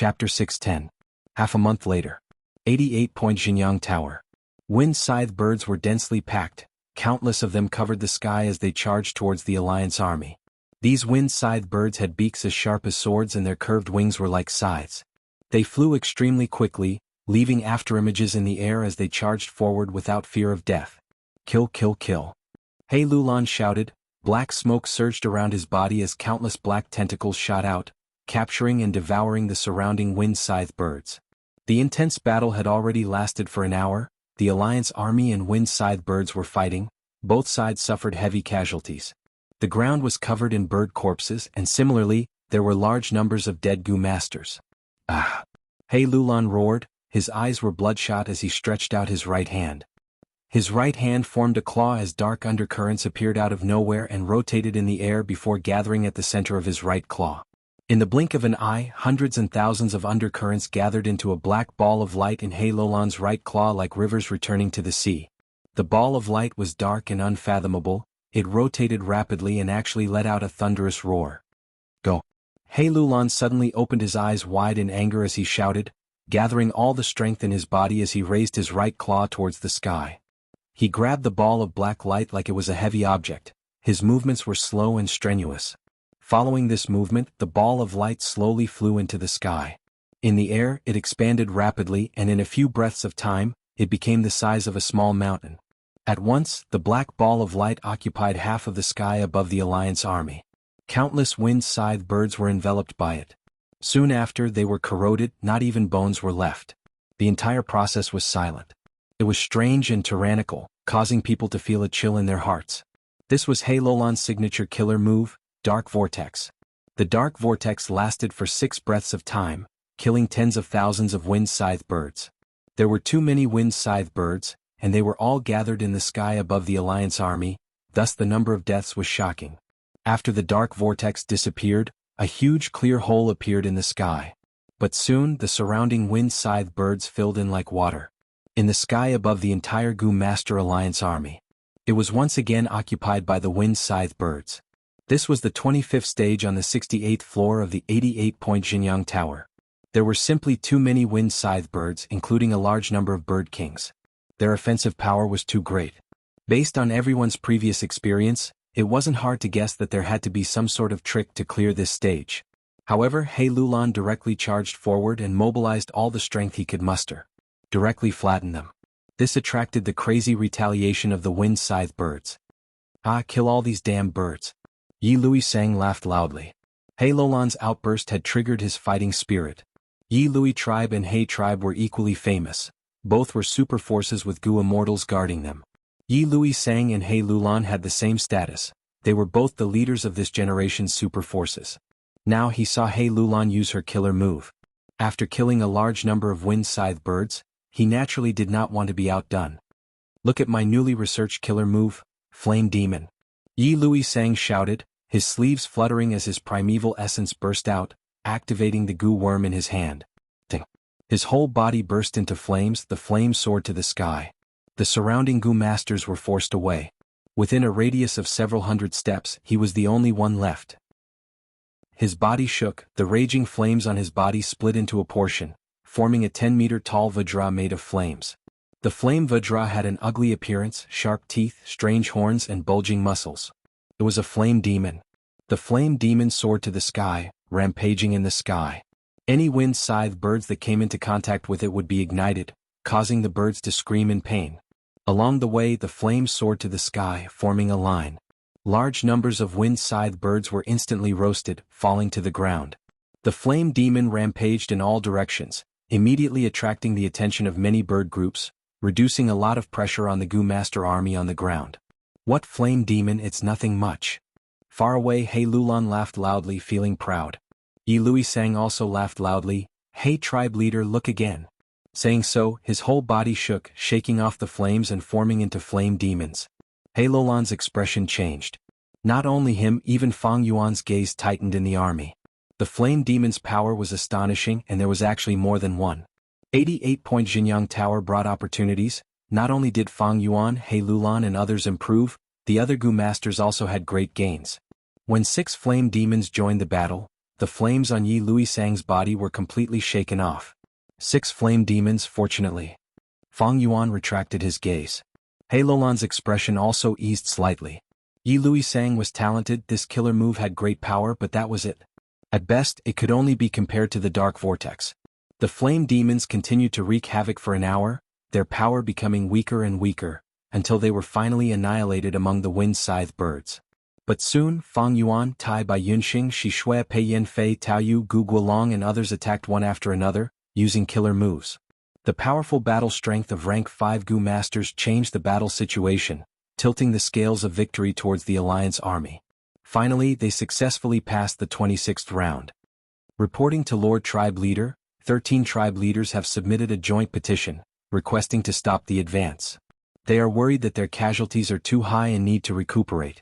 Chapter 610. Half a month later. 88-point Xianxia Tower. Wind scythe birds were densely packed, countless of them covered the sky as they charged towards the Alliance army. These wind scythe birds had beaks as sharp as swords and their curved wings were like scythes. They flew extremely quickly, leaving afterimages in the air as they charged forward without fear of death. Kill, kill, kill. He Lulan shouted. Black smoke surged around his body as countless black tentacles shot out, capturing and devouring the surrounding wind scythe birds. The intense battle had already lasted for an hour. The Alliance army and wind scythe birds were fighting. Both sides suffered heavy casualties. The ground was covered in bird corpses, and similarly, there were large numbers of dead Gu masters. Ah! He Lulan roared. His eyes were bloodshot as he stretched out his right hand. His right hand formed a claw as dark undercurrents appeared out of nowhere and rotated in the air before gathering at the center of his right claw. In the blink of an eye, hundreds and thousands of undercurrents gathered into a black ball of light in He Lulan's right claw like rivers returning to the sea. The ball of light was dark and unfathomable. It rotated rapidly and actually let out a thunderous roar. Go! He Lulan suddenly opened his eyes wide in anger as he shouted, gathering all the strength in his body as he raised his right claw towards the sky. He grabbed the ball of black light like it was a heavy object. His movements were slow and strenuous. Following this movement, the ball of light slowly flew into the sky. In the air, it expanded rapidly and in a few breaths of time, it became the size of a small mountain. At once, the black ball of light occupied half of the sky above the Alliance army. Countless wind scythe birds were enveloped by it. Soon after, they were corroded, not even bones were left. The entire process was silent. It was strange and tyrannical, causing people to feel a chill in their hearts. This was He Lulan's signature killer move, Dark Vortex. The Dark Vortex lasted for 6 breaths of time, killing tens of thousands of wind scythe birds. There were too many wind scythe birds, and they were all gathered in the sky above the Alliance army, thus the number of deaths was shocking. After the Dark Vortex disappeared, a huge clear hole appeared in the sky. But soon the surrounding wind scythe birds filled in like water. In the sky above the entire Gu Master Alliance army. It was once again occupied by the wind scythe birds. This was the 25th stage on the 68th floor of the 88-point Xianxia Tower. There were simply too many wind scythe birds, including a large number of bird kings. Their offensive power was too great. Based on everyone's previous experience, it wasn't hard to guess that there had to be some sort of trick to clear this stage. However, He Lulan directly charged forward and mobilized all the strength he could muster. Directly flattened them. This attracted the crazy retaliation of the wind scythe birds. Ah, kill all these damn birds. Yi Luisang laughed loudly. He Lulan's outburst had triggered his fighting spirit. Yi Lui tribe and He tribe were equally famous. Both were super forces with Gu immortals guarding them. Yi Luisang and He Lulan had the same status. They were both the leaders of this generation's super forces. Now he saw He Lulan use her killer move. After killing a large number of wind scythe birds, he naturally did not want to be outdone. Look at my newly researched killer move, Flame Demon. Yi Luisang shouted, his sleeves fluttering as his primeval essence burst out, activating the Gu worm in his hand. Ding. His whole body burst into flames, the flame soared to the sky. The surrounding Gu masters were forced away. Within a radius of several hundred steps, he was the only one left. His body shook, the raging flames on his body split into a portion, forming a 10-meter-tall Vajra made of flames. The flame Vajra had an ugly appearance, sharp teeth, strange horns and bulging muscles. It was a flame demon. The flame demon soared to the sky, rampaging in the sky. Any wind scythe birds that came into contact with it would be ignited, causing the birds to scream in pain. Along the way the flames soared to the sky, forming a line. Large numbers of wind scythe birds were instantly roasted, falling to the ground. The flame demon rampaged in all directions, immediately attracting the attention of many bird groups, reducing a lot of pressure on the Gu Master army on the ground. What flame demon? It's nothing much. Far away He Lulan laughed loudly, feeling proud. Yi Luisang also laughed loudly. Hey tribe leader, look again. Saying so, his whole body shook, shaking off the flames and forming into flame demons. He Lulan's expression changed. Not only him, even Fang Yuan's gaze tightened in the army. The flame demon's power was astonishing, and there was actually more than one. 88-point Xianxia Tower brought opportunities. Not only did Fang Yuan, He Lulan and others improve, the other Gu masters also had great gains. When 6 flame demons joined the battle, the flames on Yi Luisang's body were completely shaken off. 6 flame demons, fortunately. Fang Yuan retracted his gaze. He Lulan's expression also eased slightly. Yi Luisang was talented, this killer move had great power, but that was it. At best, it could only be compared to the dark vortex. The flame demons continued to wreak havoc for an hour, their power becoming weaker and weaker, until they were finally annihilated among the wind-scythed birds. But soon, Fang Yuan, Tai Bai Yunxing, Shi Shui, Pei Yin Fei, Tao Yu, Gu Guolong and others attacked one after another, using killer moves. The powerful battle strength of rank 5 Gu masters changed the battle situation, tilting the scales of victory towards the Alliance army. Finally, they successfully passed the 26th round. Reporting to Lord Tribe Leader, 13 tribe leaders have submitted a joint petition, requesting to stop the advance. They are worried that their casualties are too high and need to recuperate.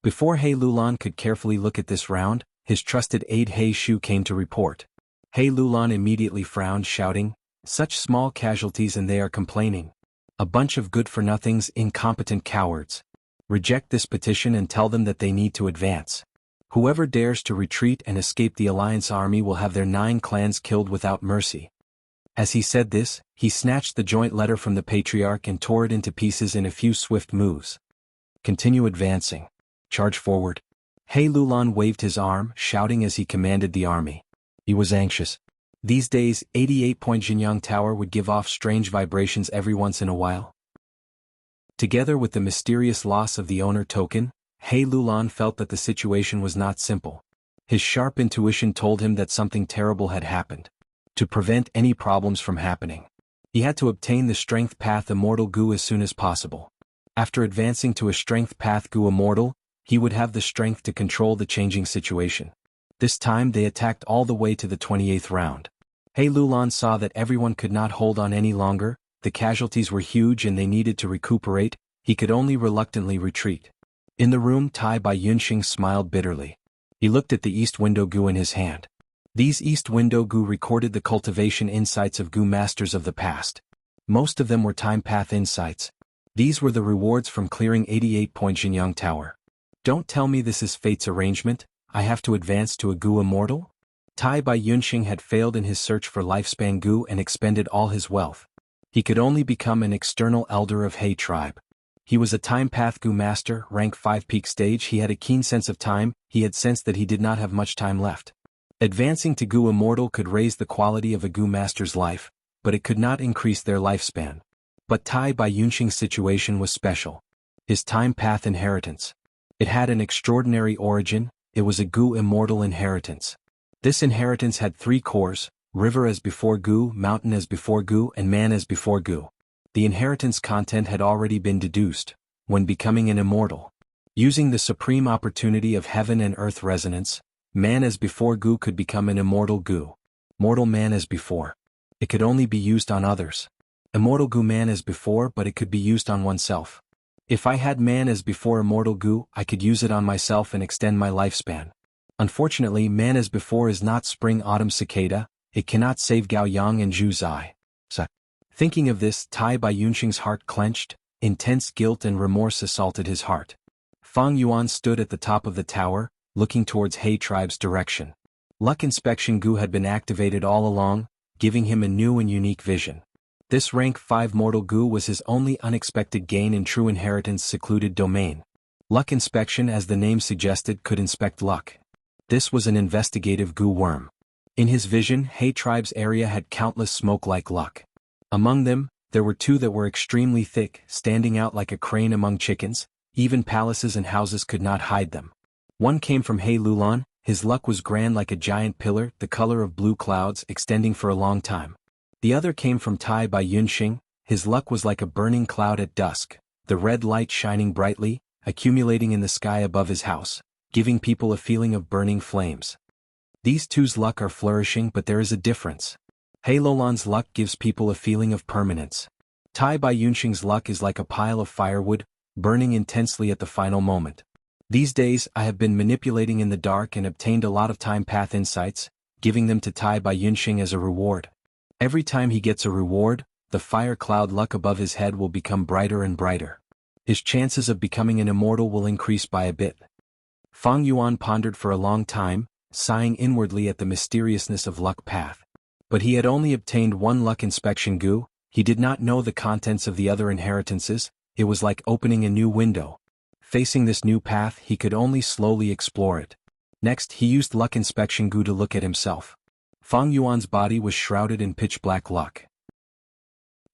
Before He Lulan could carefully look at this round, his trusted aide He Shu came to report. He Lulan immediately frowned, shouting, "Such small casualties and they are complaining. A bunch of good-for-nothings, incompetent cowards. Reject this petition and tell them that they need to advance. Whoever dares to retreat and escape the Alliance army will have their 9 clans killed without mercy." As he said this, he snatched the joint letter from the Patriarch and tore it into pieces in a few swift moves. "Continue advancing. Charge forward." He Lulan waved his arm, shouting as he commanded the army. He was anxious. These days, 88-point Jianghu Tower would give off strange vibrations every once in a while. Together with the mysterious loss of the owner token, He Lulan felt that the situation was not simple. His sharp intuition told him that something terrible had happened. To prevent any problems from happening, he had to obtain the Strength Path Immortal Gu as soon as possible. After advancing to a Strength Path Gu Immortal, he would have the strength to control the changing situation. This time they attacked all the way to the 28th round. He Lulan saw that everyone could not hold on any longer, the casualties were huge and they needed to recuperate, he could only reluctantly retreat. In the room, Tai Bai Yunxing smiled bitterly. He looked at the East Window Gu in his hand. These East Window Gu recorded the cultivation insights of Gu masters of the past. Most of them were time path insights. These were the rewards from clearing 88-point Jianghu Tower. Don't tell me this is fate's arrangement, I have to advance to a Gu Immortal? Tai Bai Yunxing had failed in his search for lifespan Gu and expended all his wealth. He could only become an external elder of He tribe. He was a time path Gu master, rank 5 peak stage. He had a keen sense of time, he had sensed that he did not have much time left. Advancing to Gu Immortal could raise the quality of a Gu master's life, but it could not increase their lifespan. But Tai Bai Yunxing's situation was special. His time path inheritance. It had an extraordinary origin, it was a Gu Immortal inheritance. This inheritance had 3 cores, river as before Gu, mountain as before Gu and man as before Gu. The inheritance content had already been deduced, when becoming an immortal. Using the supreme opportunity of heaven and earth resonance, man as before Gu could become an immortal Gu. Mortal man as before. It could only be used on others. Immortal Gu man as before, but it could be used on oneself. If I had man as before immortal Gu, I could use it on myself and extend my lifespan. Unfortunately, man as before is not spring autumn cicada, it cannot save Gao Yang and Zhu Zai. Thinking of this, Tai Bai Yunxing's heart clenched, intense guilt and remorse assaulted his heart. Fang Yuan stood at the top of the tower, looking towards He tribe's direction. Luck Inspection Gu had been activated all along, giving him a new and unique vision. This rank 5 mortal Gu was his only unexpected gain in true inheritance secluded domain. Luck Inspection, as the name suggested, could inspect luck. This was an investigative Gu worm. In his vision, He tribe's area had countless smoke-like luck. Among them, there were 2 that were extremely thick, standing out like a crane among chickens, even palaces and houses could not hide them. One came from He Lulan, his luck was grand like a giant pillar, the color of blue clouds, extending for a long time. The other came from Tai Bai Yunxing, his luck was like a burning cloud at dusk, the red light shining brightly, accumulating in the sky above his house, giving people a feeling of burning flames. These two's luck are flourishing, but there is a difference. He Lulan's luck gives people a feeling of permanence. Tai Bai Yunxing's luck is like a pile of firewood, burning intensely at the final moment. These days, I have been manipulating in the dark and obtained a lot of time path insights, giving them to Tai Bai Yunxing as a reward. Every time he gets a reward, the fire cloud luck above his head will become brighter and brighter. His chances of becoming an immortal will increase by a bit. Fang Yuan pondered for a long time, sighing inwardly at the mysteriousness of luck path. But he had only obtained one luck inspection gu, he did not know the contents of the other inheritances. It was like opening a new window. Facing this new path, he could only slowly explore it. Next, he used luck inspection gu to look at himself. Fang Yuan's body was shrouded in pitch-black luck.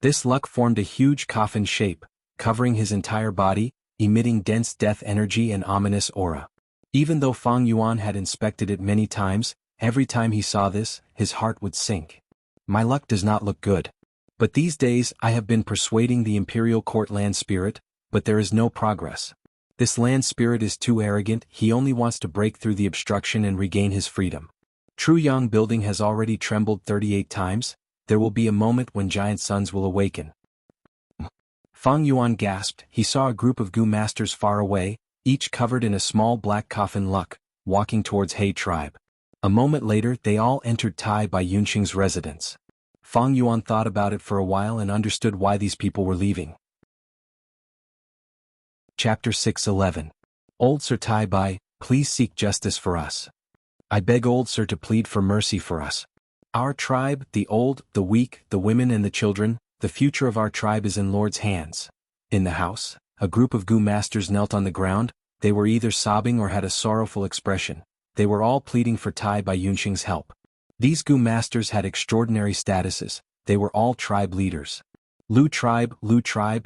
This luck formed a huge coffin shape, covering his entire body, emitting dense death energy and ominous aura. Even though Fang Yuan had inspected it many times, every time he saw this, his heart would sink. My luck does not look good. But these days I have been persuading the Imperial Court land spirit, but there is no progress. This land spirit is too arrogant, he only wants to break through the obstruction and regain his freedom. Truyang building has already trembled 38 times, there will be a moment when giant suns will awaken. Fang Yuan gasped, he saw a group of gu masters far away, each covered in a small black coffin luck, walking towards He tribe. A moment later they all entered Tai Bai Yunxing's residence. Fang Yuan thought about it for a while and understood why these people were leaving. Chapter 6:11. Old Sir Tai Bai, please seek justice for us. I beg Old Sir to plead for mercy for us. Our tribe, the old, the weak, the women and the children, the future of our tribe is in Lord's hands. In the house, a group of gu masters knelt on the ground, they were either sobbing or had a sorrowful expression. They were all pleading for Tai Bai Yunxing's help. These gu masters had extraordinary statuses, they were all tribe leaders. Lu tribe,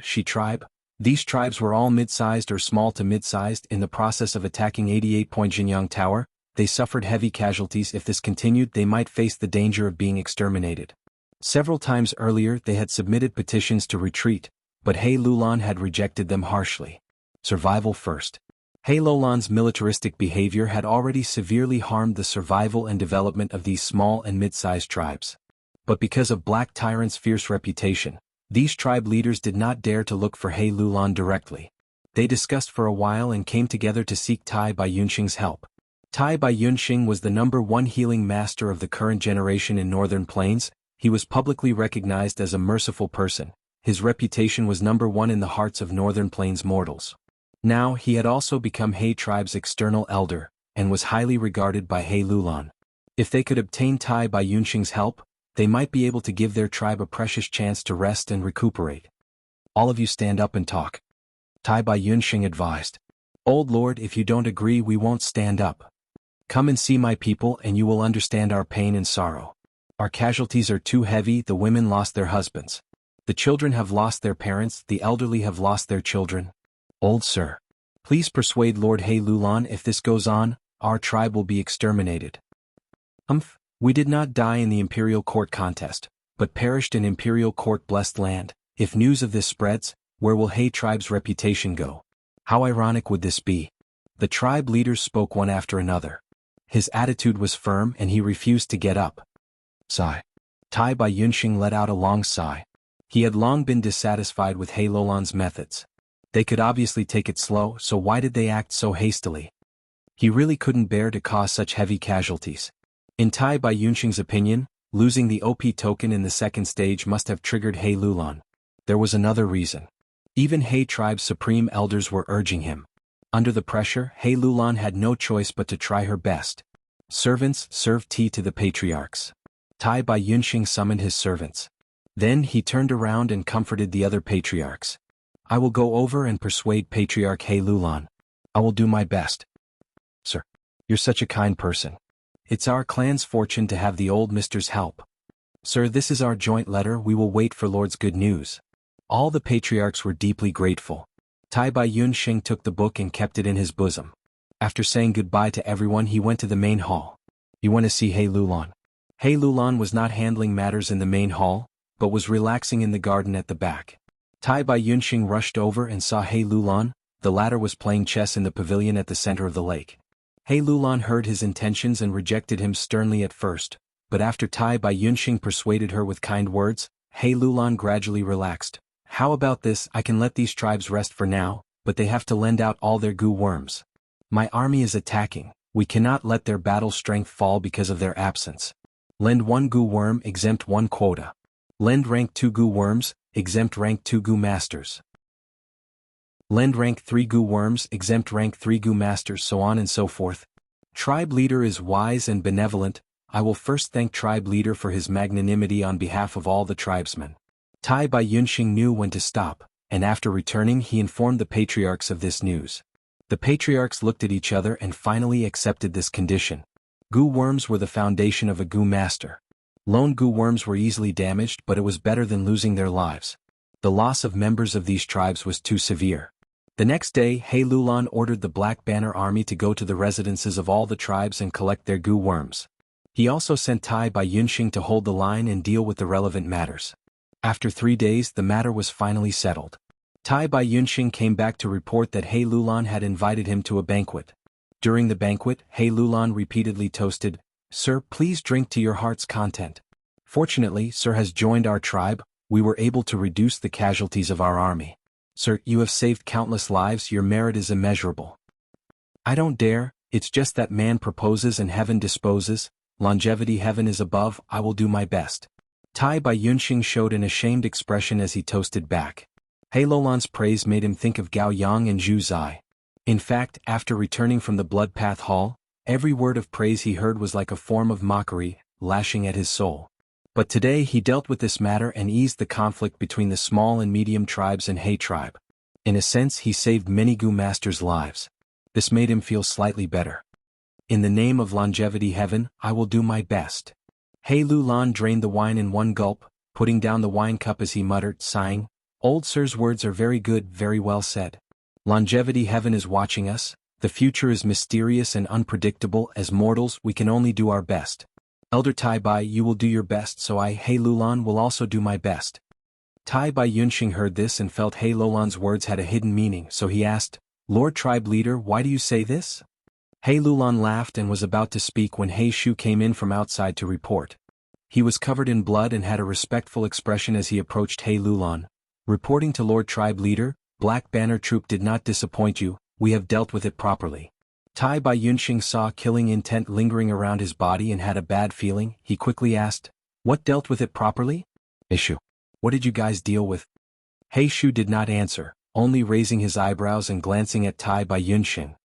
Shi tribe. These tribes were all mid-sized or small to mid-sized. In the process of attacking 88-point Jianghu Tower, they suffered heavy casualties. If this continued, they might face the danger of being exterminated. Several times earlier they had submitted petitions to retreat, but He Lulan had rejected them harshly. Survival first. He Lulan's militaristic behavior had already severely harmed the survival and development of these small and mid-sized tribes. But because of Black Tyrant's fierce reputation, these tribe leaders did not dare to look for He Lulan directly. They discussed for a while and came together to seek Tai Bai Yunxing's help. Tai Bai Yunxing was the #1 healing master of the current generation in Northern Plains. He was publicly recognized as a merciful person. His reputation was #1 in the hearts of Northern Plains mortals. Now he had also become He tribe's external elder, and was highly regarded by He Lulan. If they could obtain Tai Bai Yunxing's help, they might be able to give their tribe a precious chance to rest and recuperate. All of you stand up and talk. Tai Bai Yunxing advised. Old Lord, if you don't agree, we won't stand up. Come and see my people and you will understand our pain and sorrow. Our casualties are too heavy, the women lost their husbands. The children have lost their parents, the elderly have lost their children. Old Sir, please persuade Lord He Lulan. If this goes on, our tribe will be exterminated. We did not die in the Imperial Court contest, but perished in Imperial Court blessed land. If news of this spreads, where will He tribe's reputation go? How ironic would this be? The tribe leaders spoke one after another. His attitude was firm and he refused to get up. Sigh. Tai Bai Yunxing let out a long sigh. He had long been dissatisfied with He Lulan's methods. They could obviously take it slow, so why did they act so hastily? He really couldn't bear to cause such heavy casualties. In Tai Bai Yunxing's opinion, losing the OP token in the second stage must have triggered He Lulan. There was another reason. Even He tribe's supreme elders were urging him. Under the pressure, He Lulan had no choice but to try her best. Servants, serve tea to the patriarchs. Tai Bai Yunxing summoned his servants. Then he turned around and comforted the other patriarchs. I will go over and persuade Patriarch He Lulan. I will do my best. Sir, you're such a kind person. It's our clan's fortune to have the old mister's help. Sir, this is our joint letter, we will wait for Lord's good news. All the patriarchs were deeply grateful. Tai Bai Yunxing took the book and kept it in his bosom. After saying goodbye to everyone, he went to the main hall. You want to see He Lulan? He Lulan was not handling matters in the main hall, but was relaxing in the garden at the back. Tai Bai Yunxing rushed over and saw He Lulan. The latter was playing chess in the pavilion at the center of the lake. He Lulan heard his intentions and rejected him sternly at first, but after Tai Bai Yunxing persuaded her with kind words, He Lulan gradually relaxed. How about this? I can let these tribes rest for now, but they have to lend out all their gu worms. My army is attacking, we cannot let their battle strength fall because of their absence. Lend 1 gu worm, exempt 1 quota. Lend rank 2 gu worms, exempt rank 2 gu masters. Lend rank 3 gu worms, exempt rank 3 gu masters, so on and so forth. Tribe leader is wise and benevolent. I will first thank tribe leader for his magnanimity on behalf of all the tribesmen. Tai Bai Yunxing knew when to stop, and after returning he informed the patriarchs of this news. The patriarchs looked at each other and finally accepted this condition. Gu worms were the foundation of a Gu master. Lone Gu worms were easily damaged, but it was better than losing their lives. The loss of members of these tribes was too severe. The next day, He Lulan ordered the Black Banner Army to go to the residences of all the tribes and collect their Gu worms. He also sent Tai Bai Yunxing to hold the line and deal with the relevant matters. After 3 days, the matter was finally settled. Tai Bai Yunxing came back to report that He Lulan had invited him to a banquet. During the banquet, He Lulan repeatedly toasted, "Sir, please drink to your heart's content. Fortunately, Sir has joined our tribe. We were able to reduce the casualties of our army. Sir, you have saved countless lives. Your merit is immeasurable." "I don't dare. It's just that man proposes and heaven disposes. Longevity heaven is above. I will do my best." Tai Bai Yunxing showed an ashamed expression as he toasted back. He Lulan's praise made him think of Gao Yang and Zhu Zai. In fact, after returning from the Blood Path Hall, every word of praise he heard was like a form of mockery, lashing at his soul. But today he dealt with this matter and eased the conflict between the small and medium tribes and He tribe. In a sense, he saved many Gu masters' lives. This made him feel slightly better. "In the name of longevity heaven, I will do my best." He Lulan drained the wine in one gulp, putting down the wine cup as he muttered, sighing, "Old Sir's words are very good, very well said. Longevity heaven is watching us. The future is mysterious and unpredictable. As mortals, we can only do our best. Elder Tai Bai, you will do your best, so I, He Lulan, will also do my best." Tai Bai Yunxing heard this and felt He Lulan's words had a hidden meaning, so he asked, "Lord Tribe Leader, why do you say this?" He Lulan laughed and was about to speak when He Shu came in from outside to report. He was covered in blood and had a respectful expression as he approached He Lulan. Reporting to Lord Tribe Leader, "Black Banner Troop did not disappoint you. We have dealt with it properly." Tai Bai Yunxing saw killing intent lingering around his body and had a bad feeling. He quickly asked, "What dealt with it properly? Issue. What did you guys deal with?" He Shu did not answer, only raising his eyebrows and glancing at Tai Bai Yunxing.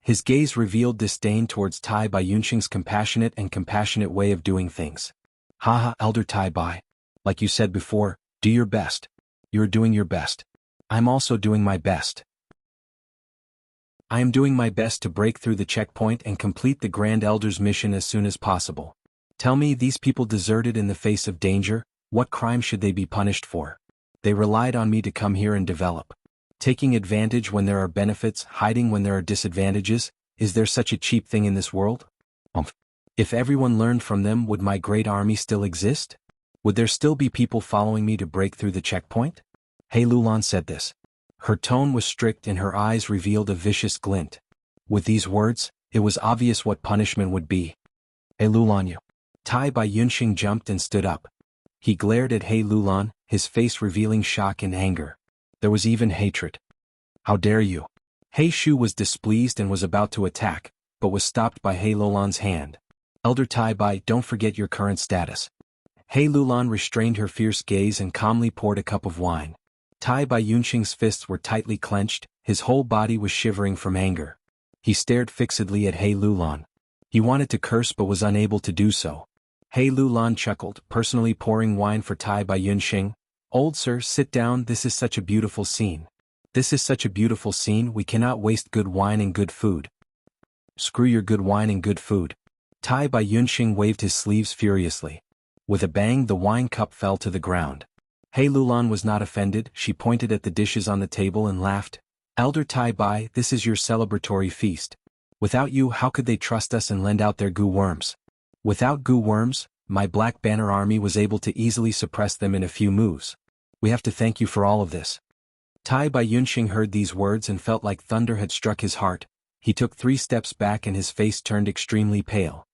His gaze revealed disdain towards Tai Bai Yunxing's compassionate way of doing things. "Haha, Elder Tai Bai. Like you said before, do your best. You're doing your best. I'm also doing my best. I am doing my best to break through the checkpoint and complete the Grand Elder's mission as soon as possible. Tell me, these people deserted in the face of danger. What crime should they be punished for? They relied on me to come here and develop. Taking advantage when there are benefits, hiding when there are disadvantages, is there such a cheap thing in this world? If everyone learned from them, would my great army still exist? Would there still be people following me to break through the checkpoint?" He Lulan said this. Her tone was strict and her eyes revealed a vicious glint. With these words, it was obvious what punishment would be. "He Lulan, you." Tai Bai Yunxing jumped and stood up. He glared at He Lulan, his face revealing shock and anger. There was even hatred. "How dare you?" He Shu was displeased and was about to attack, but was stopped by He Lulan's hand. "Elder Tai Bai, don't forget your current status." He Lulan restrained her fierce gaze and calmly poured a cup of wine. Tai Bai Yunxing's fists were tightly clenched, his whole body was shivering from anger. He stared fixedly at He Lulan. He wanted to curse but was unable to do so. He Lulan chuckled, personally pouring wine for Tai Bai Yunxing. "Old sir, sit down, this is such a beautiful scene. This is such a beautiful scene, we cannot waste good wine and good food." "Screw your good wine and good food." Tai Bai Yunxing waved his sleeves furiously. With a bang, the wine cup fell to the ground. He Lulan was not offended. She pointed at the dishes on the table and laughed. "Elder Tai Bai, this is your celebratory feast. Without you, how could they trust us and lend out their Gu worms? Without Gu worms, my Black Banner army was able to easily suppress them in a few moves. We have to thank you for all of this." Tai Bai Yunxing heard these words and felt like thunder had struck his heart. He took 3 steps back and his face turned extremely pale.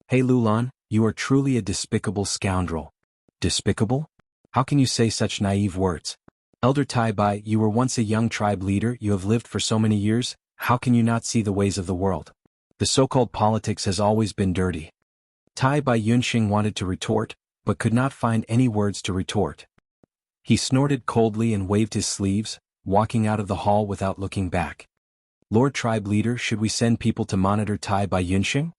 "He Lulan, you are truly a despicable scoundrel." "Despicable? How can you say such naive words? Elder Tai Bai, you were once a young tribe leader, you have lived for so many years, how can you not see the ways of the world? The so-called politics has always been dirty." Tai Bai Yunxing wanted to retort, but could not find any words to retort. He snorted coldly and waved his sleeves, walking out of the hall without looking back. Lord Tribe Leader, should we send people to monitor Tai Bai Yunxing?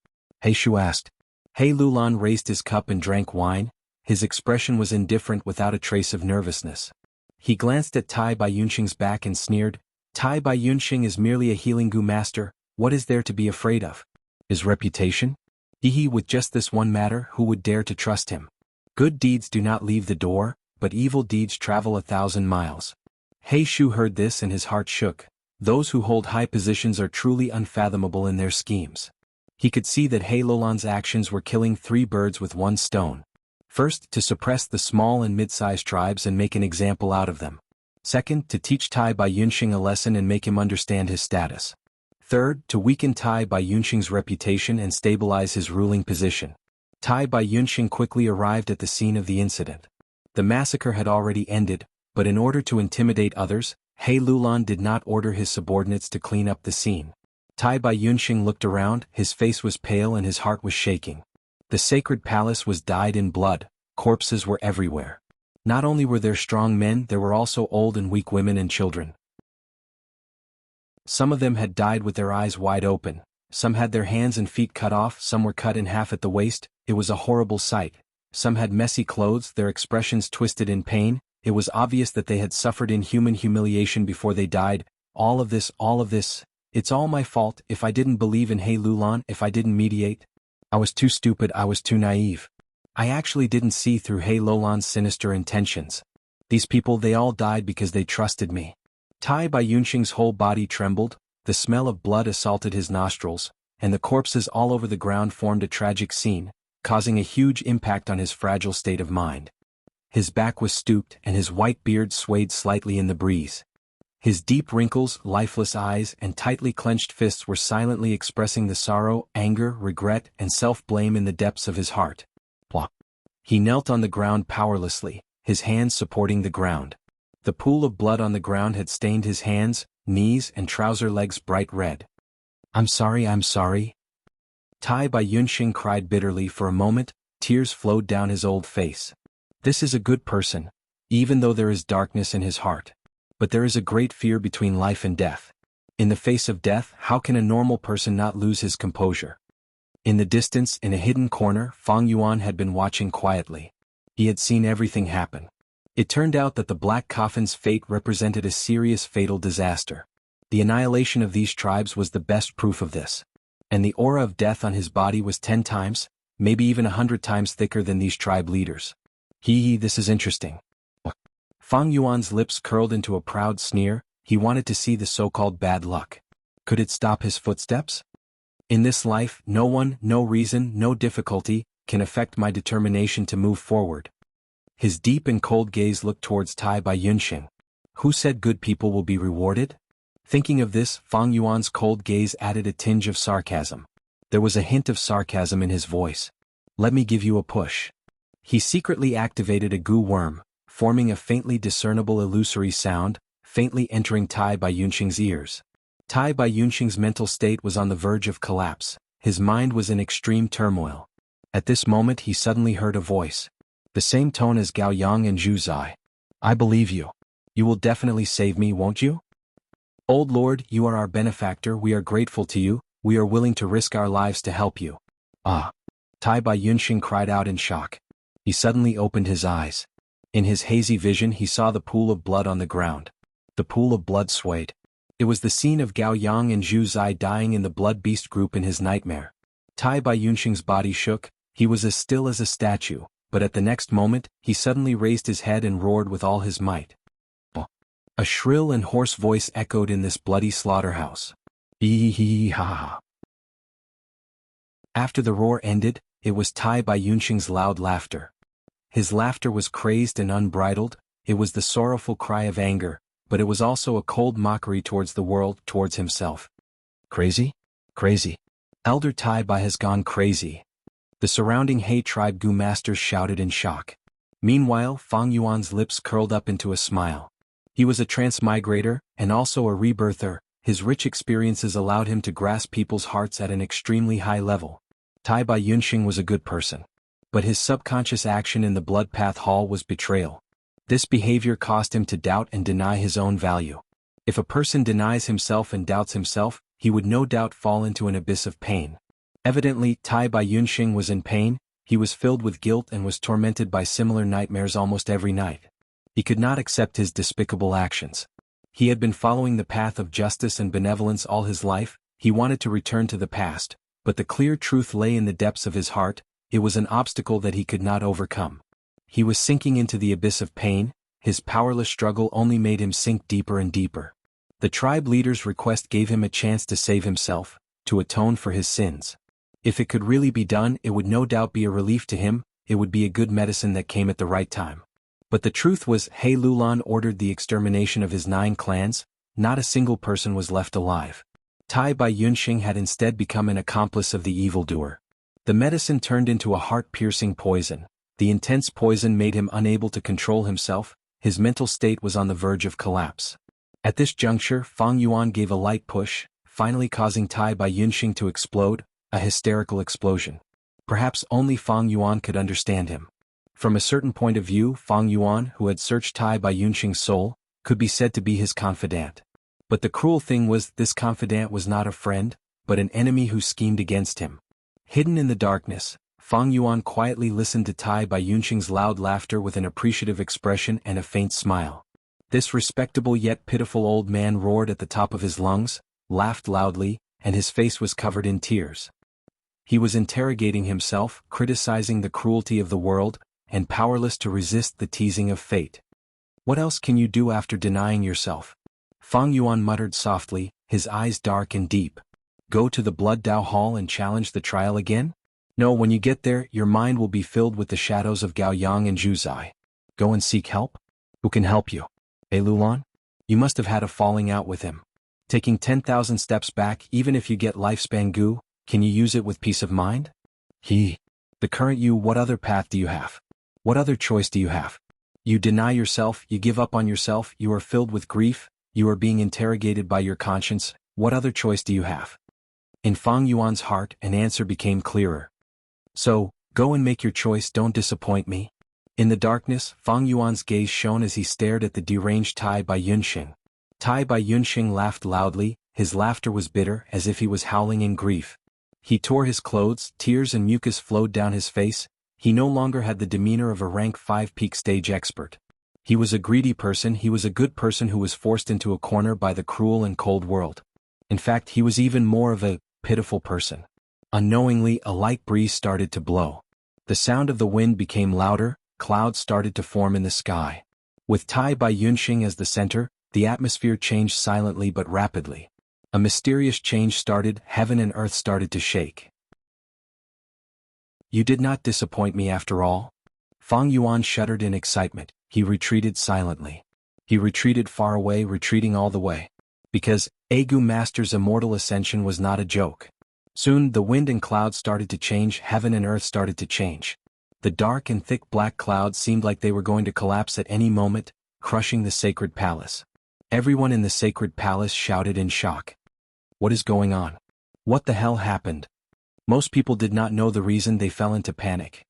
He Shu asked. He Lulan raised his cup and drank wine. His expression was indifferent without a trace of nervousness. He glanced at Tai Bai Yunxing's back and sneered, Tai Bai Yunxing is merely a healing gu master, what is there to be afraid of? His reputation? With just this one matter, who would dare to trust him? Good deeds do not leave the door, but evil deeds travel 1,000 miles. He Shu heard this and his heart shook. Those who hold high positions are truly unfathomable in their schemes. He could see that He Lulan's actions were killing 3 birds with 1 stone. First, to suppress the small and mid-sized tribes and make an example out of them. Second, to teach Tai Bai Yunxing a lesson and make him understand his status. Third, to weaken Tai Bai Yunxing's reputation and stabilize his ruling position. Tai Bai Yunxing quickly arrived at the scene of the incident. The massacre had already ended, but in order to intimidate others, He Lulan did not order his subordinates to clean up the scene. Tai Bai Yunxing looked around, his face was pale and his heart was shaking. The sacred palace was dyed in blood, corpses were everywhere. Not only were there strong men, there were also old and weak women and children. Some of them had died with their eyes wide open, some had their hands and feet cut off, some were cut in half at the waist. It was a horrible sight. Some had messy clothes, their expressions twisted in pain. It was obvious that they had suffered inhuman humiliation before they died. All of this, it's all my fault. If I didn't believe in He Lulan, if I didn't mediate, I was too stupid, I was too naive. I actually didn't see through He Lulan's sinister intentions. These people, they all died because they trusted me. Tai Bai Yunxing's whole body trembled, the smell of blood assaulted his nostrils, and the corpses all over the ground formed a tragic scene, causing a huge impact on his fragile state of mind. His back was stooped and his white beard swayed slightly in the breeze. His deep wrinkles, lifeless eyes, and tightly clenched fists were silently expressing the sorrow, anger, regret, and self-blame in the depths of his heart. He knelt on the ground powerlessly, his hands supporting the ground. The pool of blood on the ground had stained his hands, knees, and trouser legs bright red. I'm sorry. Tai Bai Yunxing cried bitterly. For a moment, tears flowed down his old face. This is a good person, even though there is darkness in his heart. But there is a great fear between life and death. In the face of death, how can a normal person not lose his composure? In the distance, in a hidden corner, Fang Yuan had been watching quietly. He had seen everything happen. It turned out that the Black Coffin's fate represented a serious fatal disaster. The annihilation of these tribes was the best proof of this. And the aura of death on his body was 10 times, maybe even 100 times thicker than these tribe leaders. This is interesting. Fang Yuan's lips curled into a proud sneer. He wanted to see the so-called bad luck. Could it stop his footsteps? In this life, no one, no reason, no difficulty, can affect my determination to move forward. His deep and cold gaze looked towards Tai Bai Yunxing. Who said good people will be rewarded? Thinking of this, Fang Yuan's cold gaze added a tinge of sarcasm. There was a hint of sarcasm in his voice. Let me give you a push. He secretly activated a gu worm, forming a faintly discernible illusory sound, faintly entering Tai Bai Yunxing's ears. Tai Bai Yunxing's mental state was on the verge of collapse. His mind was in extreme turmoil. At this moment he suddenly heard a voice. The same tone as Gao Yang and Zhu Zai. I believe you. You will definitely save me, won't you? Old Lord, you are our benefactor, we are grateful to you, we are willing to risk our lives to help you. Ah! Tai Bai Yunxing cried out in shock. He suddenly opened his eyes. In his hazy vision he saw the pool of blood on the ground. The pool of blood swayed. It was the scene of Gao Yang and Zhu Zai dying in the blood beast group in his nightmare. Tai Bai Yunxing's body shook, he was as still as a statue. But at the next moment, he suddenly raised his head and roared with all his might. A shrill and hoarse voice echoed in this bloody slaughterhouse. Ha. After the roar ended, it was Tai Bai Yunxing's loud laughter. His laughter was crazed and unbridled, it was the sorrowful cry of anger, but it was also a cold mockery towards the world, towards himself. Crazy? Crazy. Elder Tai Bai has gone crazy. The surrounding He tribe gu masters shouted in shock. Meanwhile, Fang Yuan's lips curled up into a smile. He was a transmigrator, and also a rebirther. His rich experiences allowed him to grasp people's hearts at an extremely high level. Tai Bai Yunxing was a good person. But his subconscious action in the Blood Path Hall was betrayal. This behavior caused him to doubt and deny his own value. If a person denies himself and doubts himself, he would no doubt fall into an abyss of pain. Evidently, Tai Baiyunxing was in pain. He was filled with guilt and was tormented by similar nightmares almost every night. He could not accept his despicable actions. He had been following the path of justice and benevolence all his life. He wanted to return to the past, but the clear truth lay in the depths of his heart. It was an obstacle that he could not overcome. He was sinking into the abyss of pain. His powerless struggle only made him sink deeper and deeper. The tribe leader's request gave him a chance to save himself, to atone for his sins. If it could really be done, it would no doubt be a relief to him. It would be a good medicine that came at the right time. But the truth was, He Lulan ordered the extermination of his 9 clans. Not a single person was left alive. Tai Baiyunxing had instead become an accomplice of the evildoer. The medicine turned into a heart-piercing poison. The intense poison made him unable to control himself. His mental state was on the verge of collapse. At this juncture, Fang Yuan gave a light push, finally causing Tai Baiyunxing to explode, a hysterical explosion. Perhaps only Fang Yuan could understand him. From a certain point of view, Fang Yuan, who had searched Tai Baiyunxing's soul, could be said to be his confidant. But the cruel thing was, this confidant was not a friend, but an enemy who schemed against him. Hidden in the darkness, Fang Yuan quietly listened to Tai Baiyunxing's loud laughter with an appreciative expression and a faint smile. This respectable yet pitiful old man roared at the top of his lungs, laughed loudly, and his face was covered in tears. He was interrogating himself, criticizing the cruelty of the world, and powerless to resist the teasing of fate. What else can you do after denying yourself? Fang Yuan muttered softly, his eyes dark and deep. Go to the Blood Dao Hall and challenge the trial again? No, when you get there, your mind will be filled with the shadows of Gao Yang and Zhu Zai. Go and seek help? Who can help you? Lulan? You must have had a falling out with him. Taking 10,000 steps back, even if you get lifespan goo, can you use it with peace of mind? The current you, what other path do you have? What other choice do you have? You deny yourself, you give up on yourself, you are filled with grief, you are being interrogated by your conscience. What other choice do you have? In Fang Yuan's heart, an answer became clearer. So, go and make your choice, don't disappoint me. In the darkness, Fang Yuan's gaze shone as he stared at the deranged Tai Baiyunxing. Tai Baiyunxing laughed loudly, his laughter was bitter, as if he was howling in grief. He tore his clothes, tears and mucus flowed down his face. He no longer had the demeanor of a rank 5 peak stage expert. He was a greedy person, he was a good person who was forced into a corner by the cruel and cold world. In fact, he was even more of a pitiful person. Unknowingly, a light breeze started to blow. The sound of the wind became louder, clouds started to form in the sky. With Tai Baiyunxing as the center, the atmosphere changed silently but rapidly. A mysterious change started, heaven and earth started to shake. You did not disappoint me after all? Fang Yuan shuddered in excitement. He retreated silently. He retreated far away, retreating all the way. Because Agu Master's immortal ascension was not a joke. Soon, the wind and clouds started to change, heaven and earth started to change. The dark and thick black clouds seemed like they were going to collapse at any moment, crushing the sacred palace. Everyone in the sacred palace shouted in shock. What is going on? What the hell happened? Most people did not know the reason. They fell into panic.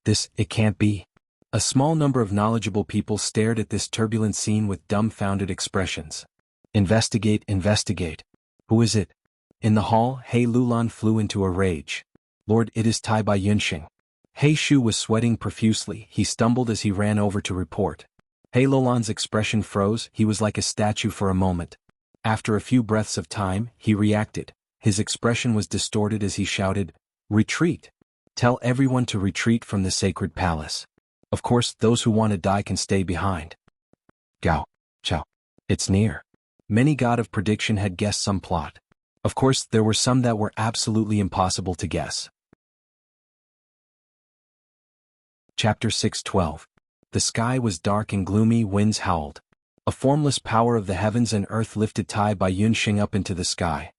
It can't be. A small number of knowledgeable people stared at this turbulent scene with dumbfounded expressions. Investigate, investigate. Who is it? In the hall, He Lulan flew into a rage. Lord, it is Tai Baiyunxing. He Shu was sweating profusely. He stumbled as he ran over to report. He Lulan's expression froze. He was like a statue for a moment. After a few breaths of time, he reacted. His expression was distorted as he shouted, "Retreat! Tell everyone to retreat from the sacred palace. Of course, those who want to die can stay behind." Gao, Chao. It's near. Many god of prediction had guessed some plot. Of course, there were some that were absolutely impossible to guess. Chapter 6:12. The sky was dark and gloomy, winds howled. A formless power of the heavens and earth lifted Tai Baiyunxing up into the sky.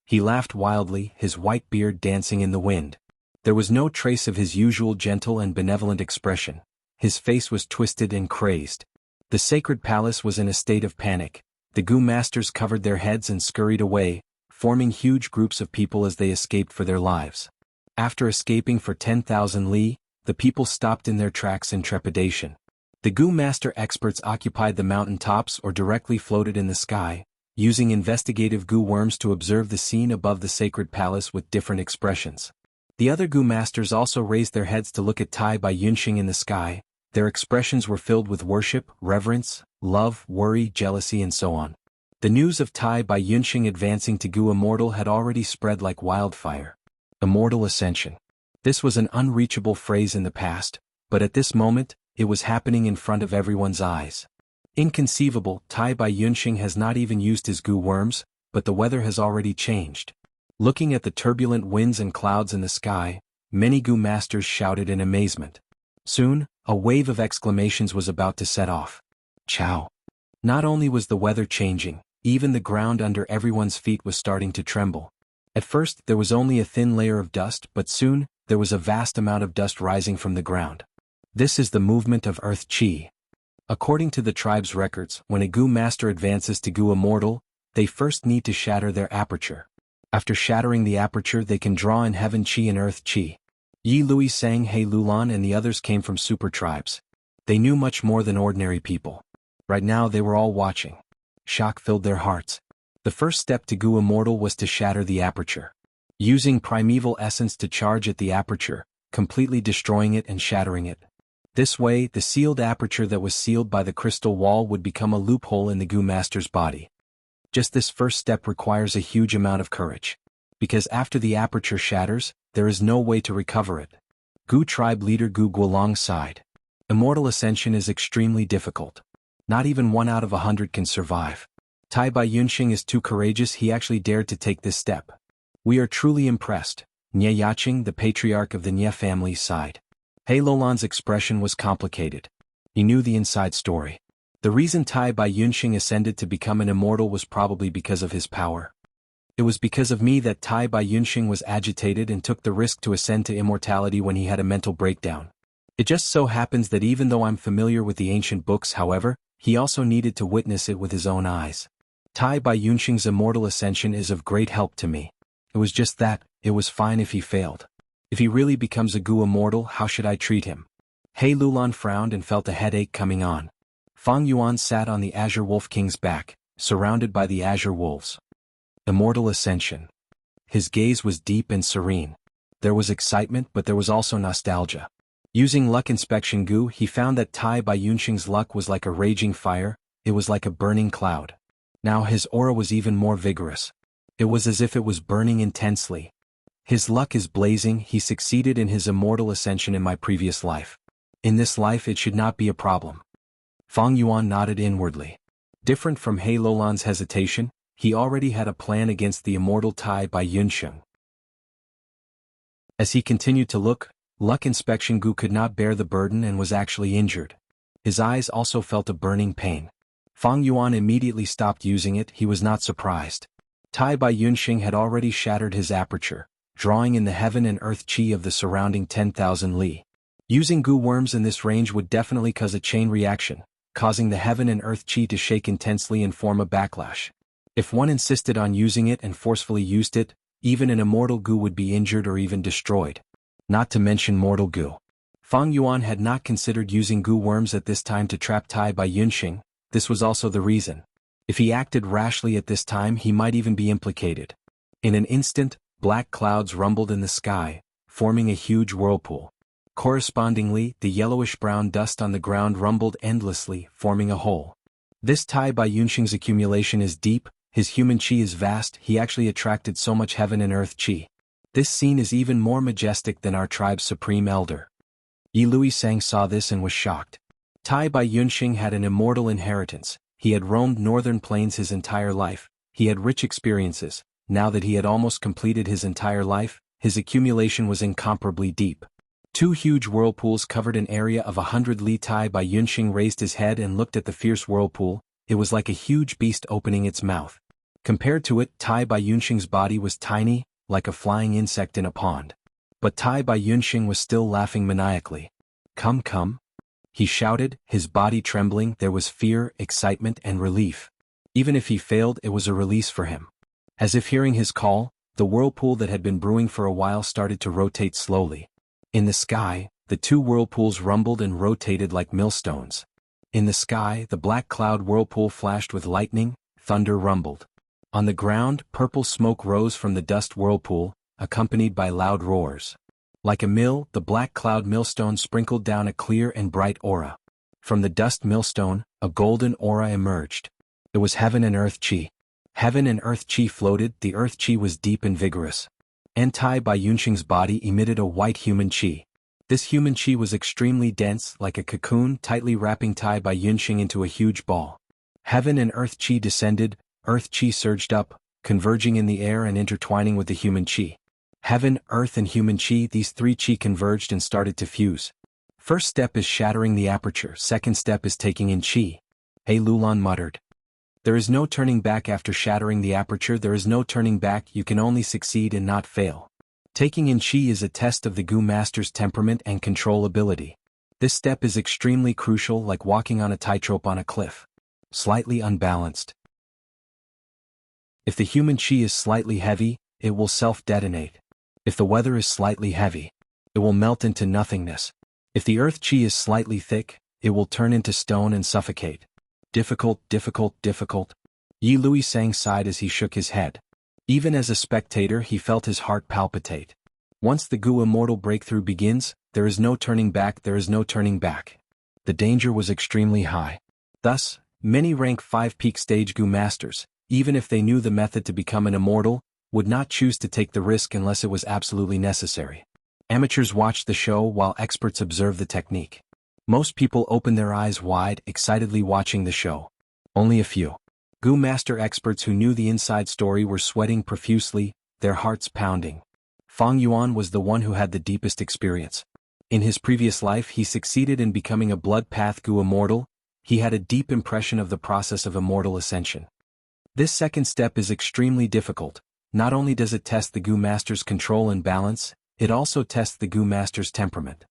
He laughed wildly, his white beard dancing in the wind. There was no trace of his usual gentle and benevolent expression. His face was twisted and crazed. The sacred palace was in a state of panic. The Gu masters covered their heads and scurried away, forming huge groups of people as they escaped for their lives. After escaping for 10,000 li, the people stopped in their tracks in trepidation. The Gu Master experts occupied the mountain tops or directly floated in the sky, using investigative Gu worms to observe the scene above the sacred palace with different expressions. The other Gu Masters also raised their heads to look at Tai Bai Yunxing in the sky. Their expressions were filled with worship, reverence, love, worry, jealousy and so on. The news of Tai Bai Yunxing advancing to Gu Immortal had already spread like wildfire. Immortal Ascension. This was an unreachable phrase in the past, but at this moment, it was happening in front of everyone's eyes. Inconceivable, Tai Bai Yunxing has not even used his Gu worms, but the weather has already changed. Looking at the turbulent winds and clouds in the sky, many Gu Masters shouted in amazement. Soon, a wave of exclamations was about to set off. Chow! Not only was the weather changing, even the ground under everyone's feet was starting to tremble. At first, there was only a thin layer of dust, but soon, there was a vast amount of dust rising from the ground. This is the movement of Earth Qi. According to the tribe's records, when a Gu Master advances to Gu Immortal, they first need to shatter their aperture. After shattering the aperture, they can draw in Heaven Qi and Earth Qi. Yi Lui Sang He Lulan and the others came from super tribes. They knew much more than ordinary people. Right now they were all watching. Shock filled their hearts. The first step to Gu Immortal was to shatter the aperture. Using primeval essence to charge at the aperture, completely destroying it and shattering it. This way, the sealed aperture that was sealed by the crystal wall would become a loophole in the Gu Master's body. Just this first step requires a huge amount of courage. Because after the aperture shatters, there is no way to recover it. Gu tribe leader Gu Guolong sighed. Immortal ascension is extremely difficult. Not even 1 out of 100 can survive. Tai Bai Yunxing is too courageous, he actually dared to take this step. We are truly impressed, Nye Yaqing, the patriarch of the Nye family, sighed. He Lolan's expression was complicated. He knew the inside story. The reason Tai Bai Yunxing ascended to become an immortal was probably because of his power. It was because of me that Tai Bai Yunxing was agitated and took the risk to ascend to immortality when he had a mental breakdown. It just so happens that even though I'm familiar with the ancient books, however, he also needed to witness it with his own eyes. Tai Bai Yunxing's immortal ascension is of great help to me. It was just that, it was fine if he failed. If he really becomes a Gu Immortal, how should I treat him? He Lulan frowned and felt a headache coming on. Fang Yuan sat on the Azure Wolf King's back, surrounded by the Azure Wolves. Immortal Ascension. His gaze was deep and serene. There was excitement, but there was also nostalgia. Using luck inspection Gu, he found that Tai Bai Yunxing's luck was like a raging fire, it was like a burning cloud. Now his aura was even more vigorous. It was as if it was burning intensely. His luck is blazing, he succeeded in his immortal ascension in my previous life. In this life it should not be a problem. Fang Yuan nodded inwardly. Different from He Lolan's hesitation, he already had a plan against the immortal Tai Bai Yunxing. As he continued to look, luck inspection Gu could not bear the burden and was actually injured. His eyes also felt a burning pain. Fang Yuan immediately stopped using it, he was not surprised. Tai Bai Yunxing had already shattered his aperture, drawing in the heaven and earth qi of the surrounding 10,000 li. Using Gu worms in this range would definitely cause a chain reaction, causing the heaven and earth qi to shake intensely and form a backlash. If one insisted on using it and forcefully used it, even an immortal Gu would be injured or even destroyed. Not to mention mortal Gu. Fang Yuan had not considered using Gu worms at this time to trap Tai Bai Yunxing. This was also the reason. If he acted rashly at this time, he might even be implicated. In an instant, black clouds rumbled in the sky, forming a huge whirlpool. Correspondingly, the yellowish-brown dust on the ground rumbled endlessly, forming a hole. This Tai Bai Yunxing's accumulation is deep, his human qi is vast, he actually attracted so much heaven and earth qi. This scene is even more majestic than our tribe's supreme elder. Yi Lui Sang saw this and was shocked. Tai Bai Yunxing had an immortal inheritance, he had roamed northern plains his entire life, he had rich experiences, now that he had almost completed his entire life, his accumulation was incomparably deep. 2 huge whirlpools covered an area of 100 li. Tai Bai Yunxing raised his head and looked at the fierce whirlpool, it was like a huge beast opening its mouth. Compared to it, Tai Bai Yunxing's body was tiny, like a flying insect in a pond. But Tai Bai Yunxing was still laughing maniacally. Come, come. He shouted, his body trembling, there was fear, excitement, and relief. Even if he failed, it was a release for him. As if hearing his call, the whirlpool that had been brewing for a while started to rotate slowly. In the sky, the 2 whirlpools rumbled and rotated like millstones. In the sky, the black cloud whirlpool flashed with lightning, thunder rumbled. On the ground, purple smoke rose from the dust whirlpool, accompanied by loud roars. Like a mill, the black cloud millstone sprinkled down a clear and bright aura. From the dust millstone, a golden aura emerged. It was heaven and earth chi. Heaven and earth chi floated, the earth chi was deep and vigorous. Entai Bai Yunxing's body emitted a white human chi. This human chi was extremely dense, like a cocoon tightly wrapping Tai Bai Yunxing into a huge ball. Heaven and earth chi descended, earth chi surged up, converging in the air and intertwining with the human chi. Heaven, earth and human chi, these three chi converged and started to fuse. First step is shattering the aperture, second step is taking in chi. He Lulan muttered. There is no turning back after shattering the aperture, there is no turning back, you can only succeed and not fail. Taking in chi is a test of the Gu Master's temperament and control ability. This step is extremely crucial, like walking on a tightrope on a cliff. Slightly unbalanced. If the human chi is slightly heavy, it will self-detonate. If the weather is slightly heavy, it will melt into nothingness. If the earth chi is slightly thick, it will turn into stone and suffocate. Difficult, difficult, difficult. Yi Luisang sighed as he shook his head. Even as a spectator, he felt his heart palpitate. Once the Gu Immortal breakthrough begins, there is no turning back, there is no turning back. The danger was extremely high. Thus, many rank 5 peak stage Gu Masters, even if they knew the method to become an immortal, would not choose to take the risk unless it was absolutely necessary. Amateurs watched the show while experts observed the technique. Most people opened their eyes wide, excitedly watching the show. Only a few Gu Master experts who knew the inside story were sweating profusely, their hearts pounding. Fang Yuan was the one who had the deepest experience. In his previous life he succeeded in becoming a blood path Gu Immortal. He had a deep impression of the process of immortal ascension. This second step is extremely difficult. Not only does it test the Gu Master's control and balance, it also tests the Gu Master's temperament.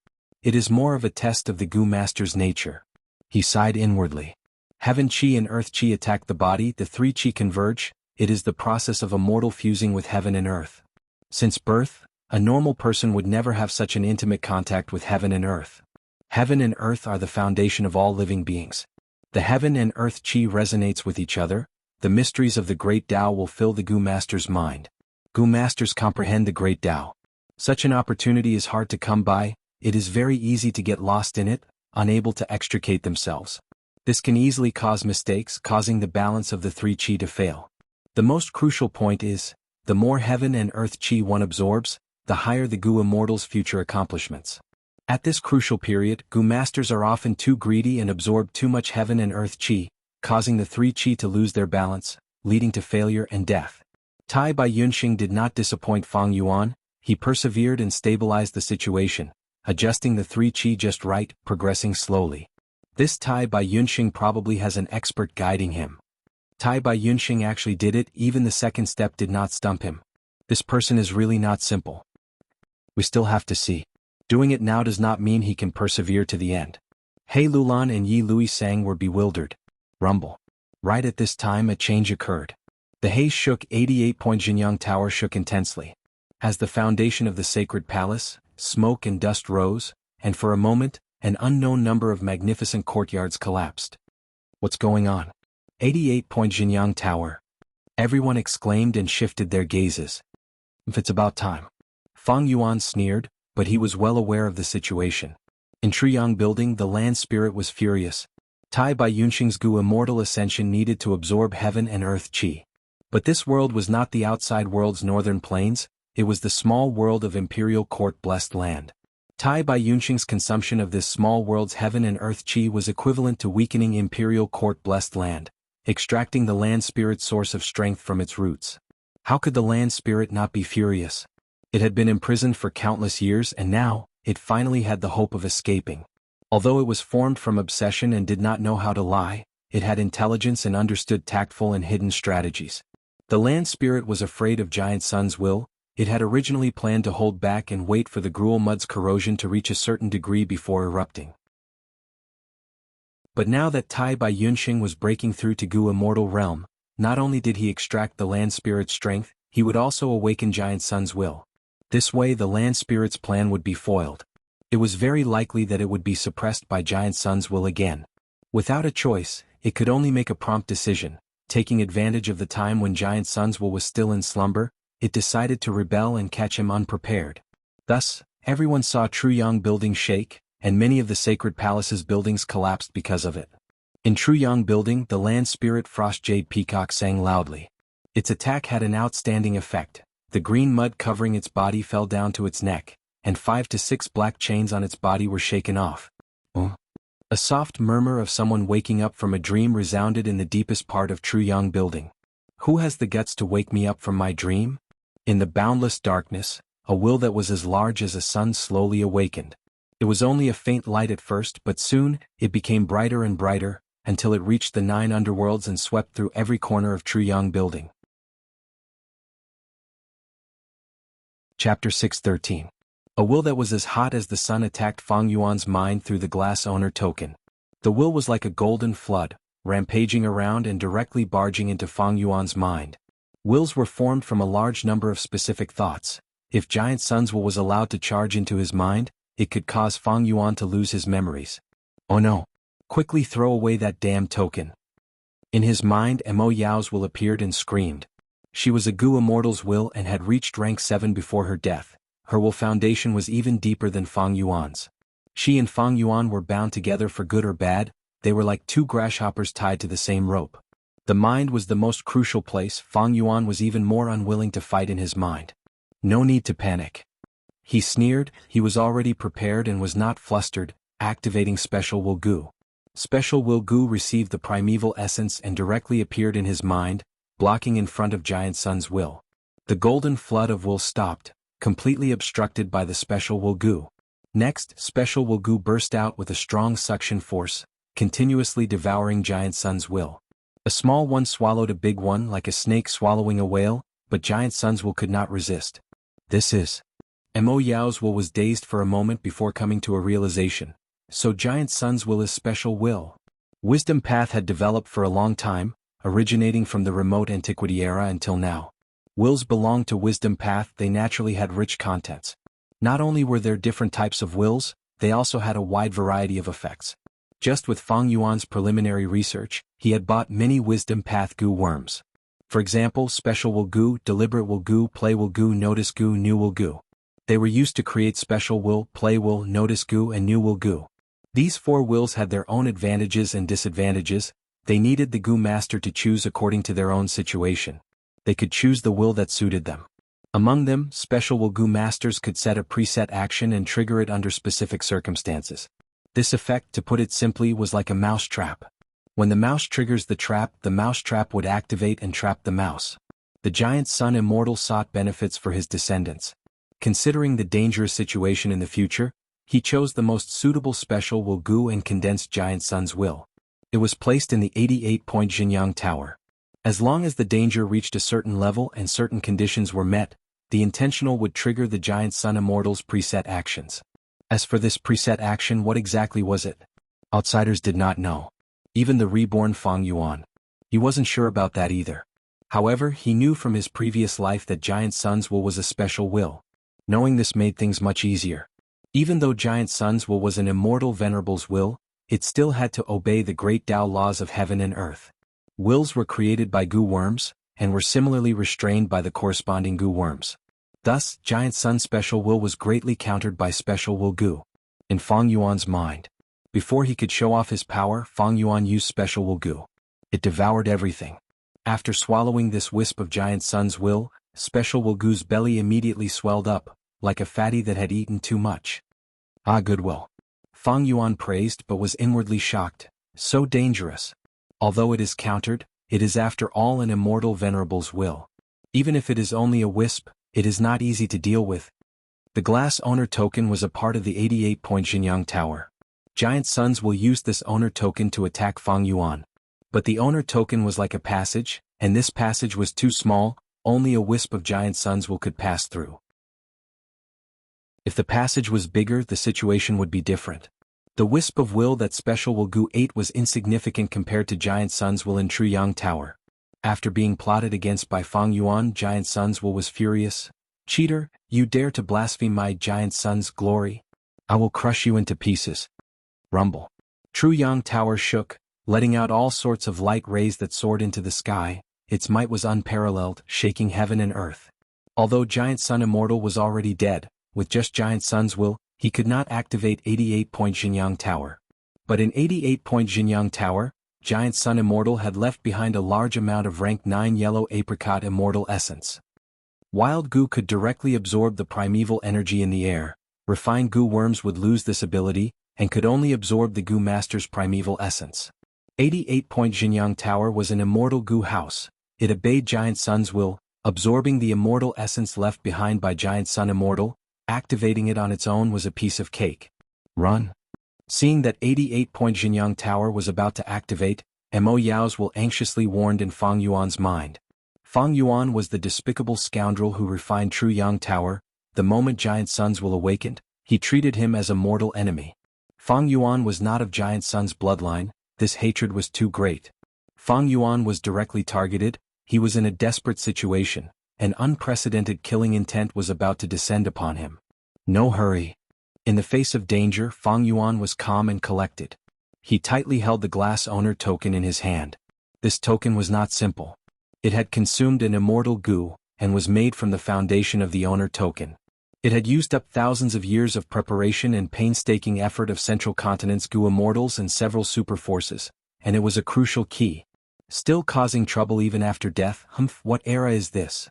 It is more of a test of the Gu Master's nature. He sighed inwardly. Heaven chi and earth chi attack the body, the three chi converge, it is the process of immortal fusing with heaven and earth. Since birth, a normal person would never have such an intimate contact with heaven and earth. Heaven and earth are the foundation of all living beings. The heaven and earth chi resonates with each other. The mysteries of the great Tao will fill the Gu Master's mind. Gu Masters comprehend the great Tao. Such an opportunity is hard to come by, it is very easy to get lost in it, unable to extricate themselves. This can easily cause mistakes, causing the balance of the three chi to fail. The most crucial point is, the more heaven and earth chi one absorbs, the higher the Gu Immortal's future accomplishments. At this crucial period, Gu Masters are often too greedy and absorb too much heaven and earth chi, causing the three chi to lose their balance, leading to failure and death. Tai Bai Yunxing did not disappoint Fang Yuan, he persevered and stabilized the situation, adjusting the three chi just right, progressing slowly. This Tai Bai Yunxing probably has an expert guiding him. Tai Bai Yunxing actually did it, even the second step did not stump him. This person is really not simple. We still have to see. Doing it now does not mean he can persevere to the end. He Lulan and Yi Luisang were bewildered. Rumble. Right at this time a change occurred. The haze shook, 88 Jianghu Tower shook intensely. As the foundation of the sacred palace, smoke and dust rose, and for a moment, an unknown number of magnificent courtyards collapsed. What's going on? 88 Jianghu Tower. Everyone exclaimed and shifted their gazes. If it's about time. Fang Yuan sneered, but he was well aware of the situation. In Triyang Building the land spirit was furious. Tai Bai Yunxing's Gu Immortal Ascension needed to absorb heaven and earth chi. But this world was not the outside world's northern plains, it was the small world of Imperial Court blessed land. Tai Bai Yunxing's consumption of this small world's heaven and earth chi was equivalent to weakening Imperial Court blessed land, extracting the land spirit's source of strength from its roots. How could the land spirit not be furious? It had been imprisoned for countless years and now, it finally had the hope of escaping. Although it was formed from obsession and did not know how to lie, it had intelligence and understood tactful and hidden strategies. The land spirit was afraid of Giant Sun's will. It had originally planned to hold back and wait for the gruel mud's corrosion to reach a certain degree before erupting. But now that Tai Bai Yunxing was breaking through to Gu Immortal realm, not only did he extract the land spirit's strength, he would also awaken Giant Sun's will. This way the land spirit's plan would be foiled. It was very likely that it would be suppressed by Giant Sun's will again. Without a choice, it could only make a prompt decision. Taking advantage of the time when Giant Sun's Will was still in slumber, it decided to rebel and catch him unprepared. Thus, everyone saw Truyang Building shake, and many of the sacred palace's buildings collapsed because of it. In Truyang Building, the land spirit Frost Jade Peacock sang loudly. Its attack had an outstanding effect. The green mud covering its body fell down to its neck, and 5 to 6 black chains on its body were shaken off. A soft murmur of someone waking up from a dream resounded in the deepest part of Truyang Building. Who has the guts to wake me up from my dream? In the boundless darkness, a will that was as large as a sun slowly awakened. It was only a faint light at first, but soon, it became brighter and brighter, until it reached the 9 underworlds and swept through every corner of Truyang Building. Chapter 613. A will that was as hot as the sun attacked Fang Yuan's mind through the glass owner token. The will was like a golden flood, rampaging around and directly barging into Fang Yuan's mind. Wills were formed from a large number of specific thoughts. If Giant Sun's Will was allowed to charge into his mind, it could cause Fang Yuan to lose his memories. Oh no! Quickly throw away that damn token. In his mind, Mo Yao's will appeared and screamed. She was a Gu Immortal's will and had reached rank 7 before her death. Her will foundation was even deeper than Fang Yuan's. She and Fang Yuan were bound together for good or bad. They were like two grasshoppers tied to the same rope. The mind was the most crucial place. Fang Yuan was even more unwilling to fight in his mind. No need to panic. He sneered. He was already prepared and was not flustered, activating Special Will Gu. Special Will Gu received the primeval essence and directly appeared in his mind, blocking in front of Giant Sun's will. The golden flood of will stopped, completely obstructed by the Special Will Gu. Next, Special Will Gu burst out with a strong suction force, continuously devouring Giant Sun's will. A small one swallowed a big one like a snake swallowing a whale, but Giant Sun's will could not resist. This is. Mo Yao's will was dazed for a moment before coming to a realization. So Giant Sun's will is special will. Wisdom Path had developed for a long time, originating from the remote antiquity era until now. Wills belonged to Wisdom Path. They naturally had rich contents. Not only were there different types of wills, they also had a wide variety of effects. Just with Fang Yuan's preliminary research, he had bought many Wisdom Path Gu worms. For example, Special Will Gu, Deliberate Will Gu, Play Will Gu, Notice Gu, New Will Gu. They were used to create Special Will, Play Will, Notice Gu, and New Will Gu. These 4 wills had their own advantages and disadvantages. They needed the Gu Master to choose according to their own situation. They could choose the will that suited them. Among them, Special Will Gu Masters could set a preset action and trigger it under specific circumstances. This effect, to put it simply, was like a mouse trap. When the mouse triggers the mouse trap would activate and trap the mouse. The giant son Immortal sought benefits for his descendants. Considering the dangerous situation in the future, he chose the most suitable Special Will Gu and condensed Giant Sun's will. It was placed in the 88-point Jianghu Tower. As long as the danger reached a certain level and certain conditions were met, the intentional would trigger the Giant Sun Immortal's preset actions. As for this preset action, what exactly was it? Outsiders did not know. Even the reborn Fang Yuan. He wasn't sure about that either. However, he knew from his previous life that Giant Sun's will was a special will. Knowing this made things much easier. Even though Giant Sun's will was an immortal venerable's will, it still had to obey the great Tao laws of heaven and earth. Wills were created by Gu worms, and were similarly restrained by the corresponding Gu worms. Thus, Giant Sun's special will was greatly countered by Special Will Gu. In Fang Yuan's mind. Before he could show off his power, Fang Yuan used Special Will Gu. It devoured everything. After swallowing this wisp of Giant Sun's will, Special Will Gu's belly immediately swelled up, like a fatty that had eaten too much. Ah, goodwill. Fang Yuan praised but was inwardly shocked. So dangerous. Although it is countered, it is after all an immortal venerable's will. Even if it is only a wisp, it is not easy to deal with. The glass owner token was a part of the 88-point Jianghu Tower. Giant Sun's will use this owner token to attack Fang Yuan. But the owner token was like a passage, and this passage was too small, only a wisp of Giant Sun's will could pass through. If the passage was bigger, the situation would be different. The wisp of will that Special Will Gu ate was insignificant compared to Giant Sun's will in Truyang Tower. After being plotted against by Fang Yuan, Giant Sun's will was furious. Cheater, you dare to blaspheme my Giant Sun's glory? I will crush you into pieces. Rumble. Truyang Tower shook, letting out all sorts of light rays that soared into the sky. Its might was unparalleled, shaking heaven and earth. Although Giant Sun Immortal was already dead, with just Giant Sun's will, he could not activate 88-point Jianghu Tower. But in 88-point Jianghu Tower, Giant Sun Immortal had left behind a large amount of rank 9 yellow apricot immortal essence. Wild goo could directly absorb the primeval energy in the air. Refined goo worms would lose this ability, and could only absorb the goo master's primeval essence. 88-point Jianghu Tower was an immortal goo house. It obeyed Giant Sun's will, absorbing the immortal essence left behind by Giant Sun Immortal. Activating it on its own was a piece of cake. Run. Seeing that 88-point Jianghu Tower was about to activate, Mo Yao's will anxiously warned in Fang Yuan's mind. Fang Yuan was the despicable scoundrel who refined True Yang Tower. The moment Giant Sun's will awakened, he treated him as a mortal enemy. Fang Yuan was not of Giant Sun's bloodline. This hatred was too great. Fang Yuan was directly targeted. He was in a desperate situation. An unprecedented killing intent was about to descend upon him. No hurry. In the face of danger, Fang Yuan was calm and collected. He tightly held the glass owner token in his hand. This token was not simple. It had consumed an immortal goo, and was made from the foundation of the owner token. It had used up thousands of years of preparation and painstaking effort of Central Continent's goo immortals and several super forces, and it was a crucial key. Still causing trouble even after death. What era is this?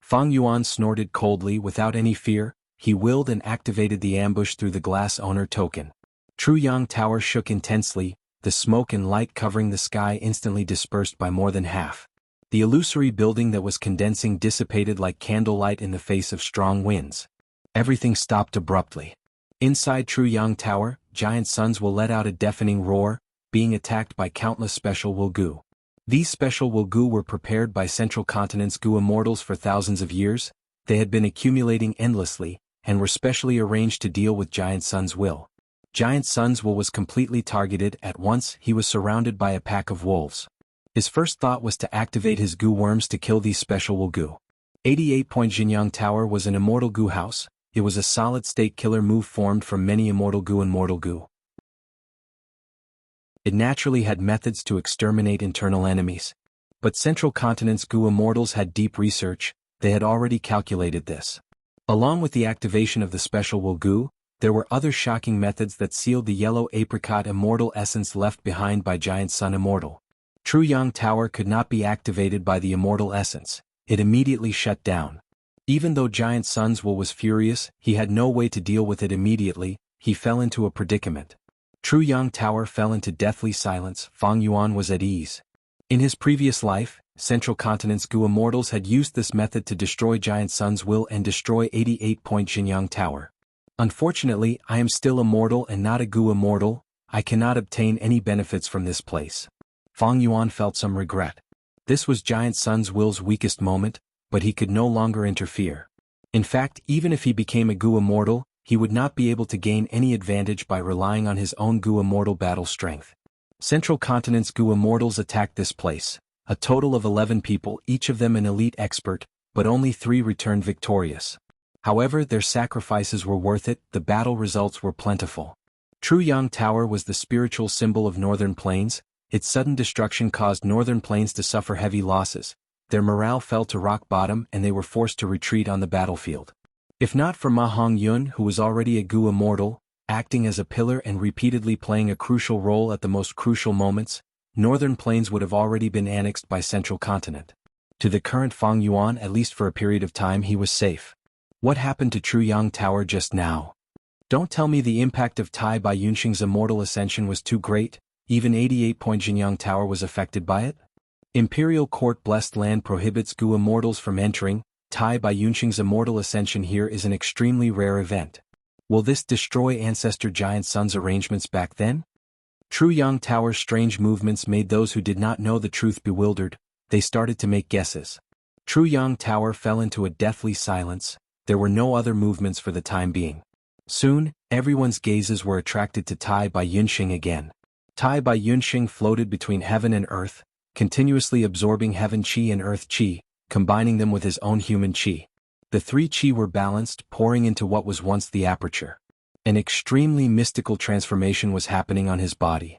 Fang Yuan snorted coldly without any fear. He willed and activated the ambush through the glass owner token. True Yang Tower shook intensely, the smoke and light covering the sky instantly dispersed by more than half. The illusory building that was condensing dissipated like candlelight in the face of strong winds. Everything stopped abruptly. Inside True Yang Tower, Giant Suns will let out a deafening roar, being attacked by countless special will goo. These special will goo were prepared by Central Continent's goo immortals for thousands of years. They had been accumulating endlessly, and were specially arranged to deal with Giant Sun's will. Giant Sun's will was completely targeted. At once he was surrounded by a pack of wolves. His first thought was to activate his goo worms to kill these special will goo. 88-point Jianghu Tower was an immortal goo house. It was a solid-state killer move formed from many immortal goo and mortal goo. It naturally had methods to exterminate internal enemies. But Central Continent's goo immortals had deep research. They had already calculated this. Along with the activation of the special will goo, there were other shocking methods that sealed the yellow apricot immortal essence left behind by Giant Sun Immortal. True Yang Tower could not be activated by the immortal essence. It immediately shut down. Even though Giant Sun's will was furious, he had no way to deal with it immediately. He fell into a predicament. True Yang Tower fell into deathly silence. Fang Yuan was at ease. In his previous life, Central Continent's goo immortals had used this method to destroy Giant Sun's will and destroy 88-point Jianghu Tower. Unfortunately, I am still immortal and not a goo immortal. I cannot obtain any benefits from this place. Fang Yuan felt some regret. This was Giant Sun's will's weakest moment, but he could no longer interfere. In fact, even if he became a goo immortal, he would not be able to gain any advantage by relying on his own goo immortal battle strength. Central Continent's goo immortals attacked this place. A total of 11 people, each of them an elite expert, but only 3 returned victorious. However, their sacrifices were worth it. The battle results were plentiful. True Yang Tower was the spiritual symbol of Northern Plains. Its sudden destruction caused Northern Plains to suffer heavy losses. Their morale fell to rock bottom and they were forced to retreat on the battlefield. If not for Ma Hongyun, who was already a goo immortal, acting as a pillar and repeatedly playing a crucial role at the most crucial moments, Northern Plains would have already been annexed by Central Continent. To the current Fang Yuan, at least for a period of time, he was safe. What happened to True Yang Tower just now? Don't tell me the impact of Tai Bai Yunxing's immortal ascension was too great. Even 88-point Jianghu Tower was affected by it? Imperial Court Blessed Land prohibits goo immortals from entering. Tai Bai Yunxing's immortal ascension here is an extremely rare event. Will this destroy Ancestor Giant Sun's arrangements back then? True Yang Tower's strange movements made those who did not know the truth bewildered. They started to make guesses. True Yang Tower fell into a deathly silence. There were no other movements for the time being. Soon, everyone's gazes were attracted to Tai Bai Yunxing again. Tai Bai Yunxing floated between heaven and earth, continuously absorbing heaven qi and earth qi, combining them with his own human qi. The 3 qi were balanced, pouring into what was once the aperture. An extremely mystical transformation was happening on his body.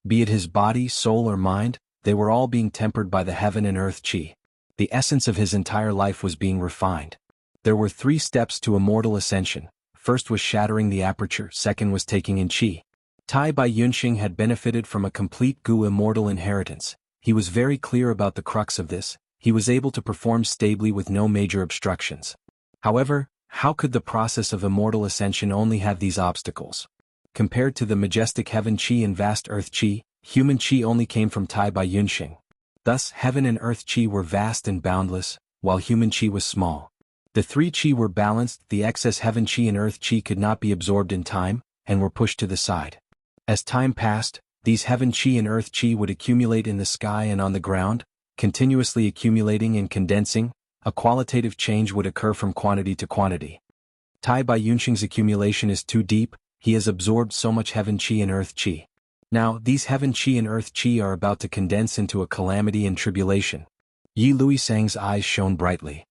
Be it his body, soul or mind, they were all being tempered by the heaven and earth qi. The essence of his entire life was being refined. There were 3 steps to immortal ascension. First was shattering the aperture, second was taking in qi. Tai Bai Yunxing had benefited from a complete Gu immortal inheritance. He was very clear about the crux of this. He was able to perform stably with no major obstructions. However, how could the process of immortal ascension only have these obstacles? Compared to the majestic heaven qi and vast earth qi, human qi only came from Tai Bai Yunxing. Thus, heaven and earth qi were vast and boundless, while human qi was small. The 3 qi were balanced, the excess heaven qi and earth qi could not be absorbed in time, and were pushed to the side. As time passed, these heaven qi and earth qi would accumulate in the sky and on the ground, continuously accumulating and condensing. A qualitative change would occur from quantity to quantity. Tai Bai Yunxing's accumulation is too deep, he has absorbed so much heaven qi and earth qi. Now, these heaven qi and earth qi are about to condense into a calamity and tribulation. Yi Luisang's eyes shone brightly.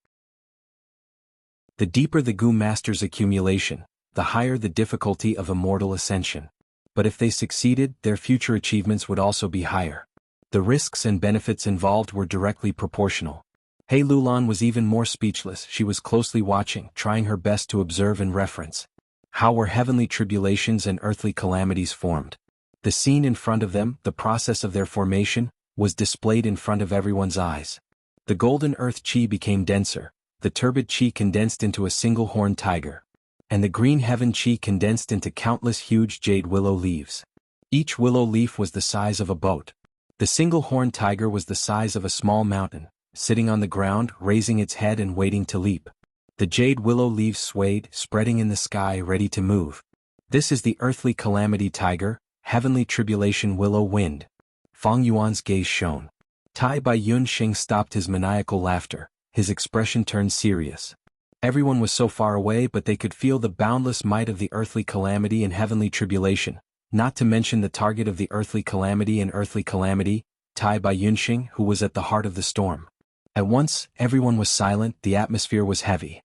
The deeper the Gu master's accumulation, the higher the difficulty of immortal ascension. But if they succeeded, their future achievements would also be higher. The risks and benefits involved were directly proportional. He Lulan was even more speechless. She was closely watching, trying her best to observe and reference. How were heavenly tribulations and earthly calamities formed? The scene in front of them, the process of their formation, was displayed in front of everyone's eyes. The golden earth qi became denser, the turbid qi condensed into a single horned tiger. And the green heaven qi condensed into countless huge jade willow leaves. Each willow leaf was the size of a boat. The single horned tiger was the size of a small mountain, sitting on the ground, raising its head and waiting to leap. The jade willow leaves swayed, spreading in the sky, ready to move. This is the earthly calamity tiger, heavenly tribulation willow wind. Fang Yuan's gaze shone. Tai Bai Yunxing stopped his maniacal laughter, his expression turned serious. Everyone was so far away, but they could feel the boundless might of the earthly calamity and heavenly tribulation, not to mention the target of the earthly calamity and earthly calamity, Tai Bai Yunxing, who was at the heart of the storm. At once, everyone was silent, the atmosphere was heavy.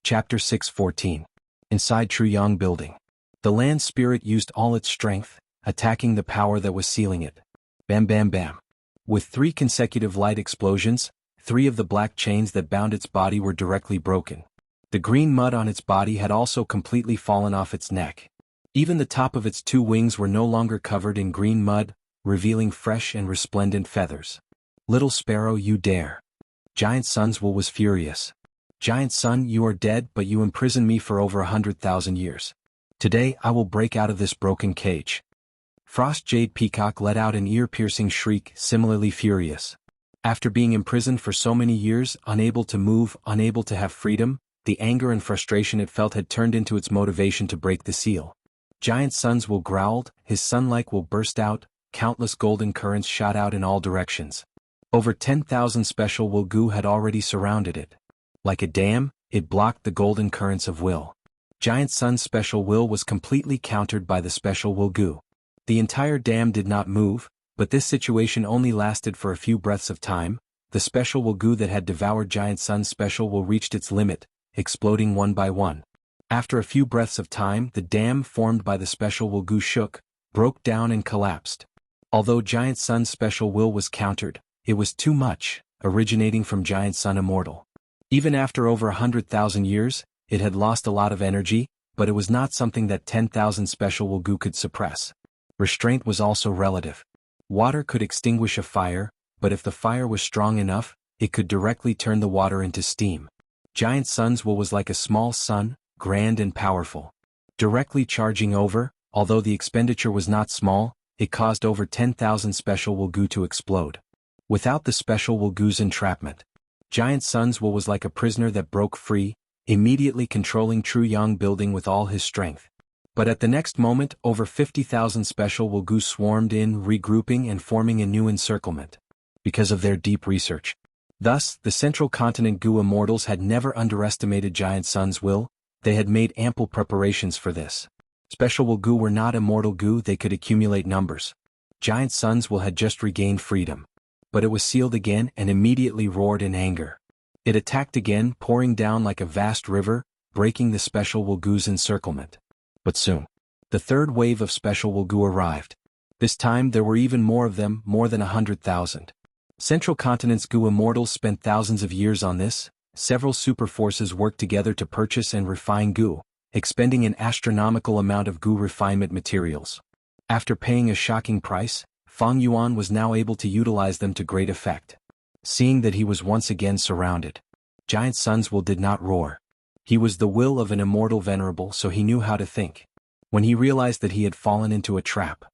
Chapter 6:14. Inside Truyang Building. The land spirit used all its strength, attacking the power that was sealing it. Bam bam bam. With 3 consecutive light explosions, 3 of the black chains that bound its body were directly broken. The green mud on its body had also completely fallen off its neck. Even the top of its 2 wings were no longer covered in green mud, revealing fresh and resplendent feathers. Little sparrow, you dare. Giant Sun's Will was furious. Giant Sun, you are dead, but you imprisoned me for over 100,000 years. Today I will break out of this broken cage. Frost Jade Peacock let out an ear-piercing shriek, similarly furious. After being imprisoned for so many years, unable to move, unable to have freedom, the anger and frustration it felt had turned into its motivation to break the seal. Giant Sun's Will growled, his sun-like will burst out, countless golden currents shot out in all directions. Over 10,000 special will Gu had already surrounded it. Like a dam, it blocked the golden currents of will. Giant Sun's special will was completely countered by the special will Gu. The entire dam did not move, but this situation only lasted for a few breaths of time. The special will Gu that had devoured Giant Sun's special will reached its limit, exploding one by one. After a few breaths of time, the dam formed by the special will Gu shook, broke down and collapsed. Although Giant Sun's special will was countered, it was too much, originating from Giant Sun Immortal. Even after over 100,000 years, it had lost a lot of energy, but it was not something that 10,000 special will Gu could suppress. Restraint was also relative. Water could extinguish a fire, but if the fire was strong enough, it could directly turn the water into steam. Giant Sun's will was like a small sun, grand and powerful. Directly charging over, although the expenditure was not small, it caused over 10,000 special will Gu to explode. Without the special will Gu's entrapment, Giant Sun's will was like a prisoner that broke free, immediately controlling Truyang Building with all his strength. But at the next moment, over 50,000 special will Gu swarmed in, regrouping and forming a new encirclement. Because of their deep research. Thus, the Central Continent Gu Immortals had never underestimated Giant Sun's will, they had made ample preparations for this. Special will Gu were not immortal Gu, they could accumulate numbers. Giant Sun's will had just regained freedom. But it was sealed again and immediately roared in anger. It attacked again, pouring down like a vast river, breaking the special will Gu's encirclement. But soon, The third wave of special Wugu arrived. This time there were even more of them, more than 100,000. Central Continent's Gu Immortals spent thousands of years on this. Several super forces worked together to purchase and refine Gu, expending an astronomical amount of Gu refinement materials. After paying a shocking price, Feng Yuan was now able to utilize them to great effect. Seeing that he was once again surrounded, Giant Sun's will did not roar. He was the will of an immortal venerable, so he knew how to think. When he realized that he had fallen into a trap,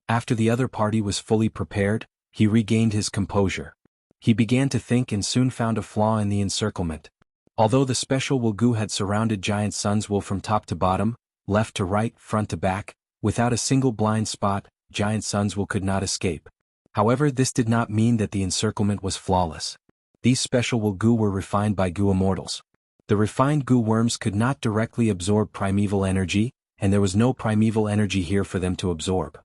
after the other party was fully prepared, he regained his composure. He began to think and soon found a flaw in the encirclement. Although the special Wugu had surrounded Giant Sun's will from top to bottom, left to right, front to back, without a single blind spot, Giant Sun's will could not escape. However, this did not mean that the encirclement was flawless. These special Wugu were refined by Gu Immortals. The refined Gu worms could not directly absorb primeval energy, and there was no primeval energy here for them to absorb.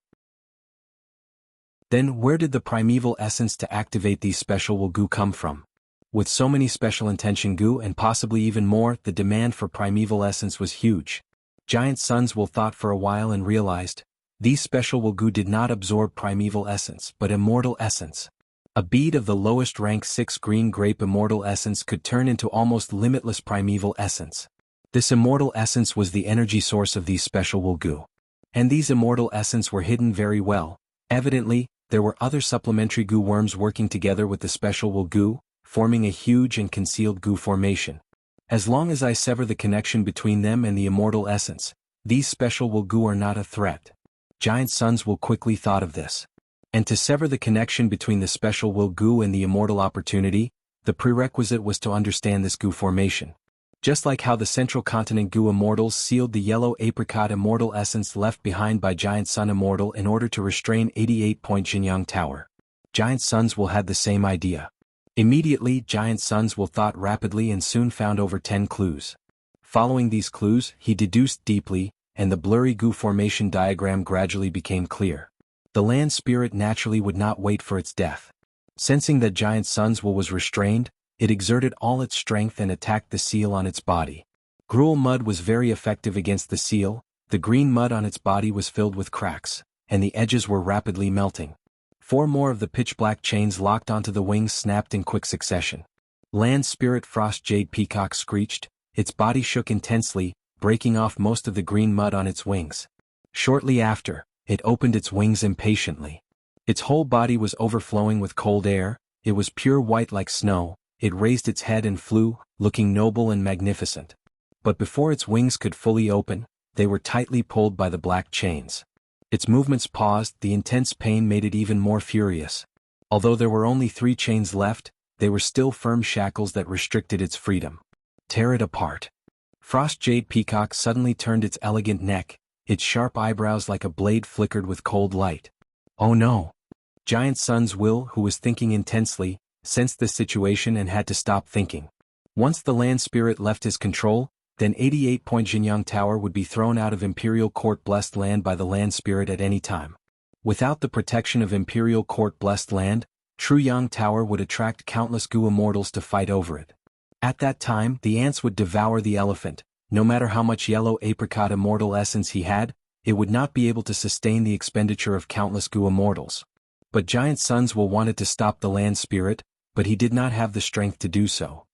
Then where did the primeval essence to activate these special Wugu come from? With so many special intention Gu and possibly even more, the demand for primeval essence was huge. Giant Sun's will thought for a while and realized, these special Wugu did not absorb primeval essence but immortal essence. A bead of the lowest rank 6 green grape immortal essence could turn into almost limitless primeval essence. This immortal essence was the energy source of these special Wugu. And these immortal essence were hidden very well. Evidently, there were other supplementary Gu worms working together with the special Wugu, forming a huge and concealed Gu formation. As long as I sever the connection between them and the immortal essence, these special Wugu are not a threat. Giant Sun's will quickly thought of this. And to sever the connection between the special Wugu and the immortal opportunity, the prerequisite was to understand this Gu formation. Just like how the Central Continent Gu Immortals sealed the yellow apricot immortal essence left behind by Giant Sun Immortal in order to restrain 88-point Jianghu Tower. Giant Sun's will had the same idea. Immediately, Giant Sun's will thought rapidly and soon found over 10 clues. Following these clues, he deduced deeply, and the blurry Gu formation diagram gradually became clear. The land spirit naturally would not wait for its death. Sensing that Giant Sun's will was restrained, it exerted all its strength and attacked the seal on its body. Gruel mud was very effective against the seal. The green mud on its body was filled with cracks, and the edges were rapidly melting. 4 more of the pitch-black chains locked onto the wings snapped in quick succession. Land Spirit Frost Jade Peacock screeched, its body shook intensely, breaking off most of the green mud on its wings. Shortly after, it opened its wings impatiently. Its whole body was overflowing with cold air, it was pure white like snow. It raised its head and flew, looking noble and magnificent. But before its wings could fully open, they were tightly pulled by the black chains. Its movements paused, the intense pain made it even more furious. Although there were only 3 chains left, they were still firm shackles that restricted its freedom. Tear it apart. Frost Jade Peacock suddenly turned its elegant neck, its sharp eyebrows like a blade flickered with cold light. Oh no! Giant Sun's will, who was thinking intensely, sensed the situation and had to stop thinking. Once the land spirit left his control, then 88-point Jianghu Tower would be thrown out of Imperial Court blessed land by the land spirit at any time. Without the protection of Imperial Court blessed land, True Yang Tower would attract countless Gu Immortals to fight over it. At that time, the ants would devour the elephant. No matter how much yellow apricot immortal essence he had, it would not be able to sustain the expenditure of countless Gu Immortals. But Giant Sun's will wanted to stop the land spirit, but he did not have the strength to do so.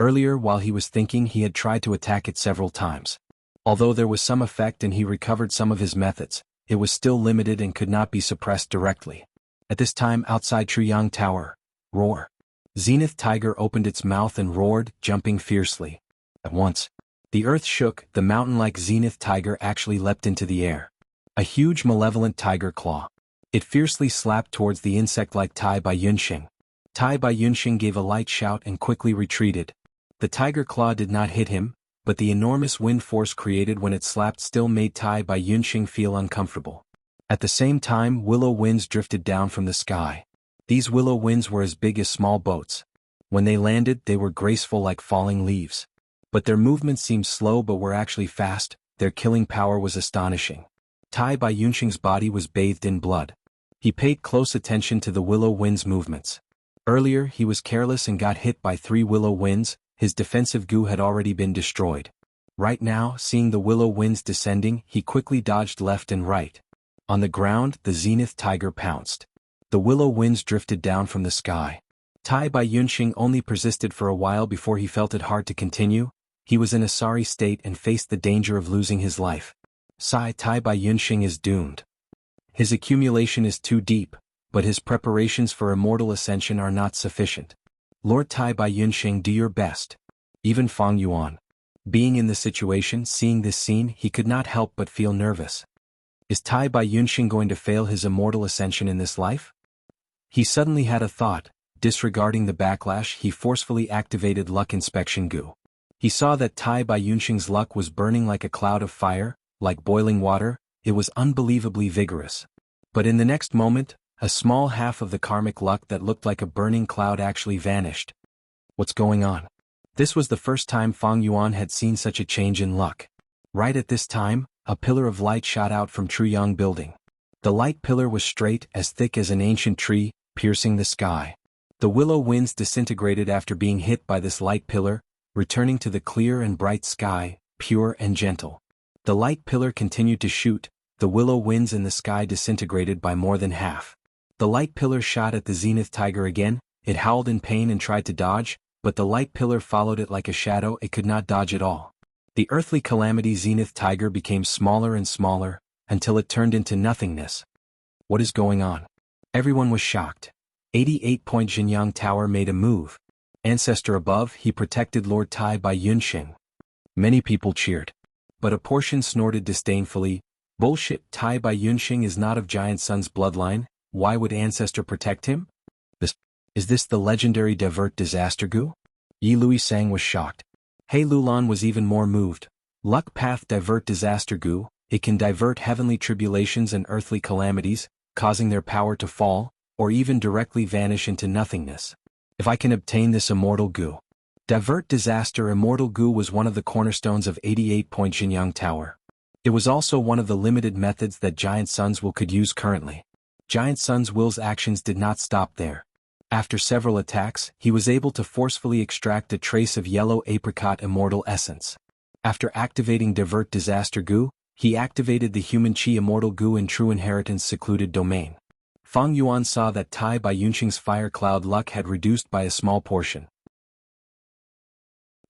Earlier, while he was thinking, he had tried to attack it several times. Although there was some effect and he recovered some of his methods, it was still limited and could not be suppressed directly. At this time, outside Truyang Tower, roar. Zenith Tiger opened its mouth and roared, jumping fiercely. At once, the earth shook, the mountain-like Zenith Tiger actually leapt into the air. A huge malevolent tiger claw. It fiercely slapped towards the insect-like Tai Bai Yunxing. Tai Bai Yunxing gave a light shout and quickly retreated. The tiger claw did not hit him, but the enormous wind force created when it slapped still made Tai Bai Yunxing feel uncomfortable. At the same time, willow winds drifted down from the sky. These willow winds were as big as small boats. When they landed, they were graceful like falling leaves. But their movements seemed slow but were actually fast, their killing power was astonishing. Tai Bai Yunxing's body was bathed in blood. He paid close attention to the willow wind's movements. Earlier, he was careless and got hit by 3 willow winds, his defensive Gu had already been destroyed. Right now, seeing the willow winds descending, he quickly dodged left and right. On the ground, the zenith tiger pounced. The willow winds drifted down from the sky. Tai Bai Yunxing only persisted for a while before he felt it hard to continue. He was in a sorry state and faced the danger of losing his life. Tai Bai Yunxing is doomed. His accumulation is too deep, but his preparations for immortal ascension are not sufficient. Lord Tai Bai Yunxing, do your best. Even Fang Yuan, being in the situation, seeing this scene, he could not help but feel nervous. Is Tai Bai Yunxing going to fail his immortal ascension in this life? He suddenly had a thought. Disregarding the backlash, he forcefully activated Luck Inspection Gu. He saw that Tai Bai Yunxing's luck was burning like a cloud of fire, like boiling water. It was unbelievably vigorous. But in the next moment, a small half of the karmic luck that looked like a burning cloud actually vanished. What's going on? This was the first time Fang Yuan had seen such a change in luck. Right at this time, a pillar of light shot out from Truyang building. The light pillar was straight, as thick as an ancient tree, piercing the sky. The willow winds disintegrated after being hit by this light pillar, returning to the clear and bright sky, pure and gentle. The light pillar continued to shoot. The willow winds in the sky disintegrated by more than half. The light pillar shot at the zenith tiger again. It howled in pain and tried to dodge, but the light pillar followed it like a shadow. It could not dodge at all. The earthly calamity zenith tiger became smaller and smaller, until it turned into nothingness. What is going on? Everyone was shocked. 88-point Jianghu Tower made a move. Ancestor above, he protected Lord Tai Bai Yunxing. Many people cheered. But a portion snorted disdainfully. Bullshit, Tai Bai Yunxing is not of Giant Sun's bloodline. Why would Ancestor protect him? Is this the legendary Divert Disaster Gu? Yi Lui Sang was shocked. He Lulan was even more moved. Luck Path Divert Disaster Gu, it can divert heavenly tribulations and earthly calamities, causing their power to fall, or even directly vanish into nothingness. If I can obtain this Immortal Gu. Divert Disaster Immortal Gu was one of the cornerstones of 88-point Jianghu Tower. It was also one of the limited methods that Giant Sun's will could use currently. Giant Sun's will's actions did not stop there. After several attacks, he was able to forcefully extract a trace of yellow apricot immortal essence. After activating Divert Disaster Gu, he activated the Human Chi Immortal Gu in True Inheritance Secluded Domain. Fang Yuan saw that Tai Bai Yunxing's fire cloud luck had reduced by a small portion.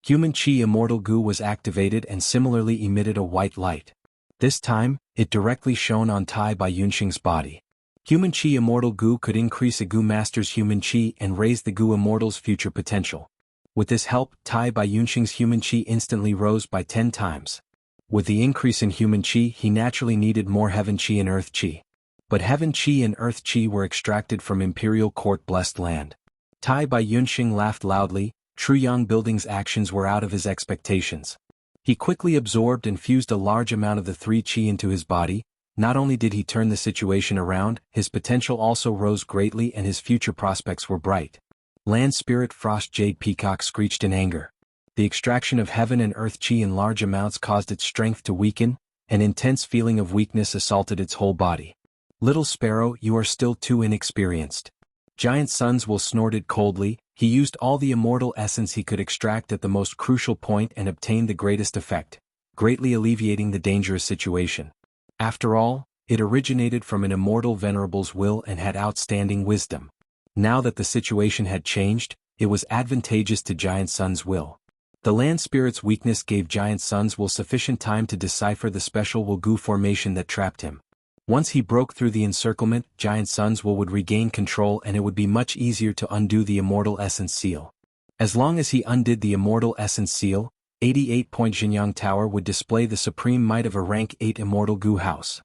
Human Chi Immortal Gu was activated and similarly emitted a white light. This time, it directly shone on Tai Bai Yunxing's body. Human Chi Immortal Gu could increase a Gu Master's Human Chi and raise the Gu Immortal's future potential. With this help, Tai Bai Yunxing's Human Chi instantly rose by 10 times. With the increase in Human Chi, he naturally needed more Heaven Chi and Earth Chi. But Heaven Chi and Earth Chi were extracted from Imperial Court Blessed Land. Tai Bai Yunxing laughed loudly. Truyang Building's actions were out of his expectations. He quickly absorbed and fused a large amount of the 3 Chi into his body. Not only did he turn the situation around, his potential also rose greatly and his future prospects were bright. Land Spirit Frost Jade Peacock screeched in anger. The extraction of heaven and earth chi in large amounts caused its strength to weaken. An intense feeling of weakness assaulted its whole body. Little Sparrow, you are still too inexperienced. Giant Sun's will snorted coldly. He used all the immortal essence he could extract at the most crucial point and obtained the greatest effect, greatly alleviating the dangerous situation. After all, it originated from an immortal venerable's will and had outstanding wisdom. Now that the situation had changed, it was advantageous to Giant Sun's will. The land spirit's weakness gave Giant Sun's will sufficient time to decipher the special Wugu formation that trapped him. Once he broke through the encirclement, Giant Sun's will would regain control and it would be much easier to undo the Immortal Essence Seal. As long as he undid the Immortal Essence Seal, 88-point Jianghu Tower would display the supreme might of a rank 8 Immortal Gu House.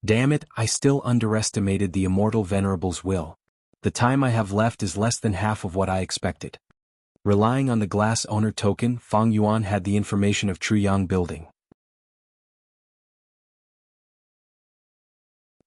Damn it, I still underestimated the Immortal Venerable's will. The time I have left is less than half of what I expected. Relying on the glass owner token, Fang Yuan had the information of Truyang Building.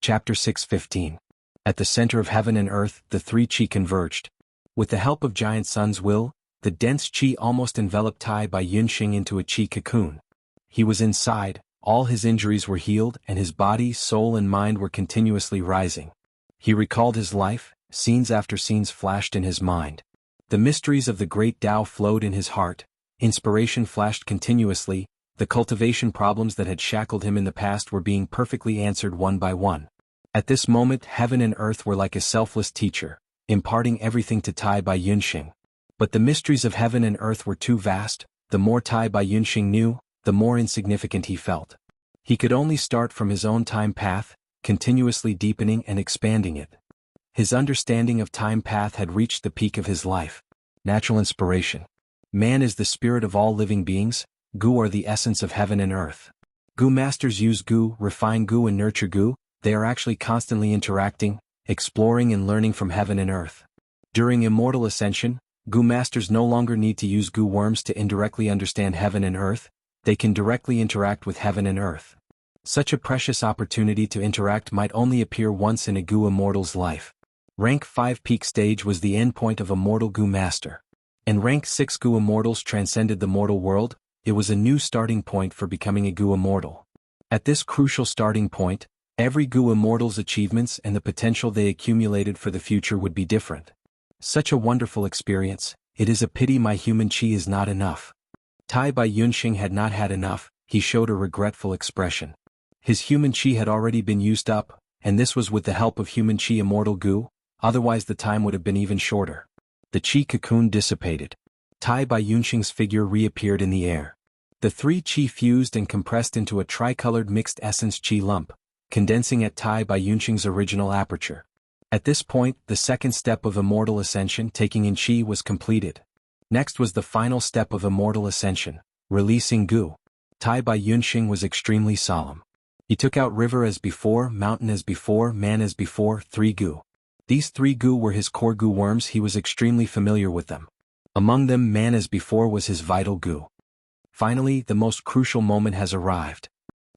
Chapter 615. At the center of heaven and earth, the 3 Chi converged. With the help of Giant Sun's will, the dense Chi almost enveloped Tai Bai Yunxing into a Chi cocoon. He was inside, all his injuries were healed and his body, soul and mind were continuously rising. He recalled his life, scenes after scenes flashed in his mind. The mysteries of the great Tao flowed in his heart, inspiration flashed continuously, the cultivation problems that had shackled him in the past were being perfectly answered one by one. At this moment heaven and earth were like a selfless teacher, imparting everything to Tai Bai Yunxing. But the mysteries of heaven and earth were too vast. The more Tai Bai Yunxing knew, the more insignificant he felt. He could only start from his own time path, continuously deepening and expanding it. His understanding of time path had reached the peak of his life. Natural inspiration. Man is the spirit of all living beings. Gu are the essence of heaven and earth. Gu masters use Gu, refine Gu and nurture Gu. They are actually constantly interacting, exploring and learning from heaven and earth. During immortal ascension, Gu masters no longer need to use Gu worms to indirectly understand heaven and earth. They can directly interact with heaven and earth. Such a precious opportunity to interact might only appear once in a Gu immortal's life. Rank 5 peak stage was the endpoint of a mortal Gu master. And rank 6 Gu immortals transcended the mortal world. It was a new starting point for becoming a Gu immortal. At this crucial starting point, every Gu immortal's achievements and the potential they accumulated for the future would be different. Such a wonderful experience. It is a pity my human chi is not enough. Tai Bai Yunxing had not had enough. He showed a regretful expression. His human chi had already been used up, and this was with the help of human chi immortal Gu, otherwise the time would have been even shorter. The chi cocoon dissipated. Tai Bai Yunxing's figure reappeared in the air. The three chi fused and compressed into a tricolored mixed essence chi lump, condensing at Tai Bai Yunxing's original aperture. At this point, the second step of immortal ascension, taking in chi, was completed. Next was the final step of immortal ascension, releasing Gu. Tai Bai Yunxing was extremely solemn. He took out river as before, mountain as before, man as before, 3 Gu. These 3 Gu were his core Gu worms. He was extremely familiar with them. Among them, man as before was his vital Gu. Finally, the most crucial moment has arrived.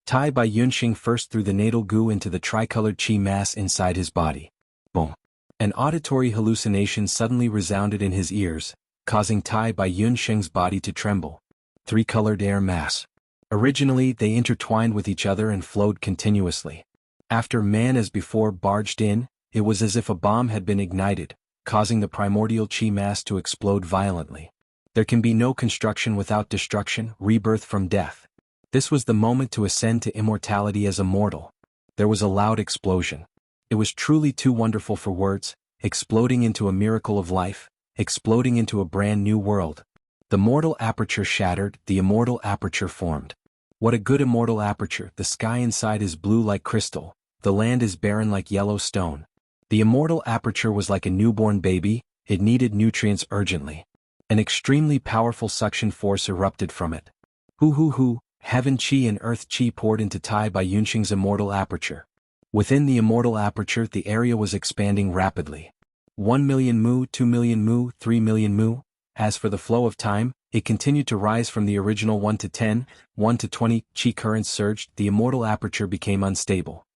Tai Bai Yunxing first threw the natal Gu into the tricolored chi mass inside his body. Boom! An auditory hallucination suddenly resounded in his ears, causing Tai Bai Yunxing's body to tremble. 3-colored air mass. Originally, they intertwined with each other and flowed continuously. After man as before barged in, it was as if a bomb had been ignited, causing the primordial chi mass to explode violently. There can be no construction without destruction, rebirth from death. This was the moment to ascend to immortality as a mortal. There was a loud explosion. It was truly too wonderful for words, exploding into a miracle of life, exploding into a brand new world. The mortal aperture shattered, the immortal aperture formed. What a good immortal aperture! The sky inside is blue like crystal, the land is barren like yellow stone. The immortal aperture was like a newborn baby. It needed nutrients urgently. An extremely powerful suction force erupted from it. Hoo! Heaven chi and earth chi poured into Tai Bai Yunxing's immortal aperture. Within the immortal aperture, the area was expanding rapidly. 1 million mu, 2 million mu, 3 million mu. As for the flow of time, it continued to rise from the original 1 to 10, 1 to 20. Chi currents surged. The immortal aperture became unstable.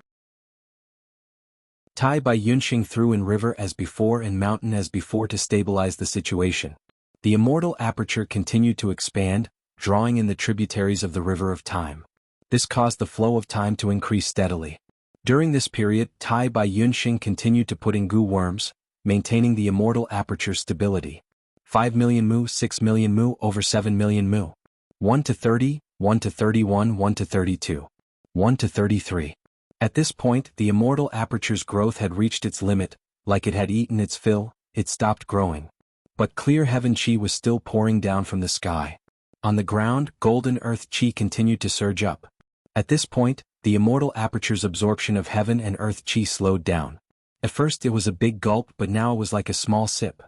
Tai Bai Yunxing threw in river as before and mountain as before to stabilize the situation. The immortal aperture continued to expand, drawing in the tributaries of the river of time. This caused the flow of time to increase steadily. During this period, Tai Bai Yunxing continued to put in Gu worms, maintaining the immortal aperture's stability. 5 million mu, 6 million mu, over 7 million mu. 1 to 30, 1 to 31, 1 to 32. 1 to 33. At this point, the immortal aperture's growth had reached its limit. Like it had eaten its fill, it stopped growing. But clear heaven chi was still pouring down from the sky. On the ground, golden earth chi continued to surge up. At this point, the immortal aperture's absorption of heaven and earth chi slowed down. At first it was a big gulp, but now it was like a small sip.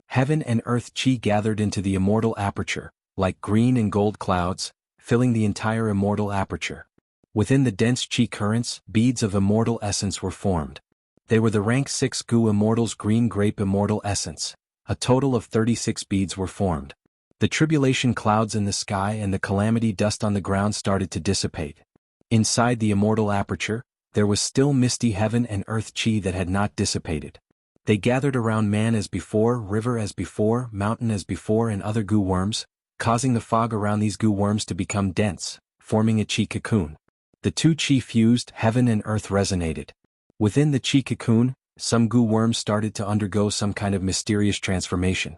Heaven and earth chi gathered into the immortal aperture, like green and gold clouds, filling the entire immortal aperture. Within the dense chi currents, beads of immortal essence were formed. They were the rank 6 Gu immortal's green grape immortal essence. A total of 36 beads were formed. The tribulation clouds in the sky and the calamity dust on the ground started to dissipate. Inside the immortal aperture, there was still misty heaven and earth chi that had not dissipated. They gathered around man as before, river as before, mountain as before, and other Gu worms, causing the fog around these Gu worms to become dense, forming a chi cocoon. The two chi fused, heaven and earth resonated. Within the chi cocoon, some Gu worms started to undergo some kind of mysterious transformation.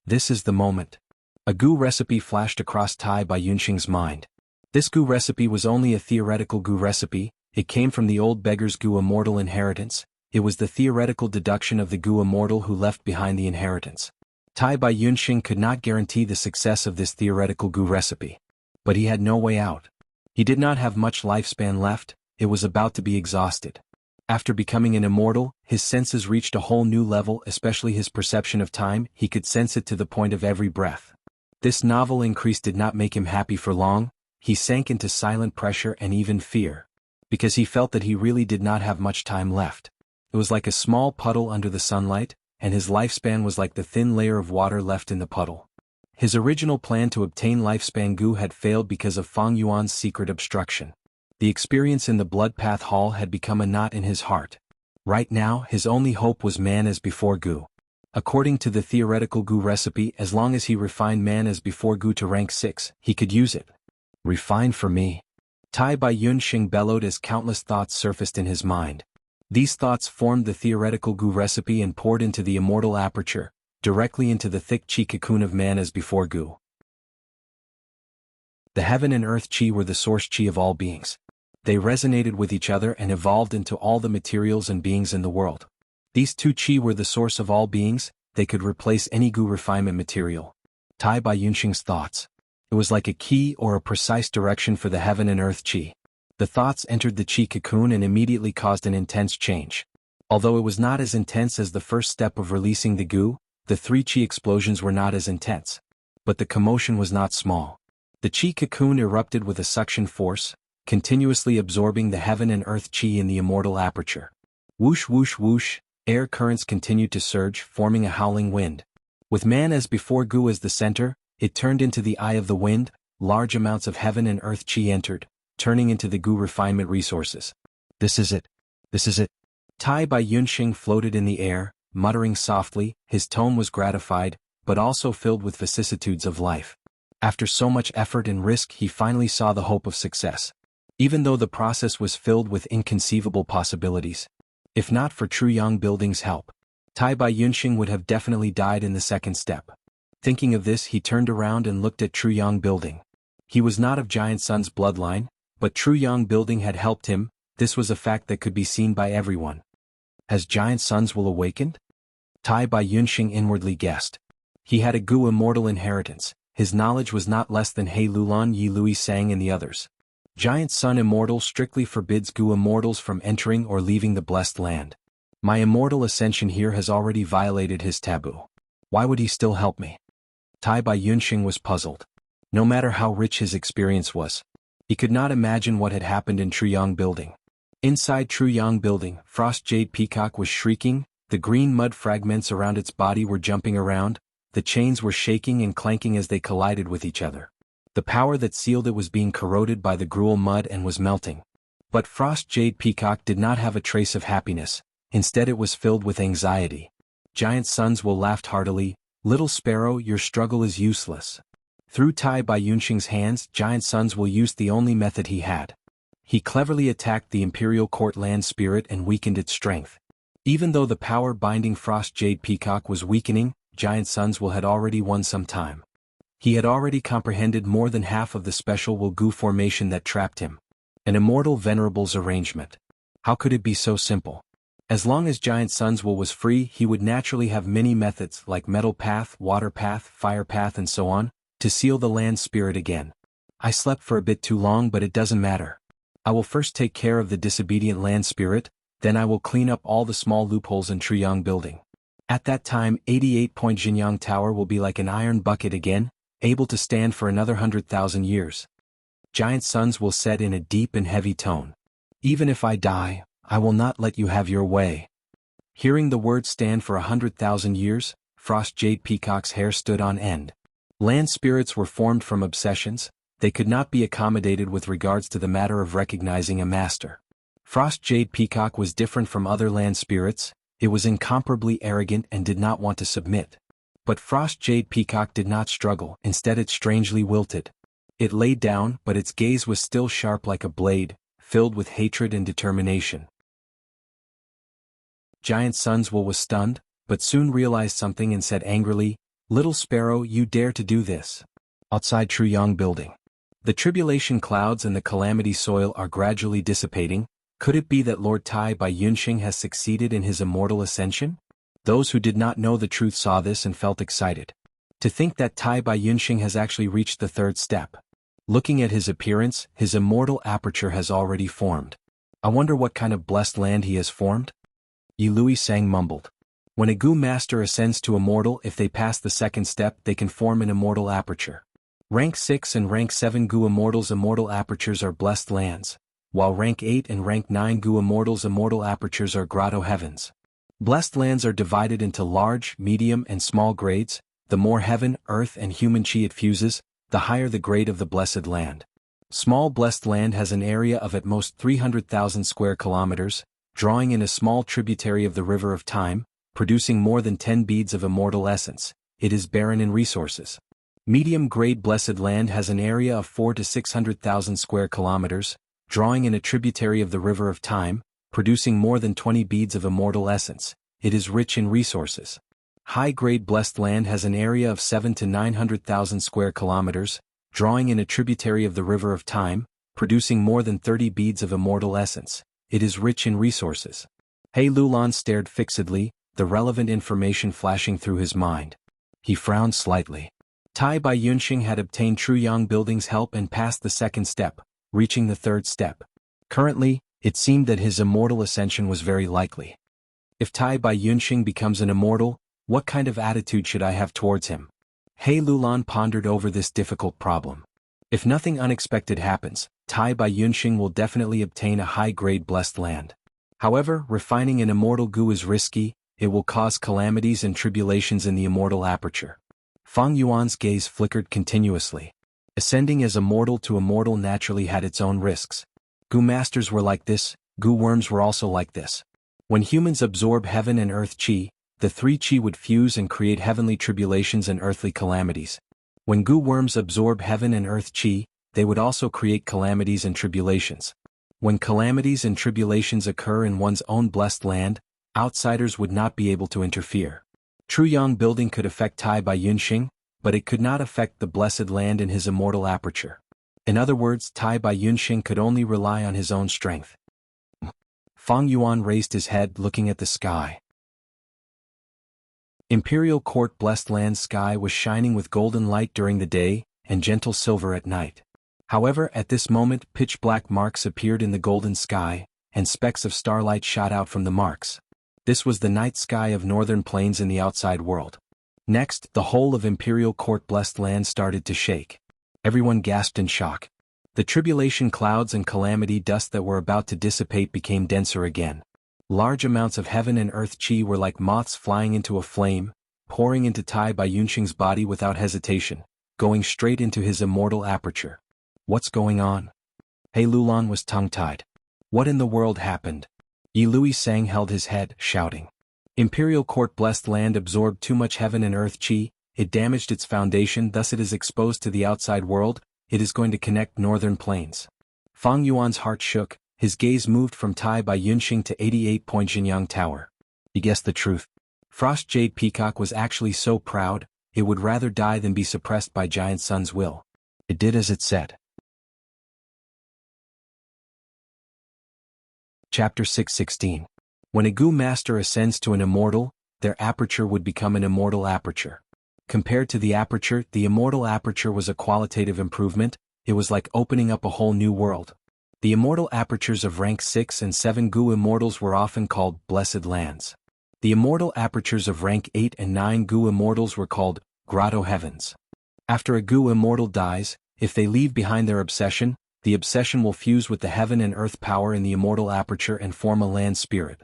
This is the moment. A Gu recipe flashed across Tai Bai Yunxing's mind. This goo recipe was only a theoretical goo recipe. It came from the old beggar's goo immortal inheritance. It was the theoretical deduction of the goo immortal who left behind the inheritance. Tai Bai Yunxing could not guarantee the success of this theoretical goo recipe. But he had no way out. He did not have much lifespan left, it was about to be exhausted. After becoming an immortal, his senses reached a whole new level, especially his perception of time. He could sense it to the point of every breath. This novel increase did not make him happy for long. He sank into silent pressure and even fear. Because he felt that he really did not have much time left. It was like a small puddle under the sunlight, and his lifespan was like the thin layer of water left in the puddle. His original plan to obtain lifespan goo had failed because of Fang Yuan's secret obstruction. The experience in the Blood Path Hall had become a knot in his heart. Right now, his only hope was man as before goo. According to the theoretical goo recipe, as long as he refined man as before goo to rank 6, he could use it. Refined for me. Tai Bai Yunxing bellowed as countless thoughts surfaced in his mind. These thoughts formed the theoretical goo recipe and poured into the immortal aperture, directly into the thick chi cocoon of man as before goo. The heaven and earth chi were the source chi of all beings. They resonated with each other and evolved into all the materials and beings in the world. These two chi were the source of all beings. They could replace any goo refinement material. Tai Bai Yunxing's thoughts. It was like a key or a precise direction for the heaven and earth chi. The thoughts entered the chi cocoon and immediately caused an intense change. Although it was not as intense as the first step of releasing the goo, the 3 chi explosions were not as intense. But the commotion was not small. The chi cocoon erupted with a suction force, continuously absorbing the heaven and earth chi in the immortal aperture. Whoosh whoosh whoosh, air currents continued to surge, forming a howling wind. With man as before goo as the center, it turned into the eye of the wind. Large amounts of heaven and earth chi entered, turning into the goo refinement resources. This is it. This is it. Tai Bai Yunxing floated in the air, muttering softly. His tone was gratified, but also filled with vicissitudes of life. After so much effort and risk, he finally saw the hope of success. Even though the process was filled with inconceivable possibilities. If not for Truyang Building's help, Tai Bai Yunxing would have definitely died in the second step. Thinking of this, he turned around and looked at Truyang Building. He was not of Giant Sun's bloodline, but Truyang Building had helped him. This was a fact that could be seen by everyone. Has Giant Sun's will awakened? Tai Bai Yunxing inwardly guessed. He had a goo immortal inheritance. His knowledge was not less than He Lulan, Yi Lui Sang and the others. Giant Sun Immortal strictly forbids goo immortals from entering or leaving the blessed land. My immortal ascension here has already violated his taboo. Why would he still help me? Tai Bai Yunxing was puzzled. No matter how rich his experience was, he could not imagine what had happened in Truyang Building. Inside Truyang Building, Frost Jade Peacock was shrieking, the green mud fragments around its body were jumping around, the chains were shaking and clanking as they collided with each other. The power that sealed it was being corroded by the gruel mud and was melting. But Frost Jade Peacock did not have a trace of happiness, instead it was filled with anxiety. Giant Sun's will laughed heartily. Little Sparrow, your struggle is useless. Through Tai Bai Yunxing's hands, Giant Sun's will used the only method he had. He cleverly attacked the Imperial Court land spirit and weakened its strength. Even though the power binding Frost Jade Peacock was weakening, Giant Sun's will had already won some time. He had already comprehended more than half of the special will goo formation that trapped him. An immortal venerables arrangement. How could it be so simple? As long as Giant Sun's will was free, he would naturally have many methods like metal path, water path, fire path and so on, to seal the land spirit again. I slept for a bit too long, but it doesn't matter. I will first take care of the disobedient land spirit, then I will clean up all the small loopholes in Truyang Building. At that time, 88-point Jinyang Tower will be like an iron bucket again, able to stand for another 100,000 years. Giant Sun's will said in a deep and heavy tone. Even if I die, I will not let you have your way. Hearing the word stand for 100,000 years, Frost Jade Peacock's hair stood on end. Land spirits were formed from obsessions. They could not be accommodated with regards to the matter of recognizing a master. Frost Jade Peacock was different from other land spirits. It was incomparably arrogant and did not want to submit. But Frost Jade Peacock did not struggle, instead it strangely wilted. It laid down, but its gaze was still sharp like a blade, filled with hatred and determination. Giant Sun's will was stunned, but soon realized something and said angrily, "Little Sparrow, you dare to do this?" Outside Truyang Building. The tribulation clouds and the calamity soil are gradually dissipating. Could it be that Lord Tai Bai Yunxing has succeeded in his immortal ascension? Those who did not know the truth saw this and felt excited. To think that Tai Bai Yunxing has actually reached the third step. Looking at his appearance, his immortal aperture has already formed. I wonder what kind of blessed land he has formed? Yi Lui Sang mumbled. When a Gu master ascends to immortal, if they pass the second step, they can form an immortal aperture. Rank 6 and Rank 7 Gu immortals' immortal apertures are blessed lands, while Rank 8 and Rank 9 Gu immortals' immortal apertures are grotto heavens. Blessed lands are divided into large, medium, and small grades. The more heaven, earth, and human chi it fuses, the higher the grade of the blessed land. Small blessed land has an area of at most 300,000 square kilometers, drawing in a small tributary of the river of time, producing more than 10 beads of immortal essence. It is barren in resources. Medium-grade blessed land has an area of 400 to 600,000 square kilometers, drawing in a tributary of the river of time, producing more than 20 beads of immortal essence. It is rich in resources. High-grade blessed land has an area of 700 to 900,000 square kilometers, drawing in a tributary of the river of time, producing more than 30 beads of immortal essence. It is rich in resources. He Lulan stared fixedly, the relevant information flashing through his mind. He frowned slightly. Tai Bai Yunxing had obtained Truyang Building's help and passed the second step, reaching the third step. Currently, it seemed that his immortal ascension was very likely. If Tai Bai Yunxing becomes an immortal, what kind of attitude should I have towards him? He Lulan pondered over this difficult problem. If nothing unexpected happens, Tai Bai Yunxing will definitely obtain a high-grade blessed land. However, refining an immortal Gu is risky. It will cause calamities and tribulations in the immortal aperture. Fang Yuan's gaze flickered continuously. Ascending as immortal to immortal naturally had its own risks. Gu masters were like this, Gu worms were also like this. When humans absorb heaven and earth chi, the three chi would fuse and create heavenly tribulations and earthly calamities. When Gu worms absorb heaven and earth chi, they would also create calamities and tribulations. When calamities and tribulations occur in one's own blessed land, outsiders would not be able to interfere. Truyang Building could affect Tai Bai Yunxing, but it could not affect the blessed land in his immortal aperture. In other words, Tai Bai Yunxing could only rely on his own strength. Fang Yuan raised his head, looking at the sky. Imperial Court blessed land sky was shining with golden light during the day, and gentle silver at night. However, at this moment pitch-black marks appeared in the golden sky, and specks of starlight shot out from the marks. This was the night sky of northern plains in the outside world. Next, the whole of Imperial Court blessed land started to shake. Everyone gasped in shock. The tribulation clouds and calamity dust that were about to dissipate became denser again. Large amounts of heaven and earth chi were like moths flying into a flame, pouring into Tai Bai Yunxing's body without hesitation, going straight into his immortal aperture. What's going on? He Lulan was tongue-tied. What in the world happened? Yi Lui Sang held his head, shouting. Imperial Court blessed land absorbed too much heaven and earth chi, it damaged its foundation, thus it is exposed to the outside world. It is going to connect northern plains. Fang Yuan's heart shook, his gaze moved from Tai Bai Yunxing to 88 Jianghu Tower. He guessed the truth. Frost Jade Peacock was actually so proud, it would rather die than be suppressed by Giant Sun's will. It did as it said. Chapter 616. When a Gu master ascends to an immortal, their aperture would become an immortal aperture. Compared to the aperture, the immortal aperture was a qualitative improvement. It was like opening up a whole new world. The immortal apertures of rank 6 and 7 Gu immortals were often called blessed lands. The immortal apertures of rank 8 and 9 Gu immortals were called grotto heavens. After a Gu immortal dies, if they leave behind their obsession, the obsession will fuse with the heaven and earth power in the immortal aperture and form a land spirit.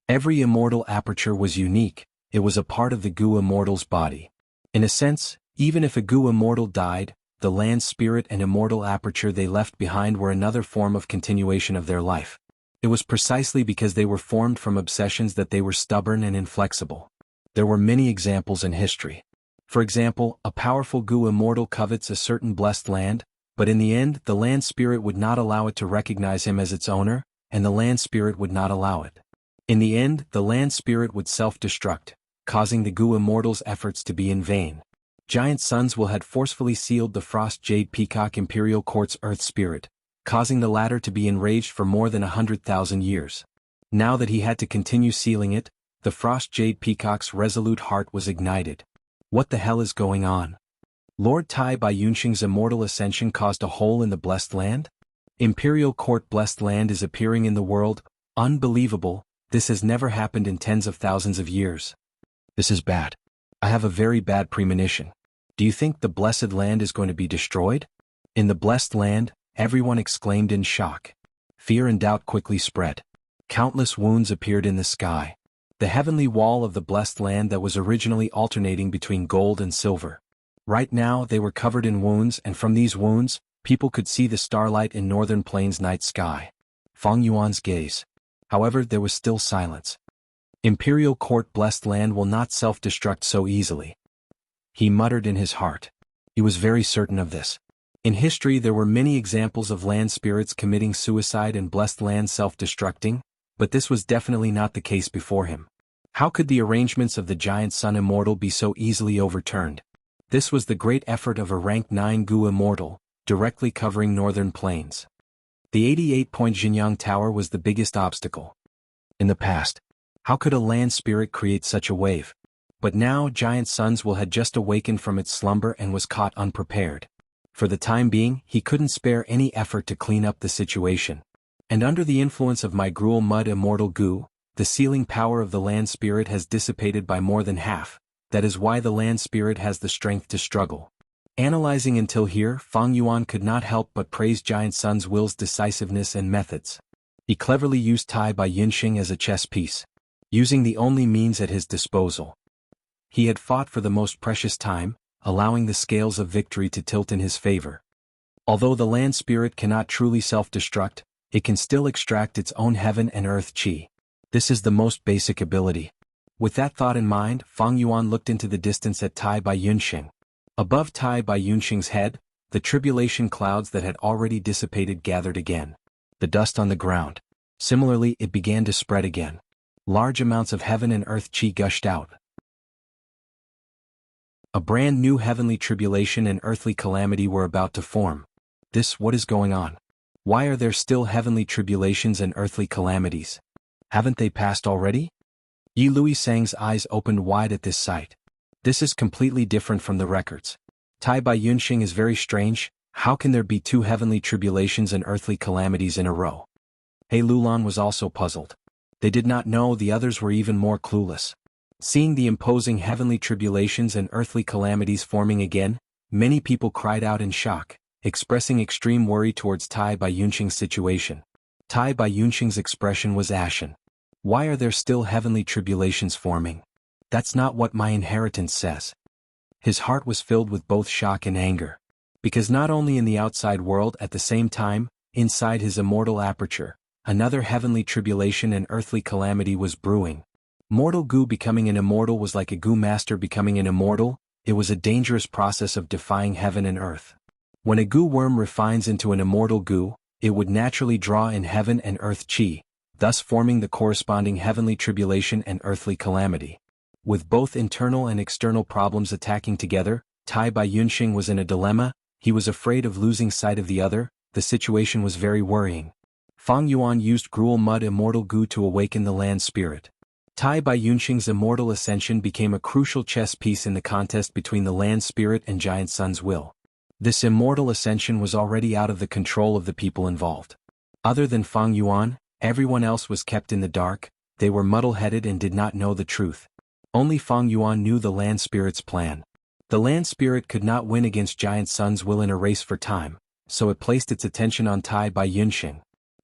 Every immortal aperture was unique, it was a part of the Gu immortal's body. In a sense, even if a Gu immortal died, the land spirit and immortal aperture they left behind were another form of continuation of their life. It was precisely because they were formed from obsessions that they were stubborn and inflexible. There were many examples in history. For example, a powerful Gu immortal covets a certain blessed land, but in the end the land spirit would not allow it to recognize him as its owner, and the land spirit would not allow it. In the end, the land spirit would self-destruct, causing the Gu immortal's efforts to be in vain. Giant Sun's will had forcefully sealed the Frost Jade Peacock Imperial Court's Earth Spirit, causing the latter to be enraged for more than 100,000 years. Now that he had to continue sealing it, the Frost Jade Peacock's resolute heart was ignited. What the hell is going on? Lord Tai Bai Yunxing's immortal ascension caused a hole in the Blessed Land? Imperial Court Blessed Land is appearing in the world? Unbelievable, this has never happened in tens of thousands of years. This is bad. I have a very bad premonition. Do you think the Blessed Land is going to be destroyed? In the Blessed Land, everyone exclaimed in shock. Fear and doubt quickly spread. Countless wounds appeared in the sky. The heavenly wall of the Blessed Land that was originally alternating between gold and silver. Right now they were covered in wounds, and from these wounds, people could see the starlight in Northern Plains' night sky. Fang Yuan's gaze. However, there was still silence. Imperial Court Blessed Land will not self-destruct so easily. He muttered in his heart. He was very certain of this. In history there were many examples of land spirits committing suicide and Blessed Land self-destructing, but this was definitely not the case before him. How could the arrangements of the Giant Sun Immortal be so easily overturned? This was the great effort of a rank 9 Gu Immortal, directly covering Northern Plains. The 88-point Jianghu Tower was the biggest obstacle. In the past, how could a land spirit create such a wave? But now Giant Sun's will had just awakened from its slumber and was caught unprepared. For the time being, he couldn't spare any effort to clean up the situation. And under the influence of my Gruel Mud Immortal Gu, the sealing power of the land spirit has dissipated by more than half. That is why the land spirit has the strength to struggle. Analyzing until here, Fang Yuan could not help but praise Giant Sun's will's decisiveness and methods. He cleverly used Tai Bai Yunxing as a chess piece, using the only means at his disposal. He had fought for the most precious time, allowing the scales of victory to tilt in his favor. Although the land spirit cannot truly self-destruct, it can still extract its own heaven and earth chi. This is the most basic ability. With that thought in mind, Fang Yuan looked into the distance at Tai Bai Yunxing. Above Tai Bai Yunxing's head, the tribulation clouds that had already dissipated gathered again. The dust on the ground. Similarly, it began to spread again. Large amounts of heaven and earth chi gushed out. A brand new heavenly tribulation and earthly calamity were about to form. What is going on? Why are there still heavenly tribulations and earthly calamities? Haven't they passed already? Yi Luisang's eyes opened wide at this sight. This is completely different from the records. Tai Bai Yunxing is very strange. How can there be two heavenly tribulations and earthly calamities in a row? He Lulan was also puzzled. They did not know the others were even more clueless. Seeing the imposing heavenly tribulations and earthly calamities forming again, many people cried out in shock, expressing extreme worry towards Tai Bai Yunxing's situation. Tai Bai Yunxing's expression was ashen. Why are there still heavenly tribulations forming? That's not what my inheritance says. His heart was filled with both shock and anger. Because not only in the outside world at the same time, inside his immortal aperture, another heavenly tribulation and earthly calamity was brewing. Mortal Gu becoming an immortal was like a Gu master becoming an immortal. It was a dangerous process of defying heaven and earth. When a Gu worm refines into an immortal Gu, it would naturally draw in heaven and earth chi, thus forming the corresponding heavenly tribulation and earthly calamity. With both internal and external problems attacking together, Tai Bai Yunxing was in a dilemma. He was afraid of losing sight of the other. The situation was very worrying. Fang Yuan used Gruel Mud Immortal Gu to awaken the land spirit. Tai Bai Yunxing's immortal ascension became a crucial chess piece in the contest between the land spirit and Giant Sun's will. This immortal ascension was already out of the control of the people involved. Other than Fang Yuan, everyone else was kept in the dark. They were muddle-headed and did not know the truth. Only Fang Yuan knew the land spirit's plan. The land spirit could not win against Giant Sun's will in a race for time, so it placed its attention on Tai Bai Yunxing.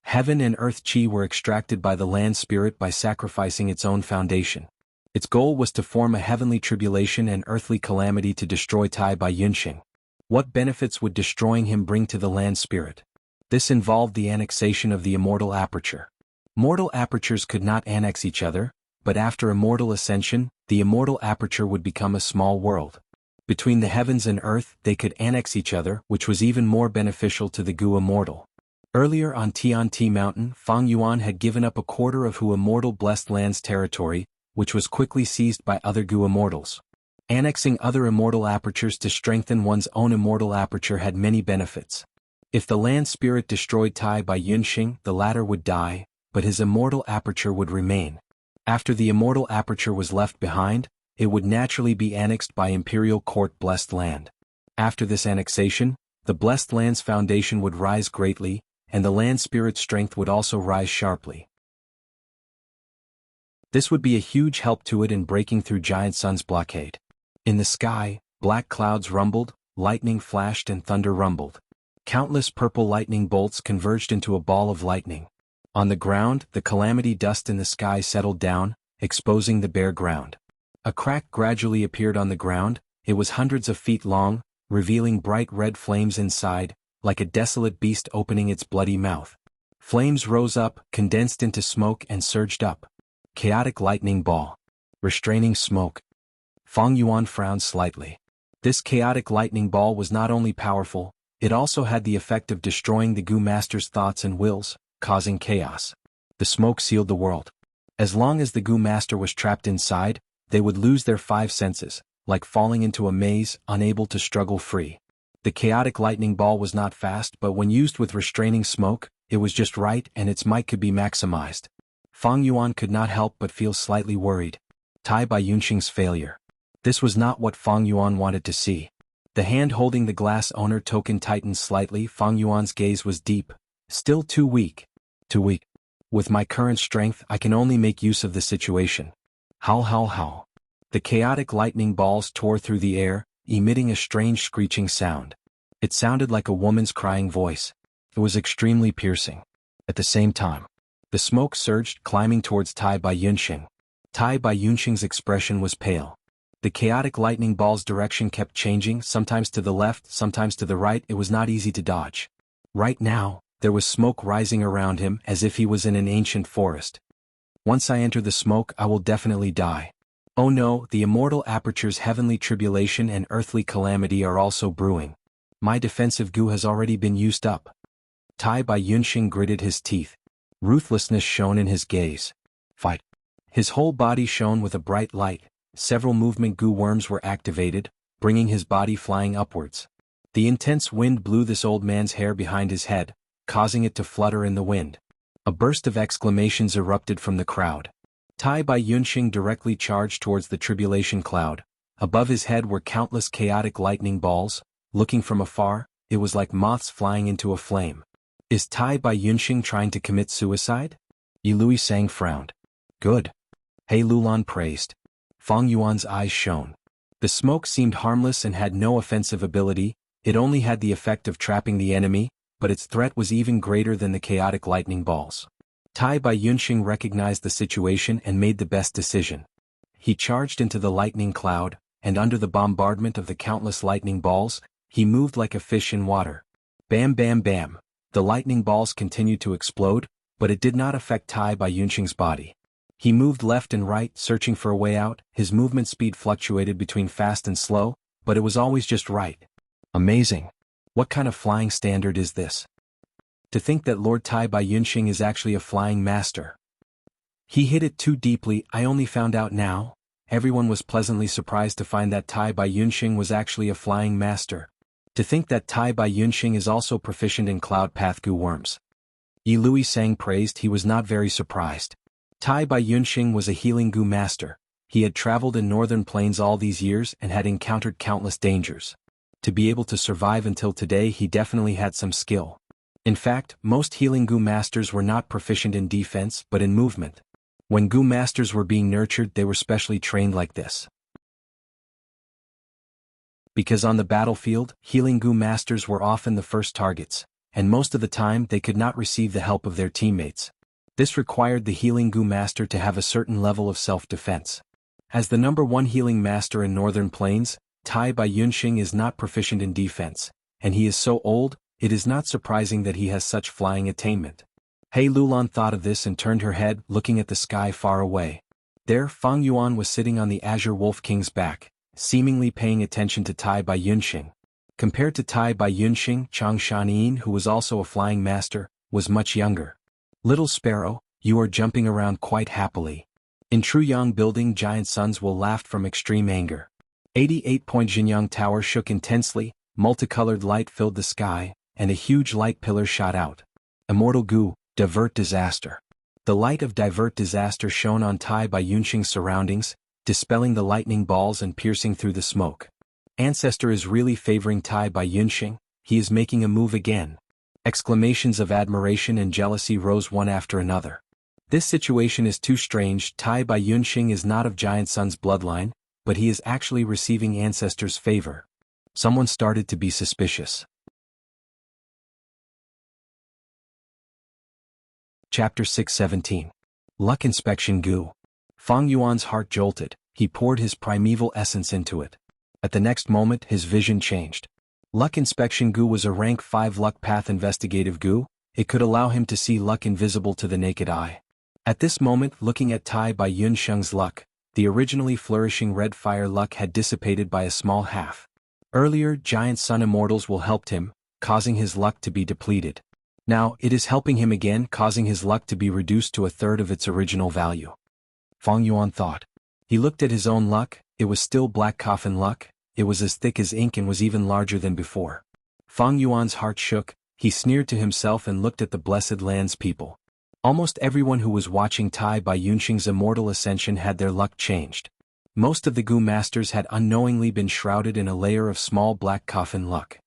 Heaven and earth chi were extracted by the land spirit by sacrificing its own foundation. Its goal was to form a heavenly tribulation and earthly calamity to destroy Tai Bai Yunxing. What benefits would destroying him bring to the land spirit? This involved the annexation of the immortal aperture. Mortal apertures could not annex each other, but after immortal ascension, the immortal aperture would become a small world. Between the heavens and earth, they could annex each other, which was even more beneficial to the Gu Immortal. Earlier on Tianti Mountain, Fang Yuan had given up a quarter of Hu Immortal Blessed Land's territory, which was quickly seized by other Gu Immortals. Annexing other immortal apertures to strengthen one's own immortal aperture had many benefits. If the land spirit destroyed Tai by Yunxing, the latter would die, but his immortal aperture would remain. After the immortal aperture was left behind, it would naturally be annexed by Imperial Court Blessed Land. After this annexation, the Blessed Land's foundation would rise greatly, and the land spirit's strength would also rise sharply. This would be a huge help to it in breaking through Giant Sun's blockade. In the sky, black clouds rumbled, lightning flashed and thunder rumbled. Countless purple lightning bolts converged into a ball of lightning. On the ground, the calamity dust in the sky settled down, exposing the bare ground. A crack gradually appeared on the ground. It was hundreds of feet long, revealing bright red flames inside, like a desolate beast opening its bloody mouth. Flames rose up, condensed into smoke and surged up. Chaotic lightning ball. Restraining smoke. Feng Yuan frowned slightly. This chaotic lightning ball was not only powerful, it also had the effect of destroying the Gu Master's thoughts and wills, causing chaos. The smoke sealed the world. As long as the Gu Master was trapped inside, they would lose their five senses, like falling into a maze, unable to struggle free. The chaotic lightning ball was not fast, but when used with restraining smoke, it was just right and its might could be maximized. Feng Yuan could not help but feel slightly worried. Tai Bai Yunxing's failure. This was not what Feng Yuan wanted to see. The hand holding the glass owner token tightened slightly. Feng Yuan's gaze was deep. Still too weak. Too weak. With my current strength, I can only make use of the situation. Howl howl howl. The chaotic lightning balls tore through the air, emitting a strange screeching sound. It sounded like a woman's crying voice. It was extremely piercing. At the same time, the smoke surged, climbing towards Tai Bai Yunxing. Tai Bai Yunxing's expression was pale. The chaotic lightning ball's direction kept changing, sometimes to the left, sometimes to the right. It was not easy to dodge. Right now, there was smoke rising around him as if he was in an ancient forest. Once I enter the smoke, I will definitely die. Oh no, the immortal aperture's heavenly tribulation and earthly calamity are also brewing. My defensive goo has already been used up. Tai Bai Yunxing gritted his teeth. Ruthlessness shone in his gaze. Fight. His whole body shone with a bright light. Several movement goo worms were activated, bringing his body flying upwards. The intense wind blew this old man's hair behind his head, causing it to flutter in the wind. A burst of exclamations erupted from the crowd. Tai Bai Yunxing directly charged towards the tribulation cloud. Above his head were countless chaotic lightning balls. Looking from afar, it was like moths flying into a flame. Is Tai Bai Yunxing trying to commit suicide? Yilui Sang frowned. Good. He Lulan praised. Feng Yuan's eyes shone. The smoke seemed harmless and had no offensive ability. It only had the effect of trapping the enemy, but its threat was even greater than the chaotic lightning balls. Tai Bai Yunxing recognized the situation and made the best decision. He charged into the lightning cloud, and under the bombardment of the countless lightning balls, he moved like a fish in water. Bam bam bam. The lightning balls continued to explode, but it did not affect Tai Bai Yunxing's body. He moved left and right, searching for a way out. His movement speed fluctuated between fast and slow, but it was always just right. Amazing. What kind of flying standard is this? To think that Lord Tai Bai Yunxing is actually a flying master. He hit it too deeply. I only found out now. Everyone was pleasantly surprised to find that Tai Bai Yunxing was actually a flying master. To think that Tai Bai Yunxing is also proficient in cloud path goo worms. Yi Lui Sang praised. He was not very surprised. Tai Bai Yunxing was a healing goo master. He had traveled in northern plains all these years and had encountered countless dangers. To be able to survive until today, he definitely had some skill. In fact, most healing goo masters were not proficient in defense but in movement. When goo masters were being nurtured, they were specially trained like this. Because on the battlefield, healing goo masters were often the first targets, and most of the time they could not receive the help of their teammates. This required the healing goo master to have a certain level of self-defense. As the #1 healing master in northern plains, Tai Bai Yunxing is not proficient in defense, and he is so old, it is not surprising that he has such flying attainment. He Lulan thought of this and turned her head, looking at the sky far away. There, Feng Yuan was sitting on the Azure Wolf King's back, seemingly paying attention to Tai Bai Yunxing. Compared to Tai Bai Yunxing, Chang Shanyin, who was also a flying master, was much younger. Little sparrow, you are jumping around quite happily. In true Yang building, giant sons will laugh from extreme anger. 88-point Jianghu Tower shook intensely, multicolored light filled the sky, and a huge light pillar shot out. Immortal goo, divert disaster. The light of divert disaster shone on Tai Bai Yunxing's surroundings, dispelling the lightning balls and piercing through the smoke. Ancestor is really favoring Tai Bai Yunxing, he is making a move again. Exclamations of admiration and jealousy rose one after another. This situation is too strange. Tai Bai Yunxing is not of Giant Sun's bloodline, but he is actually receiving Ancestor's favor. Someone started to be suspicious. Chapter 617. Luck Inspection Goo. Fang Yuan's heart jolted, he poured his primeval essence into it. At the next moment his vision changed. Luck Inspection Goo was a rank 5 Luck Path Investigative Goo, it could allow him to see luck invisible to the naked eye. At this moment, looking at Tai Bai Yunxing's luck, the originally flourishing red fire luck had dissipated by a small half. Earlier, Giant Sun Immortals will helped him, causing his luck to be depleted. Now, it is helping him again, causing his luck to be reduced to a third of its original value. Fang Yuan thought. He looked at his own luck, it was still black coffin luck, it was as thick as ink and was even larger than before. Fang Yuan's heart shook, he sneered to himself and looked at the blessed land's people. Almost everyone who was watching Tai Bai Yunxing's immortal ascension had their luck changed. Most of the Goo Masters had unknowingly been shrouded in a layer of small black coffin luck.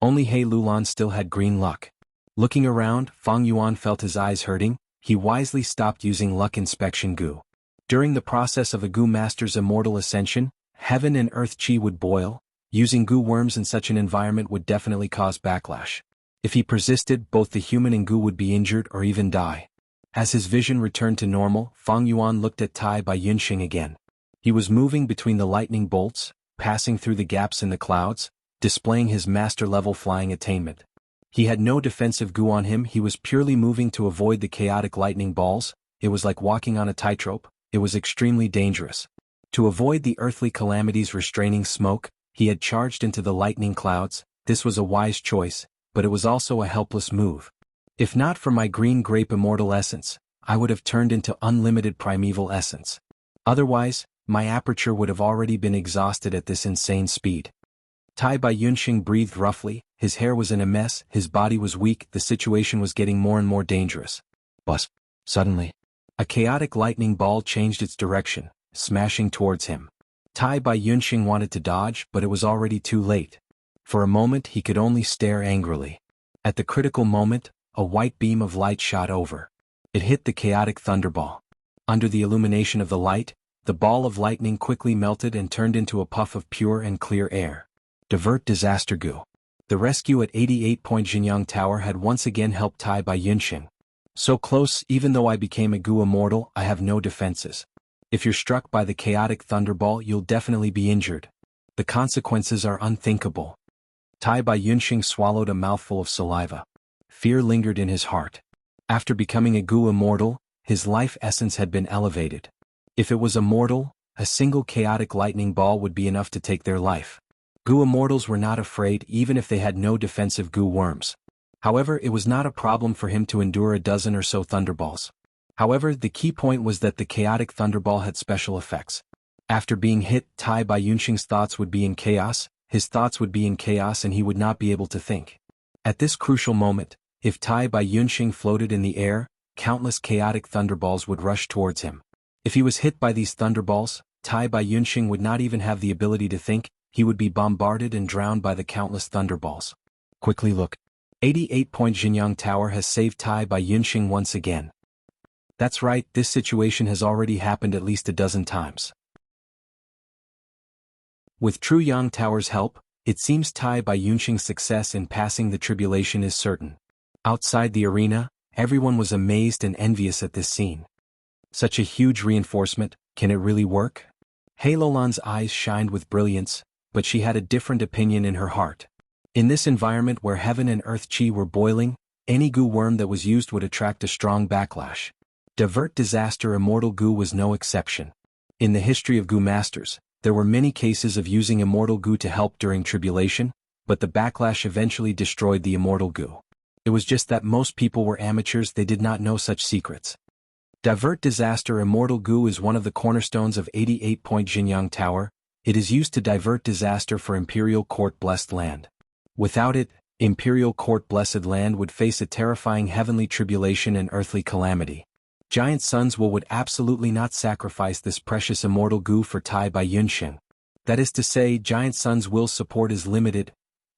Only He Lulan still had green luck. Looking around, Fang Yuan felt his eyes hurting, he wisely stopped using Luck Inspection Goo. During the process of a Goo Master's immortal ascension, heaven and earth chi would boil, using Goo worms in such an environment would definitely cause backlash. If he persisted, both the human and Goo would be injured or even die. As his vision returned to normal, Fang Yuan looked at Tai Bai Yunxing again. He was moving between the lightning bolts, passing through the gaps in the clouds, displaying his master-level flying attainment. He had no defensive Goo on him, he was purely moving to avoid the chaotic lightning balls, it was like walking on a tightrope, it was extremely dangerous. To avoid the earthly calamities restraining smoke, he had charged into the lightning clouds, this was a wise choice, but it was also a helpless move. If not for my green grape immortal essence, I would have turned into unlimited primeval essence. Otherwise, my aperture would have already been exhausted at this insane speed. Tai Bai Yunxing breathed roughly, his hair was in a mess, his body was weak, the situation was getting more and more dangerous. But, suddenly, a chaotic lightning ball changed its direction, smashing towards him. Tai Bai Yunxing wanted to dodge, but it was already too late. For a moment he could only stare angrily. At the critical moment, a white beam of light shot over. It hit the chaotic thunderball. Under the illumination of the light, the ball of lightning quickly melted and turned into a puff of pure and clear air. Divert Disaster Goo. The rescue at 88-point Jianghu Tower had once again helped Tai Bai Yunxing. So close, even though I became a Goo Immortal, I have no defenses. If you're struck by the chaotic thunderball, you'll definitely be injured. The consequences are unthinkable. Tai Bai Yunxing swallowed a mouthful of saliva. Fear lingered in his heart. After becoming a Goo Immortal, his life essence had been elevated. If it was immortal, a single chaotic lightning ball would be enough to take their life. Goo Immortals were not afraid even if they had no defensive Goo worms. However, it was not a problem for him to endure a dozen or so thunderballs. However, the key point was that the chaotic thunderball had special effects. After being hit, Tai Bai Yunxing's thoughts would be in chaos, his thoughts would be in chaos and he would not be able to think. At this crucial moment, if Tai Bai Yunxing floated in the air, countless chaotic thunderballs would rush towards him. If he was hit by these thunderballs, Tai Bai Yunxing would not even have the ability to think, he would be bombarded and drowned by the countless thunderballs. Quickly look. 88-point Jianghu Tower has saved Tai Bai Yunxing once again. That's right, this situation has already happened at least a dozen times. With True Yang Tower's help, it seems Tai Bai Yunxing's success in passing the tribulation is certain. Outside the arena, everyone was amazed and envious at this scene. Such a huge reinforcement, can it really work? He Lulan's eyes shined with brilliance, but she had a different opinion in her heart. In this environment where heaven and earth chi were boiling, any Goo worm that was used would attract a strong backlash. Divert Disaster Immortal Goo was no exception. In the history of Goo Masters, there were many cases of using Immortal Goo to help during tribulation, but the backlash eventually destroyed the Immortal Goo. It was just that most people were amateurs, they did not know such secrets. Divert Disaster Immortal Goo is one of the cornerstones of 88-point Jianghu Tower, It is used to divert disaster for Imperial Court Blessed Land. Without it, Imperial Court Blessed Land would face a terrifying heavenly tribulation and earthly calamity. Giant Sun's will would absolutely not sacrifice this precious immortal goo for Tai by Yunxing. That is to say, Giant Sun's will's support is limited.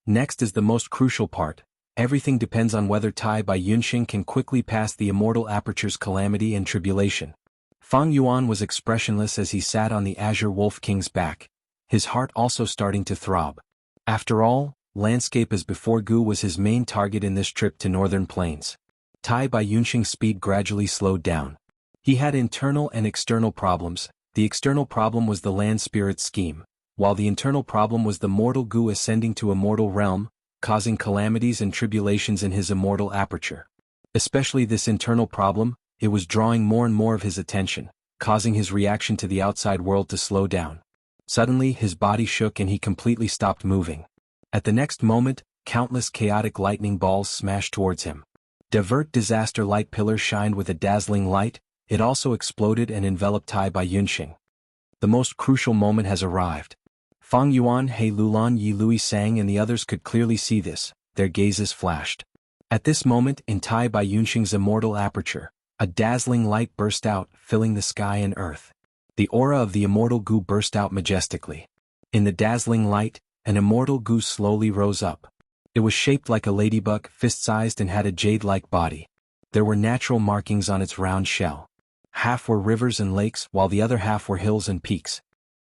Next is the most crucial part. Everything depends on whether Tai by Yunxing can quickly pass the immortal aperture's calamity and tribulation. Feng Yuan was expressionless as he sat on the Azure Wolf King's back, his heart also starting to throb. After all, landscape as before Gu was his main target in this trip to northern plains. Tai by Yunxing's speed gradually slowed down. He had internal and external problems. The external problem was the land spirit scheme, while the internal problem was the mortal Gu ascending to a mortal realm, causing calamities and tribulations in his immortal aperture. Especially this internal problem, it was drawing more and more of his attention, causing his reaction to the outside world to slow down. Suddenly his body shook and he completely stopped moving. At the next moment, countless chaotic lightning balls smashed towards him. Divert disaster light pillar shined with a dazzling light, it also exploded and enveloped Tai by Yunxing. The most crucial moment has arrived. Feng Yuan, He Lulan, Yi Lui Sang and the others could clearly see this, their gazes flashed. At this moment in Tai by Yunxing's immortal aperture, a dazzling light burst out, filling the sky and earth. The aura of the immortal Gu burst out majestically. In the dazzling light, an immortal Gu slowly rose up. It was shaped like a ladybug, fist-sized and had a jade-like body. There were natural markings on its round shell. Half were rivers and lakes, while the other half were hills and peaks.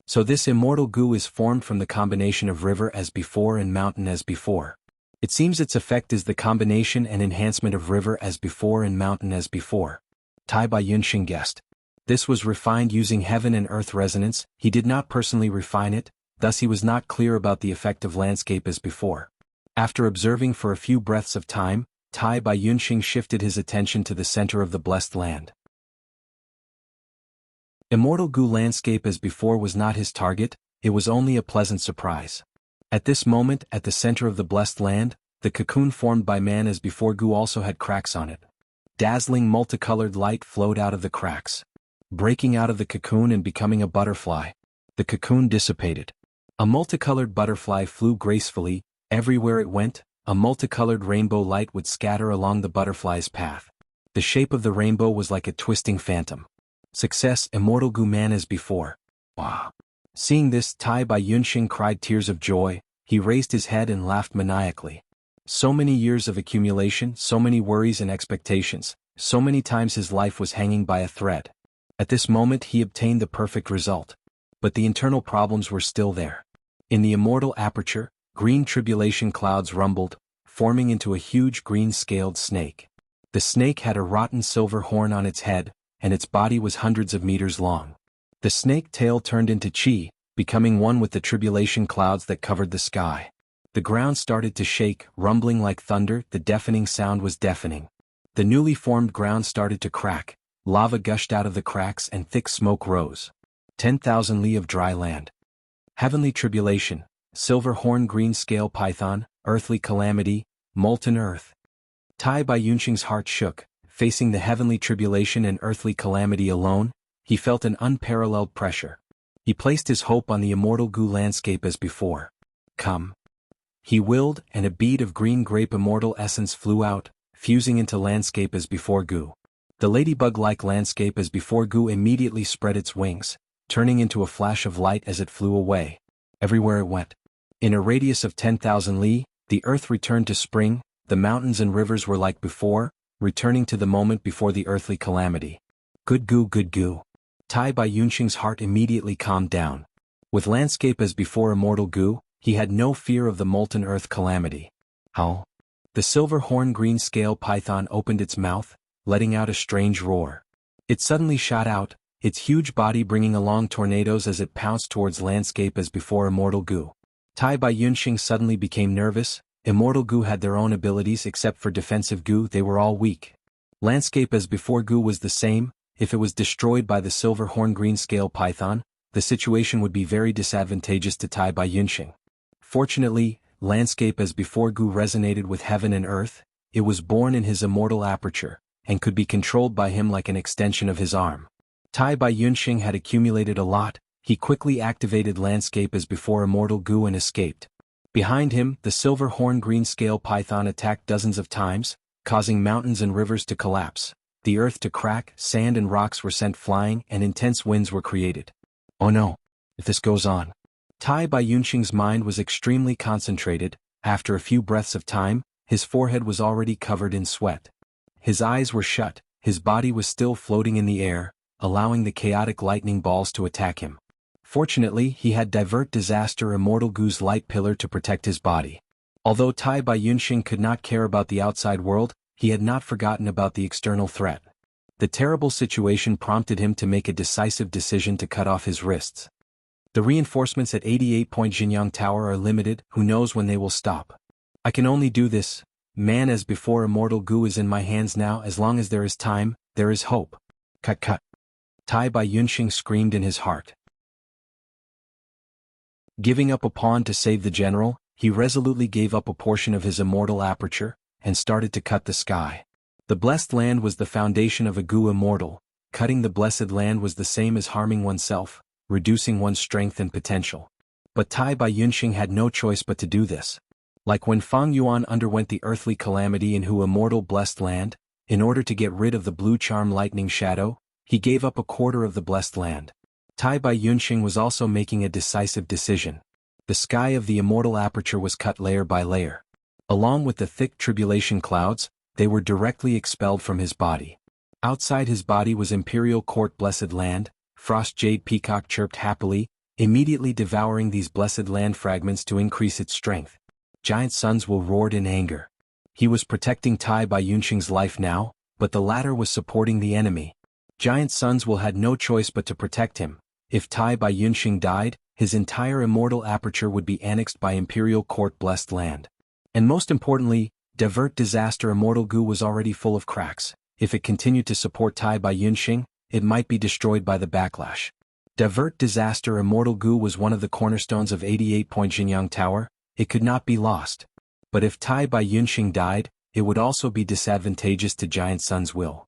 So this immortal Gu is formed from the combination of river as before and mountain as before. It seems its effect is the combination and enhancement of river as before and mountain as before. Tai by Yunxing guessed. This was refined using heaven and earth resonance. He did not personally refine it, thus he was not clear about the effect of landscape as before. After observing for a few breaths of time, Tai by Yunxing shifted his attention to the center of the blessed land. Immortal Gu landscape as before was not his target, it was only a pleasant surprise. At this moment, at the center of the blessed land, the cocoon formed by man as before Gu also had cracks on it. Dazzling multicolored light flowed out of the cracks. Breaking out of the cocoon and becoming a butterfly, the cocoon dissipated. A multicolored butterfly flew gracefully. Everywhere it went, a multicolored rainbow light would scatter along the butterfly's path. The shape of the rainbow was like a twisting phantom. Success, immortal Gu man as before. Wow. Seeing this, Tai by Yunxing cried tears of joy. He raised his head and laughed maniacally. So many years of accumulation, so many worries and expectations, so many times his life was hanging by a thread. At this moment he obtained the perfect result. But the internal problems were still there. In the immortal aperture, green tribulation clouds rumbled, forming into a huge green-scaled snake. The snake had a rotten silver horn on its head, and its body was hundreds of meters long. The snake tail turned into chi, becoming one with the tribulation clouds that covered the sky. The ground started to shake, rumbling like thunder, the deafening sound was deafening. The newly formed ground started to crack, lava gushed out of the cracks and thick smoke rose. 10,000 li of dry land. Heavenly tribulation, silver horn green scale python, earthly calamity, molten earth. Tai by Yunxing's heart shook. Facing the heavenly tribulation and earthly calamity alone, he felt an unparalleled pressure. He placed his hope on the immortal Gu landscape as before. Come. He willed, and a bead of green grape immortal essence flew out, fusing into landscape as before Gu. The ladybug-like landscape as before Gu immediately spread its wings, turning into a flash of light as it flew away. Everywhere it went. In a radius of 10,000 li, the earth returned to spring, the mountains and rivers were like before, returning to the moment before the earthly calamity. Good Gu, good Gu. Tai by Yunxing's heart immediately calmed down. With landscape as before immortal Gu, he had no fear of the molten earth calamity. How? The silver horn green scale python opened its mouth, letting out a strange roar. It suddenly shot out, its huge body bringing along tornadoes as it pounced towards landscape as before immortal Gu. Tai by Yunxing suddenly became nervous. Immortal Gu had their own abilities except for defensive Gu, they were all weak. Landscape as before Gu was the same. If it was destroyed by the silver horn green scale python, the situation would be very disadvantageous to Tai by Yunxing. Fortunately, landscape as before Gu resonated with heaven and earth. It was born in his immortal aperture, and could be controlled by him like an extension of his arm. Tai by Yunxing had accumulated a lot. he quickly activated landscape as before Immortal Gu and escaped. Behind him, the silver horn green scale python attacked dozens of times, causing mountains and rivers to collapse. The earth to crack, sand and rocks were sent flying, and intense winds were created. Oh no! If this goes on. Tai Baiyunxing's mind was extremely concentrated. After a few breaths of time, his forehead was already covered in sweat. His eyes were shut, his body was still floating in the air, allowing the chaotic lightning balls to attack him. Fortunately, he had Divert Disaster Immortal Gu's light pillar to protect his body. Although Tai Baiyunxing could not care about the outside world, he had not forgotten about the external threat. The terrible situation prompted him to make a decisive decision to cut off his wrists. The reinforcements at 88-point Jianghu Tower are limited, who knows when they will stop. I can only do this, man, as before Immortal Gu is in my hands now. As long as there is time, there is hope. Cut cut. Tai Baiyunxing screamed in his heart. Giving up a pawn to save the general, he resolutely gave up a portion of his immortal aperture, and started to cut the sky. The blessed land was the foundation of a Gu immortal. Cutting the blessed land was the same as harming oneself, reducing one's strength and potential. But Tai Baiyunxing had no choice but to do this. Like when Fang Yuan underwent the earthly calamity in Hu immortal blessed land, in order to get rid of the blue charm lightning shadow, he gave up a quarter of the blessed land. Tai Baiyunxing was also making a decisive decision. The sky of the immortal aperture was cut layer by layer. Along with the thick tribulation clouds, they were directly expelled from his body. Outside his body was Imperial Court blessed land. Frost Jade Peacock chirped happily, immediately devouring these blessed land fragments to increase its strength. Giant Suns will roared in anger. He was protecting Tai Baiyunxing's life now, but the latter was supporting the enemy. Giant Suns will had no choice but to protect him. If Tai Baiyunxing died, his entire immortal aperture would be annexed by Imperial Court blessed land. And most importantly, Divert Disaster Immortal Gu was already full of cracks. If it continued to support Tai Baiyunxing, it might be destroyed by the backlash. Divert Disaster Immortal Gu was one of the cornerstones of 88-point Jianghu Tower. It could not be lost. But if Tai Baiyunxing died, it would also be disadvantageous to Giant Sun's will.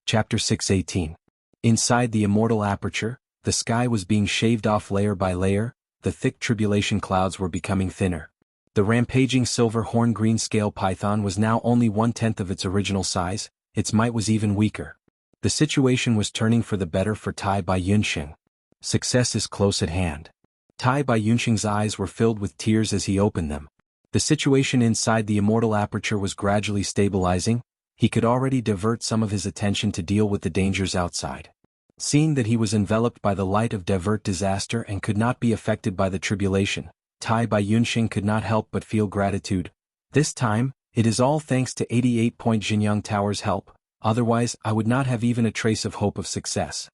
Chapter 6:18. Inside the immortal aperture, the sky was being shaved off layer by layer. The thick tribulation clouds were becoming thinner. The rampaging silver horn green scale python was now only 1/10 of its original size. Its might was even weaker. The situation was turning for the better for Tai Baiyunxing. Success is close at hand. Tai Baiyunxing's eyes were filled with tears as he opened them. The situation inside the immortal aperture was gradually stabilizing. He could already divert some of his attention to deal with the dangers outside. Seeing that he was enveloped by the light of Divert Disaster and could not be affected by the tribulation, Tai Baiyunxing could not help but feel gratitude. This time, it is all thanks to 88-point Jianghu Tower's help, otherwise I would not have even a trace of hope of success.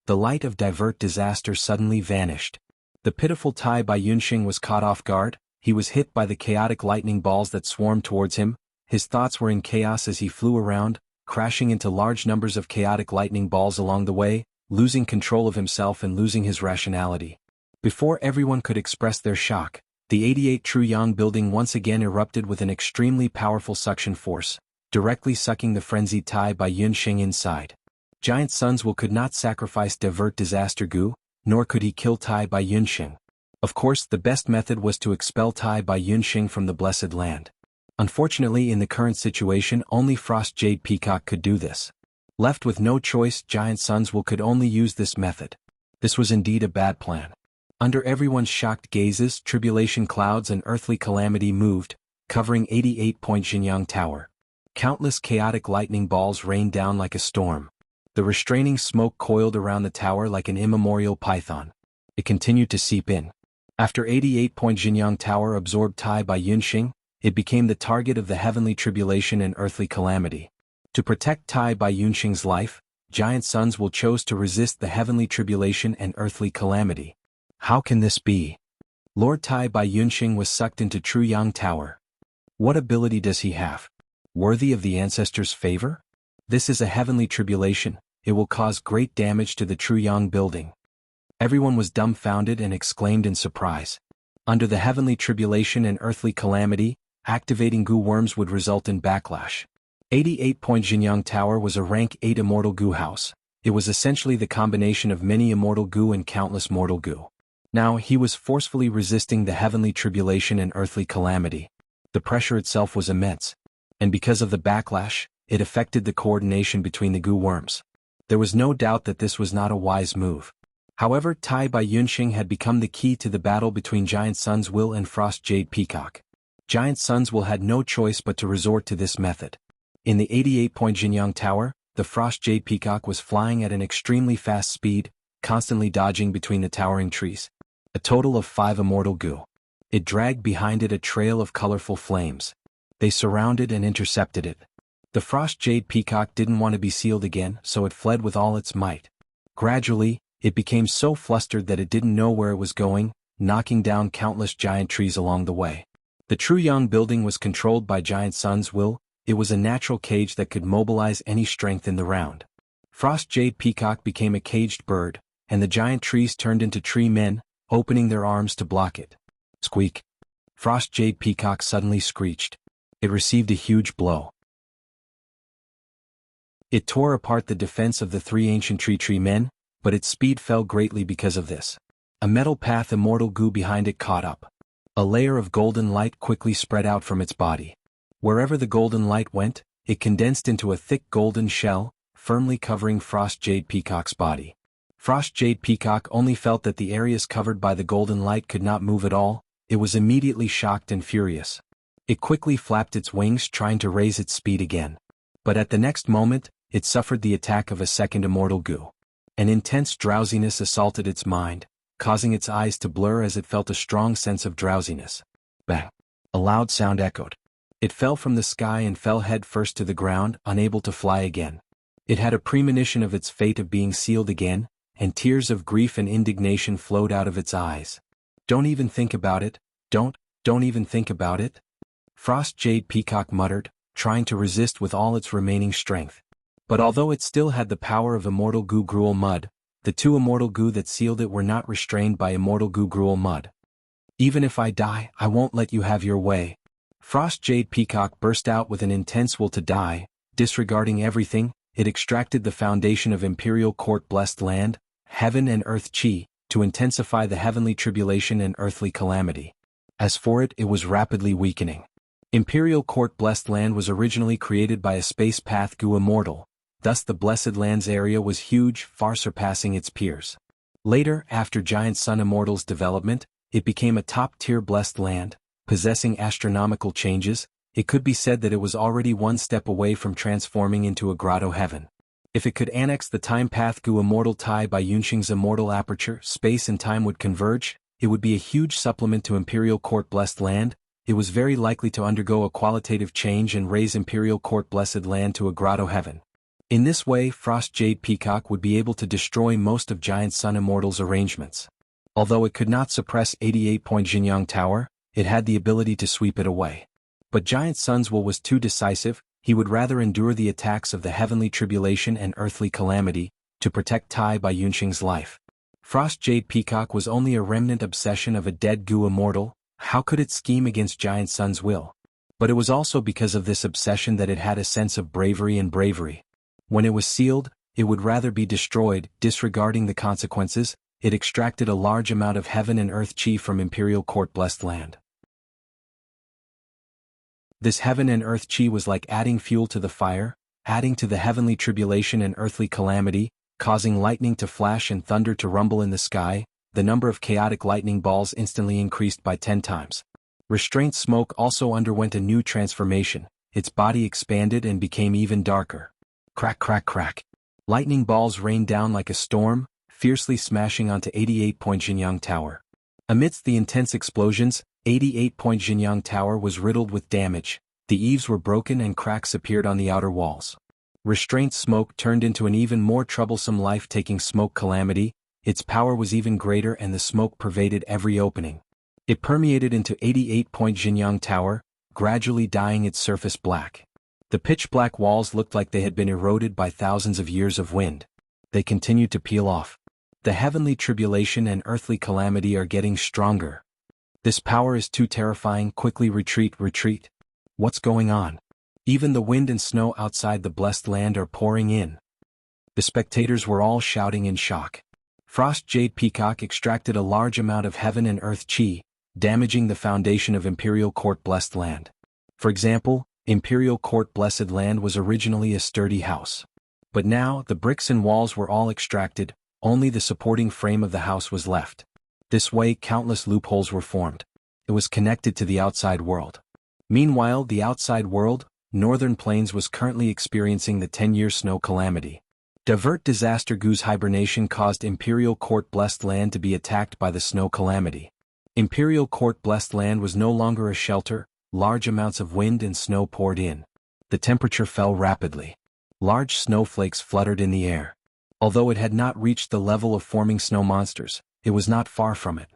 The light of Divert Disaster suddenly vanished. The pitiful Tai Baiyunxing was caught off guard. He was hit by the chaotic lightning balls that swarmed towards him. His thoughts were in chaos as he flew around, crashing into large numbers of chaotic lightning balls along the way, losing control of himself and losing his rationality. Before everyone could express their shock, the 88 True Yang building once again erupted with an extremely powerful suction force, directly sucking the frenzied Tai Baiyunxing inside. Giant Sun's will could not sacrifice Divert Disaster Gu, nor could he kill Tai Baiyunxing. Of course, the best method was to expel Tai Baiyunxing from the blessed land. Unfortunately, in the current situation, only Frost Jade Peacock could do this. Left with no choice, Giant Sun's will could only use this method. This was indeed a bad plan. Under everyone's shocked gazes, tribulation clouds and earthly calamity moved, covering 88-point Jianghu Tower. Countless chaotic lightning balls rained down like a storm. The restraining smoke coiled around the tower like an immemorial python. It continued to seep in. After 88-point Jianghu Tower absorbed Tai Baiyunxing, it became the target of the heavenly tribulation and earthly calamity. To protect Tai Baiyunxing's life, Giant Sun's will chose to resist the heavenly tribulation and earthly calamity. How can this be? Lord Tai Baiyunxing was sucked into True Yang Tower. What ability does he have? Worthy of the ancestors' favor? This is a heavenly tribulation. It will cause great damage to the True Yang building. Everyone was dumbfounded and exclaimed in surprise. Under the heavenly tribulation and earthly calamity, activating Gu worms would result in backlash. 88. Jianyang Tower was a rank 8 immortal goo house. It was essentially the combination of many immortal goo and countless mortal goo. Now, he was forcefully resisting the heavenly tribulation and earthly calamity. The pressure itself was immense. And because of the backlash, it affected the coordination between the goo worms. There was no doubt that this was not a wise move. However, Tai by Yunxing had become the key to the battle between Giant Sun's Will and Frost Jade Peacock. Giant Sun's Will had no choice but to resort to this method. In the 88. Jianyang Tower, the Frost Jade Peacock was flying at an extremely fast speed, constantly dodging between the towering trees. A total of 5 immortal goo. It dragged behind it a trail of colorful flames. They surrounded and intercepted it. The Frost Jade Peacock didn't want to be sealed again, so it fled with all its might. Gradually, it became so flustered that it didn't know where it was going, knocking down countless giant trees along the way. The True Yang building was controlled by Giant Sun's Will. It was a natural cage that could mobilize any strength in the round. Frost Jade Peacock became a caged bird, and the giant trees turned into tree men, opening their arms to block it. Squeak. Frost Jade Peacock suddenly screeched. It received a huge blow. It tore apart the defense of the 3 ancient tree men, but its speed fell greatly because of this. A metal path immortal goo behind it caught up. A layer of golden light quickly spread out from its body. Wherever the golden light went, it condensed into a thick golden shell, firmly covering Frost Jade Peacock's body. Frost Jade Peacock only felt that the areas covered by the golden light could not move at all. It was immediately shocked and furious. It quickly flapped its wings trying to raise its speed again. But at the next moment, it suffered the attack of a second immortal goo. An intense drowsiness assaulted its mind, causing its eyes to blur as it felt a strong sense of drowsiness. Bang! A loud sound echoed. It fell from the sky and fell head first to the ground, unable to fly again. It had a premonition of its fate of being sealed again, and tears of grief and indignation flowed out of its eyes. Don't even think about it, don't even think about it. Frost Jade Peacock muttered, trying to resist with all its remaining strength. But although it still had the power of Immortal Goo Gruel Mud, the 2 immortal goo that sealed it were not restrained by Immortal Goo Gruel Mud. Even if I die, I won't let you have your way. Frost Jade Peacock burst out with an intense will to die. Disregarding everything, it extracted the foundation of Imperial Court Blessed Land, Heaven and Earth Chi, to intensify the heavenly tribulation and earthly calamity. As for it, it was rapidly weakening. Imperial Court Blessed Land was originally created by a space path goo immortal, thus the Blessed Land's area was huge, far surpassing its peers. Later, after Giant Sun Immortal's development, it became a top-tier Blessed Land, possessing astronomical changes. It could be said that it was already one step away from transforming into a grotto heaven. If it could annex the time path goo immortal Tai by Yunxing's immortal aperture, space and time would converge. It would be a huge supplement to Imperial Court Blessed Land. It was very likely to undergo a qualitative change and raise Imperial Court Blessed Land to a grotto heaven. In this way, Frost Jade Peacock would be able to destroy most of Giant Sun Immortal's arrangements. Although it could not suppress 88. Jianyang Tower, it had the ability to sweep it away. But Giant Sun's will was too decisive. He would rather endure the attacks of the heavenly tribulation and earthly calamity, to protect Tai by Yunxing's life. Frost Jade Peacock was only a remnant obsession of a dead goo immortal. How could it scheme against Giant Sun's will? But it was also because of this obsession that it had a sense of bravery and bravery. When it was sealed, it would rather be destroyed. Disregarding the consequences, it extracted a large amount of heaven and earth chi from Imperial Court Blessed Land. This heaven and earth chi was like adding fuel to the fire, adding to the heavenly tribulation and earthly calamity, causing lightning to flash and thunder to rumble in the sky. The number of chaotic lightning balls instantly increased by 10 times. Restraint Smoke also underwent a new transformation. Its body expanded and became even darker. Crack, crack, crack. Lightning balls rained down like a storm, fiercely smashing onto 88. Jianyang Tower. Amidst the intense explosions, 88. Jianyang Tower was riddled with damage. The eaves were broken and cracks appeared on the outer walls. Restraint Smoke turned into an even more troublesome life-taking smoke calamity. Its power was even greater and the smoke pervaded every opening. It permeated into 88. Jianyang Tower, gradually dyeing its surface black. The pitch-black walls looked like they had been eroded by thousands of years of wind. They continued to peel off. The heavenly tribulation and earthly calamity are getting stronger. This power is too terrifying. Quickly retreat, retreat. What's going on? Even the wind and snow outside the blessed land are pouring in. The spectators were all shouting in shock. Frost Jade Peacock extracted a large amount of heaven and earth chi, damaging the foundation of Imperial Court Blessed Land. For example, Imperial Court Blessed Land was originally a sturdy house. But now, the bricks and walls were all extracted, only the supporting frame of the house was left. This way, countless loopholes were formed. It was connected to the outside world. Meanwhile, the outside world, Northern Plains, was currently experiencing the 10-year snow calamity. Divert Disaster Gu's hibernation caused Imperial Court Blessed Land to be attacked by the snow calamity. Imperial Court Blessed Land was no longer a shelter, large amounts of wind and snow poured in. The temperature fell rapidly. Large snowflakes fluttered in the air. Although it had not reached the level of forming snow monsters, it was not far from it.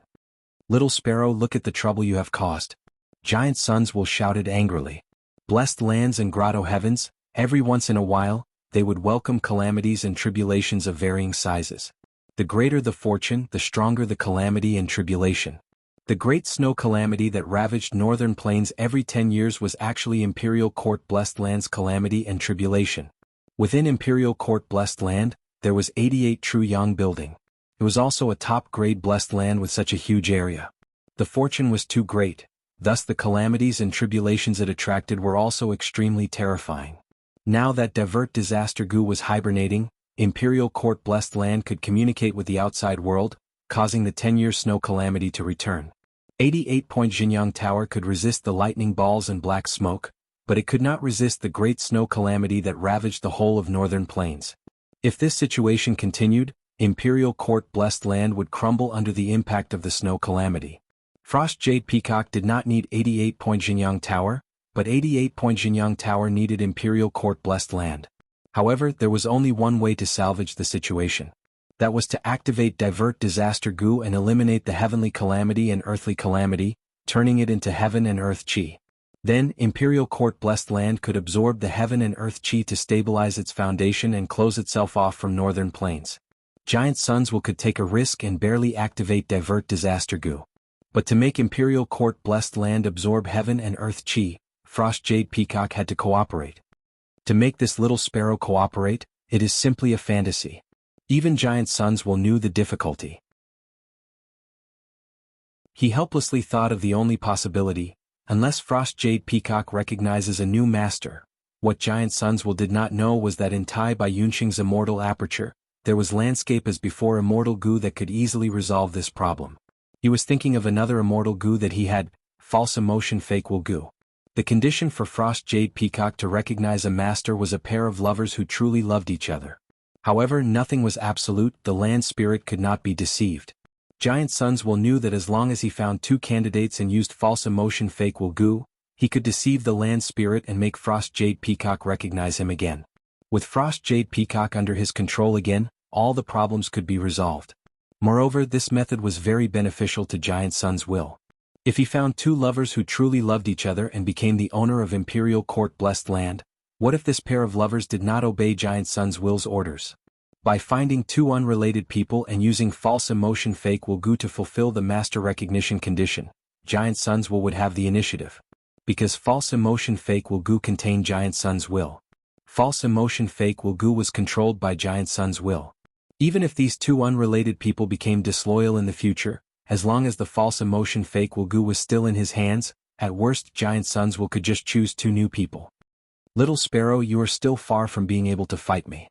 Little Sparrow, look at the trouble you have caused. Giant Suns will shouted angrily. Blessed lands and grotto heavens, every once in a while, they would welcome calamities and tribulations of varying sizes. The greater the fortune, the stronger the calamity and tribulation. The great snow calamity that ravaged Northern Plains every 10 years was actually Imperial Court Blessed Land's calamity and tribulation. Within Imperial Court Blessed Land, there was 88 True Yang building. It was also a top-grade blessed land with such a huge area. The fortune was too great, thus the calamities and tribulations it attracted were also extremely terrifying. Now that Divert Disaster Gu was hibernating, Imperial Court Blessed Land could communicate with the outside world, causing the 10-year snow calamity to return. 88-point Jianghu Tower could resist the lightning balls and black smoke, but it could not resist the great snow calamity that ravaged the whole of Northern Plains. If this situation continued, Imperial Court Blessed Land would crumble under the impact of the snow calamity. Frost Jade Peacock did not need 88-point Jianghu Tower, but 88-point Jianghu Tower needed Imperial Court Blessed Land. However, there was only one way to salvage the situation. That was to activate Divert Disaster Gu and eliminate the heavenly calamity and earthly calamity, turning it into heaven and earth chi. Then, Imperial Court Blessed Land could absorb the heaven and earth chi to stabilize its foundation and close itself off from Northern Plains. Giant Suns could take a risk and barely activate Divert Disaster Gu. But to make Imperial Court Blessed Land absorb heaven and earth chi, Frost Jade Peacock had to cooperate. To make this little sparrow cooperate, it is simply a fantasy. Even Giant Suns knew the difficulty. He helplessly thought of the only possibility, unless Frost Jade Peacock recognizes a new master. What Giant Suns did not know was that in Tai by Yunqing's Immortal aperture, there was landscape as before Immortal Gu that could easily resolve this problem. He was thinking of another Immortal Gu that he had, false emotion fake will Gu. The condition for Frost Jade Peacock to recognize a master was a pair of lovers who truly loved each other. However, nothing was absolute, the land spirit could not be deceived. Giant Suns knew that as long as he found two candidates and used false emotion fake will Gu, he could deceive the land spirit and make Frost Jade Peacock recognize him again. With Frost Jade Peacock under his control again, all the problems could be resolved. Moreover, this method was very beneficial to Giant Sun's will. If he found two lovers who truly loved each other and became the owner of Imperial Court Blessed Land, what if this pair of lovers did not obey Giant Sun's will's orders? By finding two unrelated people and using false emotion fake will Gu to fulfill the master recognition condition, Giant Sun's will would have the initiative. Because false emotion fake will Gu contained Giant Sun's will. False emotion fake will Gu was controlled by Giant Sun's will. Even if these two unrelated people became disloyal in the future, as long as the false emotion fake will Gu was still in his hands, at worst Giant Sun's will could just choose two new people. Little Sparrow, you are still far from being able to fight me.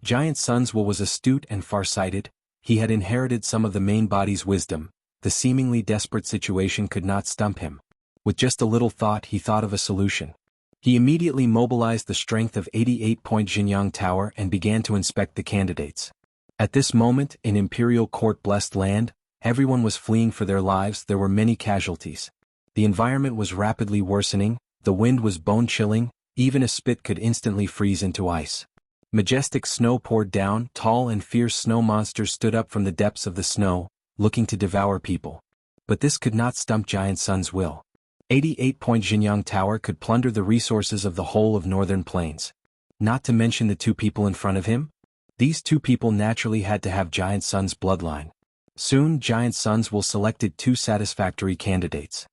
Giant Sun's will was astute and far-sighted, he had inherited some of the main body's wisdom, the seemingly desperate situation could not stump him. With just a little thought he thought of a solution. He immediately mobilized the strength of 88-point Jianghu Tower and began to inspect the candidates. At this moment, in Imperial Court Blessed Land, everyone was fleeing for their lives, there were many casualties. The environment was rapidly worsening, the wind was bone-chilling, even a spit could instantly freeze into ice. Majestic snow poured down, tall and fierce snow monsters stood up from the depths of the snow, looking to devour people. But this could not stump Giant Sun's will. 88-point Jianghu Tower could plunder the resources of the whole of Northern Plains. Not to mention the two people in front of him? These two people naturally had to have Giant Sun's bloodline. Soon Giant Suns selected two satisfactory candidates.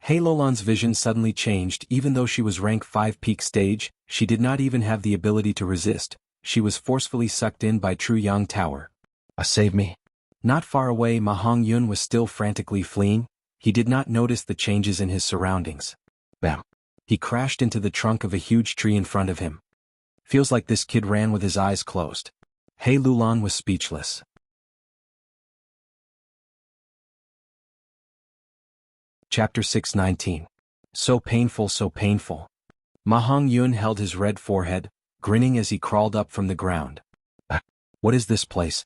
Lolan's vision suddenly changed. Even though she was rank 5 peak stage, she did not even have the ability to resist. She was forcefully sucked in by True Yang Tower. Save me. Not far away, Ma Hongyun was still frantically fleeing. He did not notice the changes in his surroundings. Bam. He crashed into the trunk of a huge tree in front of him. Feels like this kid ran with his eyes closed. Lulan was speechless. Chapter 619. So painful, so painful. Ma Hongyun held his red forehead, grinning as he crawled up from the ground. What is this place?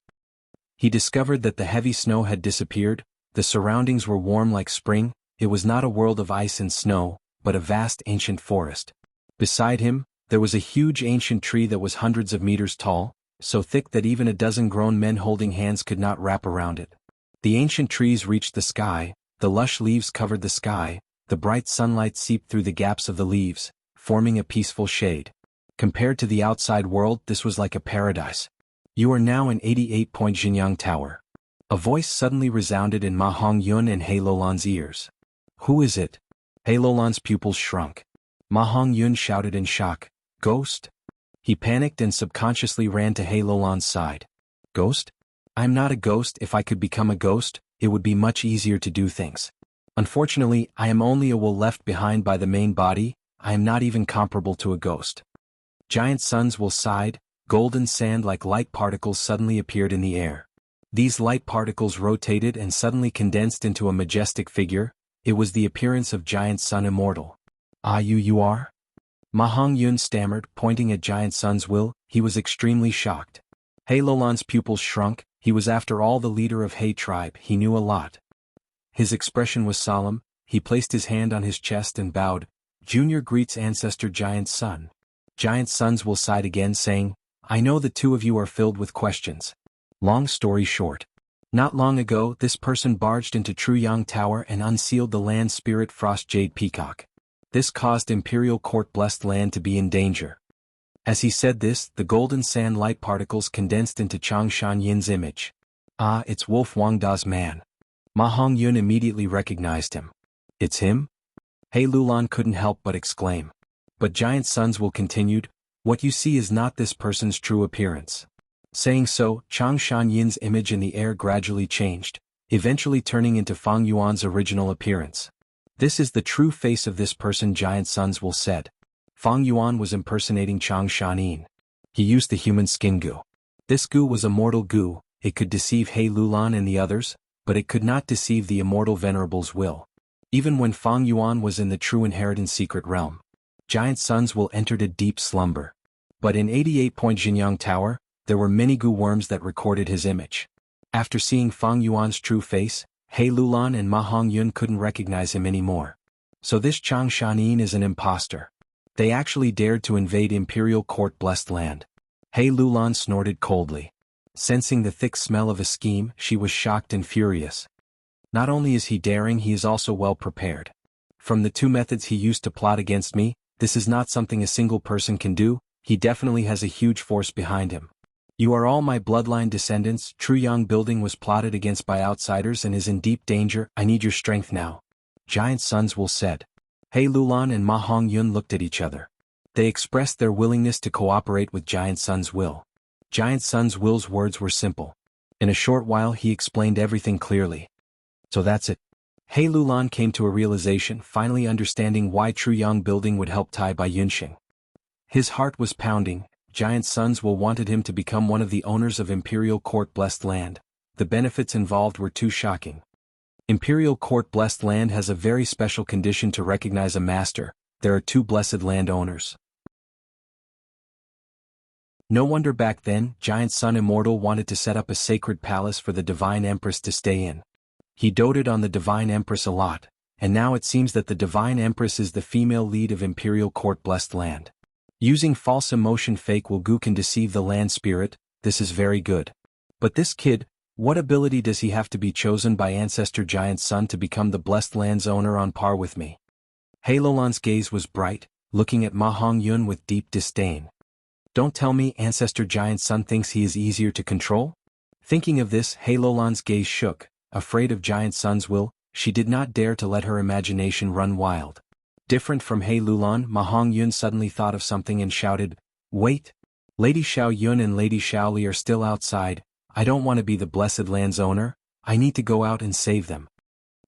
He discovered that the heavy snow had disappeared. The surroundings were warm like spring. It was not a world of ice and snow, but a vast ancient forest. Beside him, there was a huge ancient tree that was hundreds of meters tall, so thick that even a dozen grown men holding hands could not wrap around it. The ancient trees reached the sky, the lush leaves covered the sky, the bright sunlight seeped through the gaps of the leaves, forming a peaceful shade. Compared to the outside world, this was like a paradise. You are now in 88-point Jianghu Tower. A voice suddenly resounded in Ma Hongyun and Lolan's ears. Who is it? Lolan's pupils shrunk. Ma Hongyun shouted in shock. Ghost? He panicked and subconsciously ran to Lolan's side. Ghost? I'm not a ghost. If I could become a ghost, it would be much easier to do things. Unfortunately, I am only a will left behind by the main body. I am not even comparable to a ghost. Giant Sun's will sighed. Golden sand like light particles suddenly appeared in the air. These light particles rotated and suddenly condensed into a majestic figure. It was the appearance of Giant Sun Immortal. You are? Ma Hongyun stammered, pointing at Giant Sun's will. He was extremely shocked. Lolan's pupils shrunk. He was after all the leader of tribe. He knew a lot. His expression was solemn. He placed his hand on his chest and bowed. Junior greets ancestor Giant Sun. Giant Sun's will sighed again, saying, I know the two of you are filled with questions. Long story short. Not long ago, this person barged into True Yang Tower and unsealed the land spirit Frost Jade Peacock. This caused Imperial Court Blessed Land to be in danger. As he said this, the golden sand light particles condensed into Changshan Yin's image. It's Wolf Wangda's man. Ma Hongyun immediately recognized him. It's him? Lulan couldn't help but exclaim. But Giant Sun's will continued, what you see is not this person's true appearance. Saying so, Changshan Yin's image in the air gradually changed, eventually turning into Fang Yuan's original appearance. This is the true face of this person, Giant Sun's will said. Fang Yuan was impersonating Changshan Yin. He used the human skin goo. This goo was a mortal goo. It could deceive Lulan and the others, but it could not deceive the immortal Venerable's will. Even when Fang Yuan was in the true inheritance secret realm, Giant Sun's will entered a deep slumber. But in 88-point Jianghu Tower, there were many goo worms that recorded his image. After seeing Fang Yuan's true face, Lulan and Ma Hongyun couldn't recognize him anymore. So this Changshan Yin is an imposter. They actually dared to invade Imperial Court Blessed Land. Lulan snorted coldly. Sensing the thick smell of a scheme, she was shocked and furious. Not only is he daring, he is also well prepared. From the two methods he used to plot against me, this is not something a single person can do. He definitely has a huge force behind him. You are all my bloodline descendants. True Yang building was plotted against by outsiders and is in deep danger. I need your strength now. Giant Sun's will said. Lulan and Ma Hongyun looked at each other. They expressed their willingness to cooperate with Giant Sun's will. Giant Sun's will's words were simple. In a short while he explained everything clearly. So that's it. Lulan came to a realization, finally understanding why True Yang building would help Tai Bai Yunxing. His heart was pounding. Giant Sun's will wanted him to become one of the owners of Imperial Court Blessed Land. The benefits involved were too shocking. Imperial Court Blessed Land has a very special condition to recognize a master. There are two blessed land owners. No wonder back then, Giant Sun Immortal wanted to set up a sacred palace for the Divine Empress to stay in. He doted on the Divine Empress a lot, and now it seems that the Divine Empress is the female lead of Imperial Court Blessed Land. Using false emotion fake will goo can deceive the land spirit. This is very good. But this kid, what ability does he have to be chosen by Ancestor Giant Sun to become the blessed land's owner on par with me? Lolan's gaze was bright, looking at Ma Hongyun with deep disdain. Don't tell me Ancestor Giant Sun thinks he is easier to control? Thinking of this, Lolan's gaze shook. Afraid of Giant Sun's will, she did not dare to let her imagination run wild. Different from He Lulan, Ma Hongyun suddenly thought of something and shouted, "Wait! Lady Xiao Yun and Lady Xiao Li are still outside. I don't want to be the blessed land's owner. I need to go out and save them."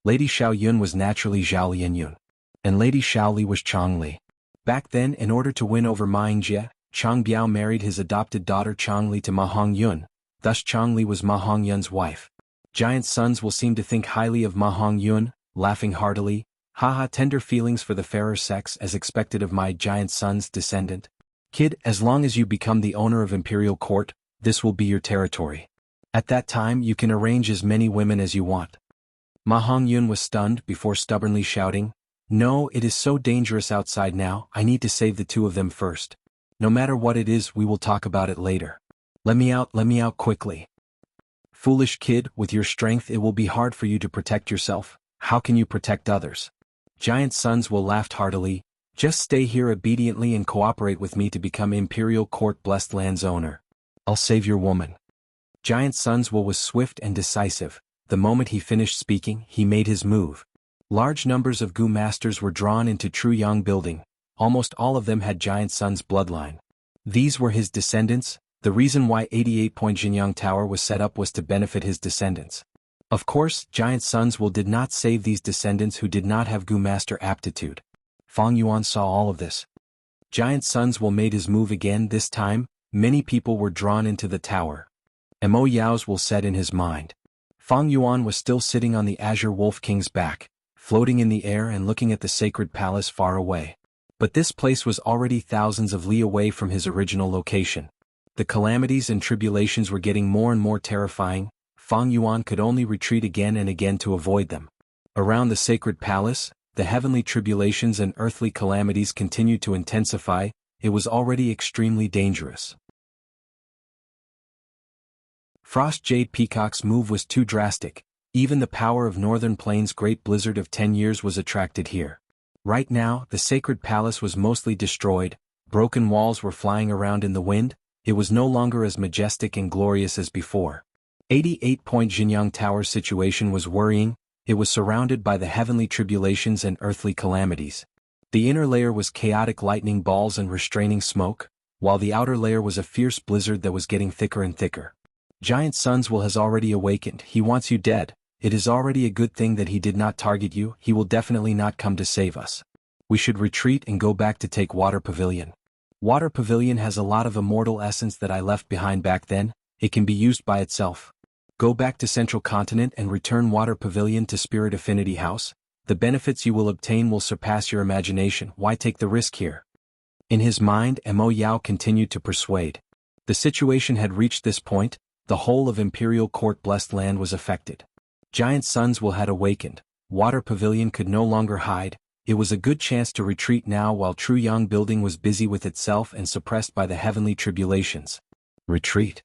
Lady Xiao Yun was naturally Zhao Lianyun, and Lady Xiao Li was Chang Li. Back then, in order to win over Ma Yingjie, Chang Biao married his adopted daughter Chang Li to Ma Hongyun, thus Chang Li was Ma Hongyun's wife. Giant sons will seem to think highly of Ma Hongyun, laughing heartily, "Haha, tender feelings for the fairer sex as expected of my giant son's descendant. Kid, as long as you become the owner of imperial court, this will be your territory. At that time you can arrange as many women as you want." Ma Hongyun was stunned before stubbornly shouting, "No, it is so dangerous outside now, I need to save the two of them first. No matter what it is, we will talk about it later. Let me out quickly." "Foolish kid, with your strength it will be hard for you to protect yourself. How can you protect others?" Giant sons will laughed heartily, "Just stay here obediently and cooperate with me to become imperial court blessed land's owner. I'll save your woman." Giant sons will was swift and decisive. The moment he finished speaking, he made his move. Large numbers of Gu masters were drawn into Truyang building. Almost all of them had Giant Sun's bloodline. These were his descendants. The reason why 88-point Jinyang Tower was set up was to benefit his descendants. Of course, Giant Sons will did not save these descendants who did not have Gu master aptitude. Fang Yuan saw all of this. Giant Sons will made his move again. This time, many people were drawn into the tower. Mo Yao's will said in his mind. Fang Yuan was still sitting on the Azure Wolf King's back, floating in the air and looking at the sacred palace far away. But this place was already thousands of li away from his original location. The calamities and tribulations were getting more and more terrifying. Fang Yuan could only retreat again and again to avoid them. Around the sacred palace, the heavenly tribulations and earthly calamities continued to intensify. It was already extremely dangerous. Frost Jade Peacock's move was too drastic. Even the power of Northern Plains' great blizzard of 10 years was attracted here. Right now, the sacred palace was mostly destroyed, broken walls were flying around in the wind, it was no longer as majestic and glorious as before. 88-point Jinyang Tower's situation was worrying. It was surrounded by the heavenly tribulations and earthly calamities. The inner layer was chaotic lightning balls and restraining smoke, while the outer layer was a fierce blizzard that was getting thicker and thicker. Giant Sun's will has already awakened. He wants you dead. It is already a good thing that he did not target you. He will definitely not come to save us. We should retreat and go back to take Water Pavilion. Water Pavilion has a lot of immortal essence that I left behind back then. It can be used by itself. Go back to Central Continent and return Water Pavilion to Spirit Affinity House. The benefits you will obtain will surpass your imagination. Why take the risk here? In his mind, Mo Yao continued to persuade. The situation had reached this point. The whole of Imperial Court Blessed Land was affected. Giant Sun's will had awakened. Water Pavilion could no longer hide. It was a good chance to retreat now while Truyang Building was busy with itself and suppressed by the heavenly tribulations. Retreat.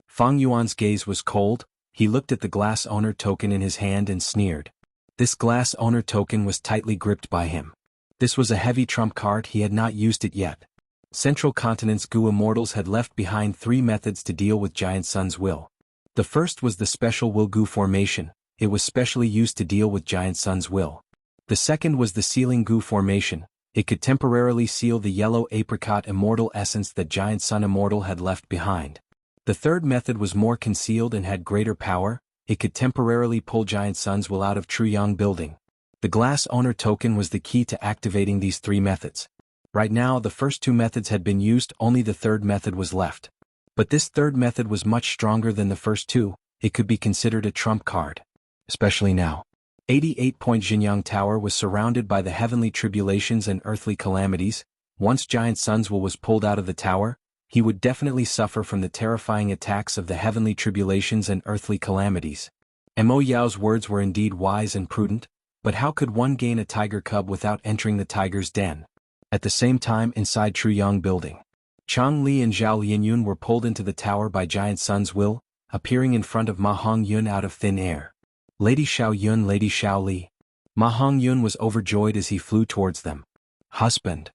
Fang Yuan's gaze was cold. He looked at the glass owner token in his hand and sneered. This glass owner token was tightly gripped by him. This was a heavy trump card. He had not used it yet. Central Continent's Gu Immortals had left behind 3 methods to deal with Giant Sun's will. The first was the special Will Gu formation. It was specially used to deal with Giant Sun's will. The second was the sealing Gu formation. It could temporarily seal the yellow apricot immortal essence that Giant Sun Immortal had left behind. The third method was more concealed and had greater power. It could temporarily pull Giant Sun's will out of Truyang Building. The glass owner token was the key to activating these 3 methods. Right now, the first 2 methods had been used, only the third method was left. But this third method was much stronger than the first 2, it could be considered a trump card. Especially now. 88-point Jinyang Tower was surrounded by the heavenly tribulations and earthly calamities. Once Giant Sun's will was pulled out of the tower, he would definitely suffer from the terrifying attacks of the heavenly tribulations and earthly calamities. Mo Yao's words were indeed wise and prudent, but how could one gain a tiger cub without entering the tiger's den? At the same time, inside Truyang Building, Chang Li and Zhao Lianyun were pulled into the tower by Giant Sun's will, appearing in front of Ma Hongyun out of thin air. Lady Xiao Yun, Lady Xiao Li. Ma Hongyun was overjoyed as he flew towards them. Husband.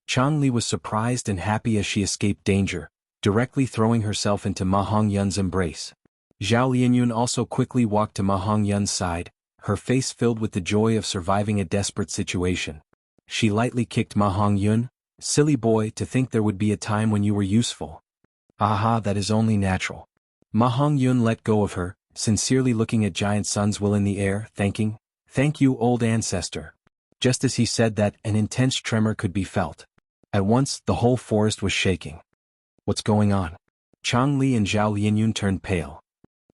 Chang Li was surprised and happy as she escaped danger, directly throwing herself into Ma Hongyun's embrace. Zhao Lianyun also quickly walked to Ma Hongyun's side. her face filled with the joy of surviving a desperate situation. She lightly kicked Ma Hongyun. "Silly boy, to think there would be a time when you were useful. Aha, that is only natural." Ma Hongyun let go of her, sincerely looking at Giant Sun's will in the air, thanking, "Thank you, old ancestor." Just as he said that, an intense tremor could be felt. At once, the whole forest was shaking. "What's going on?" Chang Li and Zhao Lianyun turned pale.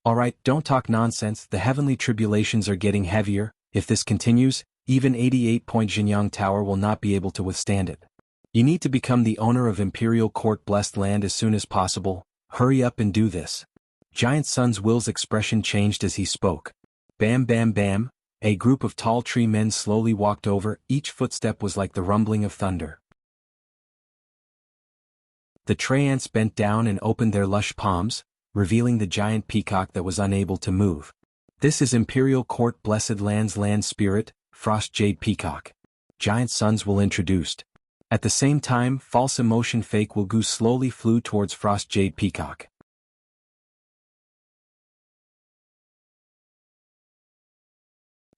"All right, don't talk nonsense, the heavenly tribulations are getting heavier. If this continues, even 88-point Jinyang Tower will not be able to withstand it. You need to become the owner of Imperial Court-blessed land as soon as possible. Hurry up and do this." Giant Sun's will's expression changed as he spoke. Bam bam bam, a group of tall tree men slowly walked over, each footstep was like the rumbling of thunder. The tree ants bent down and opened their lush palms, revealing the giant peacock that was unable to move. "This is Imperial Court Blessed Land's land spirit, Frost Jade Peacock." Giant Sun's will introduced. At the same time, false emotion fake will goose slowly flew towards Frost Jade Peacock.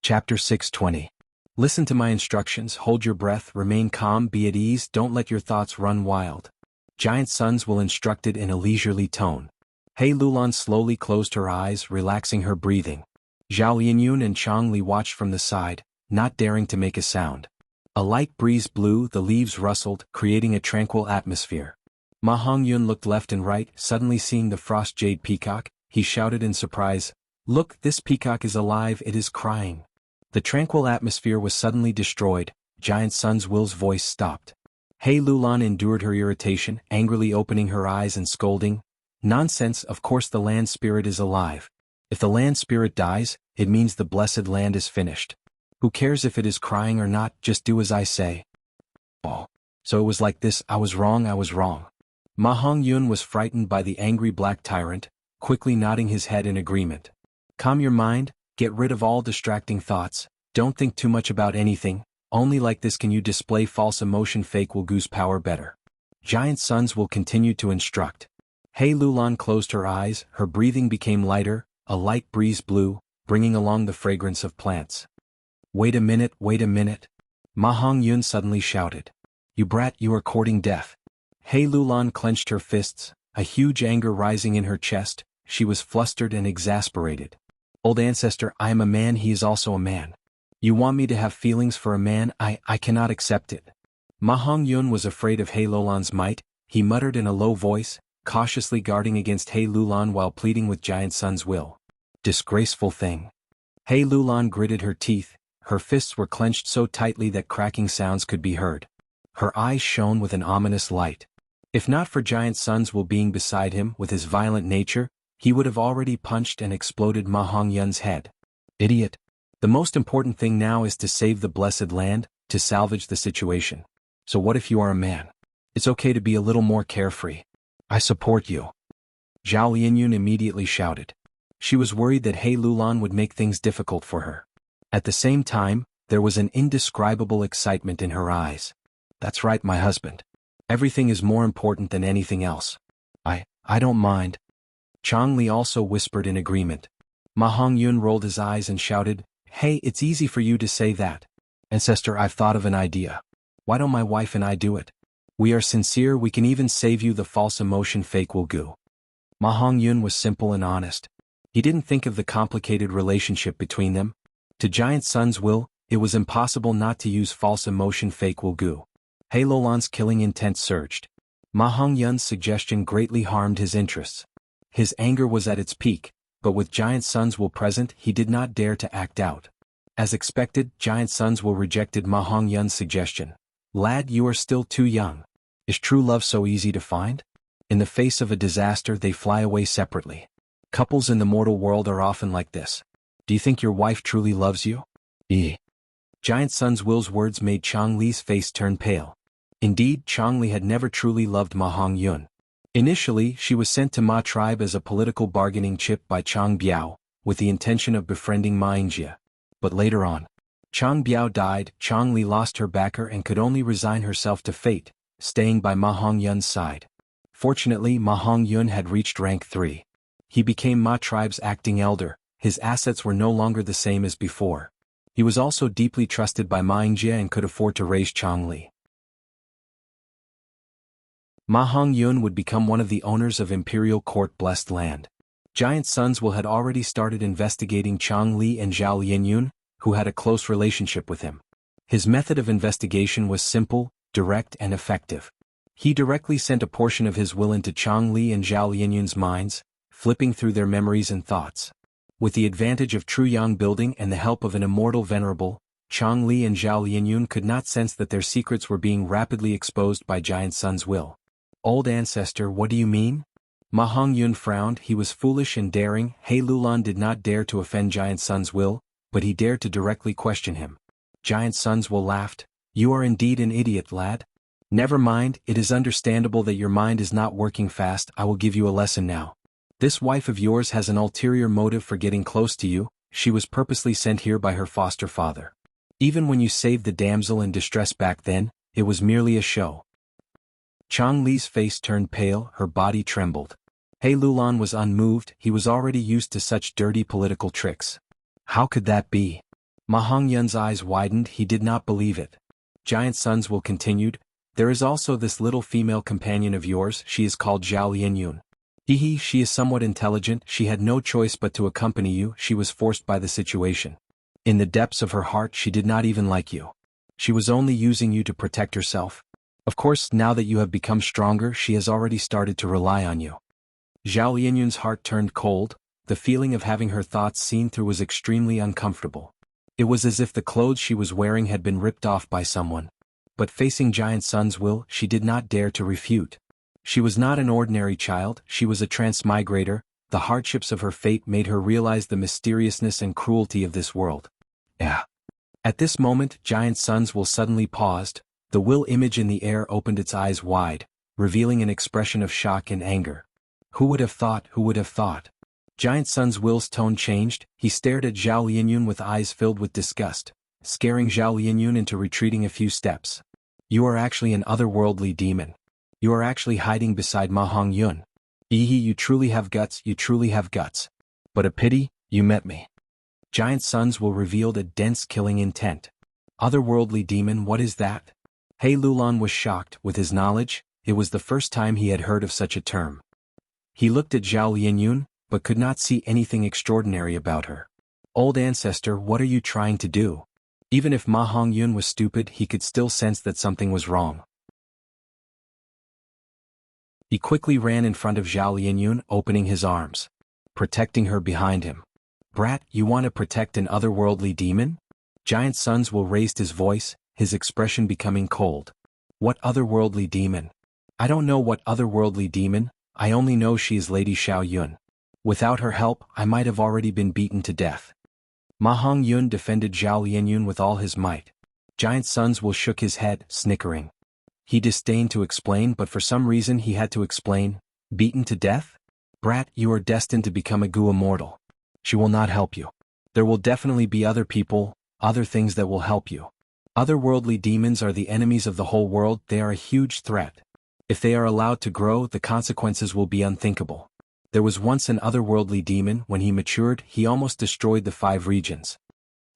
Chapter 620. Listen to my instructions, hold your breath, remain calm, be at ease, don't let your thoughts run wild. Giant Sun's will instructed in a leisurely tone. Hei Lulan slowly closed her eyes, relaxing her breathing. Zhao Lianyun and Chang Li watched from the side, not daring to make a sound. A light breeze blew, the leaves rustled, creating a tranquil atmosphere. Ma Hongyun looked left and right, suddenly seeing the Frost Jade Peacock, he shouted in surprise, "Look, this peacock is alive, it is crying." The tranquil atmosphere was suddenly destroyed. Giant Sun's will's voice stopped. Hei Lulan endured her irritation, angrily opening her eyes and scolding, "Nonsense, of course the land spirit is alive. If the land spirit dies, it means the blessed land is finished. Who cares if it is crying or not, just do as I say." "Oh, so it was like this, I was wrong, I was wrong." Ma Hongyun was frightened by the angry black tyrant, quickly nodding his head in agreement. "Calm your mind, get rid of all distracting thoughts, don't think too much about anything, only like this can you display false emotion fake will goose power better." Giant Sun's will continue to instruct. Hei Lulan closed her eyes, her breathing became lighter, a light breeze blew, bringing along the fragrance of plants. Wait a minute, Ma Hongyun suddenly shouted. "You brat, you are courting death." Hei Lulan clenched her fists, a huge anger rising in her chest, she was flustered and exasperated. "Old ancestor, I am a man, he is also a man. You want me to have feelings for a man, I cannot accept it." Ma Hongyun was afraid of Hei Lulan's might, he muttered in a low voice, cautiously guarding against Hei Lulan while pleading with Giant Sun's will. "Disgraceful thing." Hei Lulan gritted her teeth, her fists were clenched so tightly that cracking sounds could be heard. Her eyes shone with an ominous light. If not for Giant Sun's will being beside him with his violent nature, he would have already punched and exploded Ma Hongyun's head. "Idiot. The most important thing now is to save the blessed land, to salvage the situation. So what if you are a man? It's okay to be a little more carefree. I support you." Zhao Lianyun immediately shouted. She was worried that Hei Lulan would make things difficult for her. At the same time, there was an indescribable excitement in her eyes. "That's right, my husband. Everything is more important than anything else. I don't mind." Chang Li also whispered in agreement. Ma Hongyun rolled his eyes and shouted, "Hey, it's easy for you to say that. Ancestor, I've thought of an idea. Why don't my wife and I do it? We are sincere, we can even save you the false emotion fake will goo." Ma Hongyun was simple and honest. He didn't think of the complicated relationship between them. To Giant Sun's will, it was impossible not to use false emotion fake will goo. Hei Lulan's killing intent surged. Ma Hongyun's suggestion greatly harmed his interests. His anger was at its peak, but with Giant Sun's will present he did not dare to act out. As expected, Giant Sun's will rejected Ma Hongyun's suggestion. "Lad, you are still too young. Is true love so easy to find? In the face of a disaster they fly away separately. Couples in the mortal world are often like this. Do you think your wife truly loves you?" Giant Sun's will's words made Chang Li's face turn pale. Indeed, Chang Li had never truly loved Ma Hongyun. Initially, she was sent to Ma tribe as a political bargaining chip by Chang Biao, with the intention of befriending Ma Xianxia. But later on, Chang Biao died, Chang Li lost her backer and could only resign herself to fate, staying by Ma Hongyun's side. Fortunately, Ma Hongyun had reached rank 3. He became Ma tribe's acting elder, his assets were no longer the same as before. He was also deeply trusted by Xianxia and could afford to raise Changli. Ma Hongyun would become one of the owners of imperial court-blessed land. Giant Sons Will had already started investigating Changli and Zhao Lianyun, who had a close relationship with him. His method of investigation was simple, direct and effective. He directly sent a portion of his will into Changli and Zhao Lianyun's minds, flipping through their memories and thoughts. With the advantage of true yang building and the help of an immortal venerable, Changli and Zhao Lianyun could not sense that their secrets were being rapidly exposed by Giant Sun's will. Old ancestor, what do you mean? Ma Hongyun frowned. He was foolish and daring. He Lulan did not dare to offend Giant Sun's will, but he dared to directly question him. Giant Sun's will laughed. You are indeed an idiot, lad. Never mind, it is understandable that your mind is not working fast. I will give you a lesson now. This wife of yours has an ulterior motive for getting close to you. She was purposely sent here by her foster father. Even when you saved the damsel in distress back then, it was merely a show. Chang Li's face turned pale, her body trembled. He Lulan was unmoved. He was already used to such dirty political tricks. How could that be? Ma Hongyun's eyes widened. He did not believe it. Giant Sun's will continued. There is also this little female companion of yours. She is called Zhao Lianyun. She is somewhat intelligent. She had no choice but to accompany you. She was forced by the situation. In the depths of her heart she did not even like you. She was only using you to protect herself. Of course, now that you have become stronger, she has already started to rely on you. Zhao Lianyun's heart turned cold. The feeling of having her thoughts seen through was extremely uncomfortable. It was as if the clothes she was wearing had been ripped off by someone. But facing Giant Sun's will, she did not dare to refute. She was not an ordinary child, she was a transmigrator. The hardships of her fate made her realize the mysteriousness and cruelty of this world. At this moment, Giant Sun's will suddenly paused. The will image in the air opened its eyes wide, revealing an expression of shock and anger. Who would have thought? Who would have thought? Giant Sun's will's tone changed. He stared at Zhao Lianyun with eyes filled with disgust, scaring Zhao Lianyun into retreating a few steps. You are actually an otherworldly demon. You are actually hiding beside Ma Hongyun. You truly have guts, you truly have guts. But a pity, you met me. Giant Sun's will revealed a dense killing intent. Otherworldly demon, what is that? He Lulan was shocked. With his knowledge, it was the first time he had heard of such a term. He looked at Zhao Lianyun, but could not see anything extraordinary about her. Old ancestor, what are you trying to do? Even if Ma Hongyun was stupid, he could still sense that something was wrong. He quickly ran in front of Zhao Lianyun, opening his arms, protecting her behind him. Brat, you want to protect an otherworldly demon? Giant Sun's will raised his voice, his expression becoming cold. What otherworldly demon? I don't know what otherworldly demon, I only know she is Lady Xiao Yun. Without her help, I might have already been beaten to death. Ma Hongyun defended Zhao Lianyun with all his might. Giant Sun's will shook his head, snickering. He disdained to explain, but for some reason he had to explain. Beaten to death? Brat, you are destined to become a Immortal. She will not help you. There will definitely be other people, other things that will help you. Otherworldly demons are the enemies of the whole world. They are a huge threat. If they are allowed to grow, the consequences will be unthinkable. There was once an otherworldly demon. When he matured, he almost destroyed the 5 regions.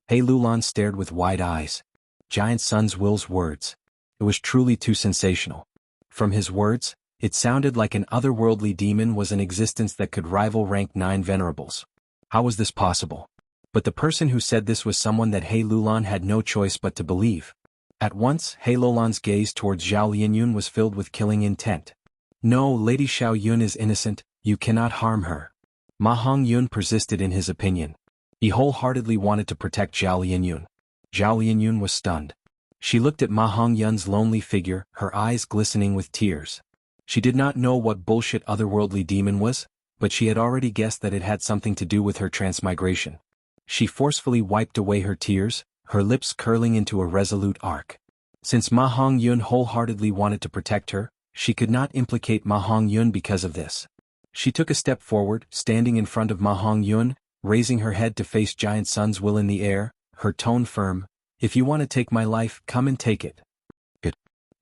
He Lulan stared with wide eyes. Giant Sun's will's words. It was truly too sensational. From his words, it sounded like an otherworldly demon was in existence that could rival rank 9 venerables. How was this possible? But the person who said this was someone that He Lulan had no choice but to believe. At once, He Lulan's gaze towards Zhao Lianyun was filled with killing intent. No, Lady Xiao Yun is innocent, you cannot harm her. Ma Hongyun persisted in his opinion. He wholeheartedly wanted to protect Zhao Lianyun. Zhao Lianyun was stunned. She looked at Ma Hongyun's lonely figure, her eyes glistening with tears. She did not know what bullshit otherworldly demon was, but she had already guessed that it had something to do with her transmigration. She forcefully wiped away her tears, her lips curling into a resolute arc. Since Ma Hongyun wholeheartedly wanted to protect her, she could not implicate Ma Hongyun because of this. She took a step forward, standing in front of Ma Hongyun, raising her head to face Giant Sun's will in the air, her tone firm. If you want to take my life, come and take it.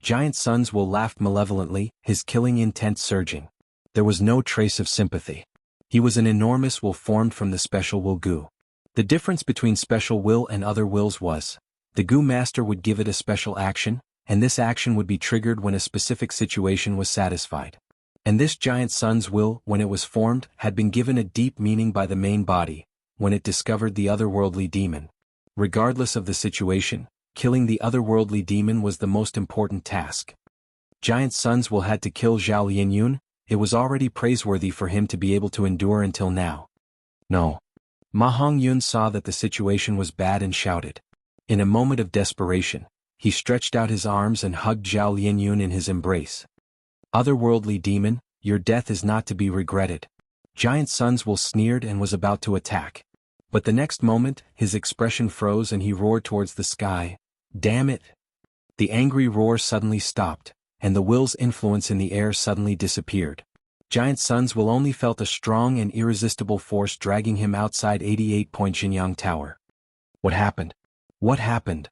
Giant Sun's will laughed malevolently, his killing intent surging. There was no trace of sympathy. He was an enormous will formed from the special will goo. The difference between special will and other wills was, the goo master would give it a special action, and this action would be triggered when a specific situation was satisfied. And this giant sun's will, when it was formed, had been given a deep meaning by the main body, when it discovered the otherworldly demon. Regardless of the situation, killing the otherworldly demon was the most important task. Giant sun's will had to kill Zhao Lianyun. It was already praiseworthy for him to be able to endure until now. No. Ma Hongyun saw that the situation was bad and shouted. In a moment of desperation, he stretched out his arms and hugged Zhao Lianyun in his embrace. Otherworldly demon, your death is not to be regretted. Giant sun's will sneered and was about to attack. But the next moment, his expression froze and he roared towards the sky. Damn it! The angry roar suddenly stopped, and the will's influence in the air suddenly disappeared. Giant sun's will only felt a strong and irresistible force dragging him outside 88-point Jianghu Tower. What happened? What happened?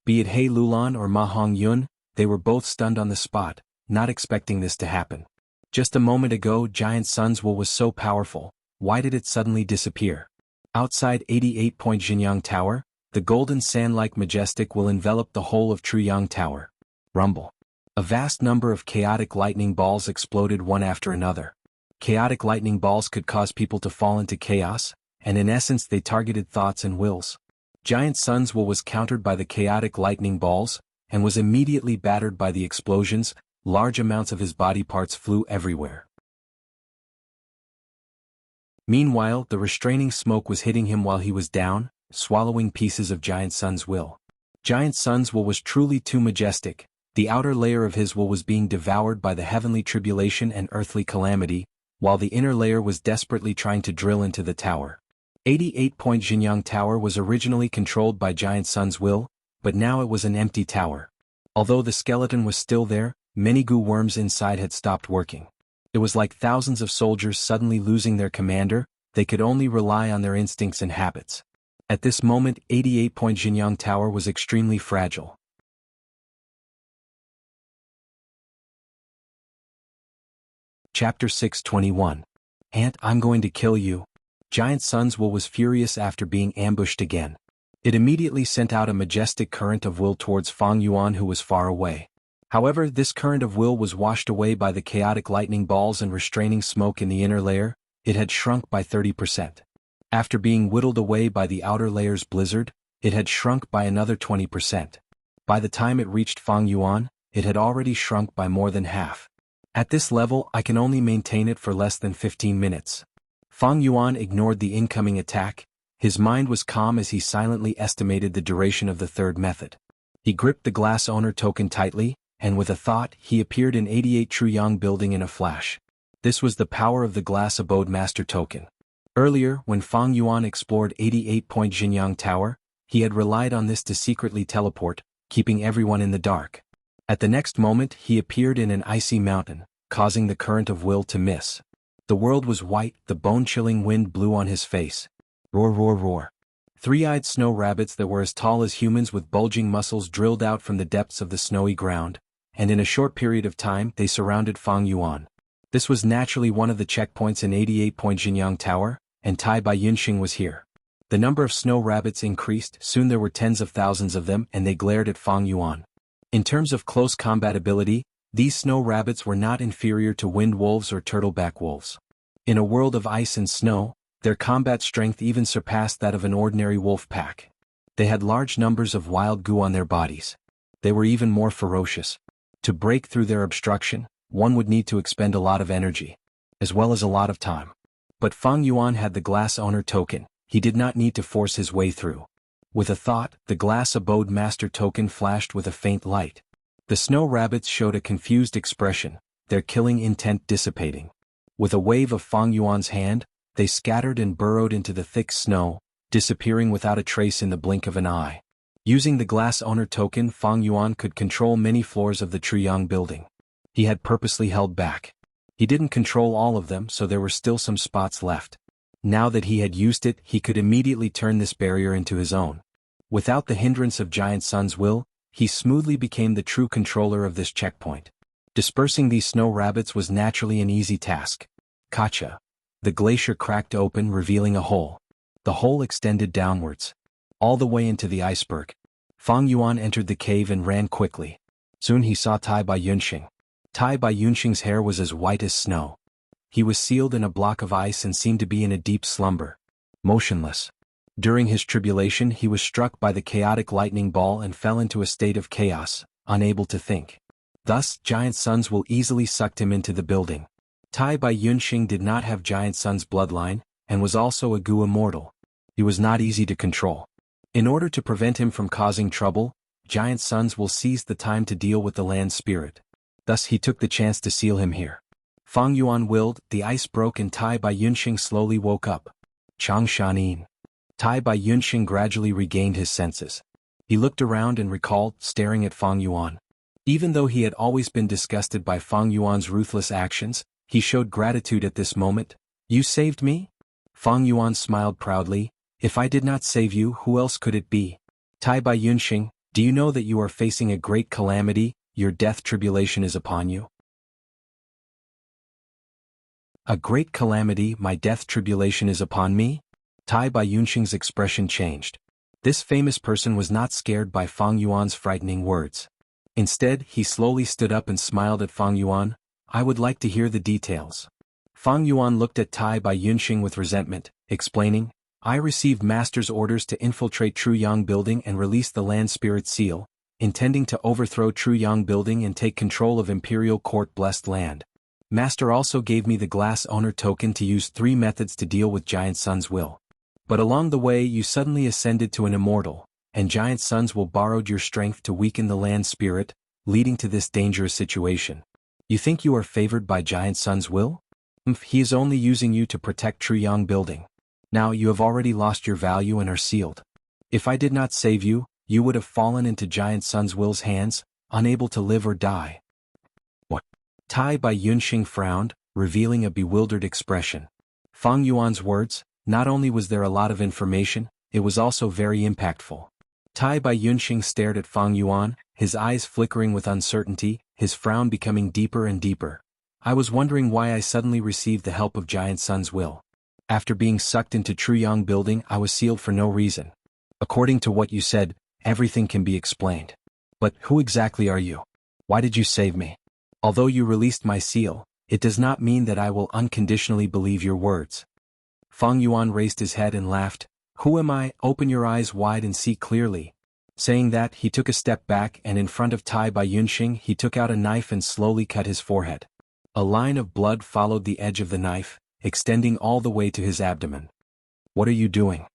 Be it He Lulan or Ma Hongyun, they were both stunned on the spot, not expecting this to happen. Just a moment ago, Giant sun's will was so powerful, why did it suddenly disappear? Outside 88-point Jianghu Tower, the golden sand-like majestic will envelop the whole of Jianghu Tower. Rumble. A vast number of chaotic lightning balls exploded one after another. Chaotic lightning balls could cause people to fall into chaos, and in essence they targeted thoughts and wills. Giant sun's will was countered by the chaotic lightning balls, and was immediately battered by the explosions. Large amounts of his body parts flew everywhere. Meanwhile, the restraining smoke was hitting him while he was down, swallowing pieces of Giant sun's will. Giant sun's will was truly too majestic. The outer layer of his will was being devoured by the heavenly tribulation and earthly calamity, while the inner layer was desperately trying to drill into the tower. 88-point Jianghu Tower was originally controlled by Giant sun's will, but now it was an empty tower. Although the skeleton was still there, many goo worms inside had stopped working. It was like thousands of soldiers suddenly losing their commander. They could only rely on their instincts and habits. At this moment, 88-point Jianghu Tower was extremely fragile. Chapter 621. Aunt, I'm going to kill you. Giant sun's will was furious after being ambushed again. It immediately sent out a majestic current of will towards Fang Yuan, who was far away. However, this current of will was washed away by the chaotic lightning balls and restraining smoke in the inner layer. It had shrunk by 30%. After being whittled away by the outer layer's blizzard, it had shrunk by another 20%. By the time it reached Fang Yuan, it had already shrunk by more than half. At this level, I can only maintain it for less than 15 minutes. Fang Yuan ignored the incoming attack. His mind was calm as he silently estimated the duration of the third method. He gripped the glass owner token tightly, and with a thought, he appeared in 88 Truyang building in a flash. This was the power of the glass abode master token. Earlier, when Fang Yuan explored 88-point Jianghu Tower, he had relied on this to secretly teleport, keeping everyone in the dark. At the next moment, he appeared in an icy mountain, causing the current of will to miss. The world was white, the bone-chilling wind blew on his face. Roar, roar, roar. Three-eyed snow rabbits that were as tall as humans with bulging muscles drilled out from the depths of the snowy ground, and in a short period of time they surrounded Fang Yuan. This was naturally one of the checkpoints in 88-point Jianghu Tower, and Tai Bai Yunxing was here. The number of snow rabbits increased, soon there were tens of thousands of them, and they glared at Fang Yuan. In terms of close combat ability, these snow rabbits were not inferior to wind wolves or turtleback wolves. In a world of ice and snow, their combat strength even surpassed that of an ordinary wolf pack. They had large numbers of wild goo on their bodies. They were even more ferocious. To break through their obstruction, one would need to expend a lot of energy, as well as a lot of time. But Fang Yuan had the glass owner token. He did not need to force his way through. With a thought, the glass abode master token flashed with a faint light. The snow rabbits showed a confused expression, their killing intent dissipating. With a wave of Fang Yuan's hand, they scattered and burrowed into the thick snow, disappearing without a trace in the blink of an eye. Using the glass owner token, Fang Yuan could control many floors of the Truyang building. He had purposely held back. He didn't control all of them, so there were still some spots left. Now that he had used it, he could immediately turn this barrier into his own. Without the hindrance of Giant sun's will, he smoothly became the true controller of this checkpoint. Dispersing these snow rabbits was naturally an easy task. Kacha. The glacier cracked open, revealing a hole. The hole extended downwards, all the way into the iceberg. Fang Yuan entered the cave and ran quickly. Soon he saw Tai Bai Yunxing. Tai Bai Yunxing's hair was as white as snow. He was sealed in a block of ice and seemed to be in a deep slumber, motionless. During his tribulation he was struck by the chaotic lightning ball and fell into a state of chaos, unable to think. Thus, Giant Sun's will easily sucked him into the building. Tai Bai Yunxing did not have Giant Sun's bloodline, and was also a Gu Immortal. He was not easy to control. In order to prevent him from causing trouble, Giant Sun's will seized the time to deal with the land spirit. Thus he took the chance to seal him here. Fang Yuan willed, the ice broke and Tai Bai Yunxing slowly woke up. Changshanin. Tai Bai Yunxing gradually regained his senses. He looked around and recalled, staring at Fang Yuan. Even though he had always been disgusted by Fang Yuan's ruthless actions, he showed gratitude at this moment. You saved me? Fang Yuan smiled proudly. If I did not save you, who else could it be? Tai Bai Yunxing, do you know that you are facing a great calamity? Your death tribulation is upon you. A great calamity, my death tribulation is upon me? Tai Bai Yunxing's expression changed. This famous person was not scared by Fang Yuan's frightening words. Instead, he slowly stood up and smiled at Fang Yuan. I would like to hear the details. Fang Yuan looked at Tai Bai Yunxing with resentment, explaining, I received master's orders to infiltrate Truyang Building and release the land spirit seal, intending to overthrow Truyang Building and take control of Imperial Court blessed land. Master also gave me the glass owner token to use 3 methods to deal with Giant Sun's will. But along the way you suddenly ascended to an immortal, and Giant Sun's will borrowed your strength to weaken the land spirit, leading to this dangerous situation. You think you are favored by Giant Sun's will? He is only using you to protect Truyang Building. Now you have already lost your value and are sealed. If I did not save you, you would have fallen into Giant Sun's will's hands, unable to live or die. What? Tai Bai Yunxing frowned, revealing a bewildered expression. Fang Yuan's words, not only was there a lot of information, it was also very impactful. Tai Bai Yunxing stared at Fang Yuan, his eyes flickering with uncertainty, his frown becoming deeper and deeper. I was wondering why I suddenly received the help of Giant Sun's will. After being sucked into Truyang Building, I was sealed for no reason. According to what you said, everything can be explained. But who exactly are you? Why did you save me? Although you released my seal, it does not mean that I will unconditionally believe your words. Fang Yuan raised his head and laughed. Who am I? Open your eyes wide and see clearly. Saying that, he took a step back and in front of Tai Bai Yunxing he took out a knife and slowly cut his forehead. A line of blood followed the edge of the knife, extending all the way to his abdomen. What are you doing?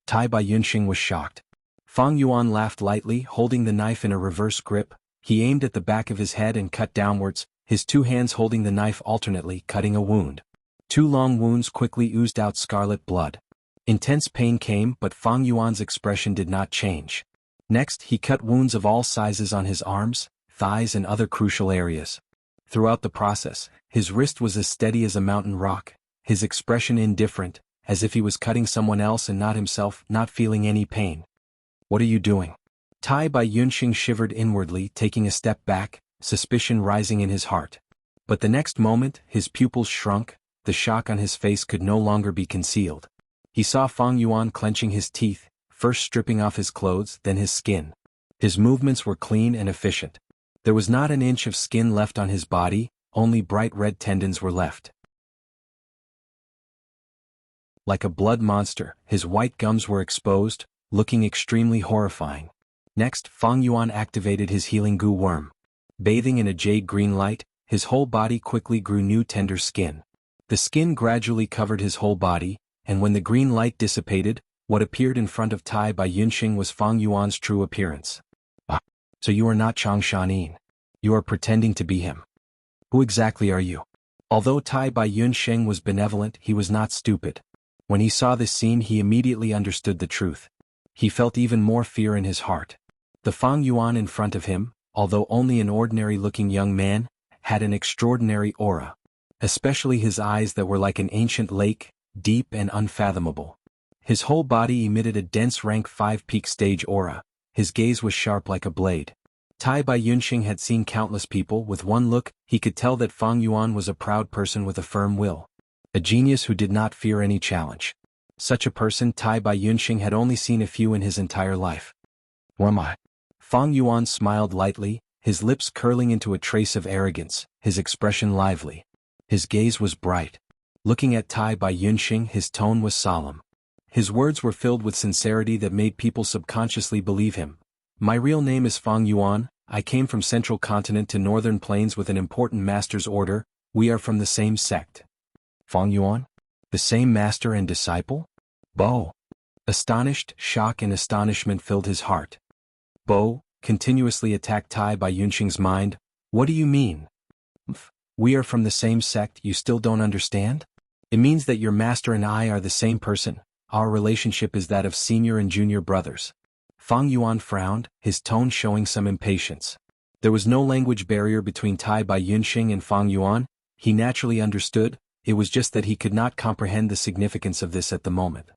Tai Bai Yunxing was shocked. Fang Yuan laughed lightly, holding the knife in a reverse grip. He aimed at the back of his head and cut downwards, his 2 hands holding the knife alternately, cutting a wound. 2 long wounds quickly oozed out scarlet blood. Intense pain came, but Fang Yuan's expression did not change. Next, he cut wounds of all sizes on his arms, thighs and other crucial areas. Throughout the process, his wrist was as steady as a mountain rock, his expression indifferent, as if he was cutting someone else and not himself, not feeling any pain. What are you doing? Tai Bai Yunxing shivered inwardly, taking a step back, suspicion rising in his heart. But the next moment, his pupils shrunk, the shock on his face could no longer be concealed. He saw Fang Yuan clenching his teeth, first stripping off his clothes, then his skin. His movements were clean and efficient. There was not an inch of skin left on his body, only bright red tendons were left. Like a blood monster, his white gums were exposed, looking extremely horrifying. Next, Fang Yuan activated his healing goo worm. Bathing in a jade-green light, his whole body quickly grew new tender skin. The skin gradually covered his whole body, and when the green light dissipated, what appeared in front of Tai Bai Yunxing was Fang Yuan's true appearance. Ah, so you are not Changshanin. You are pretending to be him. Who exactly are you? Although Tai Bai Yunxing was benevolent, he was not stupid. When he saw this scene he immediately understood the truth. He felt even more fear in his heart. The Fang Yuan in front of him, although only an ordinary-looking young man, had an extraordinary aura. Especially his eyes that were like an ancient lake, deep and unfathomable. His whole body emitted a dense rank 5 peak stage aura. His gaze was sharp like a blade. Tai Bai Yunxing had seen countless people. With one look, he could tell that Fang Yuan was a proud person with a firm will. A genius who did not fear any challenge. Such a person Tai Bai Yunxing had only seen a few in his entire life. Who am I? Fang Yuan smiled lightly, his lips curling into a trace of arrogance, his expression lively. His gaze was bright. Looking at Tai Bai Yunxing, his tone was solemn. His words were filled with sincerity that made people subconsciously believe him. My real name is Fang Yuan, I came from Central Continent to Northern Plains with an important master's order, we are from the same sect. Fang Yuan? The same master and disciple? Bo. Astonished, shock and astonishment filled his heart. Bo continuously attacked Tai Bai Yunxing's mind. What do you mean? We are from the same sect, you still don't understand? It means that your master and I are the same person, our relationship is that of senior and junior brothers. Fang Yuan frowned, his tone showing some impatience. There was no language barrier between Tai Bai Yunxing and Fang Yuan, he naturally understood, it was just that he could not comprehend the significance of this at the moment.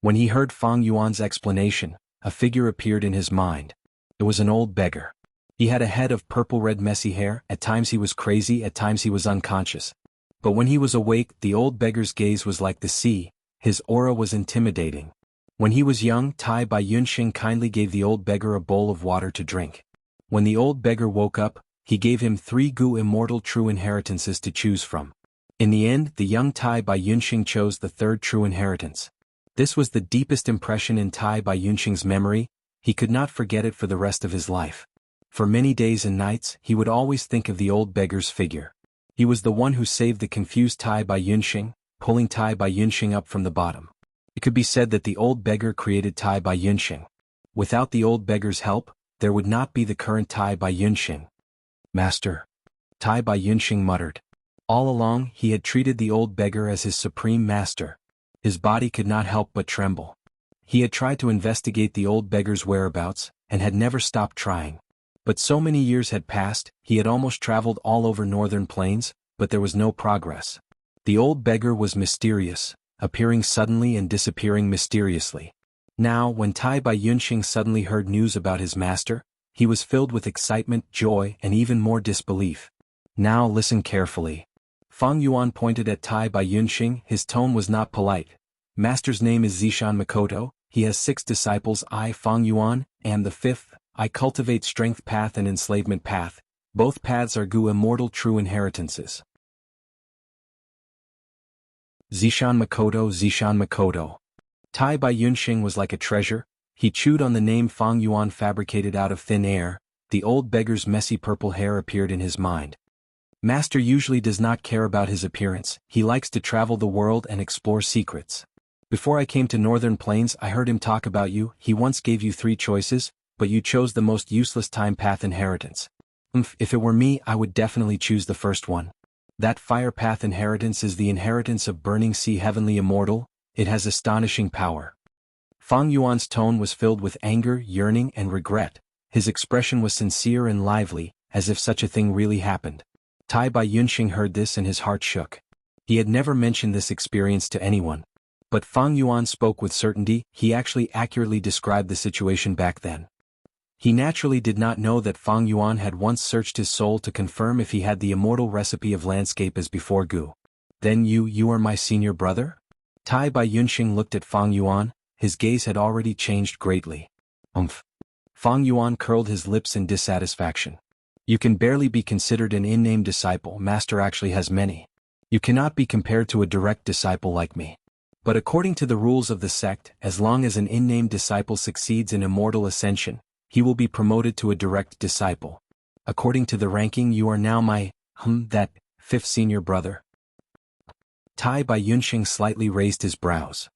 When he heard Fang Yuan's explanation, a figure appeared in his mind. It was an old beggar. He had a head of purple-red messy hair, at times he was crazy, at times he was unconscious. But when he was awake, the old beggar's gaze was like the sea, his aura was intimidating. When he was young, Tai Bai Yunxing kindly gave the old beggar a bowl of water to drink. When the old beggar woke up, he gave him 3 immortal true inheritances to choose from. In the end, the young Tai Bai Yunxing chose the 3rd true inheritance. This was the deepest impression in Tai Bai Yunxing's memory, he could not forget it for the rest of his life. For many days and nights, he would always think of the old beggar's figure. He was the one who saved the confused Tai Bai Yunxing, pulling Tai Bai Yunxing up from the bottom. It could be said that the old beggar created Tai Bai Yunxing. Without the old beggar's help, there would not be the current Tai Bai Yunxing. Master. Tai Bai Yunxing muttered. All along, he had treated the old beggar as his supreme master. His body could not help but tremble. He had tried to investigate the old beggar's whereabouts, and had never stopped trying. But so many years had passed, he had almost traveled all over Northern Plains, but there was no progress. The old beggar was mysterious, appearing suddenly and disappearing mysteriously. Now, when Tai Bai Yunxing suddenly heard news about his master, he was filled with excitement, joy, and even more disbelief. Now listen carefully. Fang Yuan pointed at Tai Bai Yunxing, his tone was not polite. Master's name is Zishan Makoto, he has 6 disciples, I Fang Yuan, and the 5th, I cultivate strength path and enslavement path, both paths are immortal true inheritances. Zishan Makoto. Tai Bai Yunxing was like a treasure, he chewed on the name Fang Yuan fabricated out of thin air, the old beggar's messy purple hair appeared in his mind. Master usually does not care about his appearance, he likes to travel the world and explore secrets. Before I came to Northern Plains I heard him talk about you, he once gave you 3 choices, but you chose the most useless time path inheritance. If it were me I would definitely choose the first one. That fire path inheritance is the inheritance of Burning Sea Heavenly Immortal, it has astonishing power. Fang Yuan's tone was filled with anger, yearning, and regret, his expression was sincere and lively, as if such a thing really happened. Tai Bai Yunxing heard this and his heart shook. He had never mentioned this experience to anyone. But Fang Yuan spoke with certainty, he actually accurately described the situation back then. He naturally did not know that Fang Yuan had once searched his soul to confirm if he had the immortal recipe of landscape as before Gu. Then you are my senior brother? Tai Bai Yunxing looked at Fang Yuan, his gaze had already changed greatly. Fang Yuan curled his lips in dissatisfaction. You can barely be considered an in-name disciple, master actually has many. You cannot be compared to a direct disciple like me. But according to the rules of the sect, as long as an in-name disciple succeeds in immortal ascension, he will be promoted to a direct disciple. According to the ranking you are now my, that, 5th senior brother. Tai Bai Yunxing slightly raised his brows.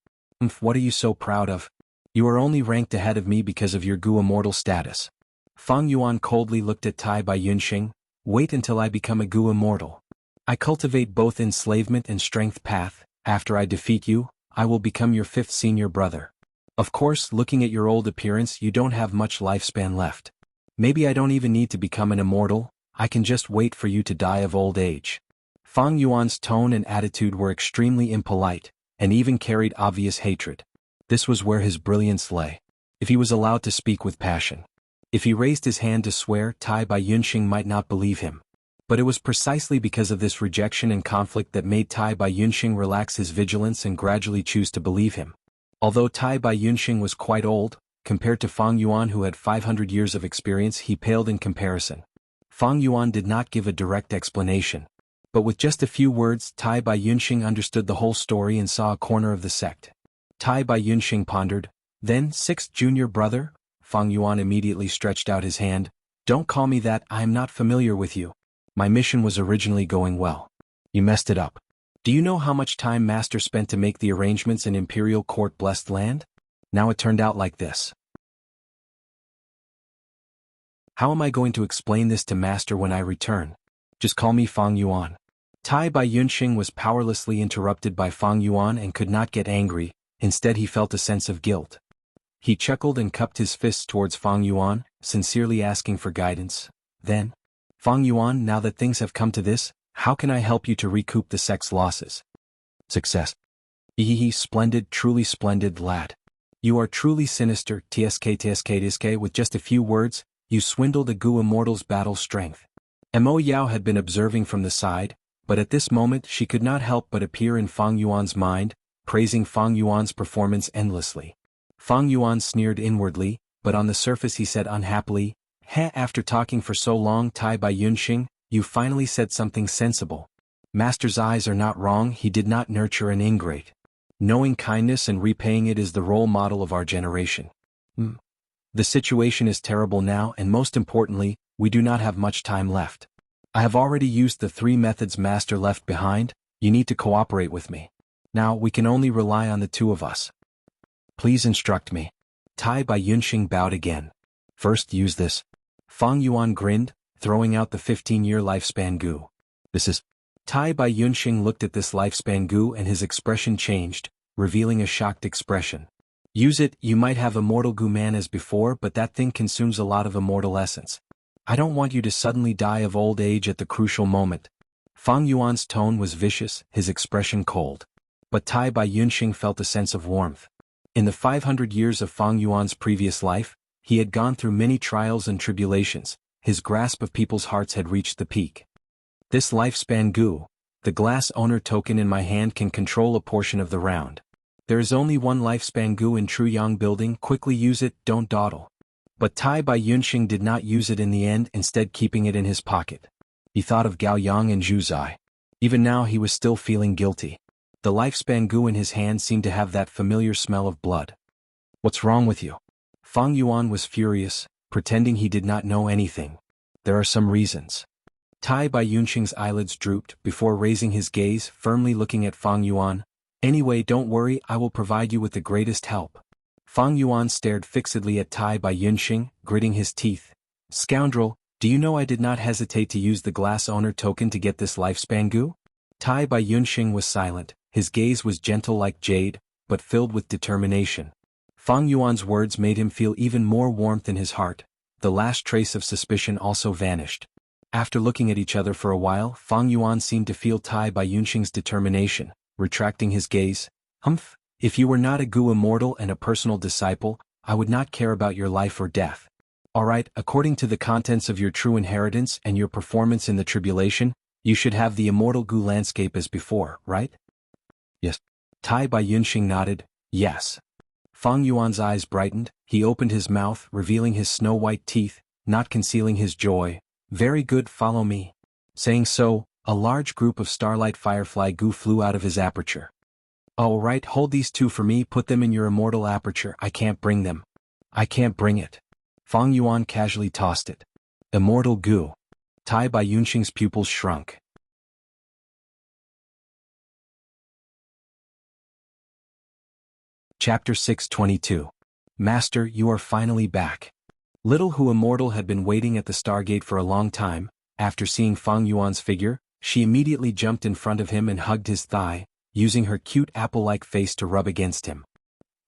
What are you so proud of? You are only ranked ahead of me because of your immortal status. Fang Yuan coldly looked at Tai Bai Yunxing, wait until I become a immortal. I cultivate both enslavement and strength path, after I defeat you, I will become your 5th senior brother. Of course, looking at your old appearance you don't have much lifespan left. Maybe I don't even need to become an immortal, I can just wait for you to die of old age. Fang Yuan's tone and attitude were extremely impolite, and even carried obvious hatred. This was where his brilliance lay. If he was allowed to speak with passion. If he raised his hand to swear, Tai Bai Yunxing might not believe him. But it was precisely because of this rejection and conflict that made Tai Bai Yunxing relax his vigilance and gradually choose to believe him. Although Tai Bai Yunxing was quite old, compared to Fang Yuan who had 500 years of experience, he paled in comparison. Fang Yuan did not give a direct explanation. But with just a few words, Tai Bai Yunxing understood the whole story and saw a corner of the sect. Tai Bai Yunxing pondered, "Then, sixth junior brother?" Fang Yuan immediately stretched out his hand. "Don't call me that, I am not familiar with you. My mission was originally going well. You messed it up. Do you know how much time Master spent to make the arrangements in Imperial Court Blessed Land? Now it turned out like this. How am I going to explain this to Master when I return? Just call me Fang Yuan." Tai Bai Yunxing was powerlessly interrupted by Fang Yuan and could not get angry, instead he felt a sense of guilt. He chuckled and cupped his fists towards Fang Yuan, sincerely asking for guidance. Then, "Fang Yuan, now that things have come to this, how can I help you to recoup the sect's losses?" "Success." "Ehehe, splendid, truly splendid, lad. You are truly sinister, tsk. With just a few words, you swindled a Gu Immortal's battle strength." Mo Yao had been observing from the side, but at this moment she could not help but appear in Fang Yuan's mind, praising Fang Yuan's performance endlessly. Fang Yuan sneered inwardly, but on the surface he said unhappily, After talking for so long, Tai Bai Yunxing, you finally said something sensible. Master's eyes are not wrong, he did not nurture an ingrate. Knowing kindness and repaying it is the role model of our generation. The situation is terrible now, and most importantly, we do not have much time left. I have already used the 3 methods Master left behind, you need to cooperate with me. Now we can only rely on the 2 of us. Please instruct me. Tai Bai Yunxing bowed again. First use this. Fang Yuan grinned, throwing out the 15-year lifespan Gu. This is... Tai Bai Yunxing looked at this lifespan Gu and his expression changed, revealing a shocked expression. Use it, you might have immortal Gu man as before, but that thing consumes a lot of immortal essence. I don't want you to suddenly die of old age at the crucial moment. Fang Yuan's tone was vicious, his expression cold. But Tai Bai Yunxing felt a sense of warmth. In the 500 years of Fang Yuan's previous life, he had gone through many trials and tribulations, his grasp of people's hearts had reached the peak. This lifespan Gu, the glass owner token in my hand, can control a portion of the round. There is only one lifespan Gu in Truyang building, quickly use it, don't dawdle. But Tai Bai Yunxing did not use it in the end, instead keeping it in his pocket. He thought of Gao Yang and Zhu Zai. Even now he was still feeling guilty. The lifespan Gu in his hand seemed to have that familiar smell of blood. What's wrong with you? Fang Yuan was furious, pretending he did not know anything. There are some reasons. Tai Bai Yunxing's eyelids drooped before raising his gaze, firmly looking at Fang Yuan. Anyway, don't worry, I will provide you with the greatest help. Fang Yuan stared fixedly at Tai Bai Yunxing, gritting his teeth. Scoundrel, do you know I did not hesitate to use the glass owner token to get this lifespan Gu? Tai Bai Yunxing was silent, his gaze was gentle like jade, but filled with determination. Fang Yuan's words made him feel even more warmth in his heart. The last trace of suspicion also vanished. After looking at each other for a while, Fang Yuan seemed to feel Tai Bai Yunxing's determination, retracting his gaze. If you were not a Gu Immortal and a personal disciple, I would not care about your life or death. Alright, according to the contents of your true inheritance and your performance in the tribulation, you should have the immortal Gu landscape as before, right? Yes. Tai Bai Yunxing nodded, yes. Fang Yuan's eyes brightened, he opened his mouth, revealing his snow-white teeth, not concealing his joy. Very good, follow me. Saying so, a large group of starlight firefly Gu flew out of his aperture. Oh right, hold these 2 for me, put them in your immortal aperture, I can't bring them. I can't bring it. Fang Yuan casually tossed it. Immortal Gu. Tai Bai Yunxing's pupils shrunk. Chapter 622. Master, you are finally back. Little Hu Immortal had been waiting at the Stargate for a long time. After seeing Fang Yuan's figure, she immediately jumped in front of him and hugged his thigh, using her cute apple-like face to rub against him.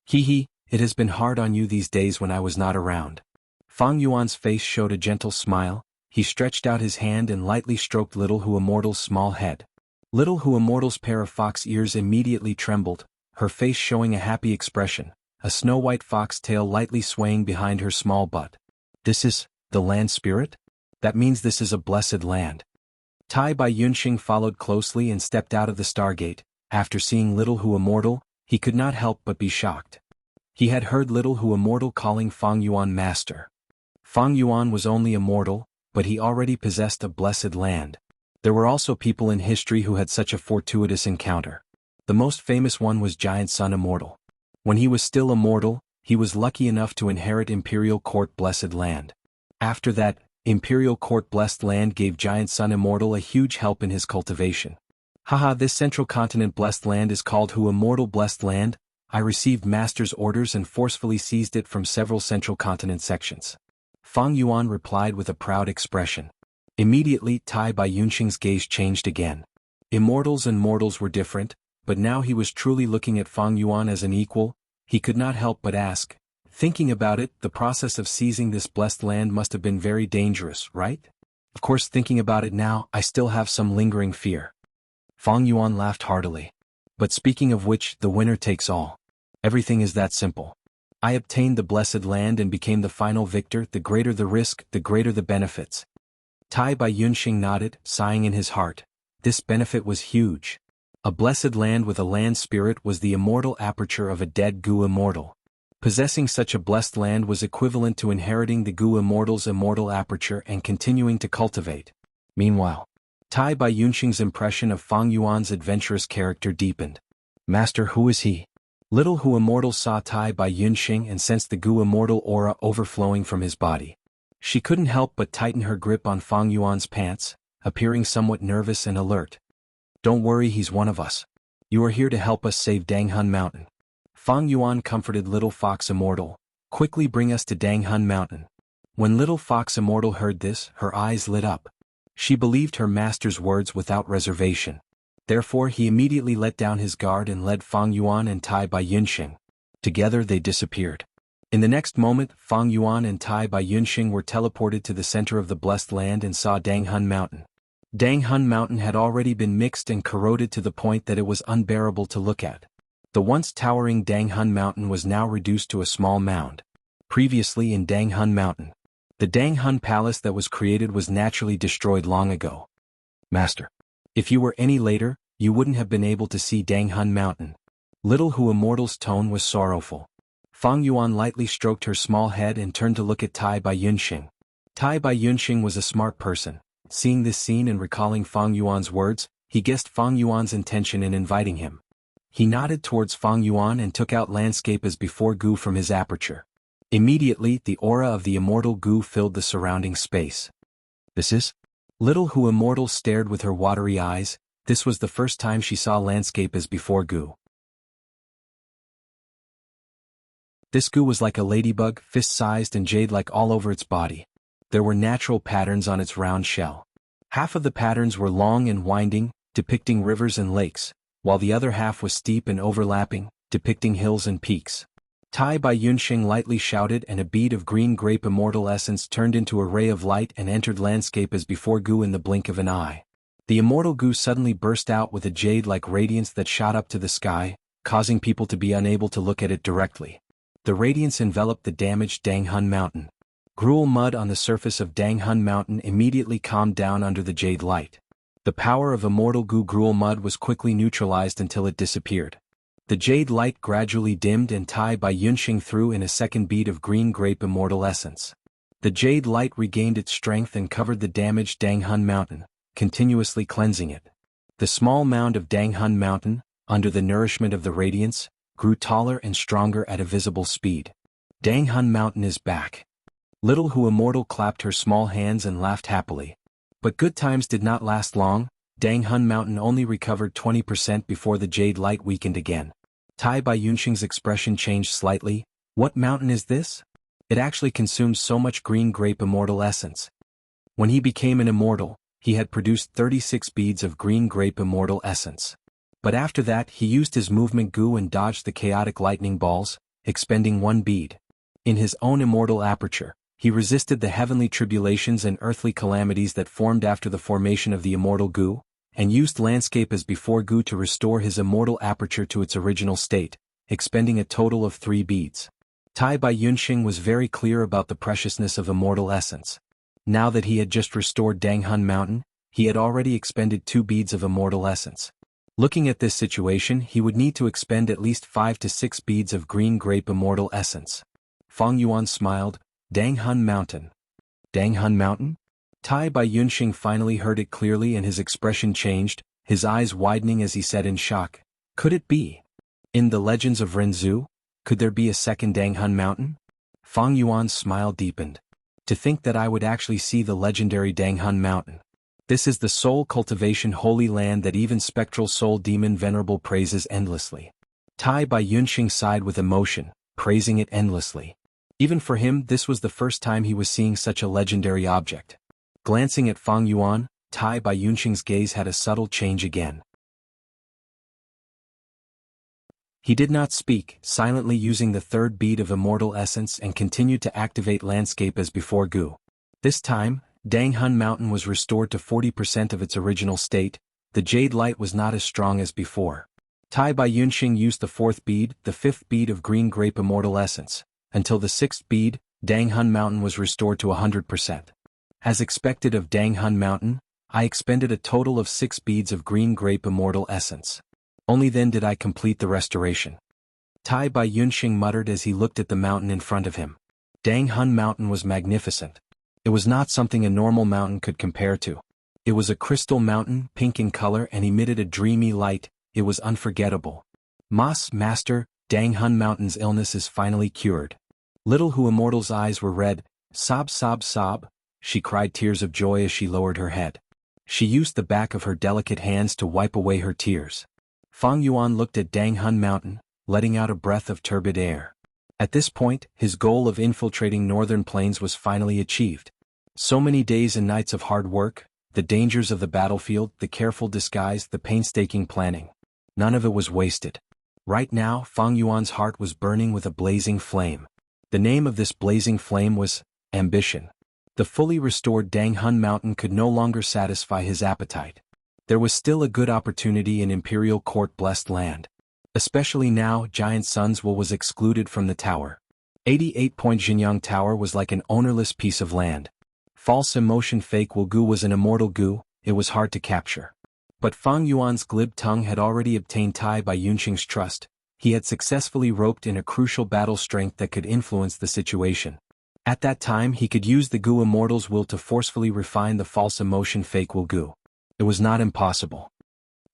Hee, it has been hard on you these days when I was not around. Fang Yuan's face showed a gentle smile, he stretched out his hand and lightly stroked Little Hu Immortal's small head. Little Hu Immortal's pair of fox ears immediately trembled, her face showing a happy expression, a snow-white fox tail lightly swaying behind her small butt. This is the land spirit? That means this is a blessed land. Tai Bai Yunxing followed closely and stepped out of the Stargate. After seeing Little Hu Immortal, he could not help but be shocked. He had heard Little Hu Immortal calling Fang Yuan master. Fang Yuan was only immortal, but he already possessed a blessed land. There were also people in history who had such a fortuitous encounter. The most famous one was Giant Sun Immortal. When he was still immortal, he was lucky enough to inherit Imperial Court Blessed Land. After that, Imperial Court Blessed Land gave Giant Sun Immortal a huge help in his cultivation. Haha, this Central Continent Blessed Land is called Hu Immortal Blessed Land. I received Master's orders and forcefully seized it from several Central Continent sections. Fang Yuan replied with a proud expression. Immediately, Tai Bai Yunxing's gaze changed again. Immortals and mortals were different, but now he was truly looking at Fang Yuan as an equal. He could not help but ask, thinking about it, the process of seizing this blessed land must have been very dangerous, right? Of course, thinking about it now, I still have some lingering fear. Fang Yuan laughed heartily. But speaking of which, the winner takes all. Everything is that simple. I obtained the blessed land and became the final victor. The greater the risk, the greater the benefits. Tai Bai Yunxing nodded, sighing in his heart. This benefit was huge. A blessed land with a land spirit was the immortal aperture of a dead Gu immortal. Possessing such a blessed land was equivalent to inheriting the Gu immortal's immortal aperture and continuing to cultivate. Meanwhile, Tai Bai Yunxing's impression of Fang Yuan's adventurous character deepened. Master, who is he? Little Hu Immortal saw Tai Bai Yunxing and sensed the Gu immortal aura overflowing from his body. She couldn't help but tighten her grip on Fang Yuan's pants, appearing somewhat nervous and alert. Don't worry, he's one of us. You are here to help us save Danghun Mountain. Fang Yuan comforted Little Fox Immortal. Quickly bring us to Danghun Mountain. When Little Fox Immortal heard this, her eyes lit up. She believed her master's words without reservation. Therefore he immediately let down his guard and led Fang Yuan and Tai Bai Yunxing. Together they disappeared. In the next moment, Fang Yuan and Tai Bai Yunxing were teleported to the center of the blessed land and saw Danghun Mountain. Danghun Mountain had already been mixed and corroded to the point that it was unbearable to look at. The once towering Danghun Mountain was now reduced to a small mound. Previously in Danghun Mountain, the Danghun Palace that was created was naturally destroyed long ago. Master, if you were any later, you wouldn't have been able to see Danghun Mountain. Little Hu Immortal's tone was sorrowful. Fang Yuan lightly stroked her small head and turned to look at Tai Bai Yunxing. Tai Bai Yunxing was a smart person. Seeing this scene and recalling Fang Yuan's words, he guessed Fang Yuan's intention in inviting him. He nodded towards Fang Yuan and took out landscape as before Gu from his aperture. Immediately, the aura of the immortal Gu filled the surrounding space. This is? Little Hu Immortal stared with her watery eyes. This was the first time she saw landscape as before Gu. This Gu was like a ladybug, fist-sized and jade-like all over its body. There were natural patterns on its round shell. Half of the patterns were long and winding, depicting rivers and lakes, while the other half was steep and overlapping, depicting hills and peaks. Tai Bai Yunxing lightly shouted and a bead of green grape immortal essence turned into a ray of light and entered landscape as before Gu in the blink of an eye. The immortal Gu suddenly burst out with a jade-like radiance that shot up to the sky, causing people to be unable to look at it directly. The radiance enveloped the damaged Danghun Mountain. Gruel mud on the surface of Danghun Mountain immediately calmed down under the jade light. The power of immortal Gu gruel mud was quickly neutralized until it disappeared. The jade light gradually dimmed and Tai Bai Yunxing threw in a second bead of green grape immortal essence. The jade light regained its strength and covered the damaged Danghun Mountain, continuously cleansing it. The small mound of Danghun Mountain, under the nourishment of the radiance, grew taller and stronger at a visible speed. Danghun Mountain is back. Little Hu Immortal clapped her small hands and laughed happily. But good times did not last long. Danghun Mountain only recovered 20% before the jade light weakened again. Tai Bai Yunxing's expression changed slightly. What mountain is this? It actually consumes so much green grape immortal essence. When he became an immortal, he had produced 36 beads of green grape immortal essence. But after that he used his movement Gu and dodged the chaotic lightning balls, expending one bead. In his own immortal aperture, he resisted the heavenly tribulations and earthly calamities that formed after the formation of the immortal Gu, and used landscape as before Gu to restore his immortal aperture to its original state, expending a total of 3 beads. Tai Bai Yunxing was very clear about the preciousness of immortal essence. Now that he had just restored Danghun Mountain, He had already expended 2 beads of immortal essence. Looking at this situation, he would need to expend at least 5 to 6 beads of green grape immortal essence. Fang Yuan smiled. Danghun Mountain. Danghun Mountain? Tai Bai Yunxing finally heard it clearly and his expression changed, his eyes widening as he said in shock. Could it be? In the legends of Renzu? Could there be a second Danghun Mountain? Fang Yuan's smile deepened. To think that I would actually see the legendary Danghun Mountain. This is the soul cultivation holy land that even spectral soul demon venerable praises endlessly. Tai Bai Yunxing sighed with emotion, praising it endlessly. Even for him, this was the first time he was seeing such a legendary object. Glancing at Fang Yuan, Tai Bai Yunxing's gaze had a subtle change again. He did not speak, silently using the 3rd bead of immortal essence and continued to activate landscape as before Gu. This time, Danghun Mountain was restored to 40% of its original state. The jade light was not as strong as before. Tai Bai Yunxing used the 4th bead, the 5th bead of green grape immortal essence. Until the 6th bead, Danghun Mountain was restored to 100%. As expected of Danghun Mountain, I expended a total of 6 beads of green grape immortal essence. Only then did I complete the restoration. Tai Bai Yunxing muttered as he looked at the mountain in front of him. Danghun Mountain was magnificent. It was not something a normal mountain could compare to. It was a crystal mountain, pink in color and emitted a dreamy light. It was unforgettable. Master, Danghun Mountain's illness is finally cured. Little Hu Immortal's eyes were red. Sob, sob, sob. She cried tears of joy as she lowered her head. She used the back of her delicate hands to wipe away her tears. Fang Yuan looked at Danghun Mountain, letting out a breath of turbid air. At this point, his goal of infiltrating northern plains was finally achieved. So many days and nights of hard work, the dangers of the battlefield, the careful disguise, the painstaking planning. None of it was wasted. Right now, Fang Yuan's heart was burning with a blazing flame. The name of this blazing flame was ambition. The fully restored Danghun Mountain could no longer satisfy his appetite. There was still a good opportunity in Imperial Court-blessed land. Especially now, Giant Sun's will was excluded from the tower. 88-point Jianghu Tower was like an ownerless piece of land. False emotion fake Wu Gu was an immortal Gu, it was hard to capture. But Fang Yuan's glib tongue had already obtained Tai Bai Yunxing's trust. He had successfully roped in a crucial battle strength that could influence the situation. At that time he could use the Gu Immortal's will to forcefully refine the false emotion fake Wu Gu. It was not impossible.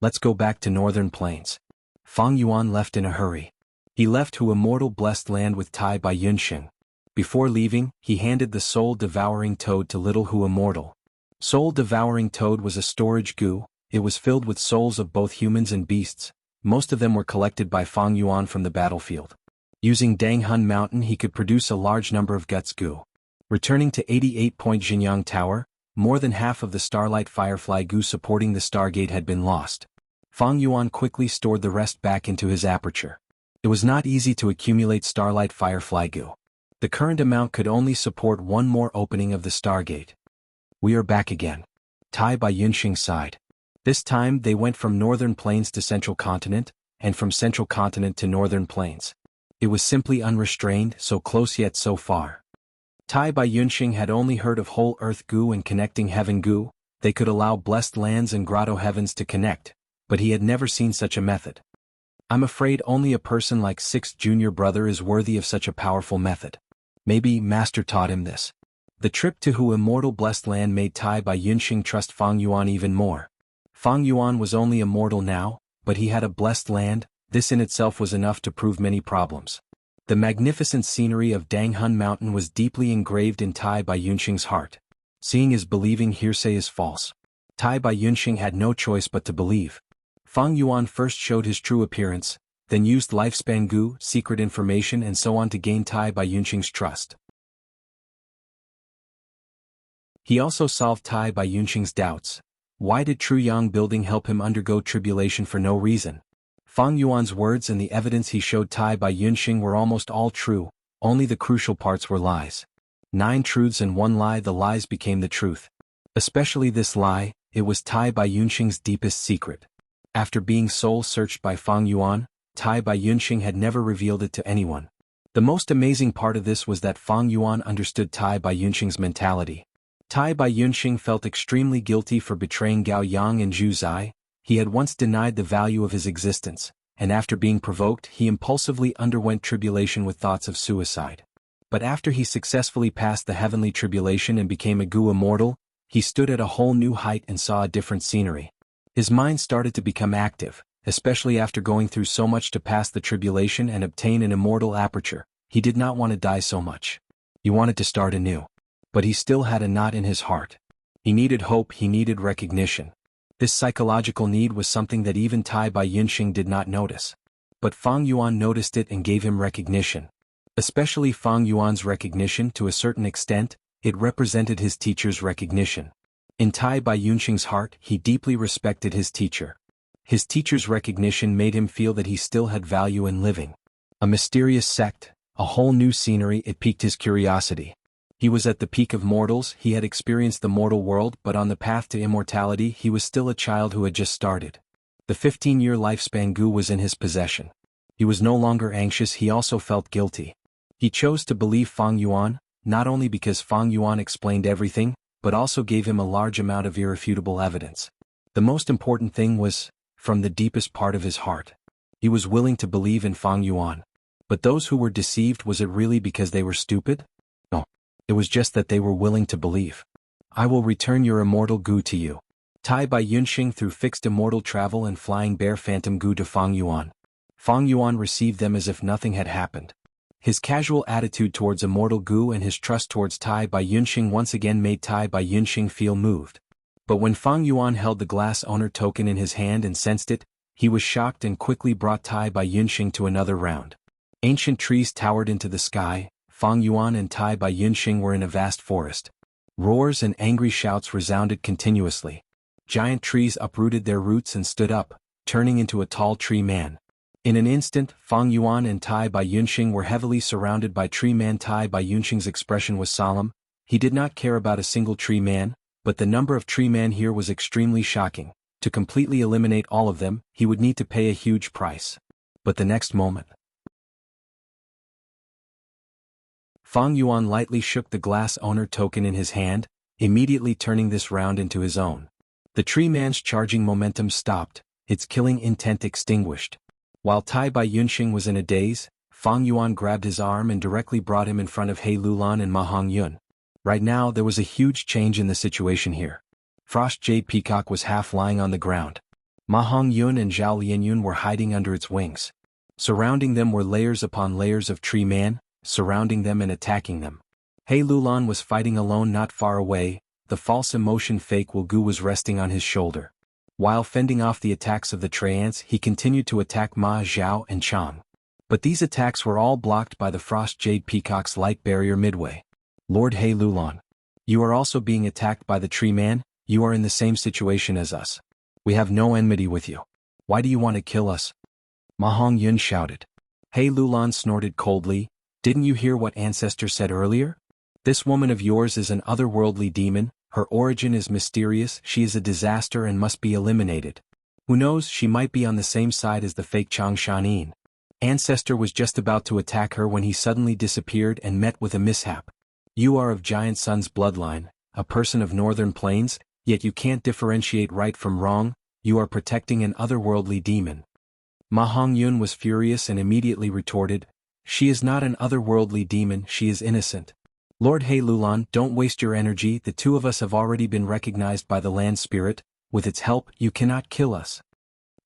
Let's go back to northern plains. Fang Yuan left in a hurry. He left Hu Immortal blessed land with Tai Bai Yunxing. Before leaving, he handed the soul-devouring toad to little Hu Immortal. Soul-devouring toad was a storage Gu. It was filled with souls of both humans and beasts. Most of them were collected by Fang Yuan from the battlefield. Using Danghun Mountain he could produce a large number of Guts Gu. Returning to 88-point Jianghu Tower, more than half of the Starlight Firefly Gu supporting the Stargate had been lost. Fang Yuan quickly stored the rest back into his aperture. It was not easy to accumulate Starlight Firefly Gu. The current amount could only support one more opening of the Stargate. We are back again. Tai Bai Yunxing sighed. This time they went from northern plains to central continent, and from central continent to northern plains. It was simply unrestrained, so close yet so far. Tai Bai Yunxing had only heard of whole earth Gu and connecting heaven Gu. They could allow blessed lands and grotto heavens to connect, but he had never seen such a method. I'm afraid only a person like Sixth Junior Brother is worthy of such a powerful method. Maybe Master taught him this. The trip to Hu Immortal blessed land made Tai Bai Yunxing trust Fang Yuan even more. Fang Yuan was only immortal now, but he had a blessed land. This in itself was enough to prove many problems. The magnificent scenery of Danghun Mountain was deeply engraved in Tai Bai Yunxing's heart. Seeing is believing, hearsay is false. Tai Bai Yunxing had no choice but to believe. Fang Yuan first showed his true appearance, then used lifespan Gu, secret information and so on to gain Tai Bai Yunxing's trust. He also solved Tai Bai Yunxing's doubts. Why did True Yang building help him undergo tribulation for no reason? Fang Yuan's words and the evidence he showed Tai Bai Yunxing were almost all true, only the crucial parts were lies. 9 truths and 1 lie. The lies became the truth. Especially this lie, it was Tai Bai Yunxing's deepest secret. After being soul-searched by Fang Yuan, Tai Bai Yunxing had never revealed it to anyone. The most amazing part of this was that Fang Yuan understood Tai Bai Yunxing's mentality. Tai Bai Yunxing felt extremely guilty for betraying Gao Yang and Zhu Zai. He had once denied the value of his existence, and after being provoked he impulsively underwent tribulation with thoughts of suicide. But after he successfully passed the heavenly tribulation and became a Gu immortal, he stood at a whole new height and saw a different scenery. His mind started to become active, especially after going through so much to pass the tribulation and obtain an immortal aperture. He did not want to die so much. He wanted to start anew. But he still had a knot in his heart. He needed hope, he needed recognition. This psychological need was something that even Tai Bai Yunxing did not notice. But Fang Yuan noticed it and gave him recognition. Especially Fang Yuan's recognition. To a certain extent, it represented his teacher's recognition. In Tai Bai Yunxing's heart, he deeply respected his teacher. His teacher's recognition made him feel that he still had value in living. A mysterious sect, a whole new scenery, it piqued his curiosity. He was at the peak of mortals, he had experienced the mortal world, but on the path to immortality he was still a child who had just started. The 15-year lifespan Gu was in his possession. He was no longer anxious, he also felt guilty. He chose to believe Fang Yuan, not only because Fang Yuan explained everything, but also gave him a large amount of irrefutable evidence. The most important thing was, from the deepest part of his heart, he was willing to believe in Fang Yuan. But those who were deceived, was it really because they were stupid? No. It was just that they were willing to believe. I will return your immortal Gu to you. Tai Bai Yunxing threw fixed immortal travel and flying bear phantom Gu to Fang Yuan. Fang Yuan received them as if nothing had happened. His casual attitude towards immortal Gu and his trust towards Tai Bai Yunxing once again made Tai Bai Yunxing feel moved. But when Fang Yuan held the glass owner token in his hand and sensed it, he was shocked and quickly brought Tai Bai Yunxing to another round. Ancient trees towered into the sky. Fang Yuan and Tai Bai Yunxing were in a vast forest. Roars and angry shouts resounded continuously. Giant trees uprooted their roots and stood up, turning into a tall tree man. In an instant, Fang Yuan and Tai Bai Yunxing were heavily surrounded by tree man. Tai Bai Yunxing's expression was solemn. He did not care about a single tree man, but the number of tree men here was extremely shocking. To completely eliminate all of them, he would need to pay a huge price. But the next moment, Fang Yuan lightly shook the glass owner token in his hand, immediately turning this round into his own. The tree man's charging momentum stopped, its killing intent extinguished. While Tai Bai Yunxing was in a daze, Fang Yuan grabbed his arm and directly brought him in front of He Lulan and Ma Hongyun. Right now there was a huge change in the situation here. Frost Jade Peacock was half lying on the ground. Ma Hongyun and Zhao Lianyun were hiding under its wings. Surrounding them were layers upon layers of tree man, surrounding them and attacking them. He Lulan was fighting alone not far away. The false emotion fake Wu Gu was resting on his shoulder. While fending off the attacks of the Treants, he continued to attack Ma Zhao and Chang. But these attacks were all blocked by the Frost Jade Peacock's light barrier midway. Lord He Lulan, you are also being attacked by the tree man. You are in the same situation as us. We have no enmity with you. Why do you want to kill us? Ma Hongyun shouted. He Lulan snorted coldly. Didn't you hear what Ancestor said earlier? This woman of yours is an otherworldly demon, her origin is mysterious, she is a disaster and must be eliminated. Who knows, she might be on the same side as the fake Chang Shanin. Ancestor was just about to attack her when he suddenly disappeared and met with a mishap. You are of Giant Sun's bloodline, a person of Northern Plains, yet you can't differentiate right from wrong, you are protecting an otherworldly demon. Ma Hongyun was furious and immediately retorted, she is not an otherworldly demon, she is innocent. Lord He Lulan, don't waste your energy, the two of us have already been recognized by the land spirit, with its help, you cannot kill us.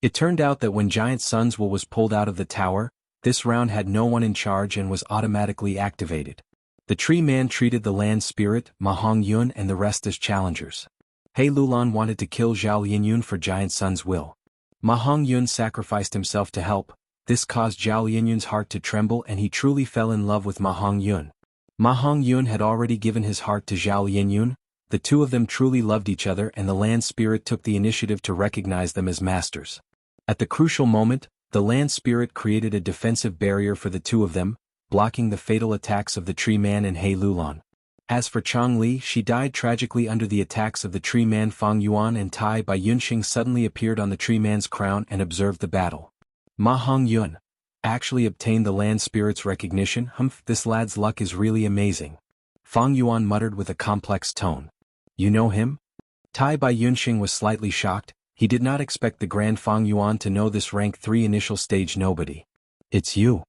It turned out that when Giant Sun's will was pulled out of the tower, this round had no one in charge and was automatically activated. The tree man treated the land spirit, Ma Hongyun and the rest as challengers. He Lulan wanted to kill Zhao Lianyun for Giant Sun's will. Ma Hongyun sacrificed himself to help. This caused Zhao Lianyun's heart to tremble and he truly fell in love with Ma Hongyun. Ma Hongyun had already given his heart to Zhao Lianyun. The two of them truly loved each other and the land spirit took the initiative to recognize them as masters. At the crucial moment, the land spirit created a defensive barrier for the two of them, blocking the fatal attacks of the tree man and He Lulan. As for Chang Li, she died tragically under the attacks of the tree man. Fang Yuan and Tai Bai Yunxing suddenly appeared on the tree man's crown and observed the battle. Ma Hongyun actually obtained the land spirit's recognition. This lad's luck is really amazing. Fang Yuan muttered with a complex tone. You know him? Tai Bai Yunxing was slightly shocked. He did not expect the Grand Fang Yuan to know this rank 3 initial stage nobody. It's you.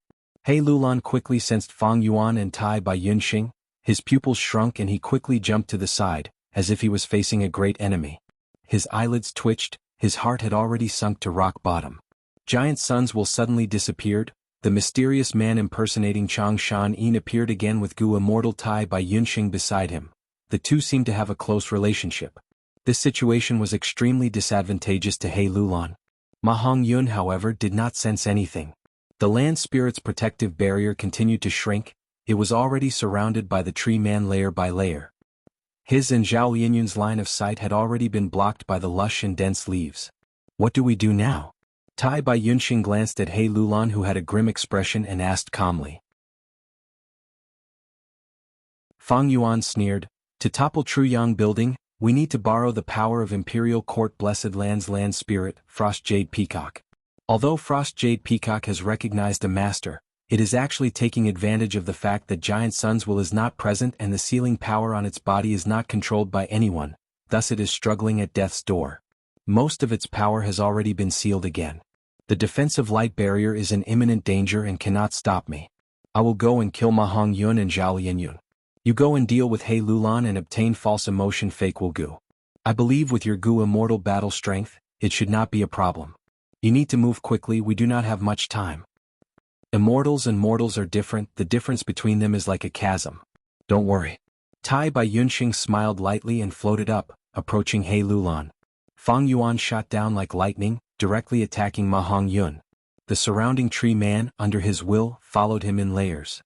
He Lulan quickly sensed Fang Yuan and Tai Bai Yunxing. His pupils shrunk and he quickly jumped to the side, as if he was facing a great enemy. His eyelids twitched, his heart had already sunk to rock bottom. Giant suns will suddenly disappeared. The mysterious man impersonating Chang Shan Yin appeared again with Immortal Tai Bai Yunxing beside him. The two seemed to have a close relationship. This situation was extremely disadvantageous to He Lulan. Ma Hongyun, however, did not sense anything. The land spirit's protective barrier continued to shrink. It was already surrounded by the tree man layer by layer. His and Zhao Yinyun's line of sight had already been blocked by the lush and dense leaves. What do we do now? Tai Bai Yunxing glanced at He Lulan, who had a grim expression, and asked calmly. Fang Yuan sneered, to topple Truyang building, we need to borrow the power of Imperial Court Blessed Land's land spirit, Frost Jade Peacock. Although Frost Jade Peacock has recognized a master, it is actually taking advantage of the fact that Giant Sun's will is not present and the sealing power on its body is not controlled by anyone, thus it is struggling at death's door. Most of its power has already been sealed again. The defensive light barrier is in imminent danger and cannot stop me. I will go and kill Ma Hongyun and Zhao Yinyun. You go and deal with He Lulan and obtain false emotion fake Wu Gu. I believe with your Gu immortal battle strength, it should not be a problem. You need to move quickly, we do not have much time. Immortals and mortals are different, the difference between them is like a chasm. Don't worry. Tai Bai Yunxing smiled lightly and floated up, approaching He Lulan. Fang Yuan shot down like lightning, directly attacking Ma Hongyun. The surrounding tree man, under his will, followed him in layers.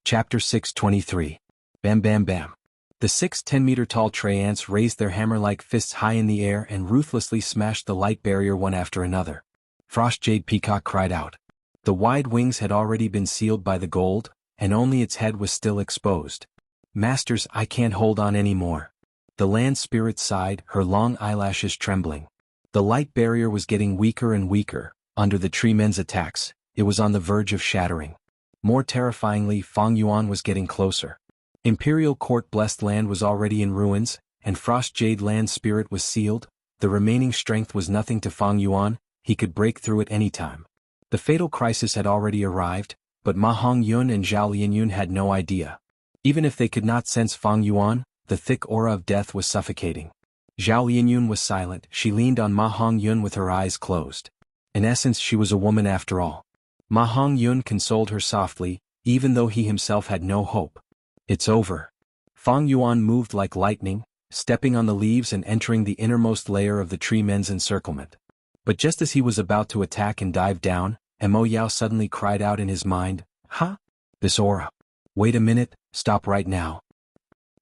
Chapter 623. Bam Bam Bam. The 6 10-meter-tall Trey ants raised their hammer-like fists high in the air and ruthlessly smashed the light barrier one after another. Frost Jade Peacock cried out. The wide wings had already been sealed by the gold, and only its head was still exposed. Masters, I can't hold on anymore. The land spirit sighed, her long eyelashes trembling. The light barrier was getting weaker and weaker. Under the tree men's attacks, it was on the verge of shattering. More terrifyingly, Fang Yuan was getting closer. Imperial Court Blessed Land was already in ruins, and Frost Jade Land Spirit was sealed. The remaining strength was nothing to Fang Yuan, he could break through at any time. The fatal crisis had already arrived, but Ma Hongyun and Zhao Yinyun had no idea. Even if they could not sense Fang Yuan, the thick aura of death was suffocating. Zhao Yinyun was silent, she leaned on Ma Hongyun with her eyes closed. In essence, she was a woman after all. Ma Hongyun consoled her softly, even though he himself had no hope. It's over. Fang Yuan moved like lightning, stepping on the leaves and entering the innermost layer of the tree men's encirclement. But just as he was about to attack and dive down, Mo Yao suddenly cried out in his mind, "Huh? This aura. Wait a minute, stop right now."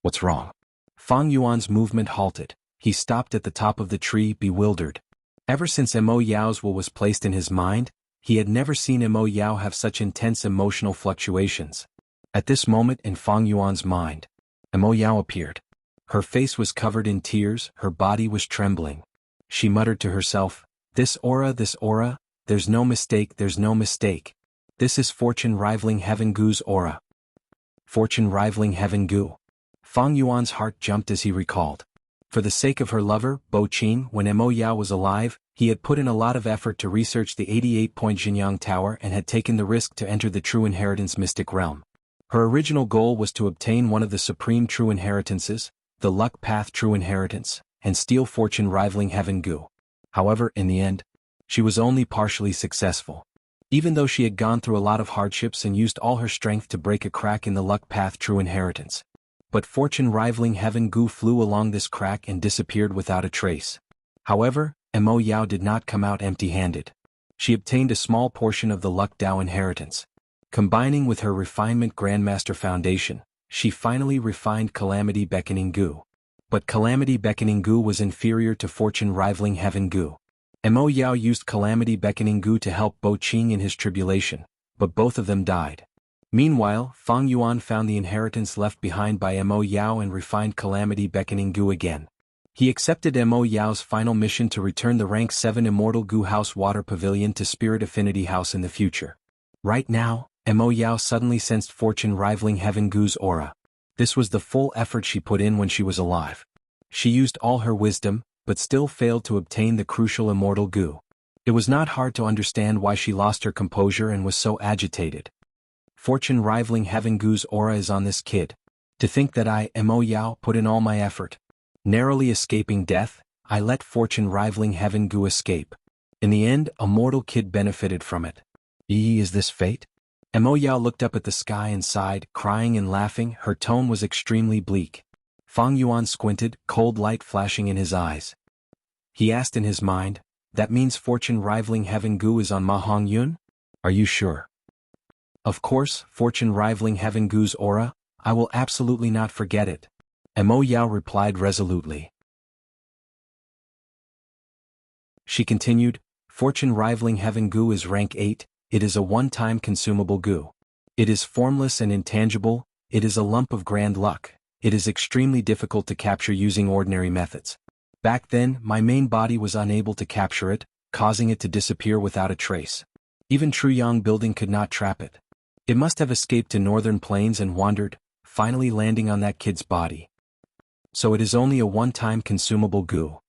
What's wrong? Fang Yuan's movement halted. He stopped at the top of the tree, bewildered. Ever since Mo Yao's will was placed in his mind, he had never seen Mo Yao have such intense emotional fluctuations. At this moment in Fang Yuan's mind, Mo Yao appeared. Her face was covered in tears, her body was trembling. She muttered to herself, this aura, there's no mistake, there's no mistake. This is fortune rivaling Heaven Gu's aura. Fortune rivaling Heaven Gu. Fang Yuan's heart jumped as he recalled. For the sake of her lover, Bo Qin, when Mo Yao was alive, he had put in a lot of effort to research the 88-point Jianghu Tower and had taken the risk to enter the True Inheritance mystic realm. Her original goal was to obtain one of the supreme true inheritances, the Luck Path True Inheritance, and steal fortune rivaling Heaven Gu. However, in the end, she was only partially successful. Even though she had gone through a lot of hardships and used all her strength to break a crack in the Luck Path True Inheritance. But fortune rivaling Heaven Gu flew along this crack and disappeared without a trace. However, Mo Yao did not come out empty-handed. She obtained a small portion of the Luck Dao inheritance. Combining with her refinement Grandmaster Foundation, she finally refined Calamity Beckoning Gu. But Calamity Beckoning Gu was inferior to fortune rivaling Heaven Gu. Mo Yao used Calamity Beckoning Gu to help Bo Qing in his tribulation, but both of them died. Meanwhile, Fang Yuan found the inheritance left behind by Mo Yao and refined Calamity Beckoning Gu again. He accepted Mo Yao's final mission to return the rank 7 Immortal Gu House Water Pavilion to Spirit Affinity House in the future. Right now, Mo Yao suddenly sensed fortune rivaling Heaven Gu's aura. This was the full effort she put in when she was alive. She used all her wisdom, but still failed to obtain the crucial immortal Gu. It was not hard to understand why she lost her composure and was so agitated. Fortune rivaling Heaven Gu's aura is on this kid. To think that I, Mo Yao, put in all my effort. Narrowly escaping death, I let fortune rivaling Heaven Gu escape. In the end, a mortal kid benefited from it. Is this fate? Mo Yao looked up at the sky and sighed, crying and laughing. Her tone was extremely bleak. Fang Yuan squinted, cold light flashing in his eyes. He asked in his mind, that means fortune rivaling Heaven Gu is on Ma Hongyun? Are you sure? Of course, fortune rivaling Heaven Gu's aura, I will absolutely not forget it. Mo Yao replied resolutely. She continued, fortune rivaling Heaven Gu is rank 8, it is a one-time consumable Gu. It is formless and intangible, it is a lump of grand luck, it is extremely difficult to capture using ordinary methods. Back then, my main body was unable to capture it, causing it to disappear without a trace. Even Truyang building could not trap it. It must have escaped to northern plains and wandered, finally landing on that kid's body. So it is only a one-time consumable Gu.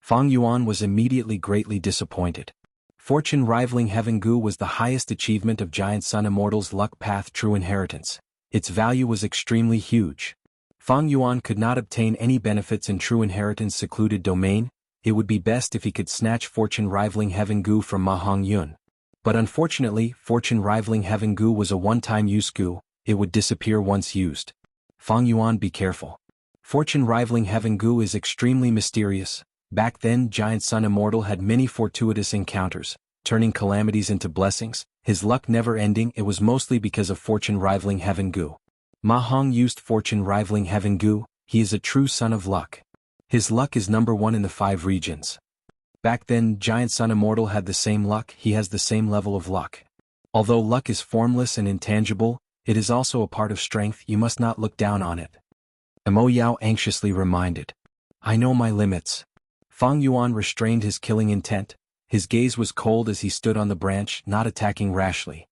Fang Yuan was immediately greatly disappointed. Fortune rivaling Heaven Gu was the highest achievement of Giant Sun Immortal's luck path true inheritance. Its value was extremely huge. Fang Yuan could not obtain any benefits in true inheritance secluded domain. It would be best if he could snatch fortune rivaling Heaven Gu from Ma Hongyun. But unfortunately, fortune rivaling Heaven Gu was a one-time use Gu, it would disappear once used. Fang Yuan, be careful. Fortune rivaling Heaven Gu is extremely mysterious. Back then, Giant Sun Immortal had many fortuitous encounters, turning calamities into blessings, his luck never ending. It was mostly because of fortune rivaling Heaven Gu. Ma Hong used fortune rivaling Heaven Gu, he is a true son of luck. His luck is number 1 in the 5 regions. Back then, Giant Sun Immortal had the same luck, he has the same level of luck. Although luck is formless and intangible, it is also a part of strength, you must not look down on it. Mo Yao anxiously reminded. I know my limits. Fang Yuan restrained his killing intent, his gaze was cold as he stood on the branch, not attacking rashly.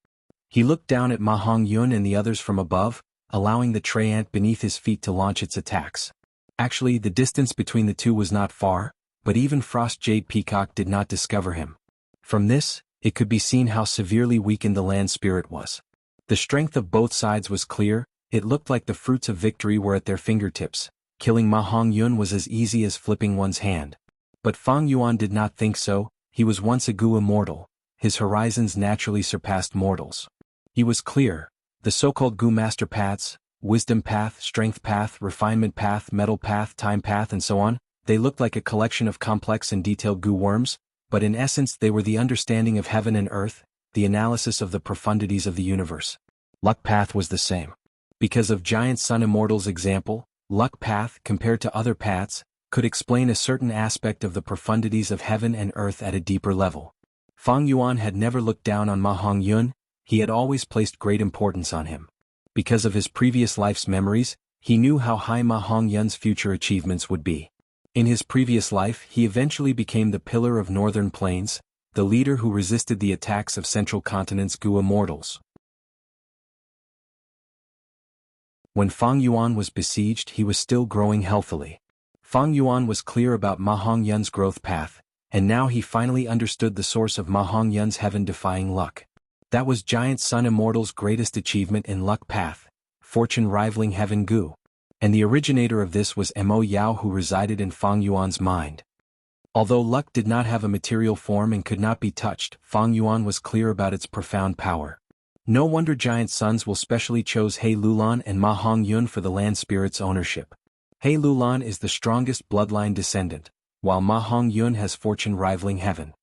He looked down at Ma Hongyun and the others from above, allowing the tray ant beneath his feet to launch its attacks. Actually, the distance between the two was not far, but even Frost Jade Peacock did not discover him. From this, it could be seen how severely weakened the land spirit was. The strength of both sides was clear, it looked like the fruits of victory were at their fingertips. Killing Ma Hongyun was as easy as flipping one's hand. But Fang Yuan did not think so, he was once a Gu immortal, his horizons naturally surpassed mortals. He was clear. The so-called Gu master paths, wisdom path, strength path, refinement path, metal path, time path and so on, they looked like a collection of complex and detailed Gu worms, but in essence they were the understanding of heaven and earth, the analysis of the profundities of the universe. Luck path was the same. Because of Giant Sun Immortal's example, luck path, compared to other paths, could explain a certain aspect of the profundities of heaven and earth at a deeper level. Fang Yuan had never looked down on Ma Hongyun, he had always placed great importance on him. Because of his previous life's memories, he knew how high Ma Hongyun's future achievements would be. In his previous life, he eventually became the pillar of northern plains, the leader who resisted the attacks of central continent's Gu immortals. When Fang Yuan was besieged, he was still growing healthily. Fang Yuan was clear about Ma Hongyun's growth path, and now he finally understood the source of Ma Hongyun's heaven-defying luck. That was Giant Sun Immortal's greatest achievement in luck path, fortune rivaling Heaven Gu. And the originator of this was Mo Yao, who resided in Fang Yuan's mind. Although luck did not have a material form and could not be touched, Fang Yuan was clear about its profound power. No wonder Giant Suns will specially chose He Lulan and Ma Hongyun for the land spirit's ownership. He Lulan is the strongest bloodline descendant, while Ma Hongyun has fortune rivaling heaven.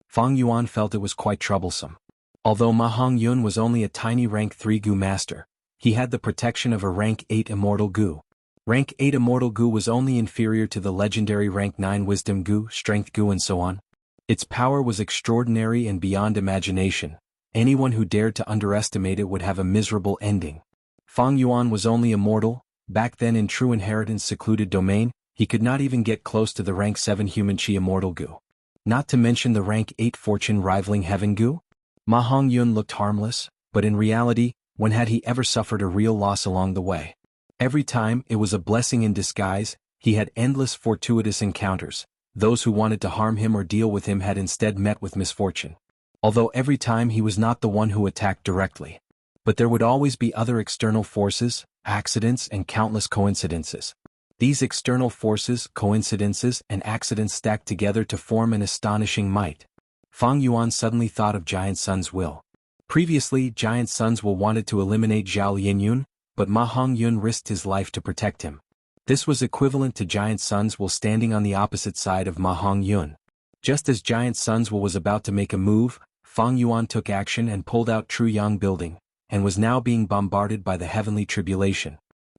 Fang Yuan felt it was quite troublesome. Although Ma Hongyun was only a tiny rank 3 Gu master, he had the protection of a rank 8 immortal Gu. Rank 8 immortal Gu was only inferior to the legendary rank 9 wisdom Gu, strength Gu and so on. Its power was extraordinary and beyond imagination. Anyone who dared to underestimate it would have a miserable ending. Fang Yuan was only a mortal, back then in true inheritance secluded domain, he could not even get close to the rank 7 human Qi immortal Gu. Not to mention the rank 8 fortune rivaling heaven Gu. Ma Hongyun looked harmless, But in reality, when had he ever suffered a real loss along the way? Every time, it was a blessing in disguise. He had endless fortuitous encounters. Those who wanted to harm him or deal with him had instead met with misfortune. Although every time he was not the one who attacked directly. But there would always be other external forces, accidents, and countless coincidences. These external forces, coincidences, and accidents stacked together to form an astonishing might. Fang Yuan suddenly thought of Giant Sun's will. Previously, Giant Sun's will wanted to eliminate Zhao Lianyun, but Ma Hongyun risked his life to protect him. This was equivalent to Giant Sun's will standing on the opposite side of Ma Hongyun. Just as Giant Sun's will was about to make a move, Fang Yuan took action and pulled out True Yang Building, and was now being bombarded by the heavenly tribulation.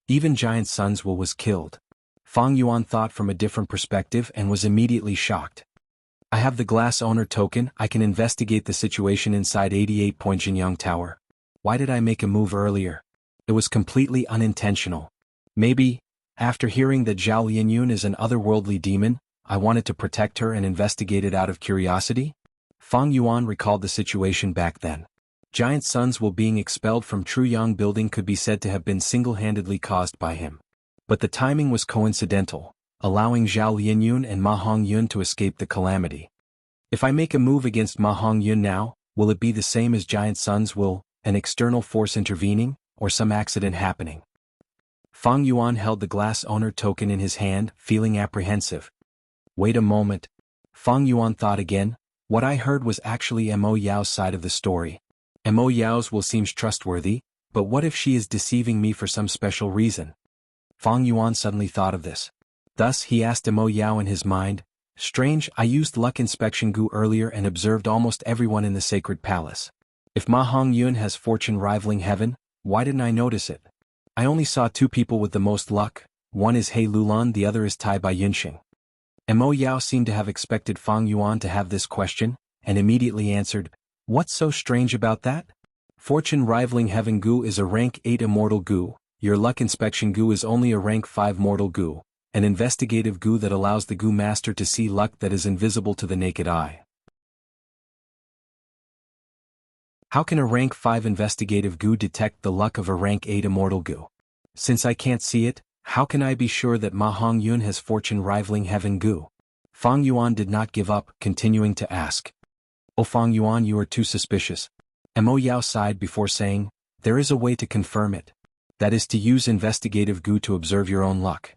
Even Giant Sun's will was killed. Fang Yuan thought from a different perspective and was immediately shocked. I have the glass owner token. I can investigate the situation inside 88 Point Jinyang Tower. Why did I make a move earlier? It was completely unintentional. Maybe, after hearing that Zhao Lianyun is an otherworldly demon, I wanted to protect her and investigate it out of curiosity? Fang Yuan recalled the situation back then. Giant Sun's will being expelled from True Yang Building could be said to have been single-handedly caused by him. But the timing was coincidental, allowing Zhao Lianyun and Ma Hongyun to escape the calamity. If I make a move against Ma Hongyun now, will it be the same as Giant Sun's will, an external force intervening, or some accident happening? Fang Yuan held the glass owner token in his hand, feeling apprehensive. Wait a moment. Fang Yuan thought again. What I heard was actually Mo Yao's side of the story. Mo Yao's will seems trustworthy, but what if she is deceiving me for some special reason? Fang Yuan suddenly thought of this. Thus he asked Mo Yao in his mind, strange, I used luck inspection goo earlier and observed almost everyone in the sacred palace. If Ma Hongyun has fortune rivaling heaven, why didn't I notice it? I only saw two people with the most luck, one is He Lulan, the other is Tai Bai Yunxing. Mo Yao seemed to have expected Fang Yuan to have this question, and immediately answered, what's so strange about that? Fortune rivaling heaven goo is a rank 8 immortal goo, your luck inspection goo is only a rank 5 mortal goo, an investigative goo that allows the goo master to see luck that is invisible to the naked eye. How can a rank 5 investigative goo detect the luck of a rank 8 immortal goo? Since I can't see it, how can I be sure that Ma Hongyun has fortune rivaling heaven goo? Fang Yuan did not give up, continuing to ask. Oh Fang Yuan, you are too suspicious. Mo Yao sighed before saying, there is a way to confirm it. That is to use investigative goo to observe your own luck.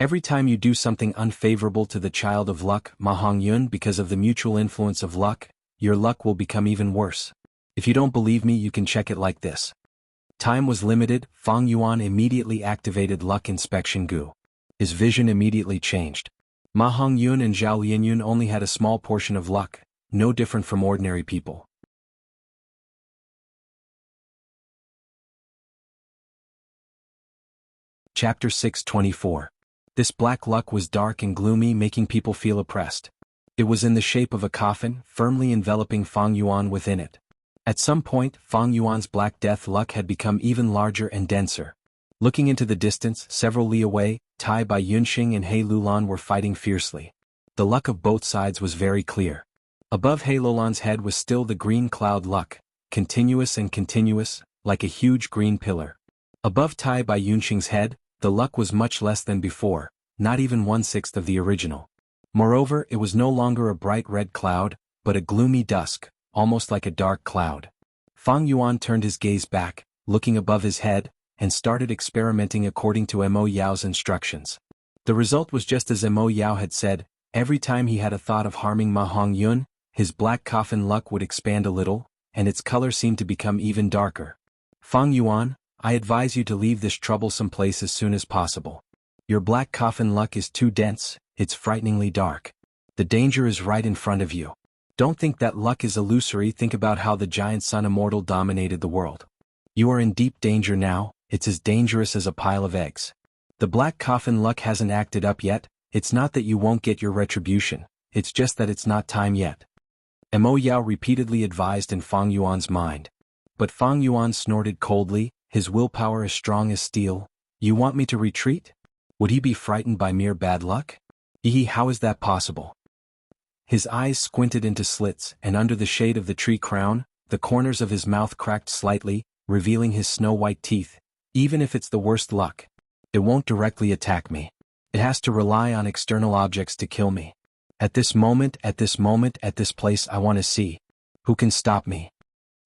Every time you do something unfavorable to the child of luck, Ma Hongyun, because of the mutual influence of luck, your luck will become even worse. If you don't believe me, you can check it like this. Time was limited. Fang Yuan immediately activated luck inspection goo. His vision immediately changed. Ma Hongyun and Zhao Lianyun only had a small portion of luck, no different from ordinary people. Chapter 624. This black luck was dark and gloomy, making people feel oppressed. It was in the shape of a coffin, firmly enveloping Fang Yuan within it. At some point, Fang Yuan's black death luck had become even larger and denser. Looking into the distance, several li away, Tai Bai Yunxing and He Lulan were fighting fiercely. The luck of both sides was very clear. Above He Lulan's head was still the green cloud luck, continuous and continuous, like a huge green pillar. Above Tai Bai Yunxing's head, the luck was much less than before, not even 1/6 of the original. Moreover, it was no longer a bright red cloud, but a gloomy dusk, almost like a dark cloud. Fang Yuan turned his gaze back, looking above his head, and started experimenting according to Mo Yao's instructions. The result was just as Mo Yao had said. Every time he had a thought of harming Ma Hongyun, his black coffin luck would expand a little, and its color seemed to become even darker. Fang Yuan, I advise you to leave this troublesome place as soon as possible. Your black coffin luck is too dense, it's frighteningly dark. The danger is right in front of you. Don't think that luck is illusory. Think about how the giant sun Immortal dominated the world. You are in deep danger now. It's as dangerous as a pile of eggs. The black coffin luck hasn't acted up yet. It's not that you won't get your retribution, it's just that it's not time yet. Mo Yao repeatedly advised in Fang Yuan's mind. But Fang Yuan snorted coldly, his willpower as strong as steel. You want me to retreat? Would he be frightened by mere bad luck? How is that possible? His eyes squinted into slits, and under the shade of the tree crown, the corners of his mouth cracked slightly, revealing his snow-white teeth. Even if it's the worst luck, it won't directly attack me. It has to rely on external objects to kill me. At this moment, at this place, I want to see. Who can stop me?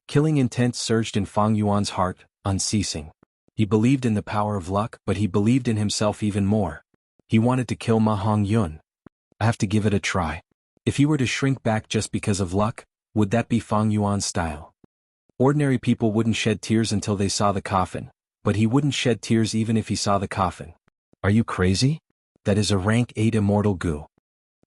Killing intent surged in Fang Yuan's heart, unceasing. He believed in the power of luck, but he believed in himself even more. He wanted to kill Ma Hongyun. I have to give it a try. If he were to shrink back just because of luck, would that be Fang Yuan's style? Ordinary people wouldn't shed tears until they saw the coffin, but he wouldn't shed tears even if he saw the coffin. Are you crazy? That is a rank 8 immortal goo.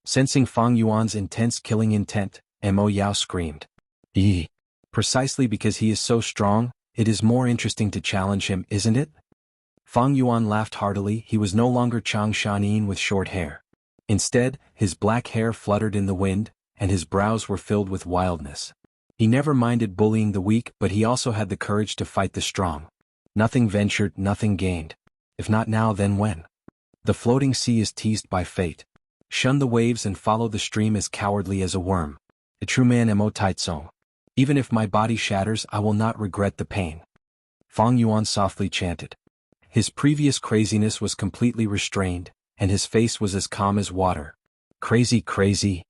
Sensing Fang Yuan's intense killing intent, Mo Yao screamed. Eee! Precisely because he is so strong, it is more interesting to challenge him, isn't it? Fang Yuan laughed heartily. He was no longer Chang Shanin with short hair. Instead, his black hair fluttered in the wind, and his brows were filled with wildness. He never minded bullying the weak, but he also had the courage to fight the strong. Nothing ventured, nothing gained. If not now, then when? The floating sea is teased by fate. Shun the waves and follow the stream as cowardly as a worm. A true man Mo Taizong. Even if my body shatters, I will not regret the pain. Fang Yuan softly chanted. His previous craziness was completely restrained, and his face was as calm as water. Crazy, crazy.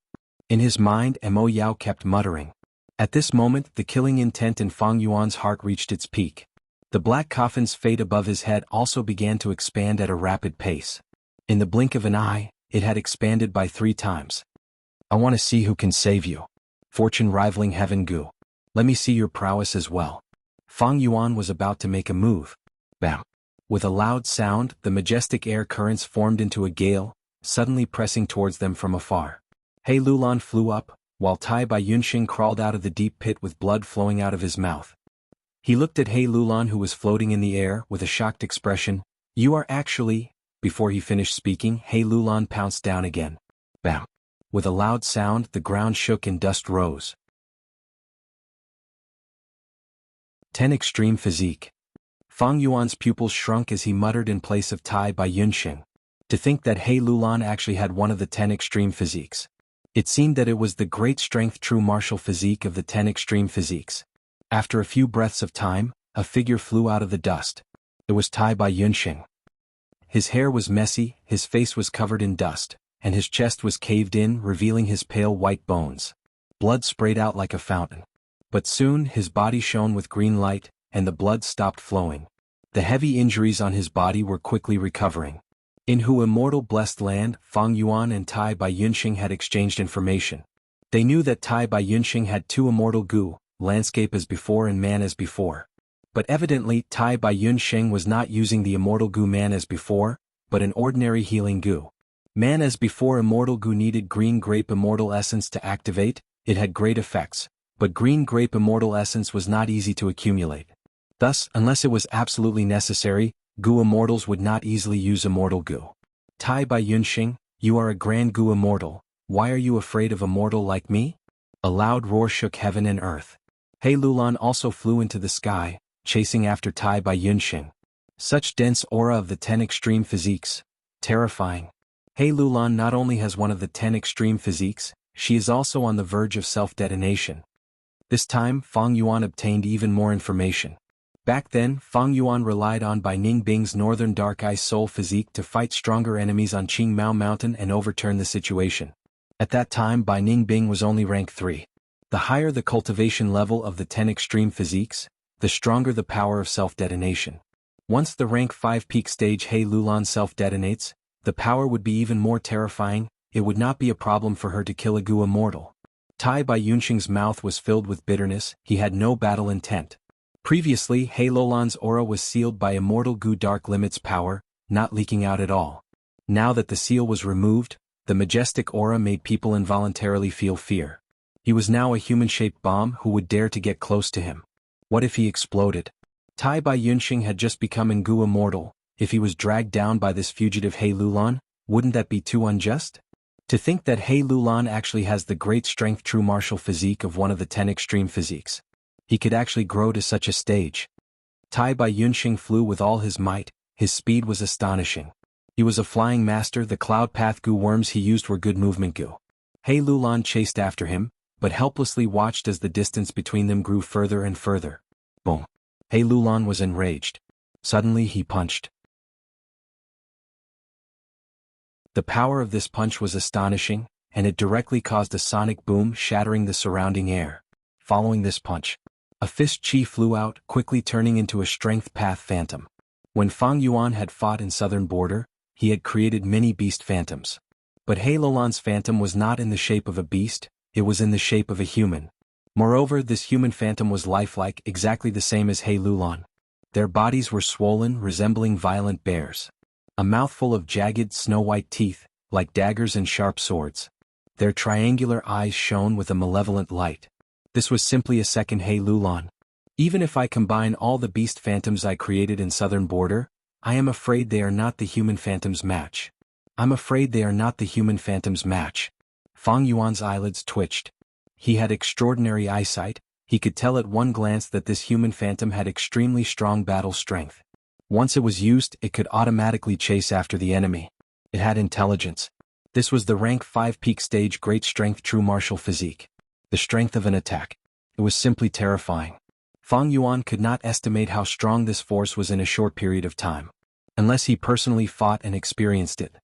In his mind, Mo Yao kept muttering. At this moment, the killing intent in Fang Yuan's heart reached its peak. The black coffin's fate above his head also began to expand at a rapid pace. In the blink of an eye, it had expanded by 3 times. I want to see who can save you. Fortune rivaling heaven goo. Let me see your prowess as well. Fang Yuan was about to make a move. Bam! With a loud sound, the majestic air currents formed into a gale, suddenly pressing towards them from afar. He Lulan flew up, while Tai Bai Yunxing crawled out of the deep pit with blood flowing out of his mouth. He looked at He Lulan, who was floating in the air, with a shocked expression. You are actually... Before he finished speaking, He Lulan pounced down again. Bam! With a loud sound, the ground shook and dust rose. 10 Extreme Physique. Fang Yuan's pupils shrunk as he muttered in place of Tai Bai Yunxing. To think that He Lulan actually had one of the 10 extreme physiques. It seemed that it was the great strength true martial physique of the 10 extreme physiques. After a few breaths of time, a figure flew out of the dust. It was Tai Bai Yunxing. His hair was messy, his face was covered in dust, and his chest was caved in, revealing his pale white bones. Blood sprayed out like a fountain. But soon his body shone with green light, and the blood stopped flowing. The heavy injuries on his body were quickly recovering. In Hu Immortal blessed land, Fang Yuan and Tai Bai Yunxing had exchanged information. They knew that Tai Bai Yunxing had 2 immortal goo, landscape as before and man as before. But evidently Tai Bai Yunxing was not using the immortal goo man as before, but an ordinary healing goo. Man as before immortal goo needed green grape immortal essence to activate. It had great effects, but green grape immortal essence was not easy to accumulate. Thus, unless it was absolutely necessary, goo immortals would not easily use immortal goo. Tai Bai Yunxing, you are a grand goo immortal. Why are you afraid of a mortal like me? A loud roar shook heaven and earth. He Lulan also flew into the sky, chasing after Tai Bai Yunxing. Such dense aura of the 10 extreme physiques. Terrifying. He Lulan not only has one of the 10 extreme physiques, she is also on the verge of self-detonation. This time, Fang Yuan obtained even more information. Back then, Fang Yuan relied on Bai Ningbing's Northern Dark Ice Soul physique to fight stronger enemies on Qingmao Mountain and overturn the situation. At that time, Bai Ningbing was only rank 3. The higher the cultivation level of the 10 extreme physiques, the stronger the power of self-detonation. Once the rank 5 peak stage He Lulan self-detonates, the power would be even more terrifying. It would not be a problem for her to kill a goo immortal. Tai Bai Yunxing's mouth was filled with bitterness. He had no battle intent. Previously, He Lulan's aura was sealed by immortal goo dark limit's power, not leaking out at all. Now that the seal was removed, the majestic aura made people involuntarily feel fear. He was now a human-shaped bomb. Who would dare to get close to him? What if he exploded? Tai Bai Yunxing had just become an goo immortal. If he was dragged down by this fugitive He Lulan, wouldn't that be too unjust? To think that He Lulan actually has the great strength true martial physique of one of the 10 extreme physiques. He could actually grow to such a stage. Tai Bai Yunxing flew with all his might. His speed was astonishing. He was a flying master. The cloud path goo worms he used were good movement goo. He Lulan chased after him, but helplessly watched as the distance between them grew further and further. Boom. He Lulan was enraged. Suddenly he punched. The power of this punch was astonishing, and it directly caused a sonic boom shattering the surrounding air. Following this punch, a fist chi flew out, quickly turning into a strength path phantom. When Fang Yuan had fought in southern border, he had created many beast phantoms. But He Lulan's phantom was not in the shape of a beast, it was in the shape of a human. Moreover, this human phantom was lifelike, exactly the same as He Lulan. Their bodies were swollen, resembling violent bears. A mouthful of jagged, snow-white teeth, like daggers and sharp swords. Their triangular eyes shone with a malevolent light. This was simply a second He Lulan. Even if I combine all the beast phantoms I created in southern border, I am afraid they are not the human phantom's match. I'm afraid they are not the human phantom's match. Fang Yuan's eyelids twitched. He had extraordinary eyesight, he could tell at one glance that this human phantom had extremely strong battle strength. Once it was used, it could automatically chase after the enemy. It had intelligence. This was the rank 5 peak stage great strength true martial physique. The strength of an attack. It was simply terrifying. Fang Yuan could not estimate how strong this force was in a short period of time, unless he personally fought and experienced it.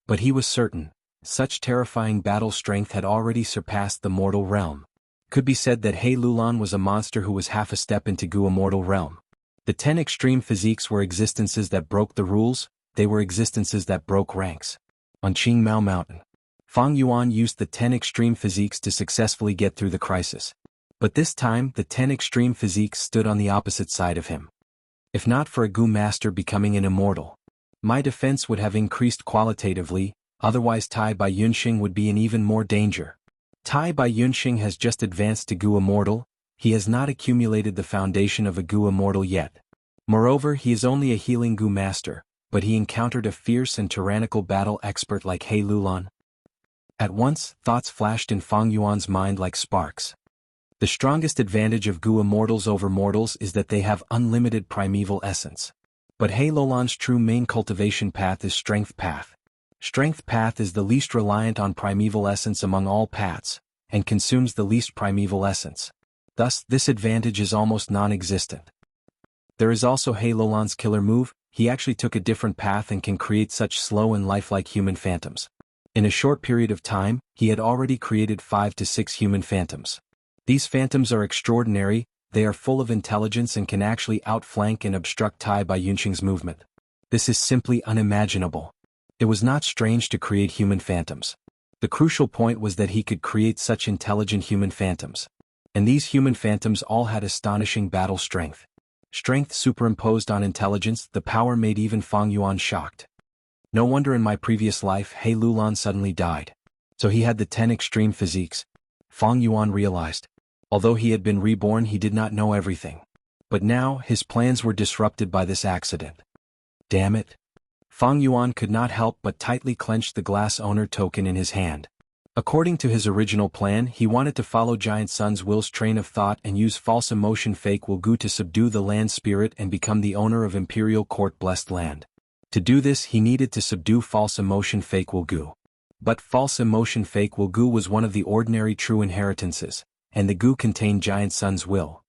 But he was certain, such terrifying battle strength had already surpassed the mortal realm. Could be said that He Lulan was a monster who was half a step into Gu Immortal realm. The 10 extreme physiques were existences that broke the rules, they were existences that broke ranks. On Qingmao Mountain, Fang Yuan used the 10 extreme physiques to successfully get through the crisis. But this time, the 10 extreme physiques stood on the opposite side of him. If not for a Gu master becoming an immortal, my defense would have increased qualitatively, otherwise Tai Bai Yunxing would be in even more danger. Tai Bai Yunxing has just advanced to Gu Immortal, he has not accumulated the foundation of a Gu Immortal yet. Moreover, he is only a healing Gu master, but he encountered a fierce and tyrannical battle expert like He Lulan. At once, thoughts flashed in Fang Yuan's mind like sparks. The strongest advantage of Gu Immortals over mortals is that they have unlimited primeval essence. But He Lulan's true main cultivation path is Strength Path. Strength Path is the least reliant on primeval essence among all paths, and consumes the least primeval essence. Thus, this advantage is almost non-existent. There is also He Lulan's killer move, he actually took a different path and can create such slow and lifelike human phantoms. In a short period of time, he had already created 5 to 6 human phantoms. These phantoms are extraordinary, they are full of intelligence and can actually outflank and obstruct Tai Bai Yunxing's movement. This is simply unimaginable. It was not strange to create human phantoms. The crucial point was that he could create such intelligent human phantoms. And these human phantoms all had astonishing battle strength. Strength superimposed on intelligence, the power made even Fang Yuan shocked. No wonder in my previous life He Lulan suddenly died. So he had the 10 extreme physiques. Fang Yuan realized. Although he had been reborn, he did not know everything. But now, his plans were disrupted by this accident. Damn it. Fang Yuan could not help but tightly clench the glass owner token in his hand. According to his original plan, he wanted to follow Giant Sun's will's train of thought and use false emotion fake Wu Gu to subdue the land spirit and become the owner of Imperial Court Blessed Land. To do this, he needed to subdue false emotion fake Wu Gu. But false emotion fake Wu Gu was one of the ordinary true inheritances, and the Gu contained Giant Sun's will.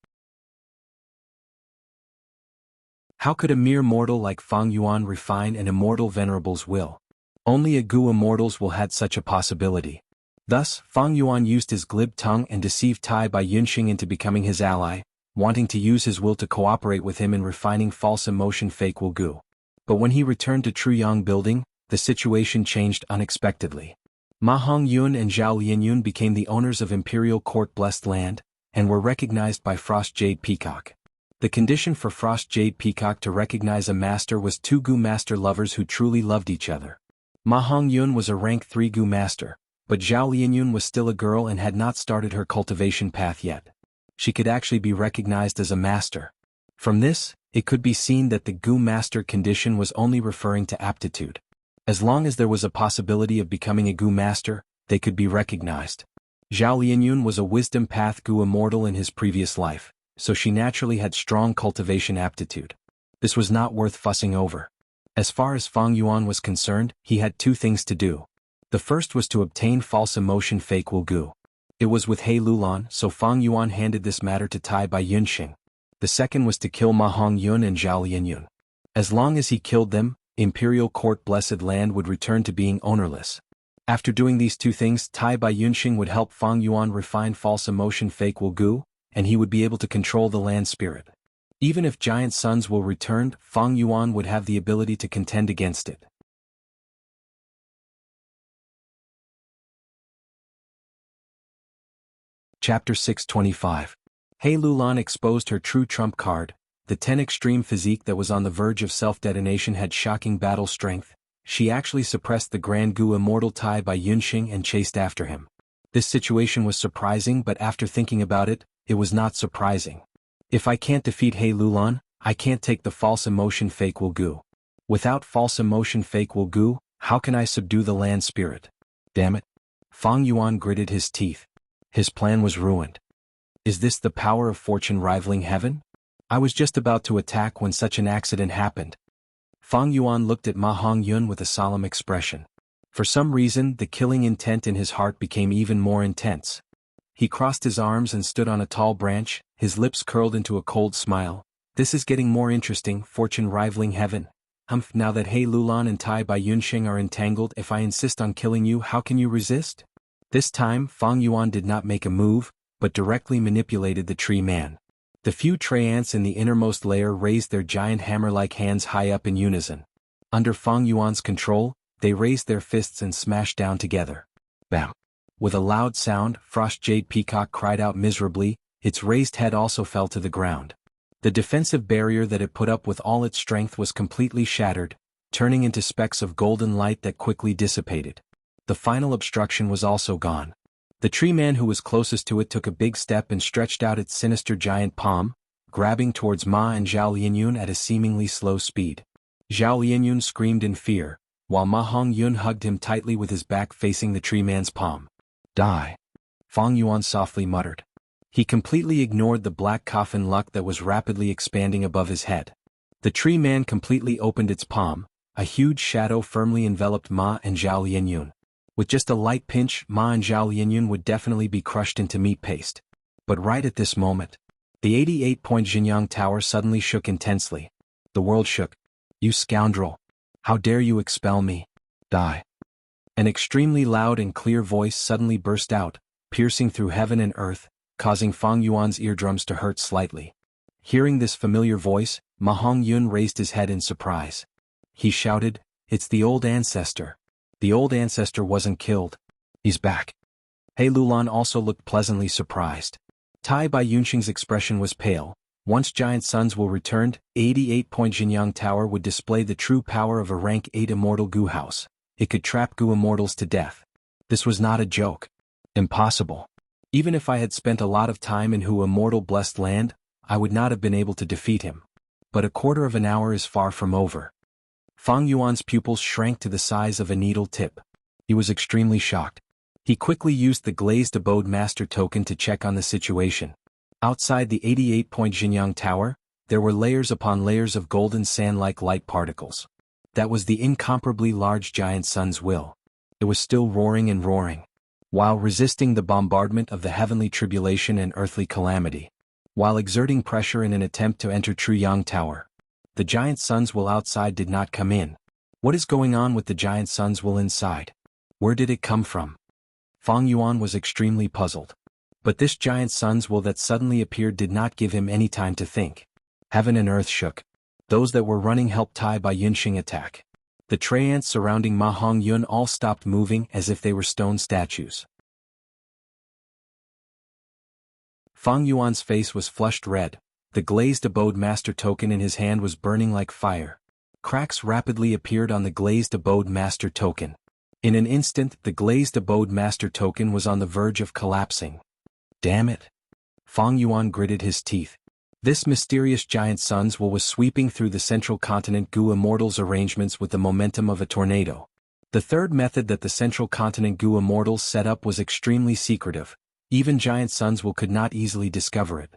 How could a mere mortal like Fang Yuan refine an immortal venerable's will? Only a Gu immortals will had such a possibility. Thus, Fang Yuan used his glib tongue and deceived Tai Bai Yunxing into becoming his ally, wanting to use his will to cooperate with him in refining false emotion fake Wu Gu. But when he returned to Truyang Building, the situation changed unexpectedly. Ma Hongyun and Zhao Lianyun became the owners of Imperial Court Blessed Land, and were recognized by Frost Jade Peacock. The condition for Frost Jade Peacock to recognize a master was 2 Gu master lovers who truly loved each other. Ma Hongyun was a rank 3 Gu master, but Zhao Lianyun was still a girl and had not started her cultivation path yet. She could actually be recognized as a master. From this, it could be seen that the Gu master condition was only referring to aptitude. As long as there was a possibility of becoming a Gu master, they could be recognized. Zhao Lianyun was a wisdom path Gu immortal in his previous life, so she naturally had strong cultivation aptitude. This was not worth fussing over. As far as Fang Yuan was concerned, he had 2 things to do. The first was to obtain false emotion fake Wu Gu. It was with He Lulan, so Fang Yuan handed this matter to Tai Bai Yunxing. The second was to kill Ma Hongyun and Zhao Lianyun. As long as he killed them, Imperial Court Blessed Land would return to being ownerless. After doing these two things, Tai Bai Yunxing would help Fang Yuan refine false emotion fake Wu Gu, and he would be able to control the land spirit. Even if giant suns will return, Fang Yuan would have the ability to contend against it. Chapter 625. He Lulan exposed her true trump card. The 10 extreme physique that was on the verge of self-detonation had shocking battle strength. She actually suppressed the Grand Gu Immortal Tai Bai Yunxing and chased after him. This situation was surprising, but after thinking about it, it was not surprising. If I can't defeat He Lulan, I can't take the false emotion fake Wu Gu. Without false emotion fake Wu Gu, how can I subdue the land spirit? Damn it. Fang Yuan gritted his teeth. His plan was ruined. Is this the power of fortune rivaling heaven? I was just about to attack when such an accident happened. Fang Yuan looked at Ma Hongyun with a solemn expression. For some reason, the killing intent in his heart became even more intense. He crossed his arms and stood on a tall branch, his lips curled into a cold smile. This is getting more interesting, fortune rivaling heaven. Now that He Lulan and Tai Bai Yunxing are entangled, if I insist on killing you, how can you resist? This time, Fang Yuan did not make a move, but directly manipulated the tree man. The few tree ants in the innermost layer raised their giant hammer-like hands high up in unison. Under Fang Yuan's control, they raised their fists and smashed down together. Bam! With a loud sound, Frost Jade Peacock cried out miserably, its raised head also fell to the ground. The defensive barrier that it put up with all its strength was completely shattered, turning into specks of golden light that quickly dissipated. The final obstruction was also gone. The tree man who was closest to it took a big step and stretched out its sinister giant palm, grabbing towards Ma and Zhao Lianyun at a seemingly slow speed. Zhao Lianyun screamed in fear, while Ma Hongyun hugged him tightly with his back facing the tree man's palm. Die. Fang Yuan softly muttered. He completely ignored the black coffin luck that was rapidly expanding above his head. The tree man completely opened its palm, a huge shadow firmly enveloped Ma and Zhao Lianyun. With just a light pinch, Ma and Zhao Lianyun would definitely be crushed into meat paste. But right at this moment, the 88-point Jianghu tower suddenly shook intensely. The world shook. You scoundrel! How dare you expel me? Die! An extremely loud and clear voice suddenly burst out, piercing through heaven and earth, causing Fang Yuan's eardrums to hurt slightly. Hearing this familiar voice, Ma Hongyun raised his head in surprise. He shouted, "It's the old ancestor. The old ancestor wasn't killed. He's back." He Lulan also looked pleasantly surprised. Tai Bai Yunxing's expression was pale. Once giant suns were returned, 88-point Jianghu Tower would display the true power of a rank 8 immortal Gu house. It could trap Gu immortals to death. This was not a joke. Impossible. Even if I had spent a lot of time in Hu immortal blessed land, I would not have been able to defeat him. But a quarter of an hour is far from over. Fang Yuan's pupils shrank to the size of a needle tip. He was extremely shocked. He quickly used the glazed abode master token to check on the situation. Outside the 88-point Jianghu Tower, there were layers upon layers of golden sand-like light particles. That was the incomparably large giant sun's will. It was still roaring and roaring, while resisting the bombardment of the heavenly tribulation and earthly calamity. While exerting pressure in an attempt to enter Jianghu Tower, the giant sun's will outside did not come in. What is going on with the giant sun's will inside? Where did it come from? Fang Yuan was extremely puzzled. But this giant sun's will that suddenly appeared did not give him any time to think. Heaven and earth shook. Those that were running helped Tai Bai Yunxing attack. The tree ants surrounding Ma Hongyun all stopped moving as if they were stone statues. Fang Yuan's face was flushed red. The glazed abode master token in his hand was burning like fire. Cracks rapidly appeared on the glazed abode master token. In an instant, the glazed abode master token was on the verge of collapsing. Damn it! Fang Yuan gritted his teeth. This mysterious giant sun's will was sweeping through the central continent Gu Immortals arrangements with the momentum of a tornado. The third method that the central continent Gu Immortals set up was extremely secretive. Even giant sun's will could not easily discover it.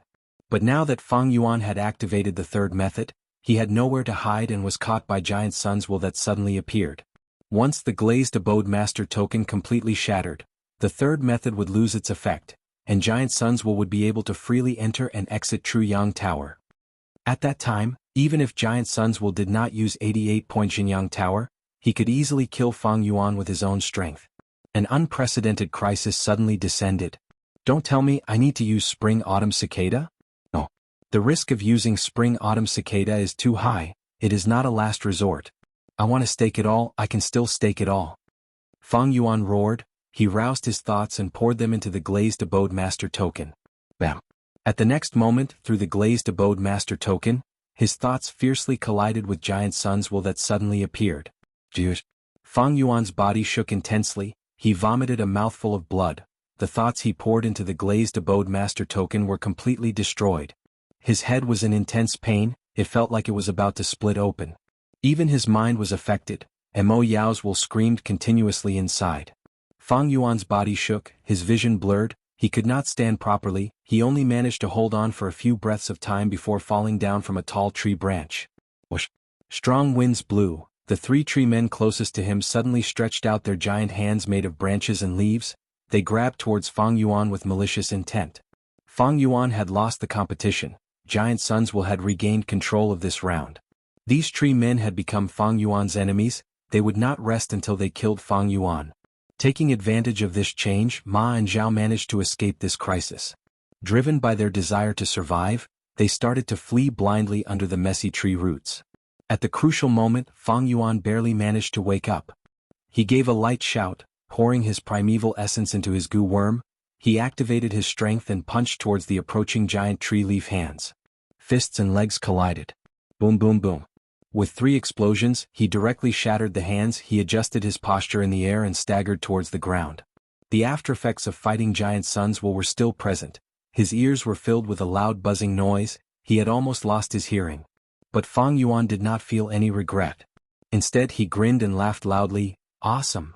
But now that Fang Yuan had activated the third method, he had nowhere to hide and was caught by giant sun's will that suddenly appeared. Once the glazed abode master token completely shattered, the third method would lose its effect, and Giant Sun's will would be able to freely enter and exit Truyang Tower. At that time, even if Giant Sun's will did not use 88-point Jianghu Tower, he could easily kill Fang Yuan with his own strength. An unprecedented crisis suddenly descended. Don't tell me I need to use Spring-Autumn Cicada? No. The risk of using Spring-Autumn Cicada is too high, it is not a last resort. I want to stake it all, I can still stake it all. Fang Yuan roared, he roused his thoughts and poured them into the Glazed Abode Master token. Bam. At the next moment, through the Glazed Abode Master token, his thoughts fiercely collided with Giant Sun's will that suddenly appeared. Dude. Fang Yuan's body shook intensely, he vomited a mouthful of blood. The thoughts he poured into the Glazed Abode Master token were completely destroyed. His head was in intense pain, it felt like it was about to split open. Even his mind was affected, and Mo Yao's will screamed continuously inside. Fang Yuan's body shook, his vision blurred, he could not stand properly, he only managed to hold on for a few breaths of time before falling down from a tall tree branch. Whoosh! Strong winds blew, the 3 tree men closest to him suddenly stretched out their giant hands made of branches and leaves, they grabbed towards Fang Yuan with malicious intent. Fang Yuan had lost the competition, Giant Sun's will had regained control of this round. These tree men had become Fang Yuan's enemies, they would not rest until they killed Fang Yuan. Taking advantage of this change, Ma and Zhao managed to escape this crisis. Driven by their desire to survive, they started to flee blindly under the messy tree roots. At the crucial moment, Fang Yuan barely managed to wake up. He gave a light shout, pouring his primeval essence into his goo worm, he activated his strength and punched towards the approaching giant tree leaf hands. Fists and legs collided. Boom boom boom. With 3 explosions, he directly shattered the hands, he adjusted his posture in the air and staggered towards the ground. The aftereffects of fighting Giant Sun's will were still present. His ears were filled with a loud buzzing noise, he had almost lost his hearing. But Fang Yuan did not feel any regret. Instead he grinned and laughed loudly, awesome.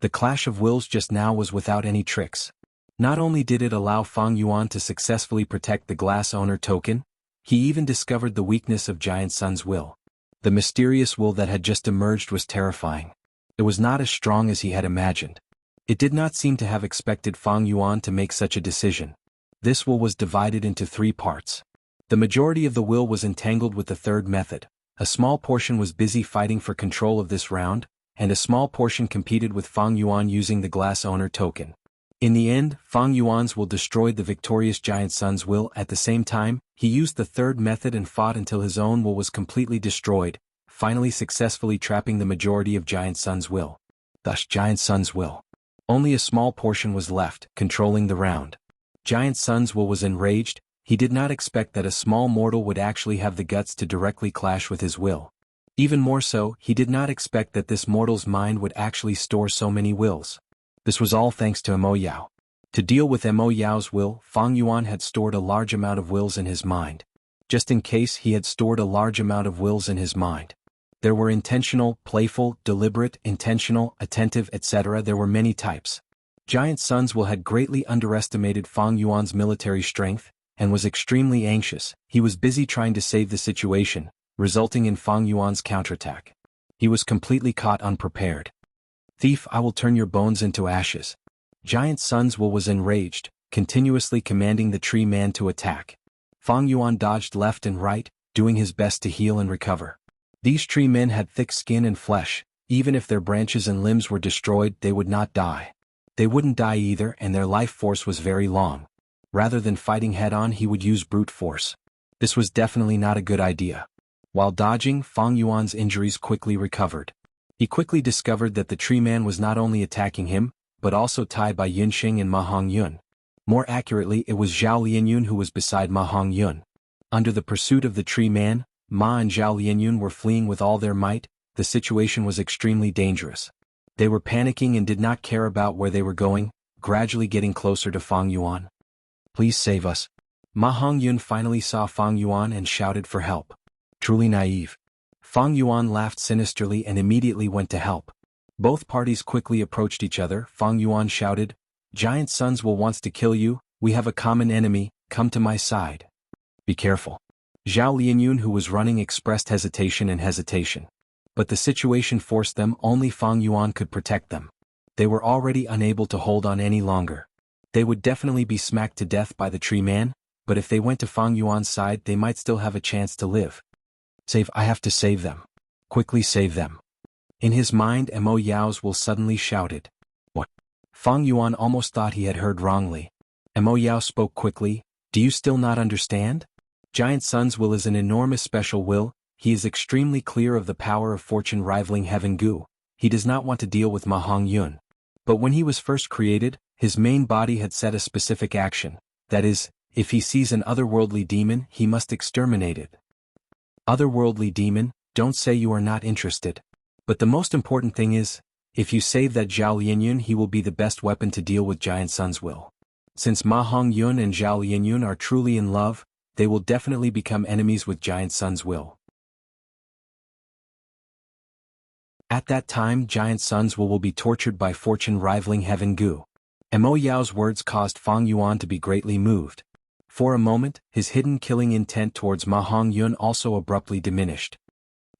The clash of wills just now was without any tricks. Not only did it allow Fang Yuan to successfully protect the Glass Owner token, he even discovered the weakness of Giant Sun's will. The mysterious will that had just emerged was terrifying. It was not as strong as he had imagined. It did not seem to have expected Fang Yuan to make such a decision. This will was divided into 3 parts. The majority of the will was entangled with the third method. A small portion was busy fighting for control of this round, and a small portion competed with Fang Yuan using the Glass Owner token. In the end, Fang Yuan's will destroyed the victorious Giant Sun's will. At the same time, he used the third method and fought until his own will was completely destroyed, finally successfully trapping the majority of Giant Sun's will. Thus Giant Sun's will. Only a small portion was left, controlling the round. Giant Sun's will was enraged, he did not expect that a small mortal would actually have the guts to directly clash with his will. Even more so, he did not expect that this mortal's mind would actually store so many wills. This was all thanks to Mo Yao. To deal with Mo Yao's will, Fang Yuan had stored a large amount of wills in his mind. Just in case he had stored a large amount of wills in his mind. There were intentional, playful, deliberate, intentional, attentive, etc. There were many types. Giant Sun's will had greatly underestimated Fang Yuan's military strength, and was extremely anxious. He was busy trying to save the situation, resulting in Fang Yuan's counterattack. He was completely caught unprepared. Thief, I will turn your bones into ashes. Giant Sun's will was enraged, continuously commanding the tree man to attack. Fang Yuan dodged left and right, doing his best to heal and recover. These tree men had thick skin and flesh, even if their branches and limbs were destroyed they would not die. They wouldn't die either and their life force was very long. Rather than fighting head-on he would use brute force. This was definitely not a good idea. While dodging, Fang Yuan's injuries quickly recovered. He quickly discovered that the tree man was not only attacking him, but also tied by Yunxing and Ma Hongyun. More accurately, it was Zhao Lianyun who was beside Ma Hongyun. Under the pursuit of the tree man, Ma and Zhao Lianyun were fleeing with all their might. The situation was extremely dangerous. They were panicking and did not care about where they were going, gradually getting closer to Fang Yuan. Please save us. Ma Hongyun finally saw Fang Yuan and shouted for help. Truly naive. Fang Yuan laughed sinisterly and immediately went to help. Both parties quickly approached each other. Fang Yuan shouted, Giant Sun's will wants to kill you, we have a common enemy, come to my side. Be careful. Zhao Lianyun who was running expressed hesitation. But the situation forced them. Only Fang Yuan could protect them. They were already unable to hold on any longer. They would definitely be smacked to death by the tree man, but if they went to Fang Yuan's side they might still have a chance to live. I have to save them. Quickly save them. In his mind Mo Yao's will suddenly shouted. What? Fang Yuan almost thought he had heard wrongly. Mo Yao spoke quickly, do you still not understand? Giant Sun's will is an enormous special will, he is extremely clear of the power of fortune rivaling heaven Gu. He does not want to deal with Ma Hong Yun. But when he was first created, his main body had set a specific action, that is, if he sees an otherworldly demon he must exterminate it. Otherworldly demon, don't say you are not interested. But the most important thing is, if you save that Zhao Lianyun he will be the best weapon to deal with Giant Sun's will. Since Ma Hong Yun and Zhao Lianyun are truly in love, they will definitely become enemies with Giant Sun's will. At that time Giant Sun's will be tortured by fortune rivaling heaven Gu. Mo Yao's words caused Fang Yuan to be greatly moved. For a moment, his hidden killing intent towards Ma Hong Yun also abruptly diminished.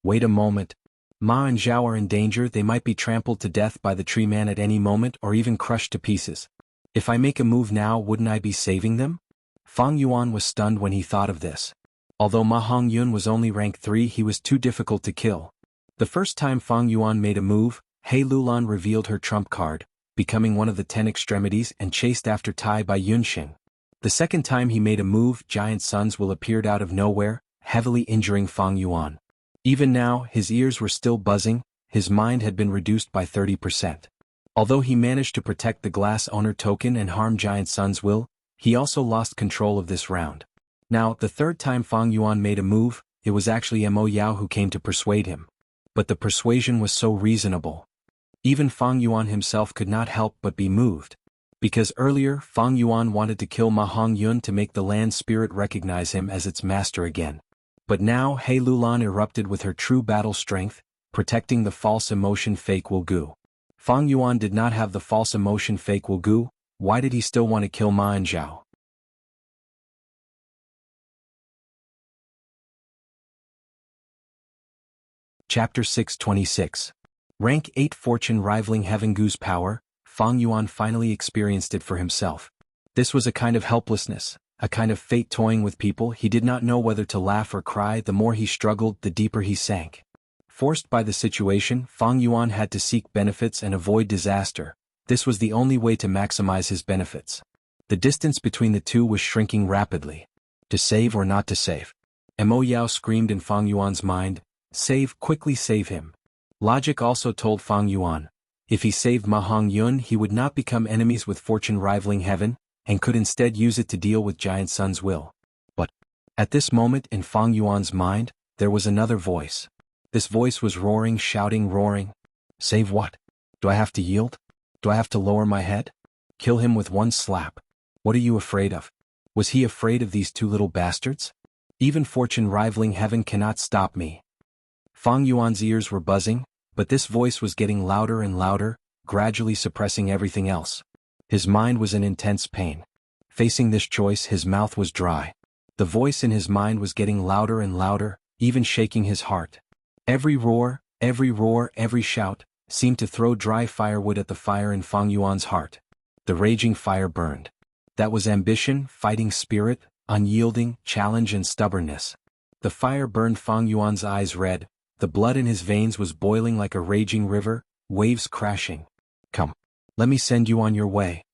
Wait a moment. Ma and Zhao are in danger, they might be trampled to death by the tree man at any moment or even crushed to pieces. If I make a move now wouldn't I be saving them? Fang Yuan was stunned when he thought of this. Although Ma Hong Yun was only rank 3 he was too difficult to kill. The first time Fang Yuan made a move, He Lulan revealed her trump card, becoming one of the 10 extremities and chased after Tai by Yunxing. The second time he made a move, Giant Sun's will appeared out of nowhere, heavily injuring Fang Yuan. Even now, his ears were still buzzing, his mind had been reduced by 30%. Although he managed to protect the glass owner token and harm Giant Sun's will, he also lost control of this round. Now, the third time Fang Yuan made a move, it was actually Mo Yao who came to persuade him. But the persuasion was so reasonable. Even Fang Yuan himself could not help but be moved. Because earlier, Fang Yuan wanted to kill Ma Hong Yun to make the land spirit recognize him as its master again. But now He Lulan erupted with her true battle strength, protecting the false emotion fake Wu Gu. Fang Yuan did not have the false emotion fake Wu Gu, why did he still want to kill Ma and Zhao? Chapter 626. Rank 8 Fortune rivaling Heaven Gu's power, Fang Yuan finally experienced it for himself. This was a kind of helplessness, a kind of fate toying with people. He did not know whether to laugh or cry. The more he struggled, the deeper he sank. Forced by the situation, Fang Yuan had to seek benefits and avoid disaster. This was the only way to maximize his benefits. The distance between the two was shrinking rapidly. To save or not to save? Mo Yao screamed in Fang Yuan's mind, save, quickly save him. Logic also told Fang Yuan, if he saved Ma Hong Yun he would not become enemies with fortune rivaling heaven, and could instead use it to deal with Giant Sun's will. But, at this moment in Fang Yuan's mind, there was another voice. This voice was roaring, shouting, roaring. Save what? Do I have to yield? Do I have to lower my head? Kill him with one slap. What are you afraid of? Was he afraid of these two little bastards? Even fortune rivaling heaven cannot stop me. Fang Yuan's ears were buzzing, but this voice was getting louder and louder, gradually suppressing everything else. His mind was in intense pain. Facing this choice, his mouth was dry. The voice in his mind was getting louder and louder, even shaking his heart. Every roar, every shout, seemed to throw dry firewood at the fire in Fang Yuan's heart. The raging fire burned. That was ambition, fighting spirit, unyielding, challenge and stubbornness. The fire burned Fang Yuan's eyes red, the blood in his veins was boiling like a raging river, waves crashing. Come. Let me send you on your way.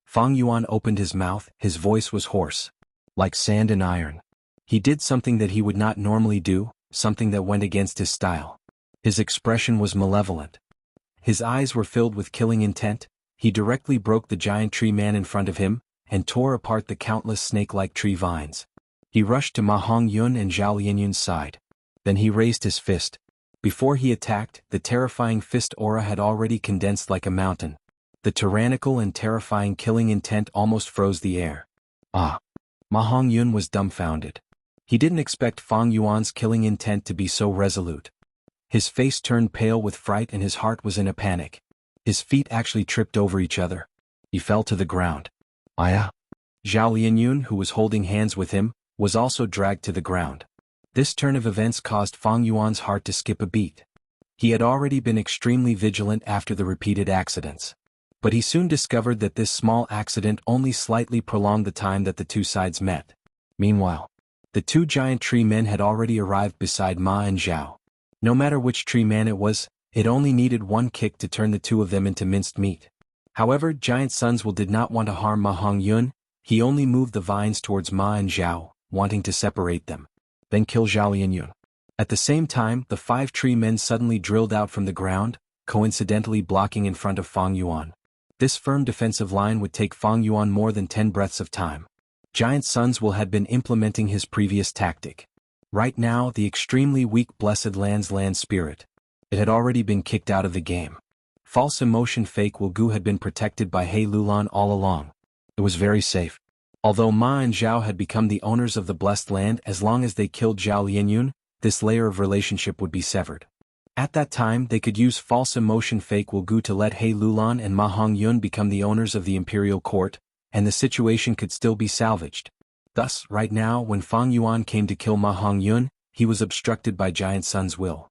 Fang Yuan opened his mouth, his voice was hoarse. Like sand and iron. He did something that he would not normally do, something that went against his style. His expression was malevolent. His eyes were filled with killing intent. He directly broke the giant tree man in front of him, and tore apart the countless snake-like tree vines. He rushed to Ma Hong Yun and Zhao Lianyun's side. Then he raised his fist. Before he attacked, the terrifying fist aura had already condensed like a mountain. The tyrannical and terrifying killing intent almost froze the air. Ah! Ma Hong Yun was dumbfounded. He didn't expect Fang Yuan's killing intent to be so resolute. His face turned pale with fright and his heart was in a panic. His feet actually tripped over each other. He fell to the ground. Aya! Zhao Lianyun, who was holding hands with him, was also dragged to the ground. This turn of events caused Fang Yuan's heart to skip a beat. He had already been extremely vigilant after the repeated accidents. But he soon discovered that this small accident only slightly prolonged the time that the two sides met. Meanwhile, the two giant tree men had already arrived beside Ma and Zhao. No matter which tree man it was, it only needed one kick to turn the two of them into minced meat. However, Giant Sunswell did not want to harm Ma Hongyun. He only moved the vines towards Ma and Zhao, wanting to separate them, then kill Zhao Lianyun. At the same time, the 5 tree men suddenly drilled out from the ground, coincidentally blocking in front of Fang Yuan. This firm defensive line would take Fang Yuan more than 10 breaths of time. Giant Sunswell had been implementing his previous tactic. Right now, the extremely weak Blessed Land's land spirit. It had already been kicked out of the game. False emotion fake Wugu had been protected by He Lulan all along. It was very safe. Although Ma and Zhao had become the owners of the Blessed Land, as long as they killed Zhao Lianyun, this layer of relationship would be severed. At that time, they could use false emotion fake Wugu to let He Lulan and Ma Hongyun become the owners of the imperial court, and the situation could still be salvaged. Thus, right now, when Fang Yuan came to kill Ma Hongyun, he was obstructed by Giant Sun's will.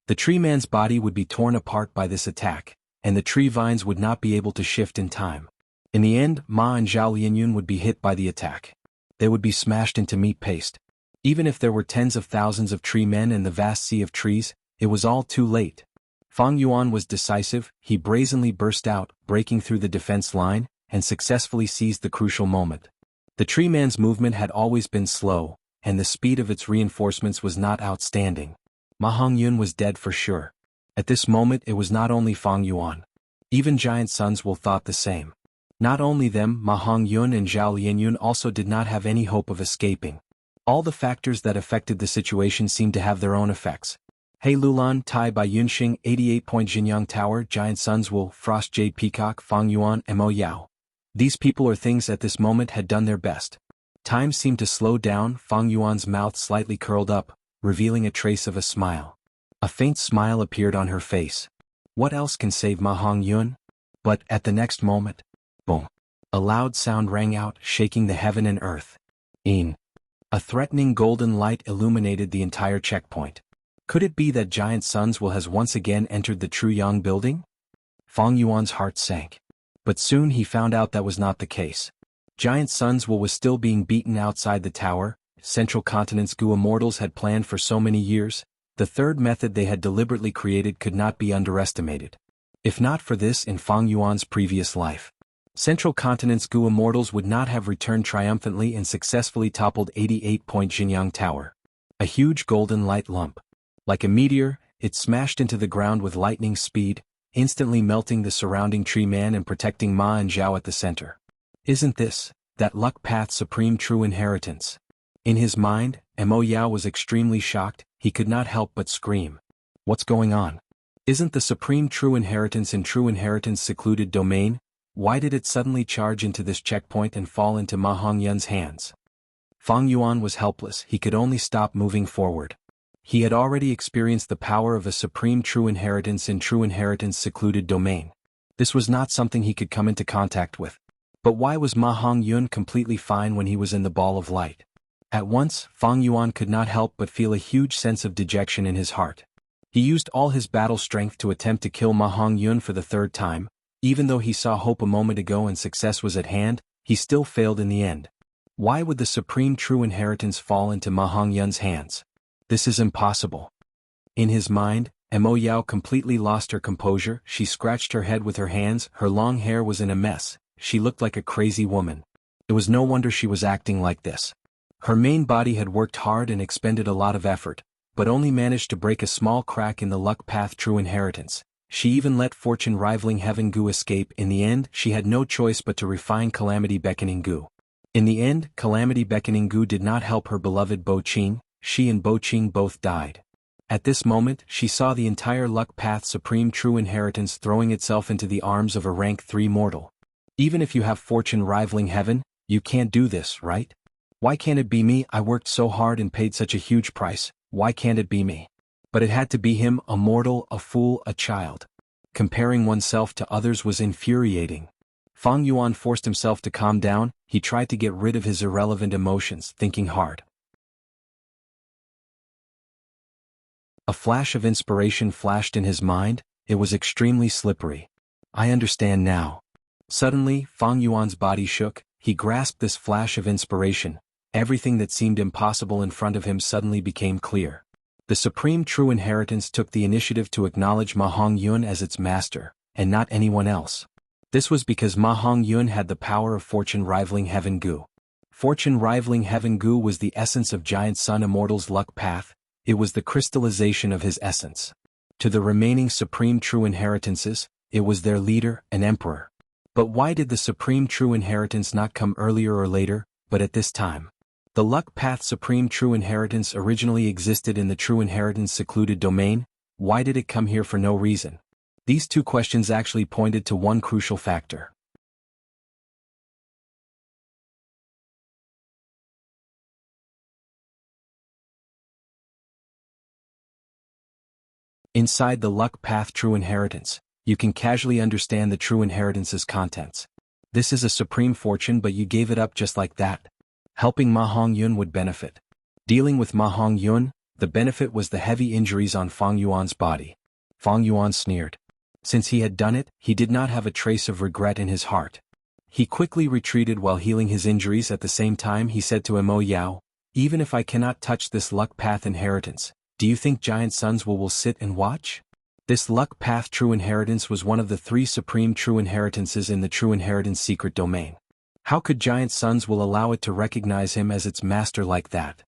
The tree man's body would be torn apart by this attack, and the tree vines would not be able to shift in time. In the end, Ma and Zhao Lianyun would be hit by the attack. They would be smashed into meat paste. Even if there were tens of thousands of tree men in the vast sea of trees, it was all too late. Fang Yuan was decisive. He brazenly burst out, breaking through the defense line, and successfully seized the crucial moment. The tree man's movement had always been slow, and the speed of its reinforcements was not outstanding. Ma Hongyun was dead for sure. At this moment it was not only Fang Yuan. Even Giant Sunswell thought the same. Not only them, Ma Hongyun and Zhao Lianyun also did not have any hope of escaping. All the factors that affected the situation seemed to have their own effects. He Lulan, Tai by Yunxing, 88 Point Jinyang Tower, Giant Sunswell, Frost Jade Peacock, Fang Yuan, Mo Yao. These people or things at this moment had done their best. Time seemed to slow down. Fang Yuan's mouth slightly curled up, revealing a trace of a smile. A faint smile appeared on her face. What else can save Ma Hongyun? But at the next moment, boom! A loud sound rang out, shaking the heaven and earth. A threatening golden light illuminated the entire checkpoint. Could it be that Giant Sunswell has once again entered the True Yang building? Fang Yuan's heart sank. But soon he found out that was not the case. Giant Sunswell was still being beaten outside the tower. Central Continent's Immortals had planned for so many years. The third method they had deliberately created could not be underestimated. If not for this in Fang Yuan's previous life, Central Continent's Immortals would not have returned triumphantly and successfully toppled 88 Point Jinyang Tower. A huge golden light lump. Like a meteor, it smashed into the ground with lightning speed, instantly melting the surrounding tree man and protecting Ma and Zhao at the center. Isn't this that luck path's supreme true inheritance? In his mind, Mo Yao was extremely shocked. He could not help but scream. What's going on? Isn't the supreme true inheritance in True Inheritance secluded domain? Why did it suddenly charge into this checkpoint and fall into Ma Hongyun's hands? Fang Yuan was helpless. He could only stop moving forward. He had already experienced the power of a supreme true inheritance in True Inheritance secluded domain. This was not something he could come into contact with. But why was Ma Hongyun completely fine when he was in the ball of light? At once, Fang Yuan could not help but feel a huge sense of dejection in his heart. He used all his battle strength to attempt to kill Ma Hongyun for the third time. Even though he saw hope a moment ago and success was at hand, he still failed in the end. Why would the supreme true inheritance fall into Ma Hongyun's hands? This is impossible. In his mind, Mo Yao completely lost her composure. She scratched her head with her hands. Her long hair was in a mess. She looked like a crazy woman. It was no wonder she was acting like this. Her main body had worked hard and expended a lot of effort, but only managed to break a small crack in the luck path true inheritance. She even let fortune rivaling heaven Gu escape. In the end, she had no choice but to refine Calamity Beckoning Gu. In the end, Calamity Beckoning Gu did not help her beloved Bo Qing. She and Bo Qing both died. At this moment, she saw the entire luck path supreme true inheritance throwing itself into the arms of a rank 3 mortal. Even if you have fortune rivaling heaven, you can't do this, right? Why can't it be me? I worked so hard and paid such a huge price. Why can't it be me? But it had to be him, a mortal, a fool, a child. Comparing oneself to others was infuriating. Fang Yuan forced himself to calm down. he tried to get rid of his irrelevant emotions, thinking hard. A flash of inspiration flashed in his mind. It was extremely slippery. I understand now. Suddenly, Fang Yuan's body shook. He grasped this flash of inspiration. Everything that seemed impossible in front of him suddenly became clear. The supreme true inheritance took the initiative to acknowledge Ma Hongyun as its master, and not anyone else. This was because Ma Hongyun had the power of fortune rivaling Heaven Gu. Fortune rivaling Heaven Gu was the essence of Giant Sun Immortal's luck path. It was the crystallization of his essence. To the remaining supreme true inheritances, it was their leader, an emperor. But why did the supreme true inheritance not come earlier or later, but at this time? The luck path supreme true inheritance originally existed in the true inheritance secluded domain. Why did it come here for no reason? These two questions actually pointed to one crucial factor. Inside the luck path true inheritance, you can casually understand the true inheritance's contents. This is a supreme fortune, but you gave it up just like that. Helping Ma Hongyun would benefit. Dealing with Ma Hongyun, the benefit was the heavy injuries on Fang Yuan's body. Fang Yuan sneered. Since he had done it, he did not have a trace of regret in his heart. He quickly retreated while healing his injuries. At the same time he said to Mo Yao, even if I cannot touch this luck path inheritance, do you think Giant Sons will sit and watch? This luck path true inheritance was one of the 3 supreme true inheritances in the true inheritance secret domain. How could Giant Sons will allow it to recognize him as its master like that?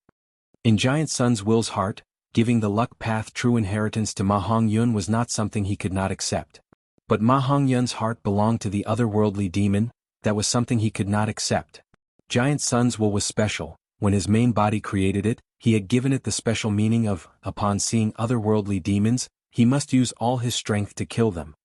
In Giant Sons Will's heart, giving the luck path true inheritance to Ma Hongyun was not something he could not accept. But Ma Hongyun's heart belonged to the otherworldly demon. That was something he could not accept. Giant Sons Will was special. When his main body created it, he had given it the special meaning of, upon seeing otherworldly demons, he must use all his strength to kill them.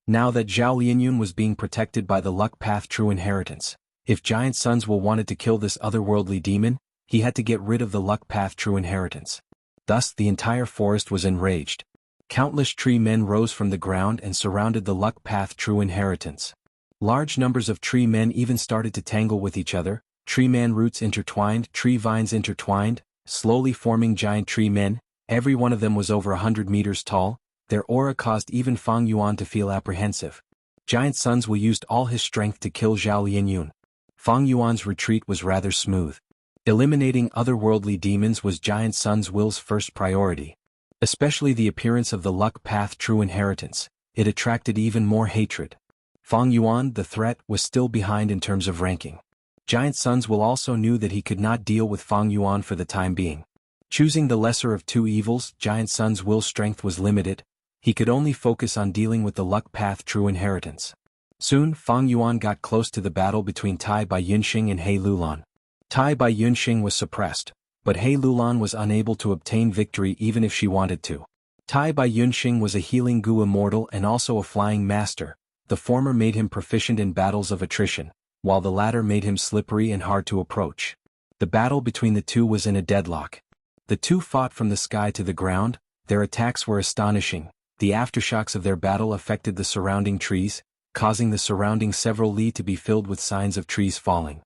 Now that Zhao Lianyun was being protected by the luck path true inheritance, if Giant Sons Will wanted to kill this otherworldly demon, he had to get rid of the luck path true inheritance. Thus the entire forest was enraged. Countless tree men rose from the ground and surrounded the luck path true inheritance. Large numbers of tree men even started to tangle with each other, tree man roots intertwined, tree vines intertwined, slowly forming giant tree men. Every one of them was over 100 meters tall. Their aura caused even Fang Yuan to feel apprehensive. Giant Sons Will used all his strength to kill Zhao Lianyun. Fang Yuan's retreat was rather smooth. Eliminating otherworldly demons was Giant Sons Will's first priority. Especially the appearance of the luck path true inheritance, it attracted even more hatred. Fang Yuan, the threat, was still behind in terms of ranking. Giant Sons Will also knew that he could not deal with Fang Yuan for the time being. Choosing the lesser of two evils, Giant Sons Will's strength was limited. He could only focus on dealing with the luck path true inheritance. Soon Fang Yuan got close to the battle between Tai Bai Yunxing and He Lulan. Tai Bai Yunxing was suppressed, but He Lulan was unable to obtain victory even if she wanted to. Tai Bai Yunxing was a healing Gu immortal and also a flying master. The former made him proficient in battles of attrition, while the latter made him slippery and hard to approach. The battle between the two was in a deadlock. The two fought from the sky to the ground. Their attacks were astonishing. The aftershocks of their battle affected the surrounding trees, causing the surrounding several li to be filled with signs of trees falling.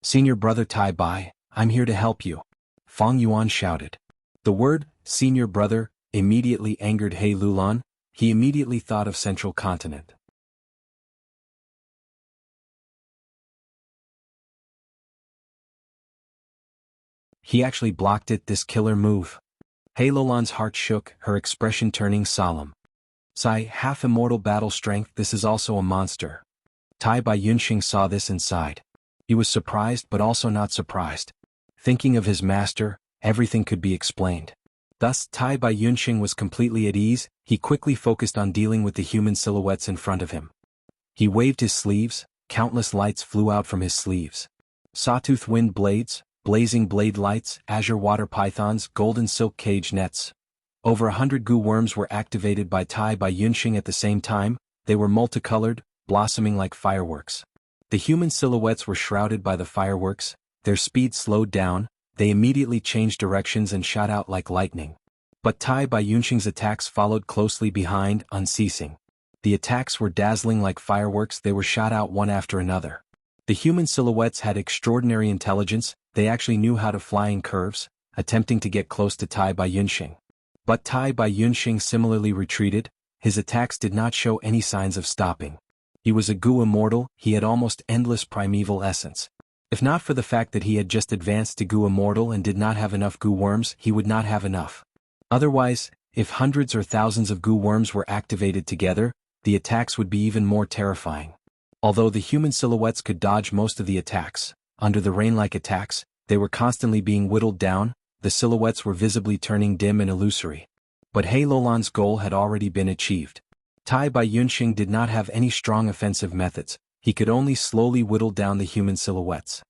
Senior brother Tai Bai, I'm here to help you. Fang Yuan shouted. The word, senior brother, immediately angered He Lulan. He immediately thought of Central Continent. He actually blocked it, this killer move. He Lulan's heart shook, her expression turning solemn. Sai, half-immortal battle strength, this is also a monster. Tai Bai Yunxing saw this and sighed. He was surprised but also not surprised. Thinking of his master, everything could be explained. Thus Tai Bai Yunxing was completely at ease. He quickly focused on dealing with the human silhouettes in front of him. He waved his sleeves, countless lights flew out from his sleeves. Sawtooth wind blades, blazing blade lights, azure water pythons, golden silk cage nets. Over 100 Gu worms were activated by Tai Bai Yunxing at the same time. They were multicolored, blossoming like fireworks. The human silhouettes were shrouded by the fireworks. Their speed slowed down. They immediately changed directions and shot out like lightning. But Tai Bai Yunxing's attacks followed closely behind, unceasing. The attacks were dazzling like fireworks. They were shot out one after another. The human silhouettes had extraordinary intelligence, they actually knew how to fly in curves, attempting to get close to Tai Bai Yunxing. But Tai Bai Yunxing similarly retreated, his attacks did not show any signs of stopping. He was a Gu Immortal, he had almost endless primeval essence. If not for the fact that he had just advanced to Gu Immortal and did not have enough Gu worms, he would not have enough. Otherwise, if hundreds or thousands of Gu worms were activated together, the attacks would be even more terrifying. Although the human silhouettes could dodge most of the attacks, under the rain-like attacks, they were constantly being whittled down, the silhouettes were visibly turning dim and illusory. But He Lulan's goal had already been achieved. Tai Bai Yunxing did not have any strong offensive methods, he could only slowly whittle down the human silhouettes.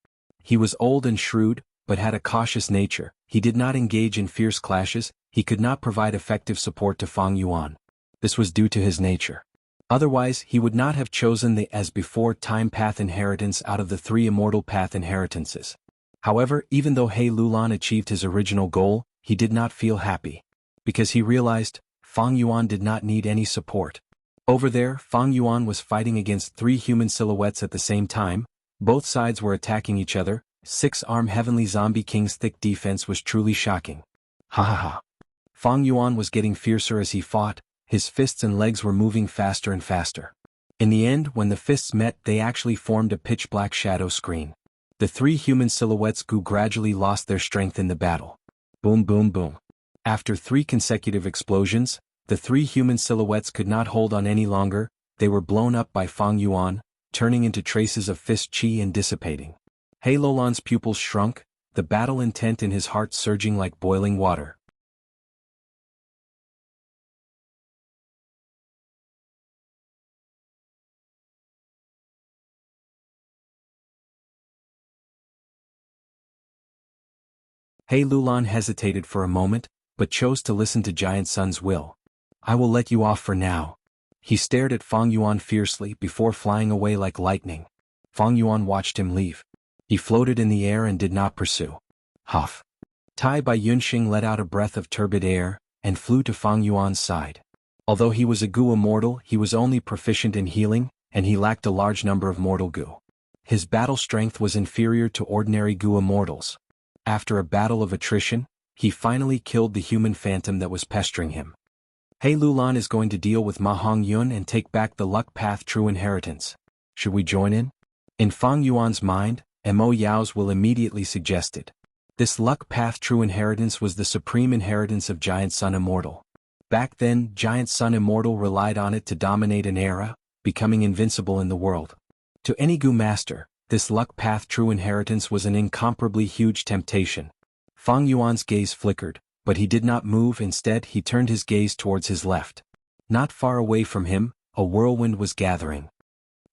He was old and shrewd, but had a cautious nature, he did not engage in fierce clashes, he could not provide effective support to Fang Yuan. This was due to his nature. Otherwise, he would not have chosen the as before time path inheritance out of the 3 immortal path inheritances. However, even though He Lulan achieved his original goal, he did not feel happy. Because he realized, Fang Yuan did not need any support. Over there, Fang Yuan was fighting against 3 human silhouettes at the same time, both sides were attacking each other, 6-arm Heavenly Zombie King's thick defense was truly shocking. Ha ha ha. Fang Yuan was getting fiercer as he fought, his fists and legs were moving faster and faster. In the end, when the fists met, they actually formed a pitch-black shadow screen. The 3 human silhouettes gradually lost their strength in the battle. Boom boom boom. After 3 consecutive explosions, the 3 human silhouettes could not hold on any longer, they were blown up by Fang Yuan, turning into traces of fist chi and dissipating. He Lulan's pupils shrunk, the battle intent in his heart surging like boiling water. He Lulan hesitated for a moment, but chose to listen to Giant Sun's will. I will let you off for now. He stared at Fang Yuan fiercely before flying away like lightning. Fang Yuan watched him leave. He floated in the air and did not pursue. Huff. Tai Bai Yunxing let out a breath of turbid air, and flew to Fang Yuan's side. Although he was a Gu Immortal, he was only proficient in healing, and he lacked a large number of mortal Gu. His battle strength was inferior to ordinary Gu Immortals. After a battle of attrition, he finally killed the human phantom that was pestering him. He Lulan is going to deal with Ma Hongyun and take back the Luck Path True Inheritance. Should we join in? In Fang Yuan's mind, Mo Yao's will immediately suggested. This Luck Path True Inheritance was the supreme inheritance of Giant Sun Immortal. Back then, Giant Sun Immortal relied on it to dominate an era, becoming invincible in the world. To any Gu master, this Luck Path True Inheritance was an incomparably huge temptation. Fang Yuan's gaze flickered, but he did not move. Instead, he turned his gaze towards his left. Not far away from him, a whirlwind was gathering.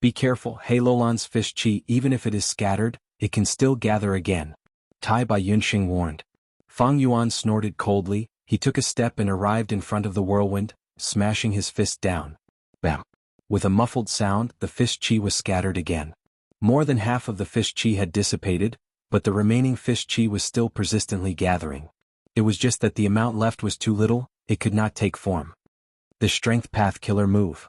Be careful, He Lulan's fist chi, even if it is scattered, it can still gather again. Tai Bai Yunxing warned. Fang Yuan snorted coldly, he took a step and arrived in front of the whirlwind, smashing his fist down. Bam! With a muffled sound, the fist chi was scattered again. More than half of the fist chi had dissipated, but the remaining fist chi was still persistently gathering. It was just that the amount left was too little, it could not take form. The Strength Path Killer move.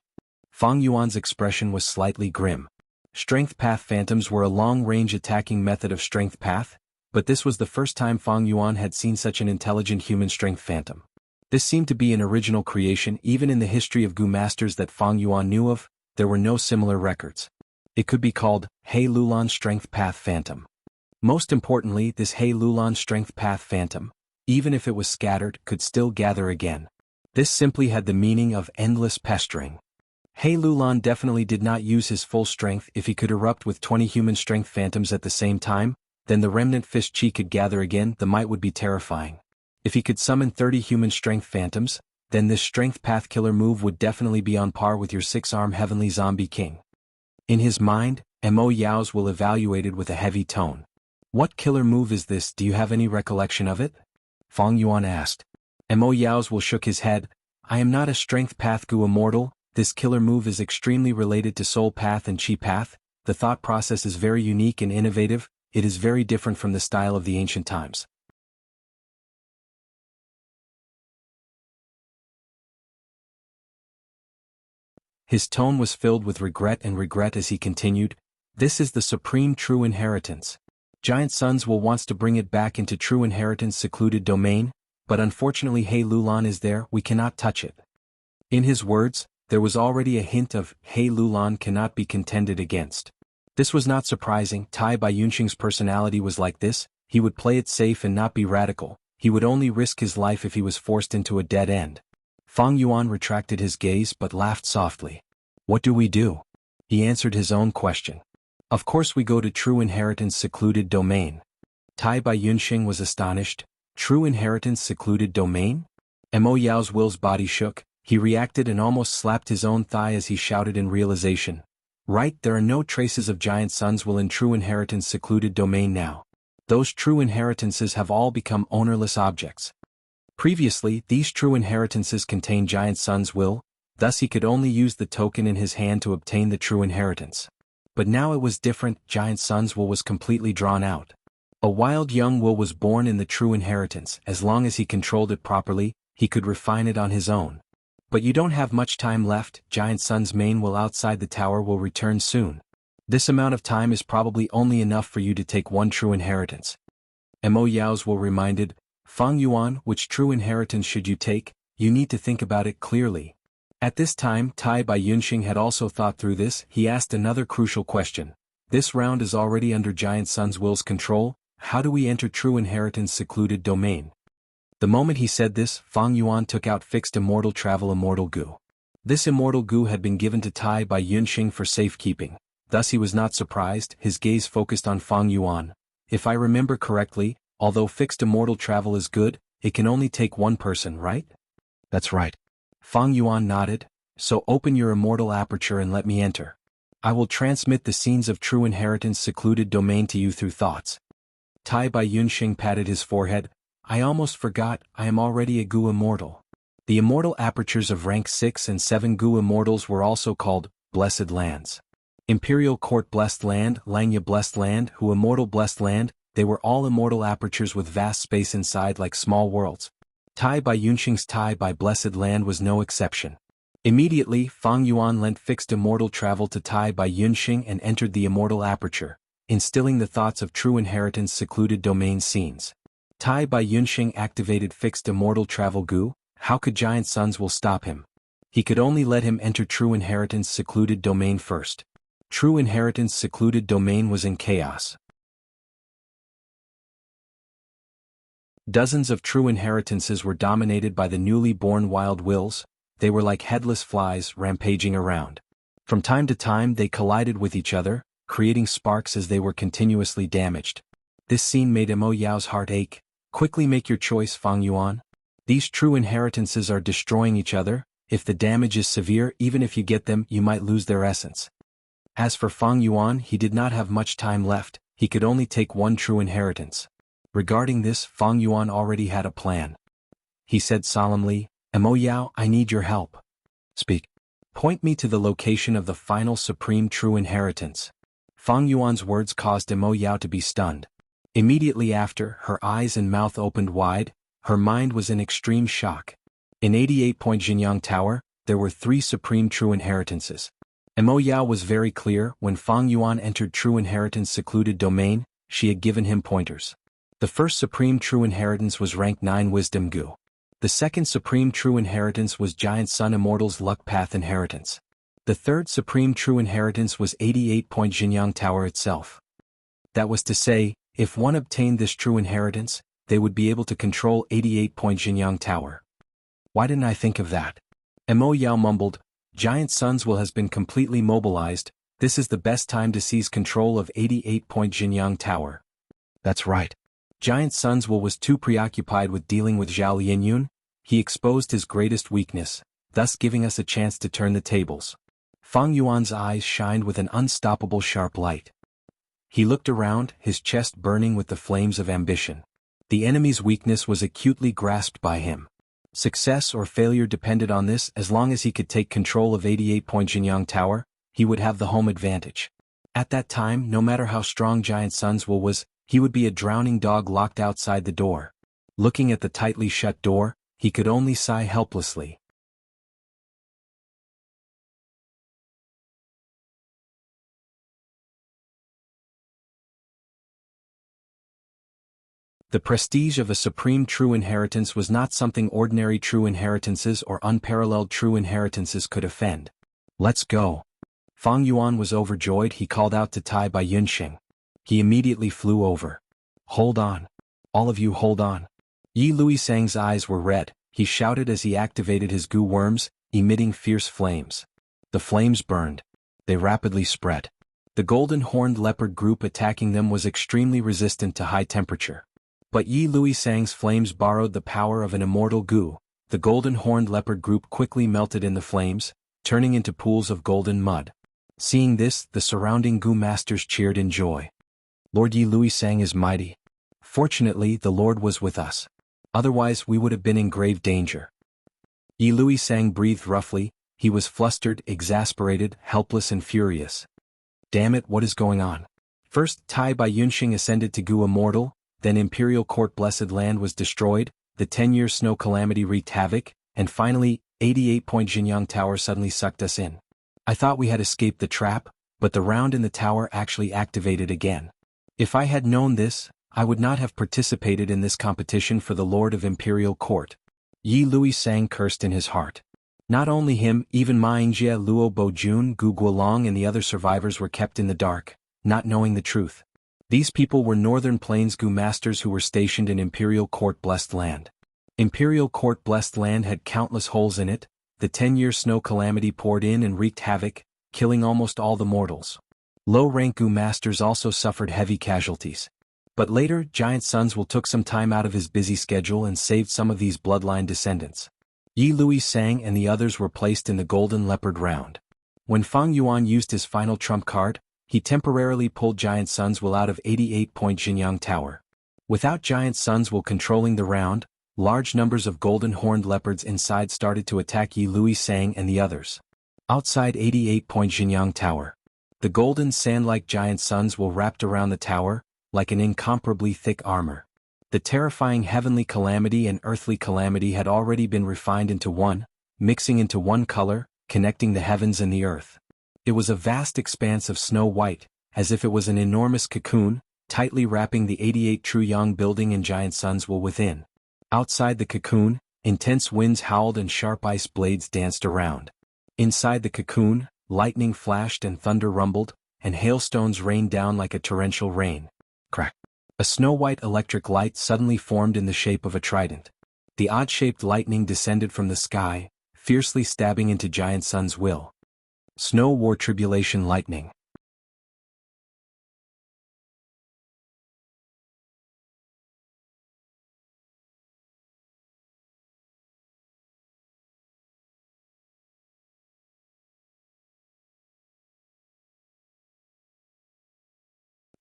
Fang Yuan's expression was slightly grim. Strength Path Phantoms were a long-range attacking method of Strength Path, but this was the first time Fang Yuan had seen such an intelligent human Strength Phantom. This seemed to be an original creation. Even in the history of Gu masters that Fang Yuan knew of, there were no similar records. It could be called He Lulan Strength Path Phantom. Most importantly, this He Lulan Strength Path Phantom, even if it was scattered, could still gather again. This simply had the meaning of endless pestering. He Lulan definitely did not use his full strength. If he could erupt with 20 human strength phantoms at the same time, then the remnant fist chi could gather again. The might would be terrifying. If he could summon 30 human strength phantoms, then this Strength Path Killer move would definitely be on par with your 6-arm Heavenly Zombie King. In his mind, Mo Yao's will evaluated with a heavy tone. What killer move is this? Do you have any recollection of it? Fang Yuan asked. Mo Yao's will shook his head. I am not a Strength Path Gu Immortal. This killer move is extremely related to Soul Path and Chi Path. The thought process is very unique and innovative. It is very different from the style of the ancient times. His tone was filled with regret as he continued, This is the supreme true inheritance. Giant Sons will wants to bring it back into true inheritance secluded domain, but unfortunately He Lulan is there, we cannot touch it. In his words, there was already a hint of He Lulan cannot be contended against. This was not surprising, Tai Baiyunxing's personality was like this, he would play it safe and not be radical, he would only risk his life if he was forced into a dead end. Fang Yuan retracted his gaze but laughed softly. What do we do? He answered his own question. Of course we go to true inheritance secluded domain. Tai Baiyunxing was astonished. True inheritance secluded domain? Mo Yao's will's body shook, he reacted and almost slapped his own thigh as he shouted in realization. Right, there are no traces of Giant Sons will in true inheritance secluded domain now. Those true inheritances have all become ownerless objects. Previously, these true inheritances contained Giant Sons will, thus he could only use the token in his hand to obtain the true inheritance. But now it was different, Giant Sons will was completely drawn out. A wild young will was born in the true inheritance, as long as he controlled it properly, he could refine it on his own. But you don't have much time left, Giant Sun's main will outside the tower will return soon. This amount of time is probably only enough for you to take one true inheritance. Mo Yao's will reminded, Fang Yuan, which true inheritance should you take? You need to think about it clearly. At this time, Tai Baiyunxing had also thought through this, he asked another crucial question. This round is already under Giant Sun's will's control, how do we enter true inheritance secluded domain? The moment he said this, Fang Yuan took out fixed Immortal Travel Immortal Goo. This Immortal Goo had been given to Tai Baiyunxing for safekeeping, thus he was not surprised, his gaze focused on Fang Yuan. If I remember correctly, although fixed Immortal Travel is good, it can only take one person, right? That's right. Fang Yuan nodded, so open your immortal aperture and let me enter. I will transmit the scenes of true inheritance secluded domain to you through thoughts. Tai Baiyunxing patted his forehead, I almost forgot, I am already a Gu Immortal. The immortal apertures of rank 6 and 7 Gu Immortals were also called Blessed Lands. Imperial Court Blessed Land, Langya Blessed Land, Hu Immortal Blessed Land, they were all immortal apertures with vast space inside like small worlds. Tai Baiyunxing's Tai by Blessed Land was no exception. Immediately, Fang Yuan lent fixed immortal travel to Tai Baiyunxing and entered the immortal aperture, instilling the thoughts of true inheritance secluded domain scenes. Tai Baiyunxing activated fixed immortal travel Gu, how could Giant Sons will stop him? He could only let him enter true inheritance secluded domain first. True inheritance secluded domain was in chaos. Dozens of true inheritances were dominated by the newly born wild wills, they were like headless flies rampaging around. From time to time they collided with each other, creating sparks as they were continuously damaged. This scene made Mo Yao's heart ache. Quickly make your choice, Fang Yuan. These true inheritances are destroying each other, if the damage is severe even if you get them you might lose their essence. As for Fang Yuan, he did not have much time left, he could only take one true inheritance. Regarding this, Fang Yuan already had a plan. He said solemnly, Mo Yao, I need your help. Speak. Point me to the location of the final supreme true inheritance. Fang Yuan's words caused Mo Yao to be stunned. Immediately after, her eyes and mouth opened wide, her mind was in extreme shock. In 88-point Jianghu Tower, there were 3 supreme true inheritances. Mo Yao was very clear, when Fang Yuan entered true inheritance secluded domain, she had given him pointers. The first supreme true inheritance was rank 9 Wisdom Gu. The second supreme true inheritance was Giant Sun Immortal's Luck Path inheritance. The third supreme true inheritance was 88-point Jianghu Tower itself. That was to say, if one obtained this true inheritance, they would be able to control 88-point Jianghu Tower. Why didn't I think of that? Mo Yao mumbled, Giant Sun's will has been completely mobilized, this is the best time to seize control of 88-point Jianghu Tower. That's right. Giant Sun's will was too preoccupied with dealing with Zhao Lianyun, he exposed his greatest weakness, thus giving us a chance to turn the tables. Fang Yuan's eyes shined with an unstoppable sharp light. He looked around, his chest burning with the flames of ambition. The enemy's weakness was acutely grasped by him. Success or failure depended on this, as long as he could take control of 88-point Jianghu Tower, he would have the home advantage. At that time, no matter how strong Giant Sun's will was, he would be a drowning dog locked outside the door. Looking at the tightly shut door, he could only sigh helplessly. The prestige of a supreme true inheritance was not something ordinary true inheritances or unparalleled true inheritances could offend. Let's go. Fang Yuan was overjoyed. He called out to Tai Bai Yunxing. He immediately flew over. Hold on. All of you hold on. Yi Luisang's eyes were red. He shouted as he activated his goo worms, emitting fierce flames. The flames burned. They rapidly spread. The golden-horned leopard group attacking them was extremely resistant to high temperature. But Yi Luisang's flames borrowed the power of an immortal goo. The golden-horned leopard group quickly melted in the flames, turning into pools of golden mud. Seeing this, the surrounding goo masters cheered in joy. Lord Yi Luisang is mighty. Fortunately, the Lord was with us. Otherwise we would have been in grave danger. Yi Luisang breathed roughly. He was flustered, exasperated, helpless and furious. Damn it, what is going on? First, Tai Bai Yunxing ascended to Gu Immortal, then Imperial Court Blessed Land was destroyed, the 10-year snow calamity wreaked havoc, and finally, 88-point Jianghu Tower suddenly sucked us in. I thought we had escaped the trap, but the round in the tower actually activated again. If I had known this, I would not have participated in this competition for the Lord of Imperial Court. Yi Luisang cursed in his heart. Not only him, even Ma Yingjie, Luo Bojun, Gu Guolong and the other survivors were kept in the dark, not knowing the truth. These people were Northern Plains Gu masters who were stationed in Imperial Court Blessed Land. Imperial Court Blessed Land had countless holes in it. The 10-year snow calamity poured in and wreaked havoc, killing almost all the mortals. Low-rank Gu masters also suffered heavy casualties. But later, Giant Suns Will took some time out of his busy schedule and saved some of these bloodline descendants. Yi Luisang and the others were placed in the Golden Leopard round. When Fang Yuan used his final trump card, he temporarily pulled Giant Suns Will out of 88-point Jianghu Tower. Without Giant Suns Will controlling the round, large numbers of golden-horned leopards inside started to attack Yi Luisang and the others. Outside 88-point Jianghu Tower, the golden sand-like Giant Suns Will wrapped around the tower, like an incomparably thick armor. The terrifying heavenly calamity and earthly calamity had already been refined into one, mixing into one color, connecting the heavens and the earth. It was a vast expanse of snow white, as if it was an enormous cocoon, tightly wrapping the 88 True Yang building and Giant Suns Will within. Outside the cocoon, intense winds howled and sharp ice blades danced around. Inside the cocoon, lightning flashed and thunder rumbled, and hailstones rained down like a torrential rain. Crack. A snow-white electric light suddenly formed in the shape of a trident. The odd-shaped lightning descended from the sky, fiercely stabbing into Giant Suns Will. Snow War Tribulation Lightning.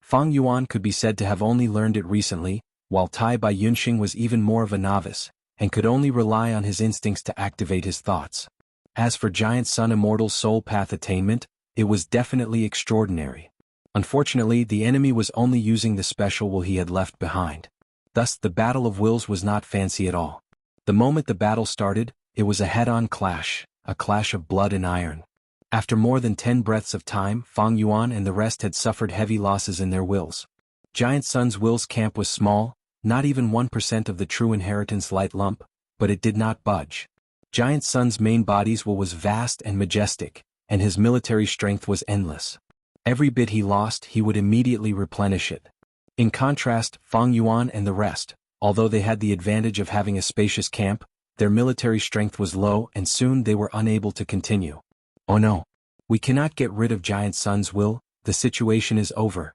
Fang Yuan could be said to have only learned it recently, while Tai Bai Yunxing was even more of a novice, and could only rely on his instincts to activate his thoughts. As for Giant Sun Immortal's soul path attainment, it was definitely extraordinary. Unfortunately, the enemy was only using the special will he had left behind. Thus, the battle of wills was not fancy at all. The moment the battle started, it was a head-on clash, a clash of blood and iron. After more than 10 breaths of time, Fang Yuan and the rest had suffered heavy losses in their wills. Giant Sun's will's camp was small, not even 1% of the true inheritance light lump, but it did not budge. Giant Sun's main body's will was vast and majestic, and his military strength was endless. Every bit he lost, he would immediately replenish it. In contrast, Fang Yuan and the rest, although they had the advantage of having a spacious camp, their military strength was low and soon they were unable to continue. Oh no. We cannot get rid of Giant Sun's will, the situation is over.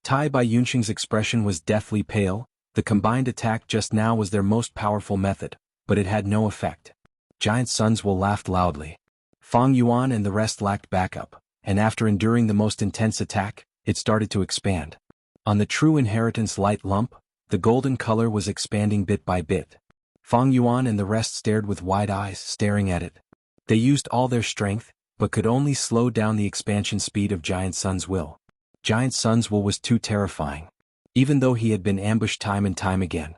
Tai Bai Yunxing's expression was deathly pale. The combined attack just now was their most powerful method, but it had no effect. Giant Sun's will laughed loudly. Fang Yuan and the rest lacked backup, and after enduring the most intense attack, it started to expand. On the true inheritance light lump, the golden color was expanding bit by bit. Fang Yuan and the rest stared with wide eyes, staring at it. They used all their strength, but could only slow down the expansion speed of Giant Sun's will. Giant Sun's will was too terrifying. Even though he had been ambushed time and time again.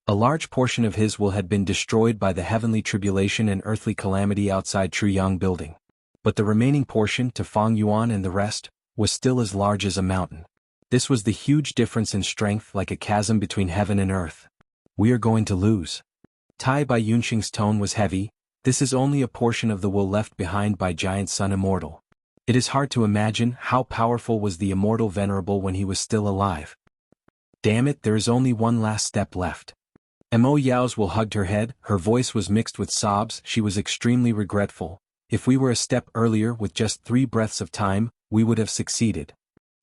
A large portion of his will had been destroyed by the heavenly tribulation and earthly calamity outside True Yang building. But the remaining portion to Fang Yuan and the rest was still as large as a mountain. This was the huge difference in strength, like a chasm between heaven and earth. We are going to lose. Tai Bai Yunxing's tone was heavy. This is only a portion of the will left behind by giant son Immortal. It is hard to imagine how powerful was the Immortal Venerable when he was still alive. Damn it, there is only one last step left. Mo Yao's will hugged her head, her voice was mixed with sobs, she was extremely regretful. If we were a step earlier with just 3 breaths of time, we would have succeeded.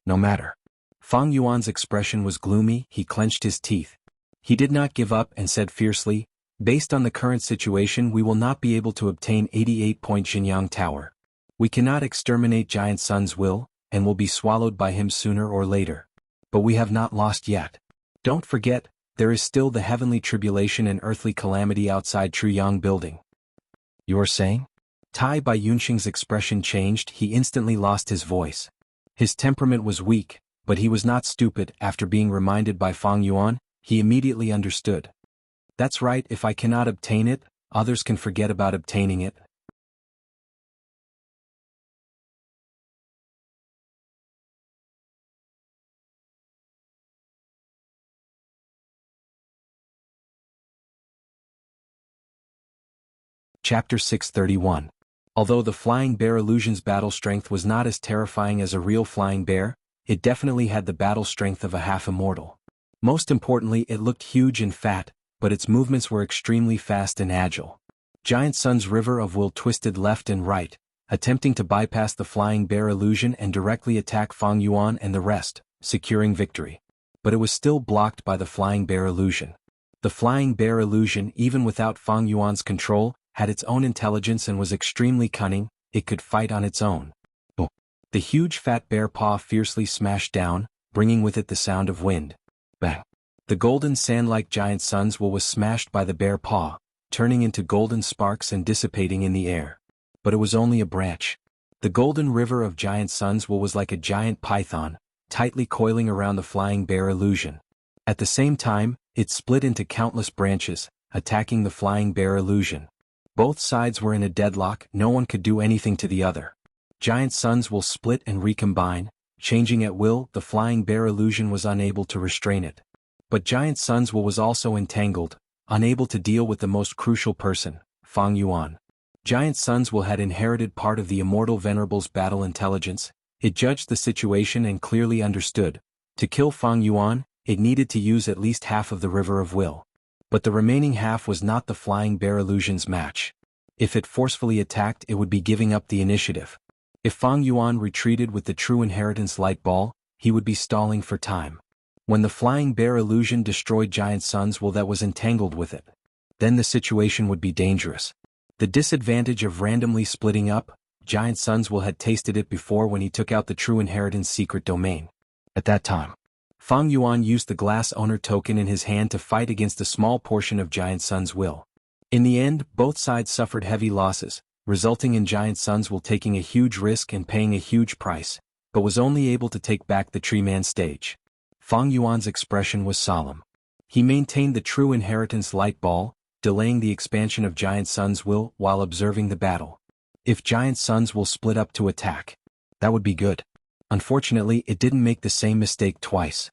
No matter. Fang Yuan's expression was gloomy, he clenched his teeth. He did not give up and said fiercely, based on the current situation we will not be able to obtain 88-point Jianghu Tower. We cannot exterminate Giant Sun's will, and will be swallowed by him sooner or later. But we have not lost yet. Don't forget, there is still the heavenly tribulation and earthly calamity outside Truyang building. You are saying? Tai Bai Yunxing's expression changed, he instantly lost his voice. His temperament was weak, but he was not stupid. After being reminded by Fang Yuan, he immediately understood. That's right, if I cannot obtain it, others can forget about obtaining it. Chapter 631. Although the flying bear illusion's battle strength was not as terrifying as a real flying bear, it definitely had the battle strength of a half-immortal. Most importantly, it looked huge and fat, but its movements were extremely fast and agile. Giant Sun's river of will twisted left and right, attempting to bypass the flying bear illusion and directly attack Fang Yuan and the rest, securing victory. But it was still blocked by the flying bear illusion. The flying bear illusion, even without Fang Yuan's control, had its own intelligence and was extremely cunning, it could fight on its own. The huge fat bear paw fiercely smashed down, bringing with it the sound of wind. Bang! The golden sand-like Giant Sun's will was smashed by the bear paw, turning into golden sparks and dissipating in the air. But it was only a branch. The golden river of Giant Sun's will was like a giant python, tightly coiling around the flying bear illusion. At the same time, it split into countless branches, attacking the flying bear illusion. Both sides were in a deadlock, no one could do anything to the other. Giant Sun's will split and recombine, changing at will, the flying bear illusion was unable to restrain it. But Giant Sun's will was also entangled, unable to deal with the most crucial person, Fang Yuan. Giant Sun's will had inherited part of the Immortal Venerable's battle intelligence, it judged the situation and clearly understood. To kill Fang Yuan, it needed to use at least half of the River of Will. But the remaining half was not the flying bear illusion's match. If it forcefully attacked, it would be giving up the initiative. If Fang Yuan retreated with the true inheritance light ball, he would be stalling for time. When the flying bear illusion destroyed Giant Sun's will that was entangled with it, then the situation would be dangerous. The disadvantage of randomly splitting up, Giant Sun's will had tasted it before when he took out the true inheritance secret domain. At that time, Fang Yuan used the glass owner token in his hand to fight against a small portion of Giant Sun's will. In the end, both sides suffered heavy losses, resulting in Giant Sun's will taking a huge risk and paying a huge price, but was only able to take back the Tree Man stage. Fang Yuan's expression was solemn. He maintained the true inheritance light ball, delaying the expansion of Giant Sun's will while observing the battle. If Giant Sun's will split up to attack, that would be good. Unfortunately, it didn't make the same mistake twice.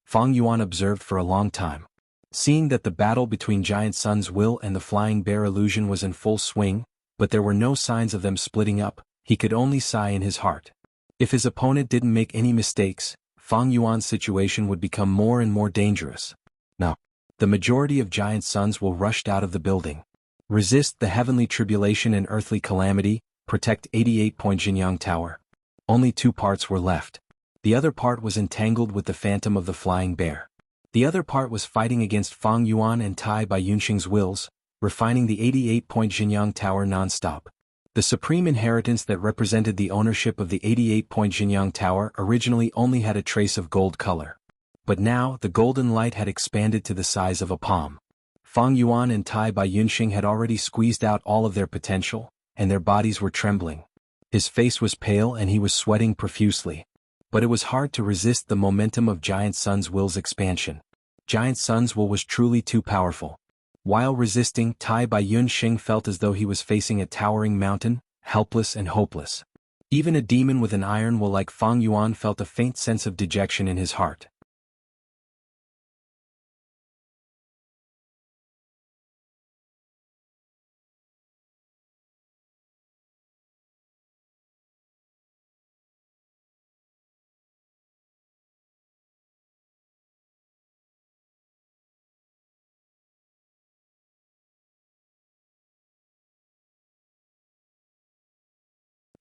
Fang Yuan observed for a long time. Seeing that the battle between Giant Sun's will and the flying bear illusion was in full swing, but there were no signs of them splitting up, he could only sigh in his heart. If his opponent didn't make any mistakes, Fang Yuan's situation would become more and more dangerous. Now, the majority of Giant Sun's will rushed out of the building. Resist the heavenly tribulation and earthly calamity, protect 88-point Jianghu Tower. Only 2 parts were left. The other part was entangled with the phantom of the flying bear. The other part was fighting against Fang Yuan and Tai Bai Yunxing's wills, refining the 88-point Jianghu Tower non-stop. The supreme inheritance that represented the ownership of the 88-point Jianghu Tower originally only had a trace of gold color. But now, the golden light had expanded to the size of a palm. Fang Yuan and Tai Bai Yunxing had already squeezed out all of their potential, and their bodies were trembling. His face was pale and he was sweating profusely. But it was hard to resist the momentum of Giant Sun's will's expansion. Giant Sun's will was truly too powerful. While resisting, Tai Bai Yunxing felt as though he was facing a towering mountain, helpless and hopeless. Even a demon with an iron will like Fang Yuan felt a faint sense of dejection in his heart.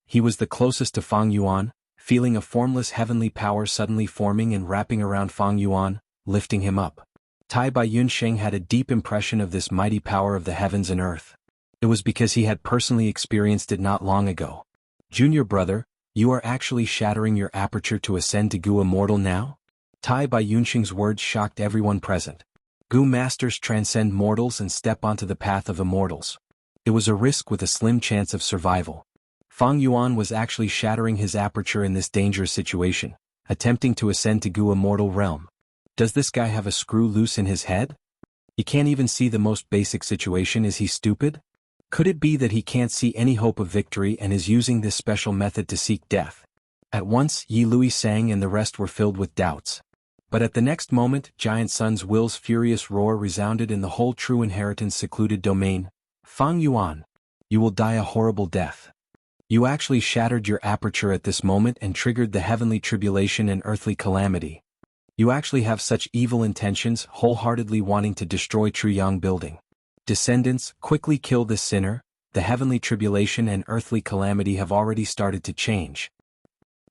He was the closest to Fang Yuan, feeling a formless heavenly power suddenly forming and wrapping around Fang Yuan, lifting him up. Tai Bai Yunsheng had a deep impression of this mighty power of the heavens and earth. It was because he had personally experienced it not long ago. Junior brother, you are actually shattering your aperture to ascend to Gu Immortal now? Tai Bai Yunsheng's words shocked everyone present. Gu masters transcend mortals and step onto the path of immortals. It was a risk with a slim chance of survival. Fang Yuan was actually shattering his aperture in this dangerous situation, attempting to ascend to Gu Immortal realm. Does this guy have a screw loose in his head? He can't even see the most basic situation. Is he stupid? Could it be that he can't see any hope of victory and is using this special method to seek death? At once Yi Lui sang and the rest were filled with doubts. But at the next moment Giant Sun's will's furious roar resounded in the whole true inheritance secluded domain. Fang Yuan, you will die a horrible death. You actually shattered your aperture at this moment and triggered the heavenly tribulation and earthly calamity. You actually have such evil intentions, wholeheartedly wanting to destroy Truyang building. Descendants, quickly kill this sinner. The heavenly tribulation and earthly calamity have already started to change.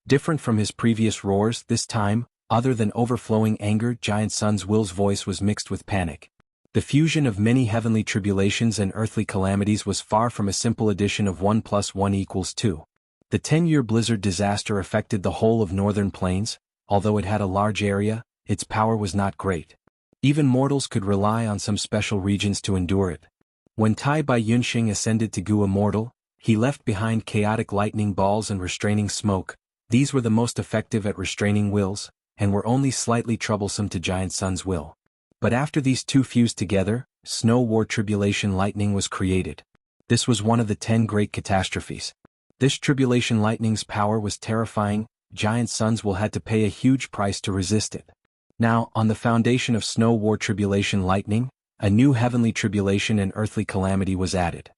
Different from his previous roars, this time, other than overflowing anger, Giant Sun's will's voice was mixed with panic. The fusion of many heavenly tribulations and earthly calamities was far from a simple addition of 1 + 1 = 2. The 10-year blizzard disaster affected the whole of northern plains. Although it had a large area, its power was not great. Even mortals could rely on some special regions to endure it. When Tai Bai Yunsheng ascended to Gu Immortal, he left behind chaotic lightning balls and restraining smoke. These were the most effective at restraining wills, and were only slightly troublesome to Giant Sun's will. But after these two fused together, Snow War Tribulation Lightning was created. This was one of the 10 great catastrophes. This Tribulation Lightning's power was terrifying. Giant Suns will had to pay a huge price to resist it. Now, on the foundation of Snow War Tribulation Lightning, a new heavenly tribulation and earthly calamity was added.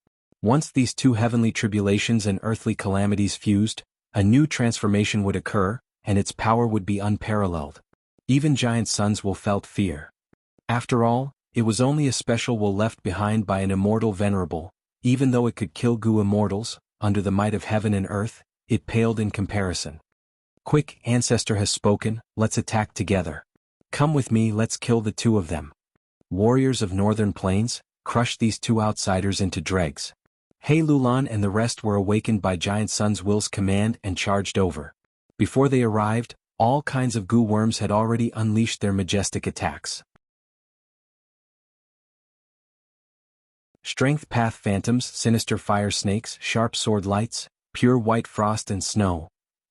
Once these two heavenly tribulations and earthly calamities fused, a new transformation would occur, and its power would be unparalleled. Even Giant Suns will felt fear. After all, it was only a special will left behind by an immortal venerable. Even though it could kill Gu immortals, under the might of heaven and earth, it paled in comparison. Quick, ancestor has spoken, let's attack together. Come with me, let's kill the two of them. Warriors of northern plains, crush these two outsiders into dregs. He Lulan and the rest were awakened by Giant Sun's will's command and charged over. Before they arrived, all kinds of Gu worms had already unleashed their majestic attacks. Strength path phantoms, sinister fire snakes, sharp sword lights, pure white frost and snow.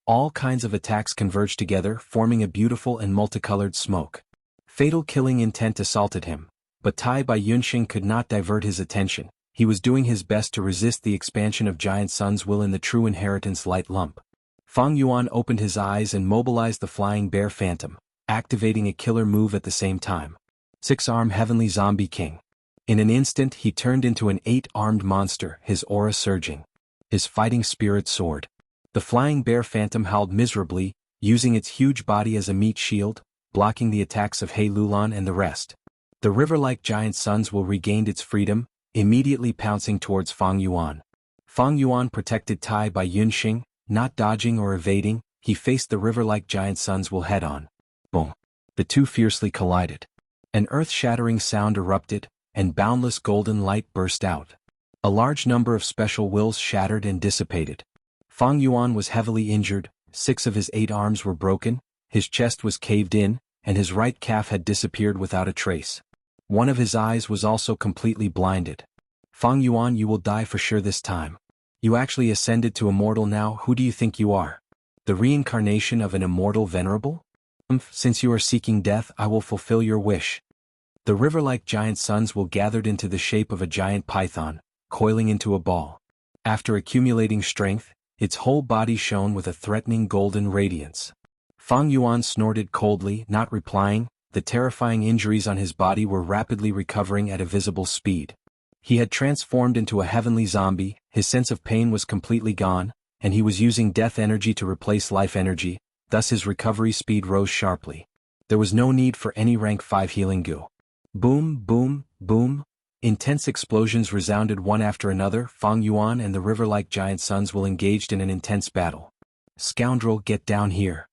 All kinds of attacks converged together, forming a beautiful and multicolored smoke. Fatal killing intent assaulted him, but Tai Bai Yunsheng could not divert his attention. He was doing his best to resist the expansion of Giant Sun's will in the true inheritance light lump. Fang Yuan opened his eyes and mobilized the flying bear phantom, activating a killer move at the same time. 6-arm heavenly zombie king. In an instant he turned into an 8-armed monster, his aura surging. His fighting spirit soared. The flying bear phantom howled miserably, using its huge body as a meat shield, blocking the attacks of He Lulan and the rest. The river-like Giant Sun's will regained its freedom, immediately pouncing towards Fang Yuan. Fang Yuan protected Tai Bai Yunsheng, not dodging or evading. He faced the river-like Giant Sun's will head-on. Boom! The two fiercely collided. An earth-shattering sound erupted, and boundless golden light burst out. A large number of special wills shattered and dissipated. Fang Yuan was heavily injured, 6 of his 8 arms were broken, his chest was caved in, and his right calf had disappeared without a trace. One of his eyes was also completely blinded. Fang Yuan, you will die for sure this time. You actually ascended to immortal now. Who do you think you are? The reincarnation of an immortal venerable? Since you are seeking death, I will fulfill your wish. The river-like Giant Suns will gathered into the shape of a giant python, coiling into a ball. After accumulating strength, its whole body shone with a threatening golden radiance. Fang Yuan snorted coldly, not replying. The terrifying injuries on his body were rapidly recovering at a visible speed. He had transformed into a heavenly zombie, his sense of pain was completely gone, and he was using death energy to replace life energy, thus his recovery speed rose sharply. There was no need for any rank 5 healing goo. Boom, boom, boom. Intense explosions resounded one after another. Fang Yuan and the river-like giant suns were engaged in an intense battle. Scoundrel, get down here.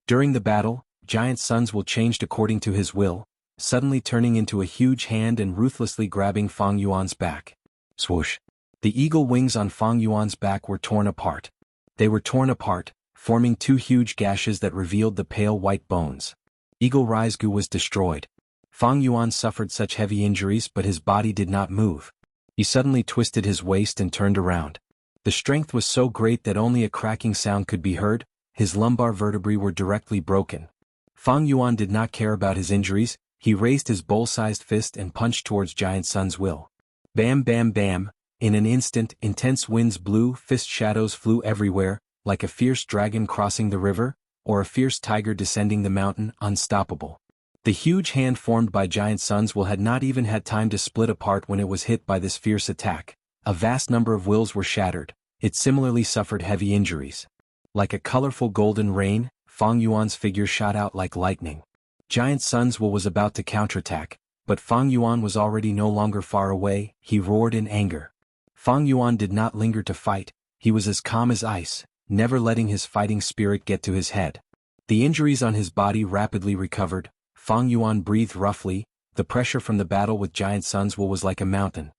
During the battle, Giant Suns will changed according to his will, suddenly turning into a huge hand and ruthlessly grabbing Fang Yuan's back. Swoosh! The eagle wings on Fang Yuan's back were torn apart. They were torn apart, forming 2 huge gashes that revealed the pale white bones. Eagle Rise-gu was destroyed. Fang Yuan suffered such heavy injuries, but his body did not move. He suddenly twisted his waist and turned around. The strength was so great that only a cracking sound could be heard. His lumbar vertebrae were directly broken. Fang Yuan did not care about his injuries. He raised his bowl-sized fist and punched towards Giant Sun's will. Bam bam bam. In an instant, intense winds blew, fist shadows flew everywhere, like a fierce dragon crossing the river, or a fierce tiger descending the mountain, unstoppable. The huge hand formed by Giant Sun's will had not even had time to split apart when it was hit by this fierce attack. A vast number of wills were shattered. It similarly suffered heavy injuries. Like a colorful golden rain, Fang Yuan's figure shot out like lightning. Giant Sun's will was about to counterattack, but Fang Yuan was already no longer far away. He roared in anger. Fang Yuan did not linger to fight. He was as calm as ice, never letting his fighting spirit get to his head. The injuries on his body rapidly recovered. Fang Yuan breathed roughly. The pressure from the battle with Giant Sun's will was like a mountain.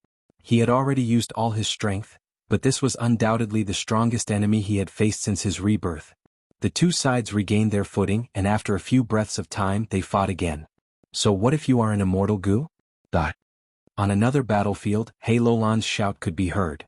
He had already used all his strength, but this was undoubtedly the strongest enemy he had faced since his rebirth. The two sides regained their footing, and after a few breaths of time they fought again. So what if you are an immortal goo? On another battlefield, He Lolan's shout could be heard.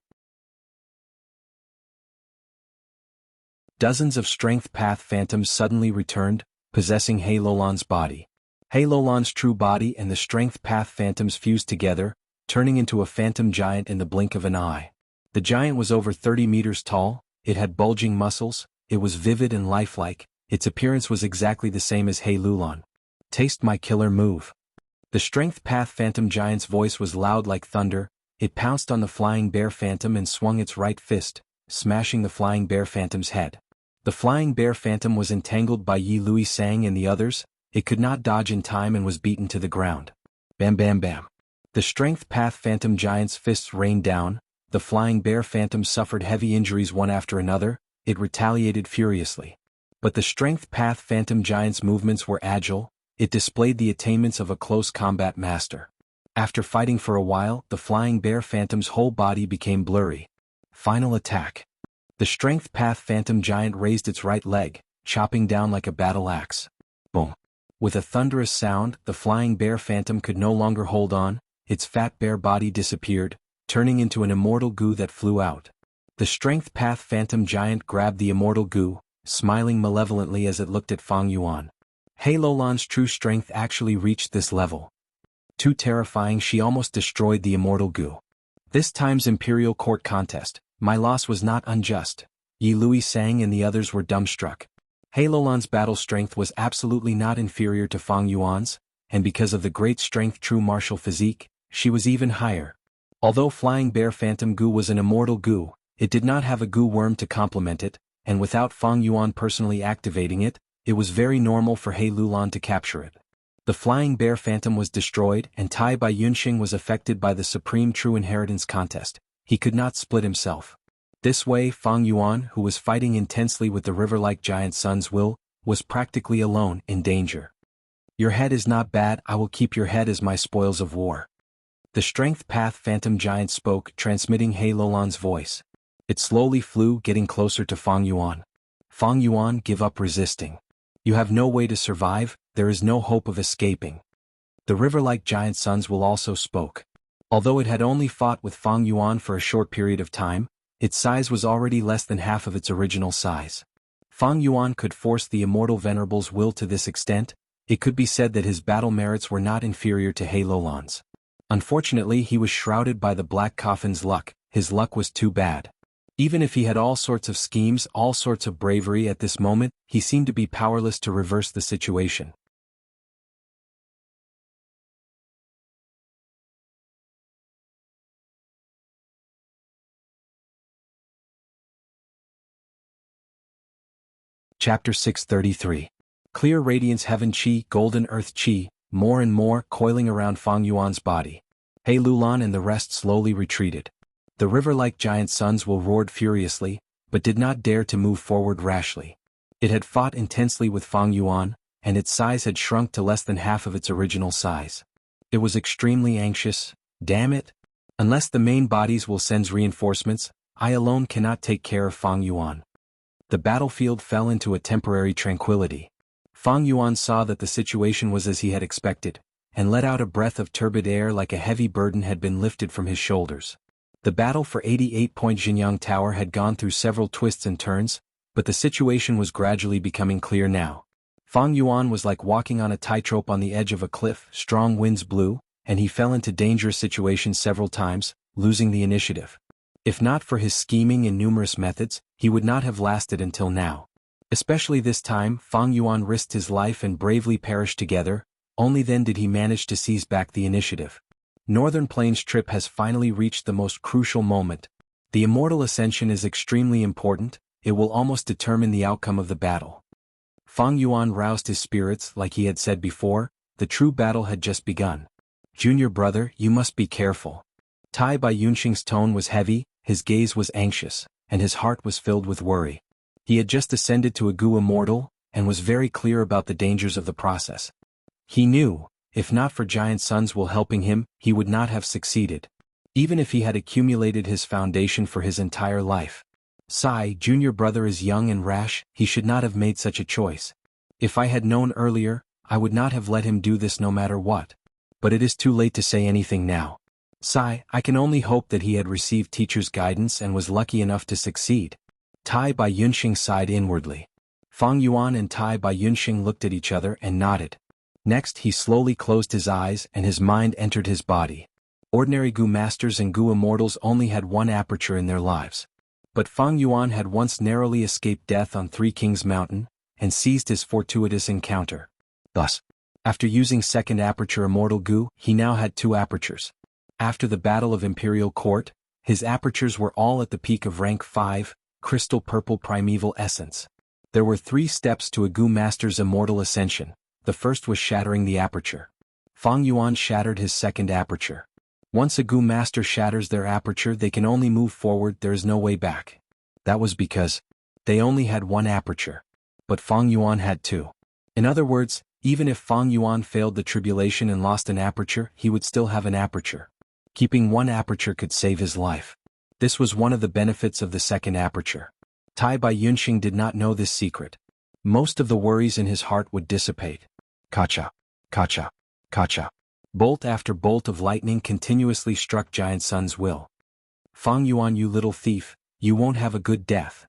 Dozens of strength path phantoms suddenly returned, possessing He Lolan's body. He Lolan's true body and the strength path phantoms fused together, turning into a phantom giant in the blink of an eye. The giant was over 30 meters tall, it had bulging muscles, it was vivid and lifelike, its appearance was exactly the same as He Lulan. Taste my killer move. The strength path phantom giant's voice was loud like thunder. It pounced on the flying bear phantom and swung its right fist, smashing the flying bear phantom's head. The flying bear phantom was entangled by Yi Lui Sang and the others. It could not dodge in time and was beaten to the ground. Bam bam bam. The strength path phantom giant's fists rained down. The flying bear phantom suffered heavy injuries one after another. It retaliated furiously. But the strength path phantom giant's movements were agile. It displayed the attainments of a close combat master. After fighting for a while, the flying bear phantom's whole body became blurry. Final attack. The strength path phantom giant raised its right leg, chopping down like a battle axe. Boom. With a thunderous sound, the flying bear phantom could no longer hold on. Its fat bear body disappeared, turning into an immortal goo that flew out. The strength path phantom giant grabbed the immortal goo, smiling malevolently as it looked at Fang Yuan. He Lolan's true strength actually reached this level. Too terrifying, she almost destroyed the immortal goo. This time's Imperial Court contest, my loss was not unjust. Yi Lui Sang and the others were dumbstruck. He Lolan's battle strength was absolutely not inferior to Fang Yuan's, and because of the great strength true martial physique, she was even higher. Although Flying Bear Phantom Goo was an immortal goo, it did not have a goo worm to complement it, and without Fang Yuan personally activating it, it was very normal for He Lulan to capture it. The Flying Bear Phantom was destroyed, and Tai Bai Yunxing was affected by the Supreme True Inheritance contest. He could not split himself. This way, Fang Yuan, who was fighting intensely with the river-like giant Sun's will, was practically alone, in danger. Your head is not bad, I will keep your head as my spoils of war. The Strength Path Phantom Giant spoke, transmitting He Lolan's voice. It slowly flew, getting closer to Fang Yuan. Fang Yuan, give up resisting. You have no way to survive, there is no hope of escaping. The river-like giant Sun's will also spoke. Although it had only fought with Fang Yuan for a short period of time, its size was already less than half of its original size. Fang Yuan could force the immortal venerable's will to this extent. It could be said that his battle merits were not inferior to He Lolan's. Unfortunately, he was shrouded by the Black Coffin's luck. His luck was too bad. Even if he had all sorts of schemes, all sorts of bravery at this moment, he seemed to be powerless to reverse the situation. Chapter 633. Clear radiance heaven qi, golden earth qi, more and more coiling around Fang Yuan's body. He Lulan and the rest slowly retreated. The river-like giant suns roared furiously, but did not dare to move forward rashly. It had fought intensely with Fang Yuan, and its size had shrunk to less than half of its original size. It was extremely anxious. Damn it! Unless the main bodies will send reinforcements, I alone cannot take care of Fang Yuan. The battlefield fell into a temporary tranquility. Fang Yuan saw that the situation was as he had expected, and let out a breath of turbid air like a heavy burden had been lifted from his shoulders. The battle for 88-point Jianghu Tower had gone through several twists and turns, but the situation was gradually becoming clear now. Fang Yuan was like walking on a tightrope on the edge of a cliff. Strong winds blew, and he fell into dangerous situations several times, losing the initiative. If not for his scheming and numerous methods, he would not have lasted until now. Especially this time, Fang Yuan risked his life and bravely perished together. Only then did he manage to seize back the initiative. Northern Plains trip has finally reached the most crucial moment. The Immortal Ascension is extremely important. It will almost determine the outcome of the battle. Fang Yuan roused his spirits. Like he had said before, the true battle had just begun. Junior brother, you must be careful. Tai Bai Yunxing's tone was heavy, his gaze was anxious, and his heart was filled with worry. He had just ascended to a Gu Immortal, and was very clear about the dangers of the process. He knew, if not for giant suns helping him, he would not have succeeded. Even if he had accumulated his foundation for his entire life. Sai, junior brother is young and rash, he should not have made such a choice. If I had known earlier, I would not have let him do this no matter what. But it is too late to say anything now. Sai, I can only hope that he had received teacher's guidance and was lucky enough to succeed. Tai Bai Yunxing sighed inwardly. Fang Yuan and Tai Bai Yunxing looked at each other and nodded. Next he slowly closed his eyes and his mind entered his body. Ordinary Gu Masters and Gu Immortals only had one aperture in their lives. But Fang Yuan had once narrowly escaped death on Three Kings Mountain, and seized his fortuitous encounter. Thus, after using second aperture Immortal Gu, he now had two apertures. After the Battle of Imperial Court, his apertures were all at the peak of rank 5, Crystal Purple Primeval Essence. There were 3 steps to a Gu Master's Immortal Ascension. The first was shattering the aperture. Fang Yuan shattered his second aperture. Once a Gu Master shatters their aperture, they can only move forward, there is no way back. That was because they only had one aperture. But Fang Yuan had 2. In other words, even if Fang Yuan failed the tribulation and lost an aperture, he would still have an aperture. Keeping one aperture could save his life. This was one of the benefits of the second aperture. Tai Bai Yunxing did not know this secret. Most of the worries in his heart would dissipate. Kacha, kacha, kacha. Bolt after bolt of lightning continuously struck Giant Sun's will. Fang Yuan, you little thief, you won't have a good death.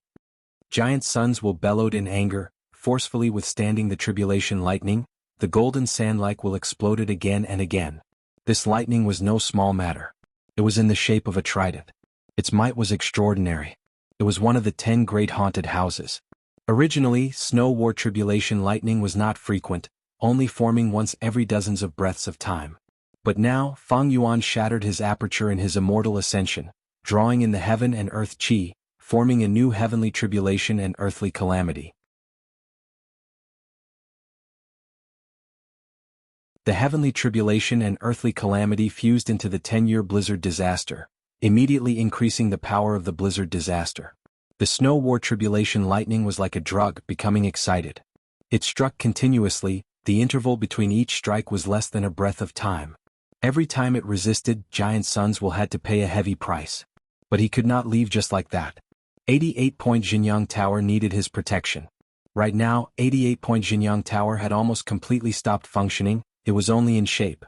Giant Suns bellowed in anger, forcefully withstanding the tribulation lightning. The golden sand-like exploded again and again. This lightning was no small matter. It was in the shape of a trident. Its might was extraordinary. It was one of the 10 great haunted houses. Originally, snow war tribulation lightning was not frequent, only forming once every dozens of breaths of time. But now, Fang Yuan shattered his aperture in his immortal ascension, drawing in the heaven and earth qi, forming a new heavenly tribulation and earthly calamity. The heavenly tribulation and earthly calamity fused into the 10-year blizzard disaster, immediately increasing the power of the blizzard disaster. The snow war tribulation lightning was like a drug, becoming excited. It struck continuously, the interval between each strike was less than a breath of time. Every time it resisted, Giant Suns had to pay a heavy price. But he could not leave just like that. 88-point Jianghu Tower needed his protection. Right now, 88-point Jianghu Tower had almost completely stopped functioning. It was only in shape.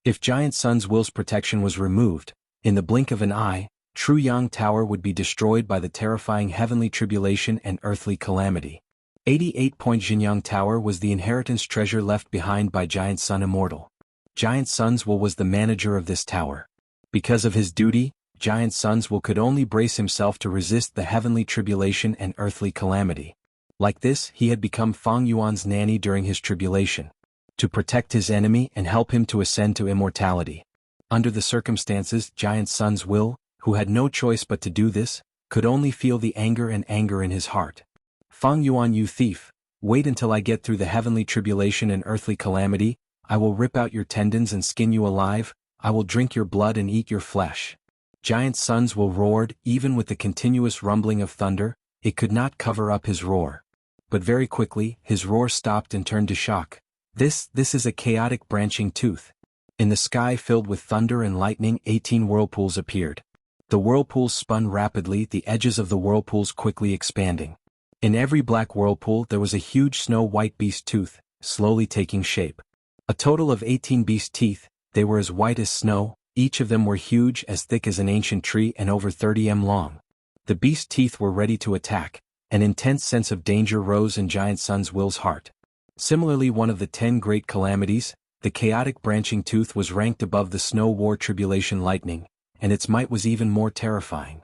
If Giant Sun's will's protection was removed, in the blink of an eye, True Yang Tower would be destroyed by the terrifying heavenly tribulation and earthly calamity. 88-point Jianghu Tower was the inheritance treasure left behind by Giant Sun Immortal. Giant Sun's was the manager of this tower. Because of his duty, Giant Sun's will could only brace himself to resist the heavenly tribulation and earthly calamity. Like this, he had become Fang Yuan's nanny during his tribulation, to protect his enemy and help him to ascend to immortality. Under the circumstances, Giant Sun's will, who had no choice but to do this, could only feel the anger in his heart. Fang Yuan, you thief, wait until I get through the heavenly tribulation and earthly calamity. I will rip out your tendons and skin you alive. I will drink your blood and eat your flesh. Giant Sun's will roared. Even with the continuous rumbling of thunder, it could not cover up his roar. But very quickly, his roar stopped and turned to shock. This is a chaotic branching tooth. In the sky filled with thunder and lightning, 18 whirlpools appeared. The whirlpools spun rapidly, the edges of the whirlpools quickly expanding. In every black whirlpool there was a huge snow-white beast tooth, slowly taking shape. A total of 18 beast teeth. They were as white as snow, each of them were huge, as thick as an ancient tree and over 30 m long. The beast teeth were ready to attack. An intense sense of danger rose in Giant Sun's will's heart. Similarly, one of the 10 great calamities, the chaotic branching tooth, was ranked above the snow war tribulation lightning, and its might was even more terrifying.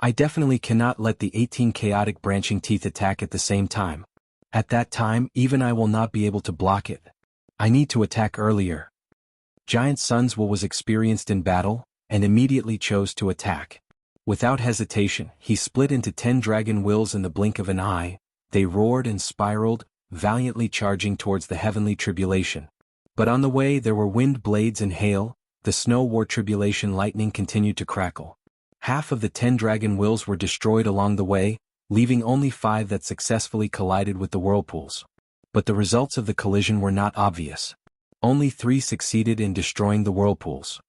I definitely cannot let the 18 chaotic branching teeth attack at the same time. At that time, even I will not be able to block it. I need to attack earlier. Giant Sun's will was experienced in battle, and immediately chose to attack. Without hesitation, he split into 10 dragon wills in the blink of an eye. They roared and spiraled, valiantly charging towards the heavenly tribulation. But on the way there were wind blades and hail. The snow war tribulation lightning continued to crackle. Half of the 10 dragon wills were destroyed along the way, leaving only 5 that successfully collided with the whirlpools. But the results of the collision were not obvious. Only 3 succeeded in destroying the whirlpools.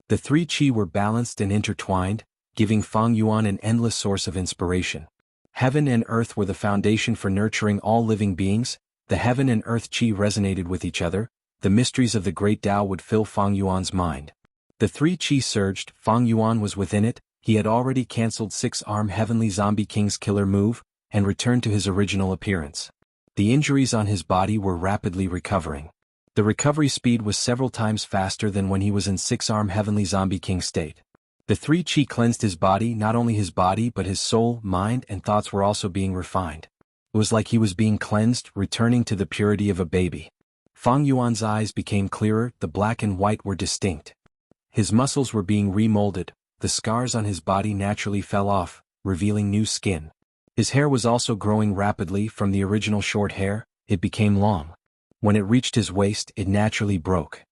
The 3 chi were balanced and intertwined, giving Fang Yuan an endless source of inspiration. Heaven and earth were the foundation for nurturing all living beings. The heaven and earth chi resonated with each other. The mysteries of the great Tao would fill Fang Yuan's mind. The 3 chi surged. Fang Yuan was within it. He had already cancelled 6-arm Heavenly Zombie King's killer move, and returned to his original appearance. The injuries on his body were rapidly recovering. The recovery speed was several times faster than when he was in 6-arm Heavenly Zombie King state. The 3 chi cleansed his body. Not only his body but his soul, mind and thoughts were also being refined. It was like he was being cleansed, returning to the purity of a baby. Fang Yuan's eyes became clearer. The black and white were distinct. His muscles were being remolded. The scars on his body naturally fell off, revealing new skin. His hair was also growing rapidly. From the original short hair, it became long. When it reached his waist, it naturally broke.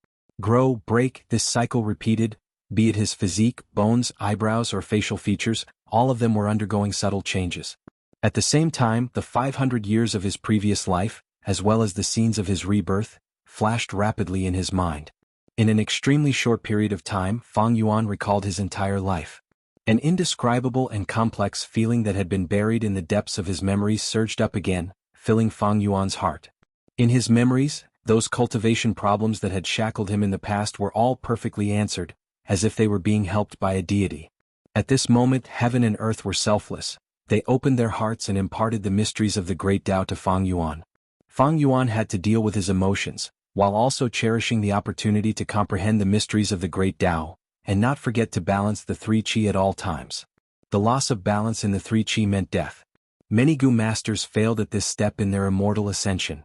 Grow, break, this cycle repeated. Be it his physique, bones, eyebrows or facial features, all of them were undergoing subtle changes. At the same time, the 500 years of his previous life, as well as the scenes of his rebirth, flashed rapidly in his mind. In an extremely short period of time, Fang Yuan recalled his entire life. An indescribable and complex feeling that had been buried in the depths of his memories surged up again, filling Fang Yuan's heart. In his memories, those cultivation problems that had shackled him in the past were all perfectly answered, as if they were being helped by a deity. At this moment, heaven and earth were selfless. They opened their hearts and imparted the mysteries of the great Tao to Fang Yuan. Fang Yuan had to deal with his emotions, while also cherishing the opportunity to comprehend the mysteries of the great Tao, and not forget to balance the 3 chi at all times. The loss of balance in the 3 chi meant death. Many Gu masters failed at this step in their immortal ascension.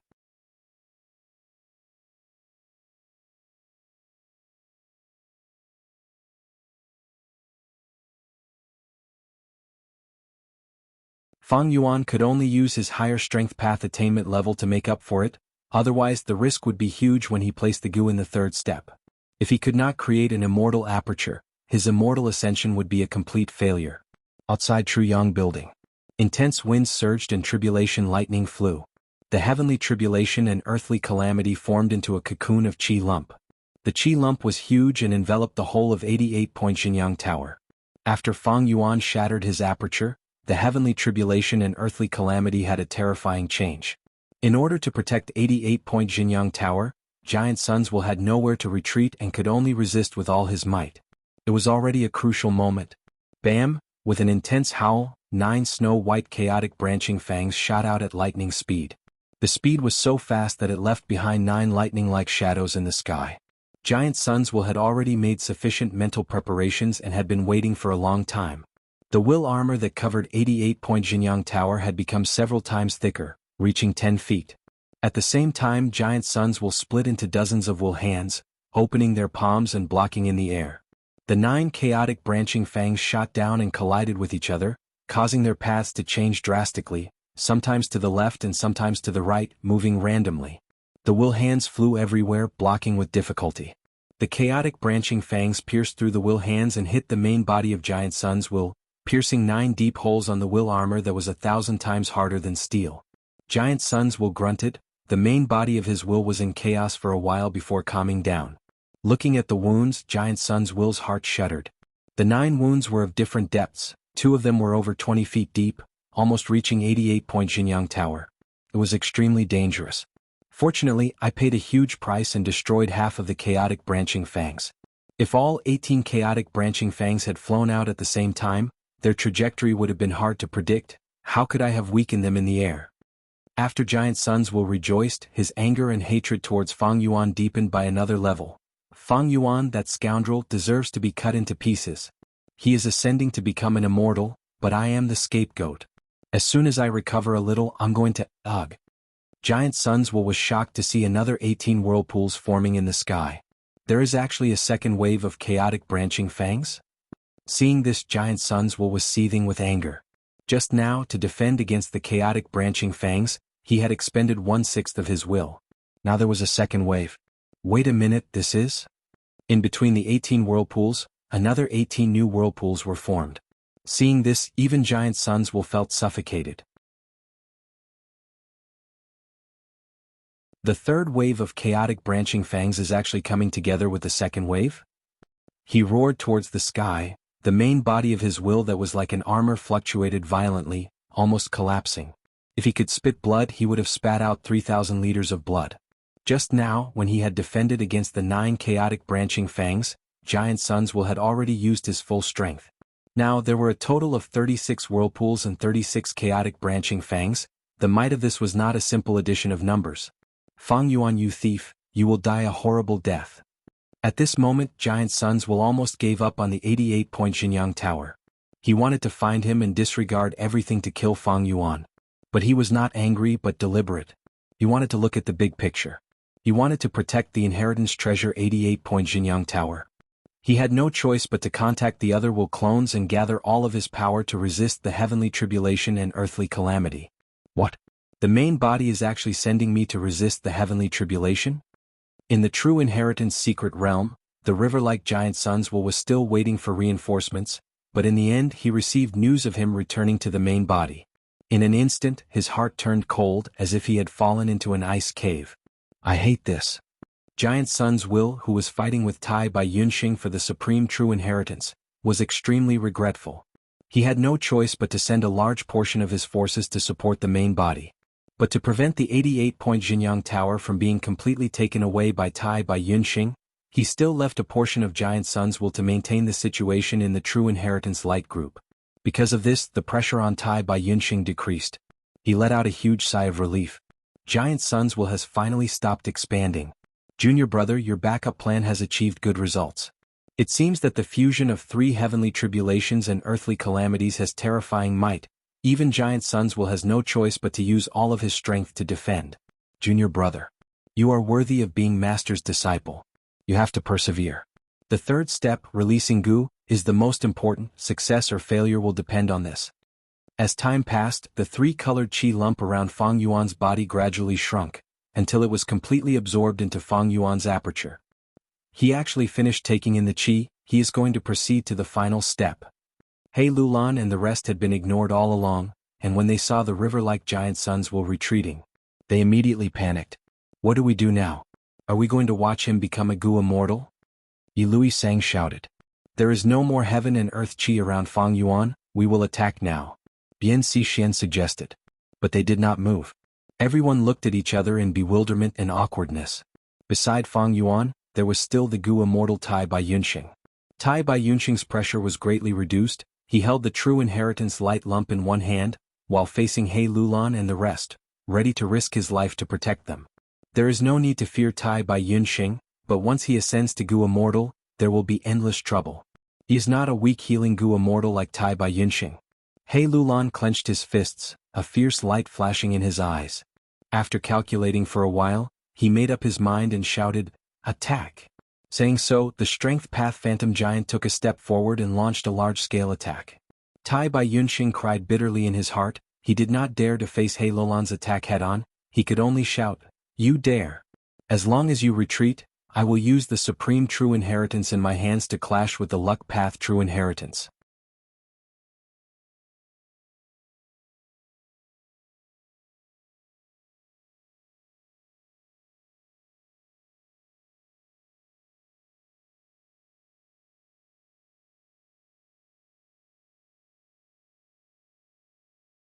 Fang Yuan could only use his higher strength path attainment level to make up for it, otherwise the risk would be huge when he placed the Gu in the 3rd step. If he could not create an immortal aperture, his immortal ascension would be a complete failure. Outside Truyang building, intense winds surged and tribulation lightning flew. The heavenly tribulation and earthly calamity formed into a cocoon of chi lump. The chi lump was huge and enveloped the whole of 88-point Jianghu Tower. After Fang Yuan shattered his aperture, the heavenly tribulation and earthly calamity had a terrifying change. In order to protect 88-point Jianghu Tower, Giant Sun's will had nowhere to retreat and could only resist with all his might. It was already a crucial moment. Bam! With an intense howl, 9 snow-white chaotic branching fangs shot out at lightning speed. The speed was so fast that it left behind 9 lightning-like shadows in the sky. Giant Sun's will had already made sufficient mental preparations and had been waiting for a long time. The will armor that covered 88-point Jianghu Tower had become several times thicker, reaching 10 feet. At the same time, Giant Sun's will split into dozens of will hands, opening their palms and blocking in the air. The 9 chaotic branching fangs shot down and collided with each other, causing their paths to change drastically, sometimes to the left and sometimes to the right, moving randomly. The will hands flew everywhere, blocking with difficulty. The chaotic branching fangs pierced through the will hands and hit the main body of Giant Sun's will, piercing 9 deep holes on the will armor that was 1,000 times harder than steel. Giant Sun's will grunted. The main body of his will was in chaos for a while before calming down. Looking at the wounds, Giant Sun's will's heart shuddered. The 9 wounds were of different depths. 2 of them were over 20 feet deep, almost reaching 88-point Jianghu Tower. It was extremely dangerous. Fortunately, I paid a huge price and destroyed half of the chaotic branching fangs. If all 18 chaotic branching fangs had flown out at the same time, their trajectory would have been hard to predict. How could I have weakened them in the air? After Giant Sun's will rejoiced, his anger and hatred towards Fang Yuan deepened by another level. Fang Yuan, that scoundrel, deserves to be cut into pieces. He is ascending to become an immortal, but I am the scapegoat. As soon as I recover a little, I'm going to, ugh. Giant Sun's will was shocked to see another 18 whirlpools forming in the sky. There is actually a second wave of chaotic branching fangs? Seeing this, Giant Sun's will was seething with anger. Just now, to defend against the chaotic branching fangs, he had expended 1/6 of his will. Now there was a second wave. Wait a minute, this is? In between the 18 whirlpools, another 18 new whirlpools were formed. Seeing this, even Giant Sun's will felt suffocated. The third wave of chaotic branching fangs is actually coming together with the second wave? He roared towards the sky. The main body of his will that was like an armor fluctuated violently, almost collapsing. If he could spit blood, he would have spat out 3,000 liters of blood. Just now, when he had defended against the 9 chaotic branching fangs, Giant Sun's will had already used his full strength. Now there were a total of 36 whirlpools and 36 chaotic branching fangs. The might of this was not a simple addition of numbers. Fang Yuan, you thief, you will die a horrible death. At this moment, Giant Sun's will almost gave up on the 88-point Jianghu Tower. He wanted to find him and disregard everything to kill Fang Yuan. But he was not angry but deliberate. He wanted to look at the big picture. He wanted to protect the inheritance treasure 88-point Jianghu Tower. He had no choice but to contact the other will clones and gather all of his power to resist the heavenly tribulation and earthly calamity. What? The main body is actually sending me to resist the heavenly tribulation? In the true inheritance secret realm, the river-like Giant Sun's will was still waiting for reinforcements, but in the end he received news of him returning to the main body. In an instant, his heart turned cold as if he had fallen into an ice cave. I hate this. Giant Sun's will, who was fighting with Tai by Yunxing for the supreme true inheritance, was extremely regretful. He had no choice but to send a large portion of his forces to support the main body. But to prevent the 88-point Jianghu Tower from being completely taken away by Tai by Yunxing, he still left a portion of Giant Sun's will to maintain the situation in the true inheritance light group. Because of this, the pressure on Tai by Yunxing decreased. He let out a huge sigh of relief. Giant Sun's will has finally stopped expanding. Junior brother, your backup plan has achieved good results. It seems that the fusion of 3 heavenly tribulations and earthly calamities has terrifying might. Even Giant Sun's will has no choice but to use all of his strength to defend. Junior brother, you are worthy of being Master's disciple. You have to persevere. The third step, releasing Gu, is the most important. Success or failure will depend on this. As time passed, the 3-colored qi lump around Fang Yuan's body gradually shrunk, until it was completely absorbed into Fang Yuan's aperture. He actually finished taking in the qi. He is going to proceed to the final step. He Lulan and the rest had been ignored all along, and when they saw the river-like Giant Sun's will retreating, they immediately panicked. What do we do now? Are we going to watch him become a Gu immortal? Yilui Sang shouted. There is no more heaven and earth qi around Fang Yuan, we will attack now. Bian Xian suggested. But they did not move. Everyone looked at each other in bewilderment and awkwardness. Beside Fang Yuan, there was still the Gu immortal Tai by Yunxing. Tai by Yunxing's pressure was greatly reduced. He held the true inheritance light lump in one hand, while facing He Lulan and the rest, ready to risk his life to protect them. There is no need to fear Tai Bai Yunxing, but once he ascends to Gu Immortal, there will be endless trouble. He is not a weak healing Gu Immortal like Tai Bai Yunxing. He Lulan clenched his fists, a fierce light flashing in his eyes. After calculating for a while, he made up his mind and shouted, "Attack!" Saying so, the Strength Path Phantom Giant took a step forward and launched a large-scale attack. Tai Bai Yunxing cried bitterly in his heart. He did not dare to face He Lulan's attack head-on. He could only shout, "You dare! As long as you retreat, I will use the Supreme True Inheritance in my hands to clash with the Luck Path True Inheritance."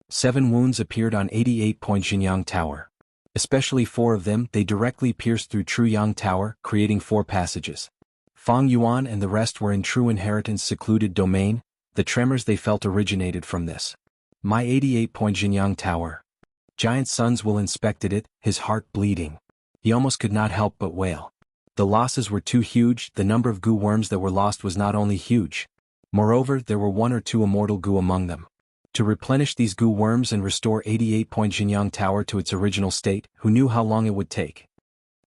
Seven wounds appeared on 88-point Jinyang Tower. Especially four of them, they directly pierced through True Yang Tower, creating four passages. Fang Yuan and the rest were in True Inheritance secluded domain. The tremors they felt originated from this. My 88-point Jinyang Tower. Giant Sun's Will inspected it, his heart bleeding. He almost could not help but wail. The losses were too huge. The number of Gu worms that were lost was not only huge. Moreover, there were one or two immortal Gu among them. To replenish these Gu worms and restore 88-point Jinyang Tower to its original state, who knew how long it would take?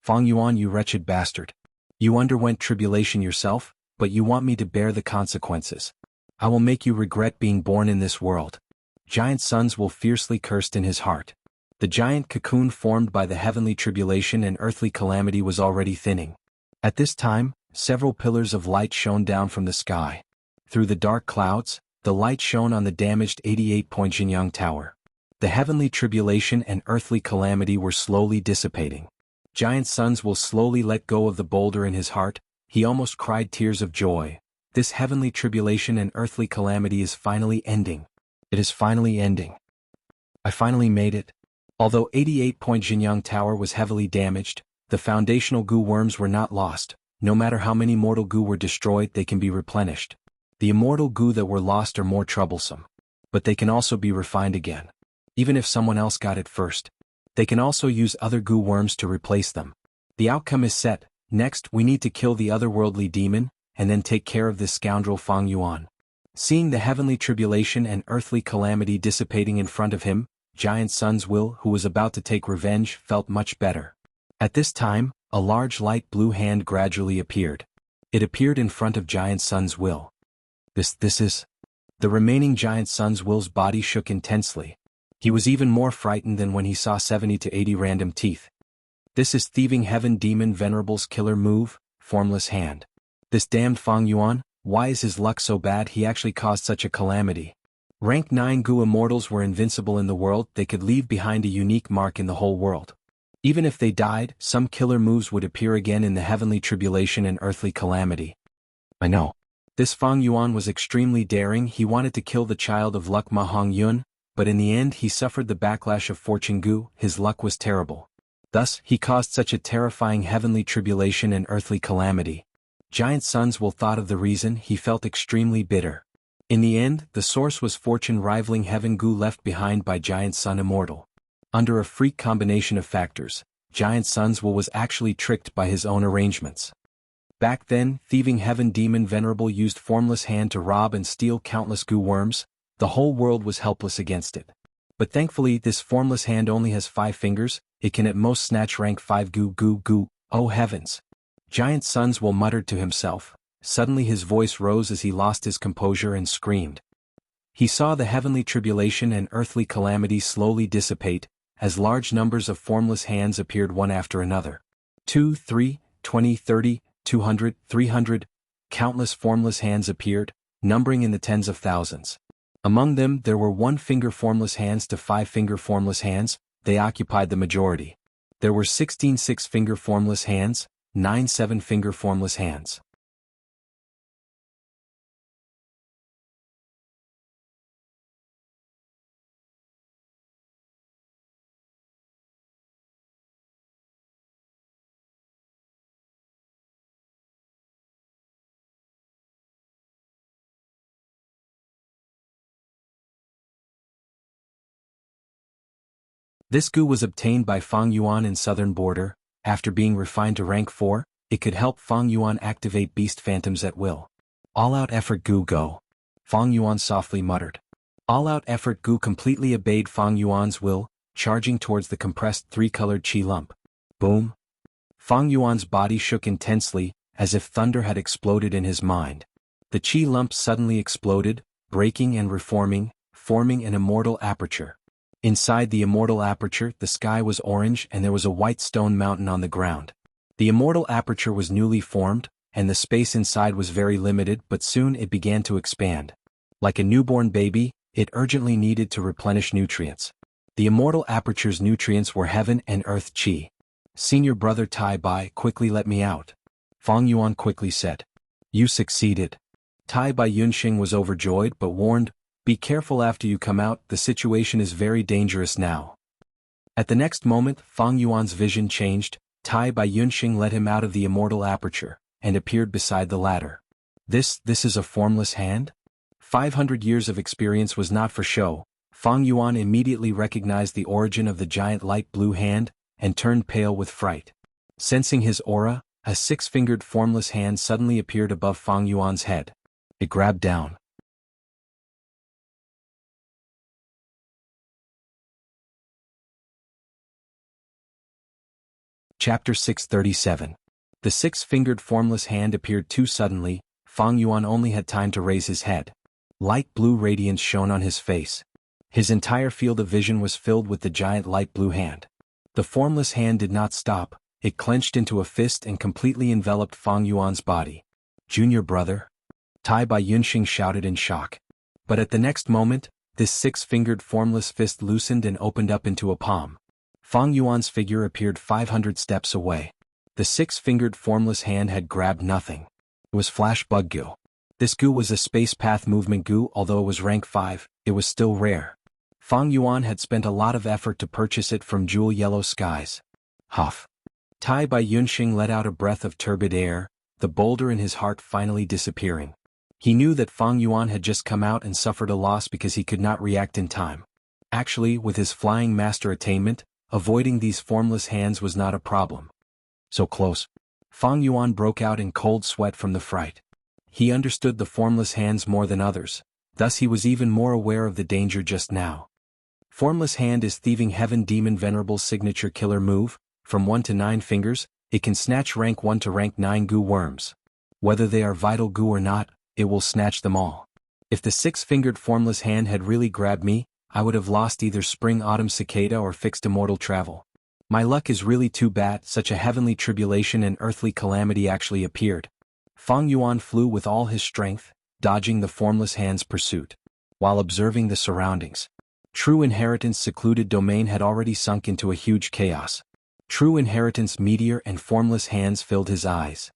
Fang Yuan, you wretched bastard. You underwent tribulation yourself, but you want me to bear the consequences. I will make you regret being born in this world. Giant Sun's Will fiercely cursed in his heart. The giant cocoon formed by the heavenly tribulation and earthly calamity was already thinning. At this time, several pillars of light shone down from the sky. Through the dark clouds, the light shone on the damaged 88-point Jinyang Tower. The heavenly tribulation and earthly calamity were slowly dissipating. Giant Sun's Will slowly let go of the boulder in his heart. He almost cried tears of joy. This heavenly tribulation and earthly calamity is finally ending. It is finally ending. I finally made it. Although 88-point Jinyang Tower was heavily damaged, the foundational Gu worms were not lost. No matter how many mortal Gu were destroyed, they can be replenished. The immortal Gu that were lost are more troublesome. But they can also be refined again. Even if someone else got it first. They can also use other Gu worms to replace them. The outcome is set. Next, we need to kill the otherworldly demon, and then take care of this scoundrel Fang Yuan. Seeing the heavenly tribulation and earthly calamity dissipating in front of him, Giant Sun's Will, who was about to take revenge, felt much better. At this time, a large light blue hand gradually appeared. It appeared in front of Giant Sun's Will. This is... The remaining Giant Sun's Will's body shook intensely. He was even more frightened than when he saw 70 to 80 random teeth. This is Thieving Heaven Demon Venerable's killer move, Formless Hand. This damned Fang Yuan, why is his luck so bad he actually caused such a calamity? Rank 9 Gu Immortals were invincible in the world. They could leave behind a unique mark in the whole world. Even if they died, some killer moves would appear again in the heavenly tribulation and earthly calamity. I know. This Fang Yuan was extremely daring. He wanted to kill the child of luck Ma Hong Yun, but in the end he suffered the backlash of Fortune Gu. His luck was terrible. Thus, he caused such a terrifying heavenly tribulation and earthly calamity. Giant Sun's Will thought of the reason. He felt extremely bitter. In the end, the source was fortune rivaling Heaven Gu left behind by Giant Sun Immortal. Under a freak combination of factors, Giant Sun's Will was actually tricked by his own arrangements. Back then, Thieving Heaven Demon Venerable used Formless Hand to rob and steal countless Gu worms. The whole world was helpless against it. But thankfully, this Formless Hand only has 5 fingers. It can at most snatch rank 5 Gu. Oh heavens! Giant Sun's Will muttered to himself. Suddenly his voice rose as he lost his composure and screamed. He saw the heavenly tribulation and earthly calamity slowly dissipate, as large numbers of formless hands appeared one after another. 2, 3, 20, 30, 200, 300, countless formless hands appeared, numbering in the tens of thousands. Among them there were 1-finger formless hands to 5-finger formless hands. They occupied the majority. There were 16 6-finger formless hands, 9 7-finger formless hands. This goo was obtained by Fang Yuan in southern border. After being refined to rank 4, it could help Fang Yuan activate beast phantoms at will. All-out effort goo go. Fang Yuan softly muttered. All-out effort goo completely obeyed Fang Yuan's will, charging towards the compressed three-colored chi lump. Boom! Fang Yuan's body shook intensely, as if thunder had exploded in his mind. The chi lump suddenly exploded, breaking and reforming, forming an immortal aperture. Inside the immortal aperture, the sky was orange and there was a white stone mountain on the ground. The immortal aperture was newly formed, and the space inside was very limited, but soon it began to expand. Like a newborn baby, it urgently needed to replenish nutrients. The immortal aperture's nutrients were heaven and earth chi. Senior brother Tai Bai, quickly let me out. Fang Yuan quickly said. You succeeded. Tai Bai Yunxing was overjoyed but warned, be careful after you come out, the situation is very dangerous now. At the next moment, Fang Yuan's vision changed. Tai Bai Yunxing led him out of the immortal aperture, and appeared beside the ladder. This is a formless hand? 500 years of experience was not for show. Fang Yuan immediately recognized the origin of the giant light blue hand, and turned pale with fright. Sensing his aura, a six-fingered formless hand suddenly appeared above Fang Yuan's head. It grabbed down. Chapter 637. The six-fingered formless hand appeared too suddenly. Fang Yuan only had time to raise his head. Light blue radiance shone on his face. His entire field of vision was filled with the giant light blue hand. The formless hand did not stop, it clenched into a fist and completely enveloped Fang Yuan's body. Junior brother? Tai Bai Yunxing shouted in shock. But at the next moment, this six-fingered formless fist loosened and opened up into a palm. Fang Yuan's figure appeared 500 steps away. The six-fingered formless hand had grabbed nothing. It was Flash Bug Goo. This goo was a space path movement goo. Although it was rank 5, it was still rare. Fang Yuan had spent a lot of effort to purchase it from Jewel Yellow Skies. Huff. Tai Bai Yunxing let out a breath of turbid air, the boulder in his heart finally disappearing. He knew that Fang Yuan had just come out and suffered a loss because he could not react in time. Actually, with his flying master attainment, avoiding these formless hands was not a problem. So close. Fang Yuan broke out in cold sweat from the fright. He understood the formless hands more than others, thus he was even more aware of the danger just now. Formless hand is Thieving Heaven Demon Venerable's signature killer move. From 1 to 9 fingers, it can snatch rank 1 to rank 9 goo worms. Whether they are vital goo or not, it will snatch them all. If the six-fingered formless hand had really grabbed me, I would have lost either Spring-Autumn Cicada or fixed immortal travel. My luck is really too bad. Such a heavenly tribulation and earthly calamity actually appeared. Fang Yuan flew with all his strength, dodging the formless hand's pursuit, while observing the surroundings. True Inheritance secluded domain had already sunk into a huge chaos. True Inheritance meteor and formless hands filled his eyes.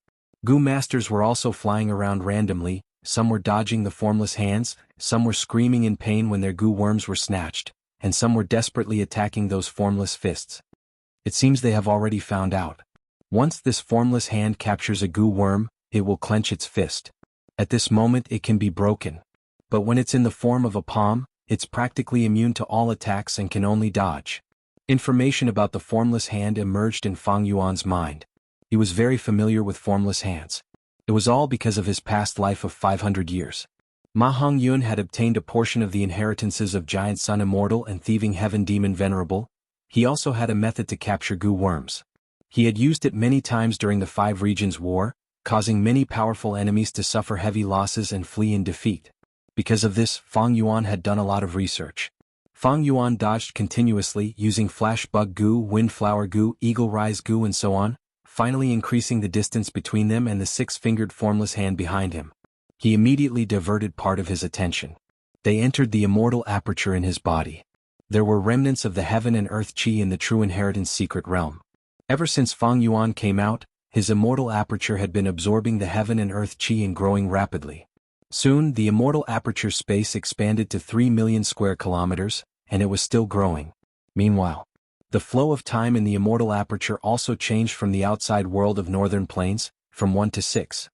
Goo masters were also flying around randomly. Some were dodging the formless hands, some were screaming in pain when their goo worms were snatched, and some were desperately attacking those formless fists. It seems they have already found out. Once this formless hand captures a goo worm, it will clench its fist. At this moment it can be broken. But when it's in the form of a palm, it's practically immune to all attacks and can only dodge. Information about the formless hand emerged in Fang Yuan's mind. He was very familiar with formless hands. It was all because of his past life of 500 years. Ma Hongyun had obtained a portion of the inheritances of Giant Sun Immortal and Thieving Heaven Demon Venerable. He also had a method to capture goo worms. He had used it many times during the 5 Regions War, causing many powerful enemies to suffer heavy losses and flee in defeat. Because of this, Fang Yuan had done a lot of research. Fang Yuan dodged continuously, using Flash Bug Goo, Windflower Goo, Eagle Rise Goo and so on, finally increasing the distance between them and the six-fingered formless hand behind him. He immediately diverted part of his attention. They entered the immortal aperture in his body. There were remnants of the heaven and earth chi in the True Inheritance secret realm. Ever since Fang Yuan came out, his immortal aperture had been absorbing the heaven and earth chi and growing rapidly. Soon, the immortal aperture space expanded to 3 million square kilometers, and it was still growing. Meanwhile, the flow of time in the immortal aperture also changed from the outside world of northern plains, from 1 to 6.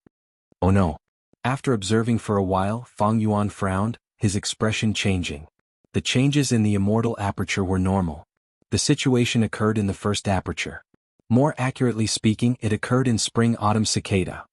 Oh no. After observing for a while, Fang Yuan frowned, his expression changing. The changes in the immortal aperture were normal. The situation occurred in the first aperture. More accurately speaking, it occurred in spring-autumn cicada.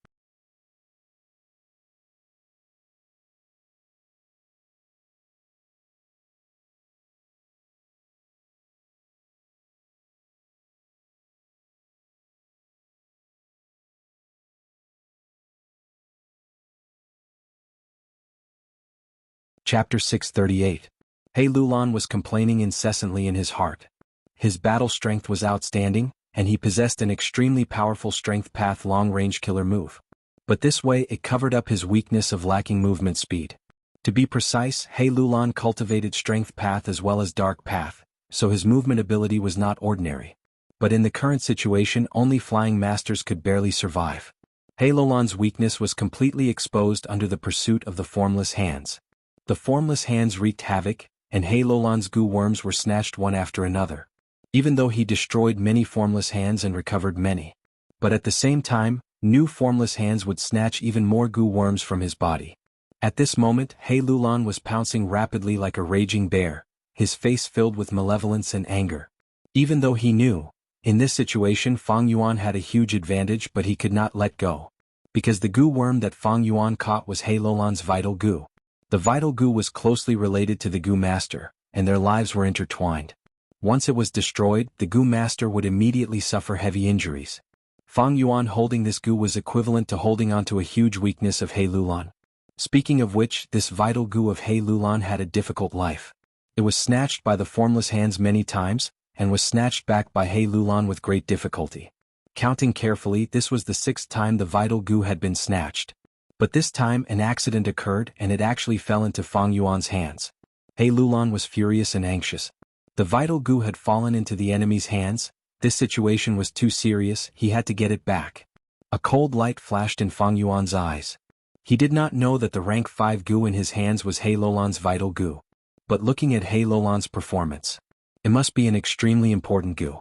Chapter 638. He Lulan was complaining incessantly in his heart. His battle strength was outstanding, and he possessed an extremely powerful strength path long-range killer move. But this way it covered up his weakness of lacking movement speed. To be precise, He Lulan cultivated strength path as well as dark path, so his movement ability was not ordinary. But in the current situation only flying masters could barely survive. He Lulan's weakness was completely exposed under the pursuit of the formless hands. The formless hands wreaked havoc, and He Lulan's goo worms were snatched one after another. Even though he destroyed many formless hands and recovered many. But at the same time, new formless hands would snatch even more goo worms from his body. At this moment, He Lulan was pouncing rapidly like a raging bear, his face filled with malevolence and anger. Even though he knew, in this situation Fang Yuan had a huge advantage, but he could not let go. Because the goo worm that Fang Yuan caught was He Lulan's vital goo. The vital goo was closely related to the goo master, and their lives were intertwined. Once it was destroyed, the goo master would immediately suffer heavy injuries. Fang Yuan holding this goo was equivalent to holding onto a huge weakness of He Lulan. Speaking of which, this vital goo of He Lulan had a difficult life. It was snatched by the formless hands many times, and was snatched back by He Lulan with great difficulty. Counting carefully, this was the 6th time the vital goo had been snatched. But this time an accident occurred and it actually fell into Fang Yuan's hands. He Lulan was furious and anxious. The vital goo had fallen into the enemy's hands. This situation was too serious, he had to get it back. A cold light flashed in Fang Yuan's eyes. He did not know that the rank 5 goo in his hands was He Lulan's vital goo. But looking at He Lulan's performance, it must be an extremely important goo.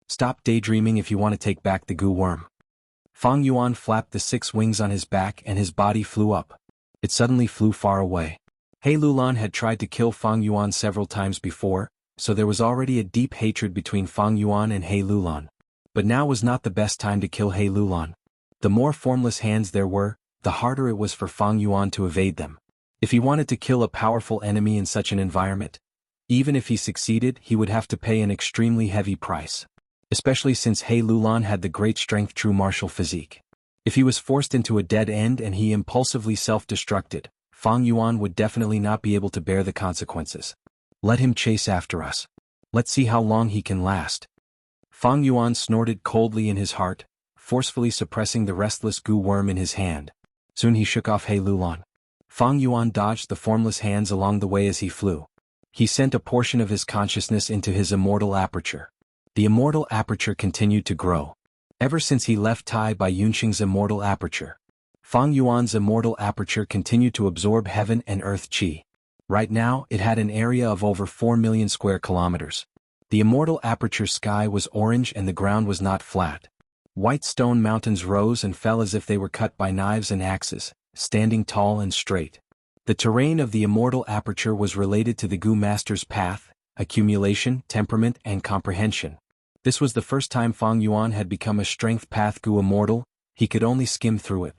Stop daydreaming if you want to take back the goo worm. Fang Yuan flapped the 6 wings on his back and his body flew up. It suddenly flew far away. He Lulan had tried to kill Fang Yuan several times before, so there was already a deep hatred between Fang Yuan and He Lulan. But now was not the best time to kill He Lulan. The more formless hands there were, the harder it was for Fang Yuan to evade them. If he wanted to kill a powerful enemy in such an environment, even if he succeeded, he would have to pay an extremely heavy price. Especially since He Lulan had the great strength true martial physique. If he was forced into a dead end and he impulsively self-destructed, Fang Yuan would definitely not be able to bear the consequences. Let him chase after us. Let's see how long he can last. Fang Yuan snorted coldly in his heart, forcefully suppressing the restless goo worm in his hand. Soon he shook off He Lulan. Fang Yuan dodged the formless hands along the way as he flew. He sent a portion of his consciousness into his immortal aperture. The immortal aperture continued to grow. Ever since he left Tai by Yunqing's immortal aperture, Fang Yuan's immortal aperture continued to absorb heaven and earth qi. Right now, it had an area of over 4 million square kilometers. The immortal aperture sky was orange and the ground was not flat. White stone mountains rose and fell as if they were cut by knives and axes, standing tall and straight. The terrain of the immortal aperture was related to the goo master's path, accumulation, temperament, and comprehension. This was the first time Fang Yuan had become a strength path goo immortal. He could only skim through it.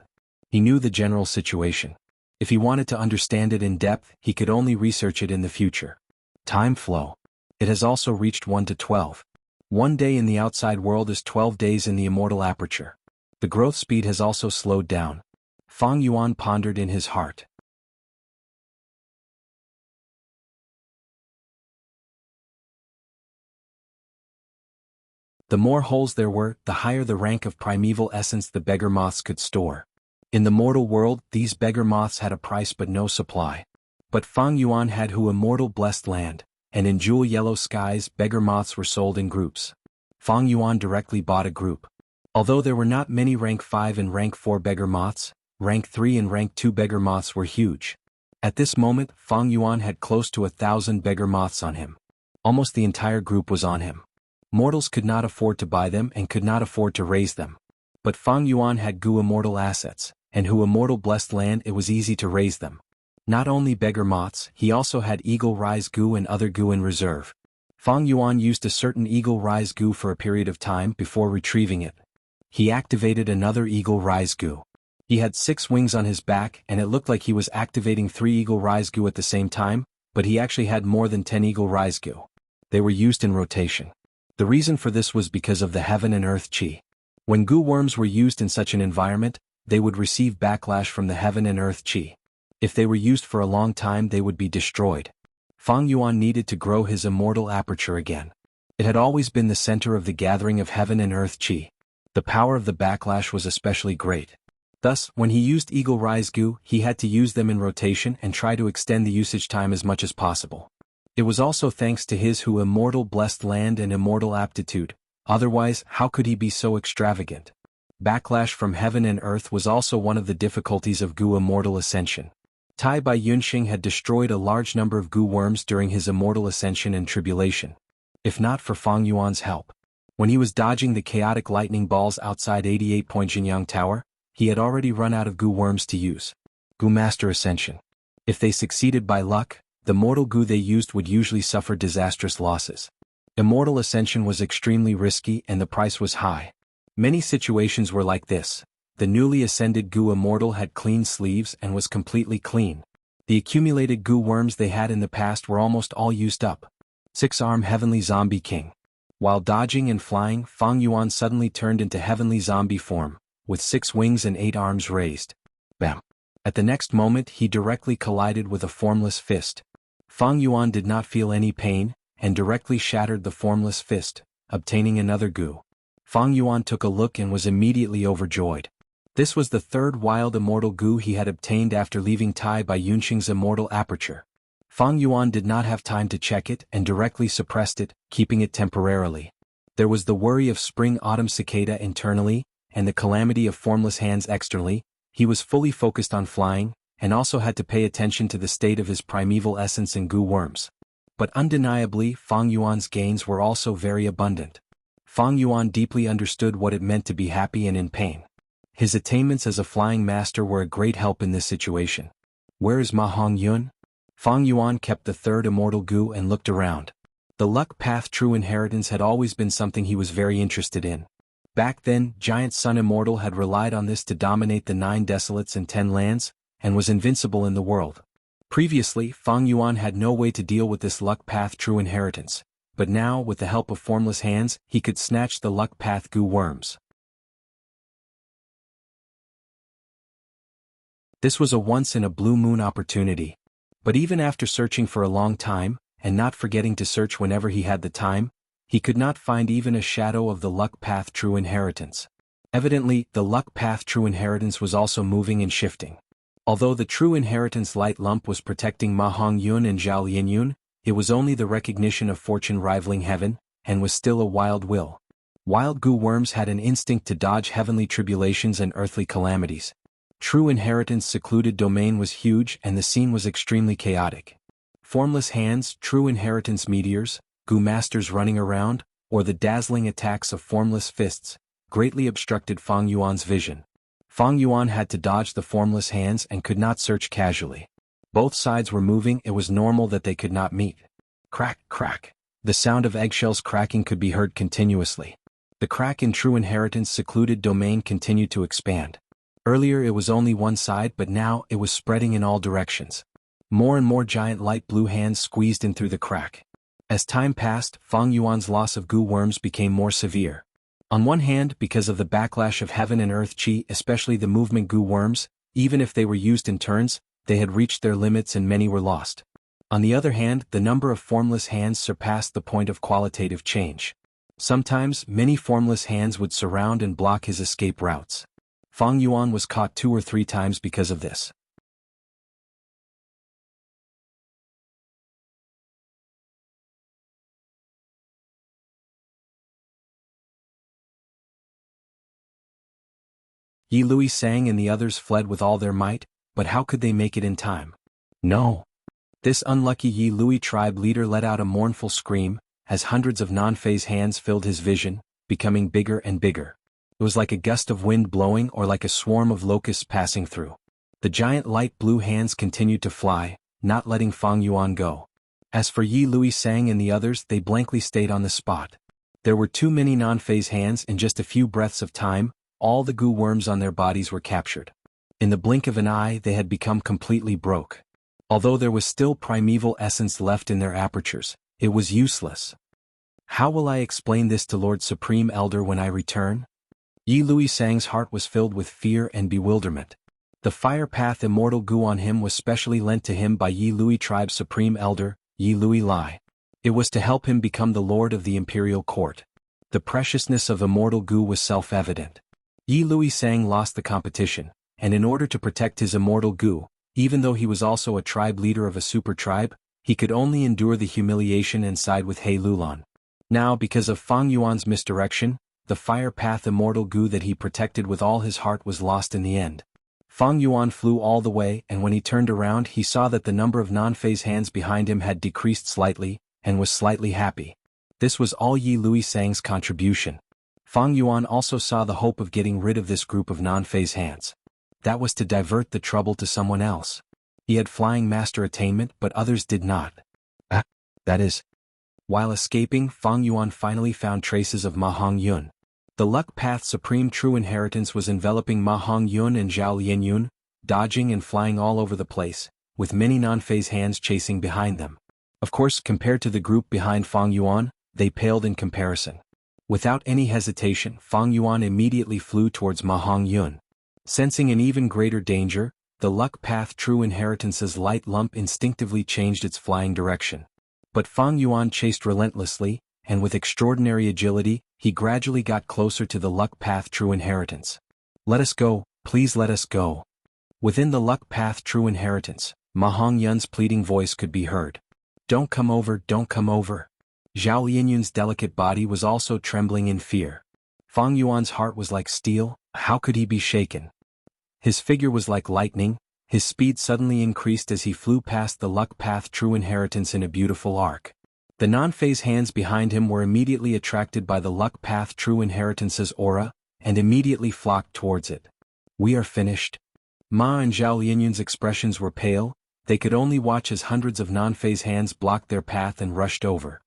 He knew the general situation. If he wanted to understand it in depth, he could only research it in the future. Time flow. It has also reached 1 to 12. 1 day in the outside world is 12 days in the immortal aperture. The growth speed has also slowed down. Fang Yuan pondered in his heart. The more holes there were, the higher the rank of primeval essence the beggar moths could store. In the mortal world, these beggar moths had a price but no supply. But Fang Yuan had Hu immortal blessed land, and in jewel yellow skies beggar moths were sold in groups. Fang Yuan directly bought a group. Although there were not many rank 5 and rank 4 beggar moths, rank 3 and rank 2 beggar moths were huge. At this moment, Fang Yuan had close to 1,000 beggar moths on him. Almost the entire group was on him. Mortals could not afford to buy them and could not afford to raise them. But Fang Yuan had Gu immortal assets, and Hu immortal blessed land, it was easy to raise them. Not only beggar moths, he also had eagle rise Gu and other Gu in reserve. Fang Yuan used a certain Eagle Rise Gu for a period of time before retrieving it. He activated another Eagle Rise Gu. He had 6 wings on his back and it looked like he was activating 3 Eagle Rise Gu at the same time, but he actually had more than 10 Eagle Rise Gu. They were used in rotation. The reason for this was because of the heaven and earth chi. When Gu worms were used in such an environment, they would receive backlash from the heaven and earth chi. If they were used for a long time they would be destroyed. Fang Yuan needed to grow his immortal aperture again. It had always been the center of the gathering of heaven and earth chi. The power of the backlash was especially great. Thus, when he used Eagle Rise Gu, he had to use them in rotation and try to extend the usage time as much as possible. It was also thanks to his who immortal blessed land and immortal aptitude, otherwise how could he be so extravagant? Backlash from heaven and earth was also one of the difficulties of Gu immortal ascension. Tai Bai Yunxing had destroyed a large number of Gu worms during his immortal ascension and tribulation. If not for Fang Yuan's help. When he was dodging the chaotic lightning balls outside 88-point Jianghu Tower, he had already run out of Gu worms to use. Gu Master Ascension. If they succeeded by luck, the mortal Gu they used would usually suffer disastrous losses. Immortal Ascension was extremely risky and the price was high. Many situations were like this. The newly ascended Gu Immortal had clean sleeves and was completely clean. The accumulated Gu worms they had in the past were almost all used up. 6-arm Heavenly Zombie King. While dodging and flying, Fang Yuan suddenly turned into Heavenly Zombie form, with 6 wings and 8 arms raised. Bam! At the next moment he directly collided with a formless fist. Fang Yuan did not feel any pain, and directly shattered the formless fist, obtaining another Gu. Fang Yuan took a look and was immediately overjoyed. This was the 3rd wild immortal Gu he had obtained after leaving Tai Bai Yunxing's immortal aperture. Fang Yuan did not have time to check it and directly suppressed it, keeping it temporarily. There was the worry of spring-autumn cicada internally, and the calamity of formless hands externally. He was fully focused on flying, and also had to pay attention to the state of his primeval essence and Gu worms. But undeniably Fang Yuan's gains were also very abundant. Fang Yuan deeply understood what it meant to be happy and in pain. His attainments as a flying master were a great help in this situation. Where is Ma Hongyun? Fang Yuan kept the 3rd immortal Gu and looked around. The luck path true inheritance had always been something he was very interested in. Back then, Giant Sun Immortal had relied on this to dominate the 9 desolates and 10 lands, and was invincible in the world. Previously, Fang Yuan had no way to deal with this luck path true inheritance, but now, with the help of formless hands, he could snatch the luck path Gu worms. This was a once-in-a-blue-moon opportunity. But even after searching for a long time, and not forgetting to search whenever he had the time, he could not find even a shadow of the luck path true inheritance. Evidently, the luck path true inheritance was also moving and shifting. Although the true inheritance light lump was protecting Ma Hongyun and Zhao Lianyun, it was only the recognition of fortune rivaling heaven, and was still a wild will. Wild Gu worms had an instinct to dodge heavenly tribulations and earthly calamities. True inheritance secluded domain was huge and the scene was extremely chaotic. Formless hands, true inheritance meteors, Gu masters running around, or the dazzling attacks of formless fists, greatly obstructed Fang Yuan's vision. Fang Yuan had to dodge the formless hands and could not search casually. Both sides were moving, it was normal that they could not meet. Crack, crack. The sound of eggshells cracking could be heard continuously. The crack in true inheritance secluded domain continued to expand. Earlier it was only one side, but now it was spreading in all directions. More and more giant light blue hands squeezed in through the crack. As time passed, Fang Yuan's loss of Gu worms became more severe. On one hand, because of the backlash of heaven and earth chi, especially the movement Gu worms, even if they were used in turns, they had reached their limits and many were lost. On the other hand, the number of formless hands surpassed the point of qualitative change. Sometimes, many formless hands would surround and block his escape routes. Fang Yuan was caught 2 or 3 times because of this. Yi Lui sang and the others fled with all their might, but how could they make it in time? No. This unlucky Yi Lui tribe leader let out a mournful scream, as hundreds of non-phase hands filled his vision, becoming bigger and bigger. It was like a gust of wind blowing or like a swarm of locusts passing through. The giant light blue hands continued to fly, not letting Fang Yuan go. As for Yi Lui Sang and the others, they blankly stayed on the spot. There were too many non-phase hands. In just a few breaths of time, all the goo worms on their bodies were captured. In the blink of an eye they had become completely broke. Although there was still primeval essence left in their apertures, it was useless. How will I explain this to Lord Supreme Elder when I return? Yi Lui Sang's heart was filled with fear and bewilderment. The fire path immortal goo on him was specially lent to him by Yi Lui tribe's Supreme Elder, Yi Lui Lai. It was to help him become the Lord of the Imperial Court. The preciousness of immortal goo was self-evident. Yi Lui Sang lost the competition, and in order to protect his immortal goo, even though he was also a tribe leader of a super tribe, he could only endure the humiliation and side with He Lulan. Now, because of Fang Yuan's misdirection, the fire path immortal goo that he protected with all his heart was lost in the end. Fang Yuan flew all the way, and when he turned around he saw that the number of non-phase hands behind him had decreased slightly, and was slightly happy. This was all Yi Lui Sang's contribution. Fang Yuan also saw the hope of getting rid of this group of non-phase hands. That was to divert the trouble to someone else. He had flying master attainment, but others did not. That is. While escaping, Fang Yuan finally found traces of Ma Hongyun. The luck path's supreme true inheritance was enveloping Ma Hongyun and Zhao Lianyun, dodging and flying all over the place, with many non-phase hands chasing behind them. Of course, compared to the group behind Fang Yuan, they paled in comparison. Without any hesitation, Fang Yuan immediately flew towards Ma Hongyun. Sensing an even greater danger, the luck path true inheritance's light lump instinctively changed its flying direction. But Fang Yuan chased relentlessly, and with extraordinary agility, he gradually got closer to the luck path true inheritance. Let us go, please let us go. Within the luck path true inheritance, Ma Hongyun's pleading voice could be heard. Don't come over, don't come over. Zhao Lianyun's delicate body was also trembling in fear. Fang Yuan's heart was like steel, how could he be shaken? His figure was like lightning, his speed suddenly increased as he flew past the luck path true inheritance in a beautiful arc. The non-phase hands behind him were immediately attracted by the luck path true inheritance's aura, and immediately flocked towards it. We are finished. Ma and Zhao Lianyun's expressions were pale, they could only watch as hundreds of non-phase hands blocked their path and rushed over.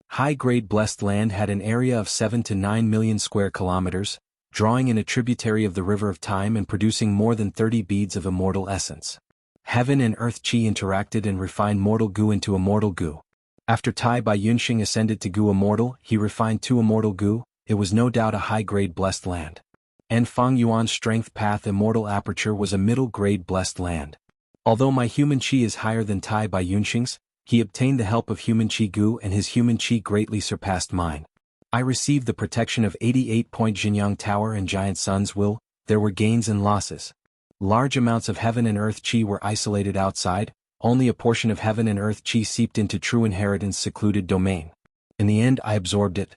High-grade blessed land had an area of 7 to 9 million square kilometers, drawing in a tributary of the river of time and producing more than 30 beads of immortal essence. Heaven and earth chi interacted and refined mortal goo into immortal goo. After Tai Bai Yunxing ascended to goo immortal, he refined 2 immortal goo. It was no doubt a high-grade blessed land. And Fang Yuan's strength path immortal aperture was a middle-grade blessed land. Although my human chi is higher than Tai Bai Yunxing's, he obtained the help of human chi goo and his human chi greatly surpassed mine. I received the protection of 88-point Jinyang Tower and Giant Sun's will. There were gains and losses. Large amounts of heaven and earth chi were isolated outside, only a portion of heaven and earth chi seeped into true inheritance secluded domain. In the end I absorbed it.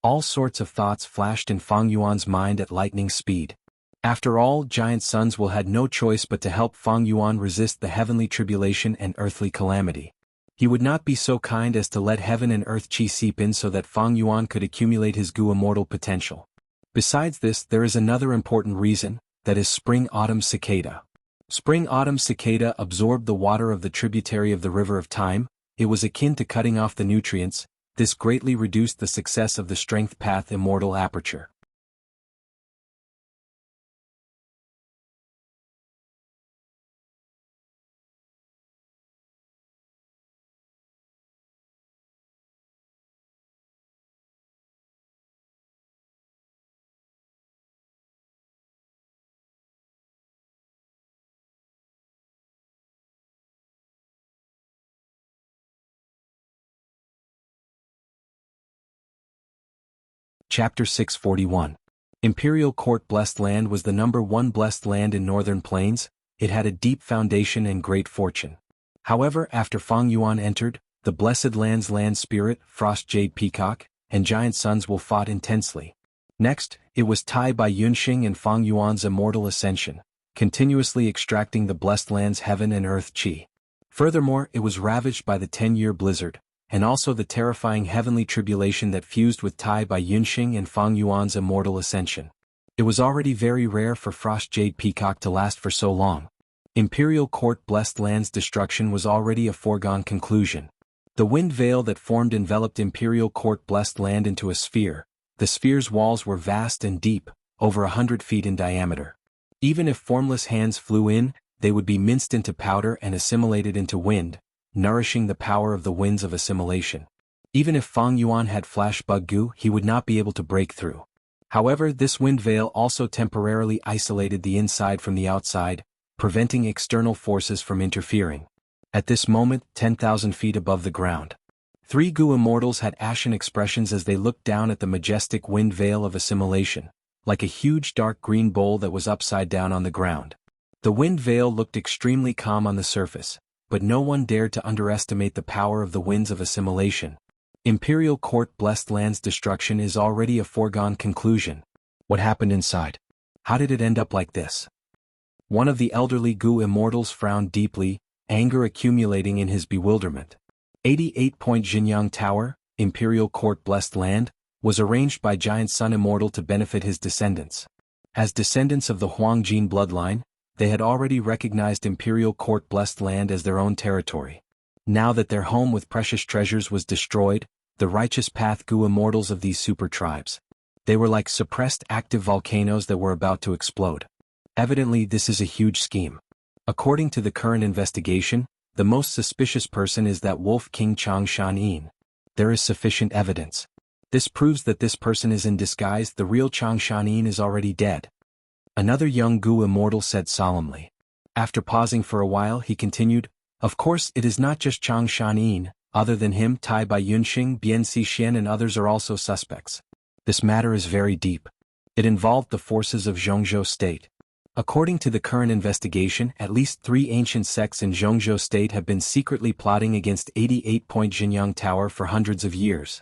All sorts of thoughts flashed in Fang Yuan's mind at lightning speed. After all, Giant Sun's will had no choice but to help Fang Yuan resist the heavenly tribulation and earthly calamity. He would not be so kind as to let heaven and earth chi seep in so that Fang Yuan could accumulate his goo immortal potential. Besides this, there is another important reason, that is spring-autumn cicada. Spring-autumn cicada absorbed the water of the tributary of the river of time. It was akin to cutting off the nutrients. This greatly reduced the success of the strength path immortal aperture. Chapter 641. Imperial Court Blessed Land was the #1 blessed land in Northern Plains. It had a deep foundation and great fortune. However, after Fang Yuan entered, the Blessed Land's land spirit, Frost Jade Peacock, and Giant Sun's will fought intensely. Next, it was Tai Bai Yunxing and Fang Yuan's immortal ascension, continuously extracting the Blessed Land's heaven and earth chi. Furthermore, it was ravaged by the 10-year blizzard, and also the terrifying heavenly tribulation that fused with Tai Bai Yunxing and Fang Yuan's immortal ascension. It was already very rare for Frost Jade Peacock to last for so long. Imperial Court Blessed Land's destruction was already a foregone conclusion. The wind veil that formed enveloped Imperial Court Blessed Land into a sphere. The sphere's walls were vast and deep, over 100 feet in diameter. Even if formless hands flew in, they would be minced into powder and assimilated into wind, nourishing the power of the winds of assimilation. Even if Fang Yuan had flash bug goo, he would not be able to break through. However, this wind veil also temporarily isolated the inside from the outside, preventing external forces from interfering. At this moment, 10,000 feet above the ground, 3 Gu Immortals had ashen expressions as they looked down at the majestic wind veil of assimilation, like a huge dark green bowl that was upside down on the ground. The wind veil looked extremely calm on the surface, but no one dared to underestimate the power of the winds of assimilation. Imperial Court Blessed Land's destruction is already a foregone conclusion. What happened inside? How did it end up like this? One of the elderly Gu Immortals frowned deeply, anger accumulating in his bewilderment. 88-point Jianghu Tower, Imperial Court Blessed Land, was arranged by Giant Sun Immortal to benefit his descendants. As descendants of the Huangjin bloodline, they had already recognized Imperial Court Blessed Land as their own territory. Now that their home with precious treasures was destroyed, the righteous path Gu Immortals of these super tribes. They were like suppressed active volcanoes that were about to explode. Evidently this is a huge scheme. According to the current investigation, the most suspicious person is that Wolf King Changshan. There is sufficient evidence. This proves that this person is in disguise. The real Changshan is already dead. Another young Gu Immortal said solemnly. After pausing for a while he continued, of course it is not just Changshan. Other than him, Tai Bai Yunxing, Bian Xixin and others are also suspects. This matter is very deep. It involved the forces of Jianghu state. According to the current investigation, at least 3 ancient sects in Jianghu state have been secretly plotting against 88-point Jianghu Tower for hundreds of years.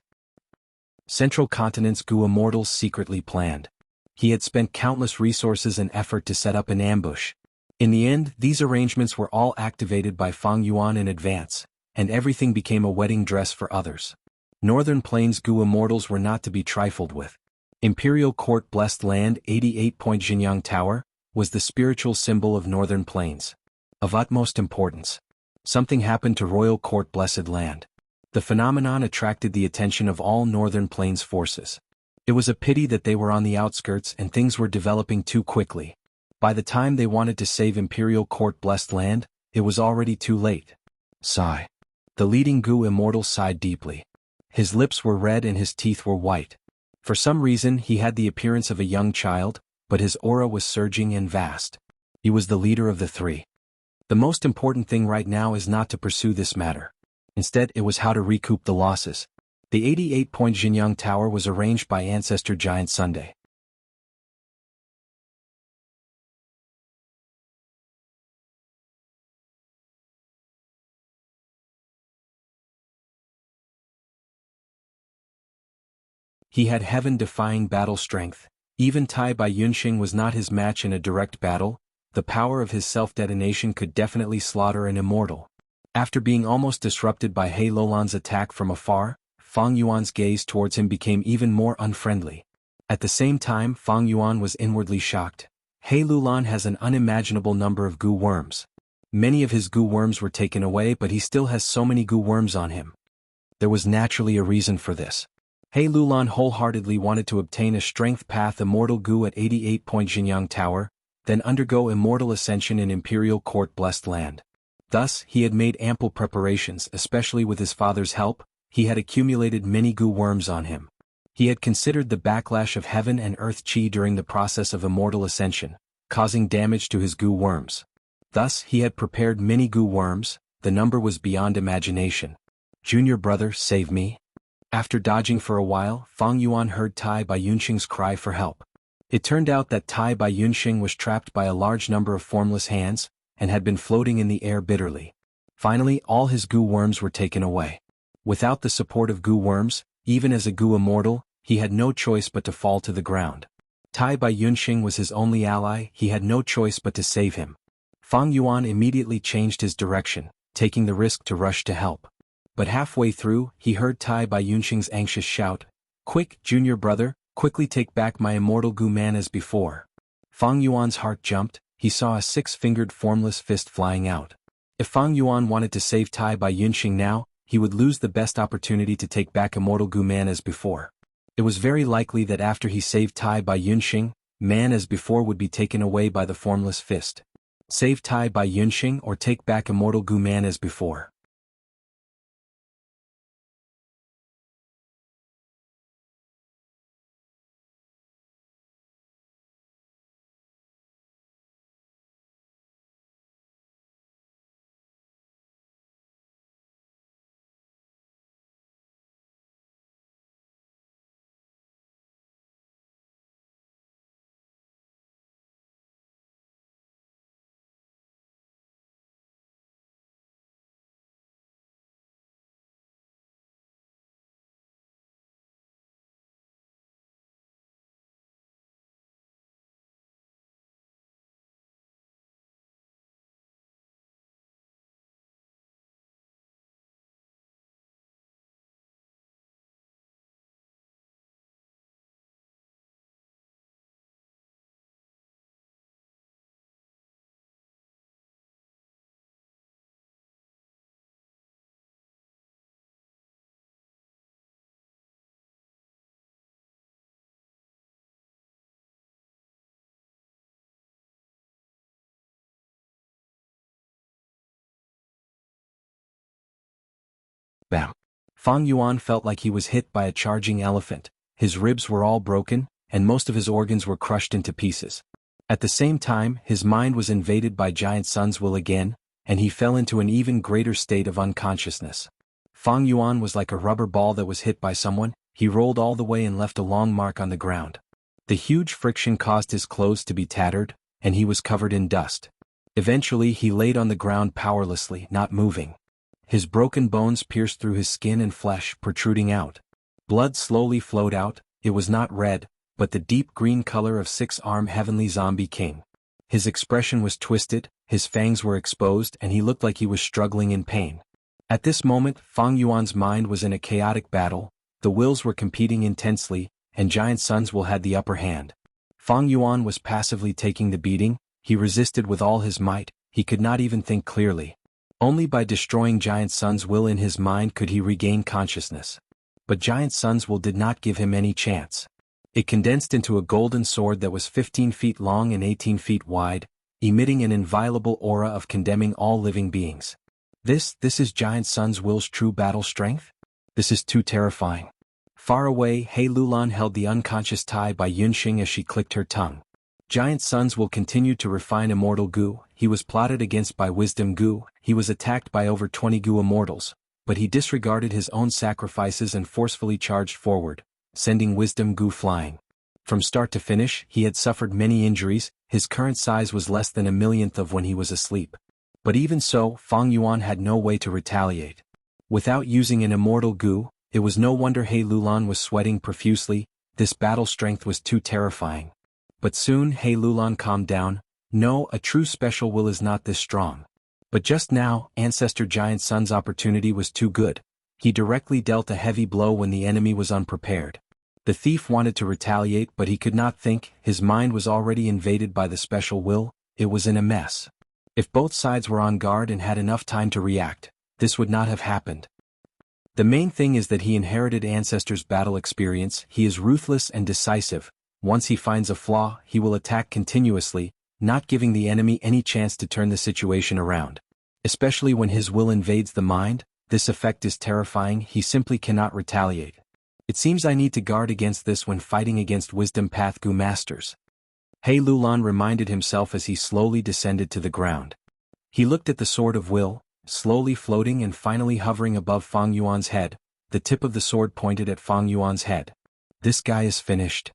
Central Continent's Gu Immortals secretly planned. He had spent countless resources and effort to set up an ambush. In the end, these arrangements were all activated by Fang Yuan in advance, and everything became a wedding dress for others. Northern Plains Gu Immortals were not to be trifled with. Imperial Court Blessed Land 88-point Jianghu Tower was the spiritual symbol of Northern Plains. Of utmost importance. Something happened to Royal Court Blessed Land. The phenomenon attracted the attention of all Northern Plains forces. It was a pity that they were on the outskirts and things were developing too quickly. By the time they wanted to save Imperial Court Blessed Land, it was already too late. Sigh. The leading Gu Immortal sighed deeply. His lips were red and his teeth were white. For some reason he had the appearance of a young child, but his aura was surging and vast. He was the leader of the 3. The most important thing right now is not to pursue this matter. Instead it was how to recoup the losses. The 88-point Jianghu Tower was arranged by Ancestor Giant Sunday. He had heaven-defying battle strength. Even Tai Bai Yunxing was not his match in a direct battle. The power of his self-detonation could definitely slaughter an immortal. After being almost disrupted by He Lulan's attack from afar, Fang Yuan's gaze towards him became even more unfriendly. At the same time, Fang Yuan was inwardly shocked. He Lulan has an unimaginable number of Gu worms. Many of his Gu worms were taken away, but he still has so many Gu worms on him. There was naturally a reason for this. He Lulan wholeheartedly wanted to obtain a strength path Immortal Gu at 88-point Jianghu Tower, then undergo immortal ascension in Imperial Court Blessed Land. Thus, he had made ample preparations, especially with his father's help. He had accumulated many Gu worms on him. He had considered the backlash of heaven and earth chi during the process of immortal ascension, causing damage to his Gu worms. Thus, he had prepared many Gu worms. The number was beyond imagination. Junior brother, save me. After dodging for a while, Fang Yuan heard Tai Bai Yunxing's cry for help. It turned out that Tai Bai Yunxing was trapped by a large number of formless hands, and had been floating in the air bitterly. Finally, all his Gu worms were taken away. Without the support of Gu worms, even as a Gu Immortal, he had no choice but to fall to the ground. Tai Bai Yunxing was his only ally. He had no choice but to save him. Fang Yuan immediately changed his direction, taking the risk to rush to help. But halfway through, he heard Tai Bai Yunxing's anxious shout, "Quick, junior brother, Quickly take back my immortal goo man as before. Fang Yuan's heart jumped, he saw a six-fingered formless fist flying out. If Fang Yuan wanted to save Tai by Yunxing now, he would lose the best opportunity to take back immortal goo man as before. It was very likely that after he saved Tai by Yunxing, man as before would be taken away by the formless fist. Save Tai by Yunxing or take back immortal goo man as before. Bam. Fang Yuan felt like he was hit by a charging elephant, his ribs were all broken, and most of his organs were crushed into pieces. At the same time, his mind was invaded by Giant Sun's will again, and he fell into an even greater state of unconsciousness. Fang Yuan was like a rubber ball that was hit by someone, he rolled all the way and left a long mark on the ground. The huge friction caused his clothes to be tattered, and he was covered in dust. Eventually he laid on the ground powerlessly, not moving. His broken bones pierced through his skin and flesh protruding out. Blood slowly flowed out, it was not red, but the deep green color of six-armed heavenly zombie king. His expression was twisted, his fangs were exposed and he looked like he was struggling in pain. At this moment, Fang Yuan's mind was in a chaotic battle, the wills were competing intensely, and Giant Sun's will had the upper hand. Fang Yuan was passively taking the beating, he resisted with all his might, he could not even think clearly. Only by destroying Giant Sun's will in his mind could he regain consciousness. But Giant Sun's will did not give him any chance. It condensed into a golden sword that was 15 feet long and 18 feet wide, emitting an inviolable aura of condemning all living beings. This is Giant Sun's will's true battle strength? This is too terrifying. Far away, He Lulan held the unconscious Tai by Yunxing as she clicked her tongue. Giant Sun's will continued to refine immortal goo, he was plotted against by wisdom goo, he was attacked by over 20 goo immortals, but he disregarded his own sacrifices and forcefully charged forward, sending wisdom goo flying. From start to finish, he had suffered many injuries, his current size was less than a millionth of when he was asleep. But even so, Fang Yuan had no way to retaliate. Without using an immortal goo, it was no wonder He Lulan was sweating profusely, this battle strength was too terrifying. But soon He Lulan calmed down, no, a true special will is not this strong. But just now, Ancestor Giant Sun's opportunity was too good. He directly dealt a heavy blow when the enemy was unprepared. The thief wanted to retaliate but he could not think, his mind was already invaded by the special will, it was in a mess. If both sides were on guard and had enough time to react, this would not have happened. The main thing is that he inherited Ancestor's battle experience, he is ruthless and decisive. Once he finds a flaw, he will attack continuously, not giving the enemy any chance to turn the situation around. Especially when his will invades the mind, this effect is terrifying, he simply cannot retaliate. It seems I need to guard against this when fighting against Wisdom Path Goo Masters. He Lulan reminded himself as he slowly descended to the ground. He looked at the Sword of Will, slowly floating and finally hovering above Fang Yuan's head, the tip of the sword pointed at Fang Yuan's head. This guy is finished.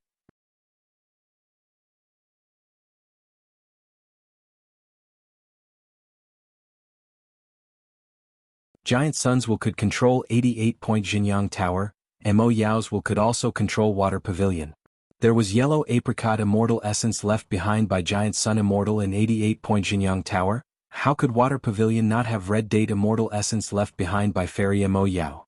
Giant Sun's will could control 88-point Jianghu Tower, Mo Yao's will could also control Water Pavilion. There was yellow apricot immortal essence left behind by Giant Sun Immortal in 88-point Jianghu Tower. How could Water Pavilion not have red date immortal essence left behind by Fairy Mo Yao?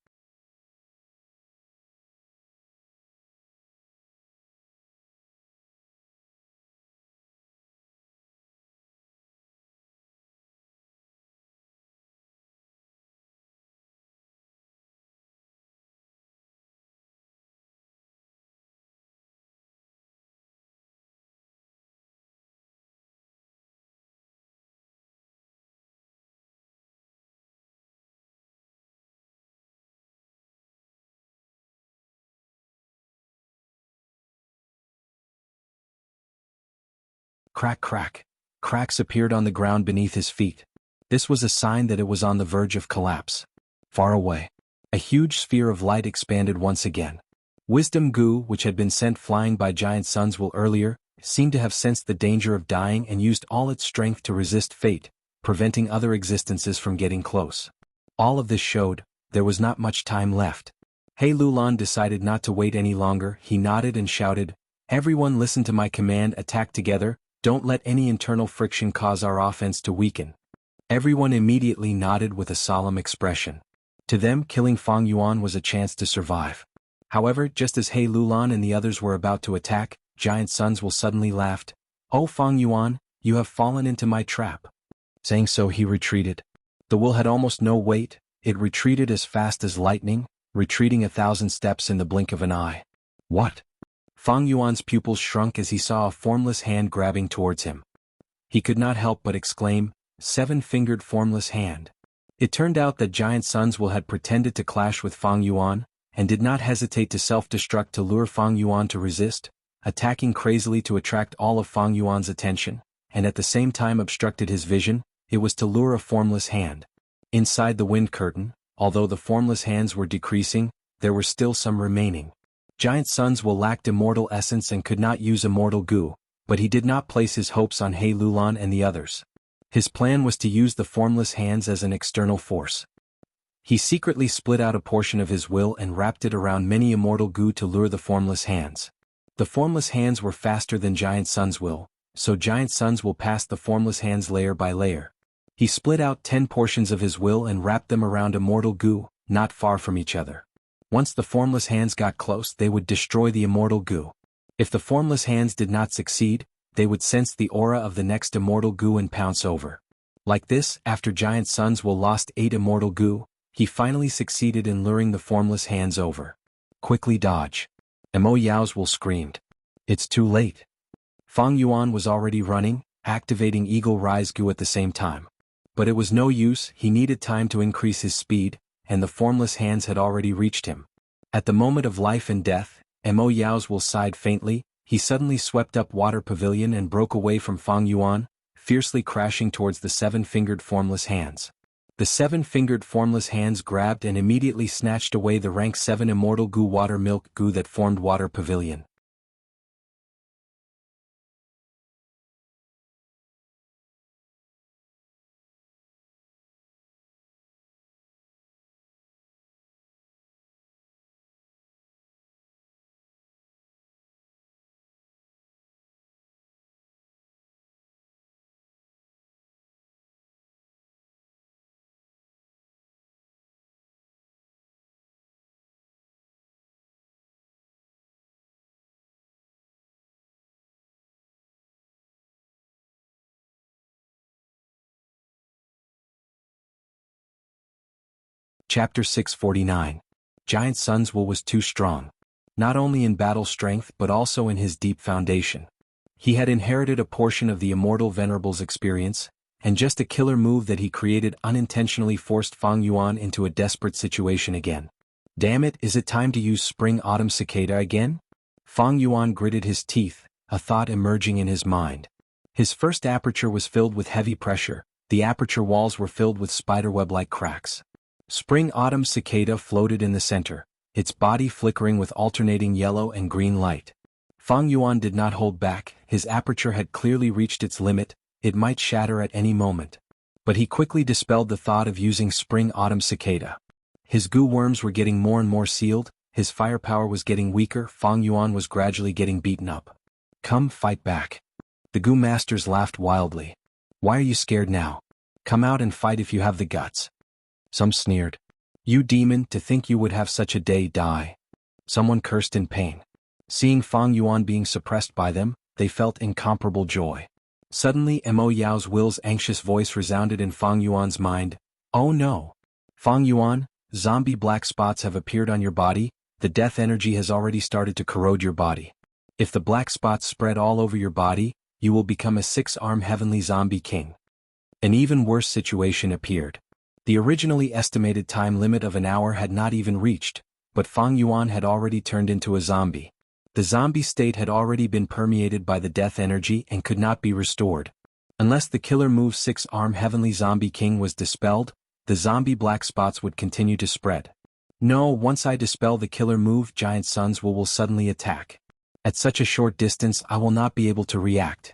Crack crack. Cracks appeared on the ground beneath his feet. This was a sign that it was on the verge of collapse. Far away, a huge sphere of light expanded once again. Wisdom Gu, which had been sent flying by Giant Sun's will earlier, seemed to have sensed the danger of dying and used all its strength to resist fate, preventing other existences from getting close. All of this showed there was not much time left. He Lulan decided not to wait any longer. He nodded and shouted, "Everyone listen to my command, attack together, don't let any internal friction cause our offense to weaken." Everyone immediately nodded with a solemn expression. To them, killing Fang Yuan was a chance to survive. However, just as He Lulan and the others were about to attack, Giant Sun's will suddenly laughed. "Oh Fang Yuan, you have fallen into my trap." Saying so, he retreated. The will had almost no weight, it retreated as fast as lightning, retreating 1,000 steps in the blink of an eye. What? Fang Yuan's pupils shrunk as he saw a formless hand grabbing towards him. He could not help but exclaim, "Seven-fingered formless hand." It turned out that Giant Sun's will had pretended to clash with Fang Yuan, and did not hesitate to self-destruct to lure Fang Yuan to resist, attacking crazily to attract all of Fang Yuan's attention, and at the same time obstructed his vision. It was to lure a formless hand. Inside the wind curtain, although the formless hands were decreasing, there were still some remaining. Giant Sun's will lacked immortal essence and could not use immortal goo, but he did not place his hopes on He Lulan and the others. His plan was to use the formless hands as an external force. He secretly split out a portion of his will and wrapped it around many immortal goo to lure the formless hands. The formless hands were faster than Giant Sun's will, so Giant Sun's will passed the formless hands layer by layer. He split out 10 portions of his will and wrapped them around immortal goo, not far from each other. Once the formless hands got close, they would destroy the immortal goo. If the formless hands did not succeed, they would sense the aura of the next immortal goo and pounce over. Like this, after Giant Sun's will lost 8 immortal goo, he finally succeeded in luring the formless hands over. Quickly dodge. Mo Yao's will screamed. It's too late. Fang Yuan was already running, activating Eagle Rise Goo at the same time. But it was no use, he needed time to increase his speed, and the formless hands had already reached him. At the moment of life and death, Mo Yao's will sighed faintly. He suddenly swept up Water Pavilion and broke away from Fang Yuan, fiercely crashing towards the 7-fingered formless hands. The 7-fingered formless hands grabbed and immediately snatched away the rank 7 immortal goo water milk goo that formed Water Pavilion. Chapter 649. Giant Sun's will was too strong. Not only in battle strength but also in his deep foundation. He had inherited a portion of the Immortal Venerable's experience, and just a killer move that he created unintentionally forced Fang Yuan into a desperate situation again. Damn it, is it time to use Spring-Autumn Cicada again? Fang Yuan gritted his teeth, a thought emerging in his mind. His first aperture was filled with heavy pressure, the aperture walls were filled with spiderweb-like cracks. Spring-Autumn Cicada floated in the center, its body flickering with alternating yellow and green light. Fang Yuan did not hold back, his aperture had clearly reached its limit, it might shatter at any moment. But he quickly dispelled the thought of using Spring-Autumn Cicada. His goo worms were getting more and more sealed, his firepower was getting weaker, Fang Yuan was gradually getting beaten up. Come, fight back. The goo masters laughed wildly. Why are you scared now? Come out and fight if you have the guts. Some sneered. You demon, to think you would have such a day, die. Someone cursed in pain. Seeing Fang Yuan being suppressed by them, they felt incomparable joy. Suddenly Mo Yao's will's anxious voice resounded in Fang Yuan's mind. Oh no! Fang Yuan, zombie black spots have appeared on your body, the death energy has already started to corrode your body. If the black spots spread all over your body, you will become a 6-armed heavenly zombie king. An even worse situation appeared. The originally estimated time limit of an hour had not even reached, but Fang Yuan had already turned into a zombie. The zombie state had already been permeated by the death energy and could not be restored. Unless the killer move 6-arm Heavenly Zombie King was dispelled, the zombie black spots would continue to spread. No, once I dispel the killer move, giant suns will suddenly attack. At such a short distance I will not be able to react.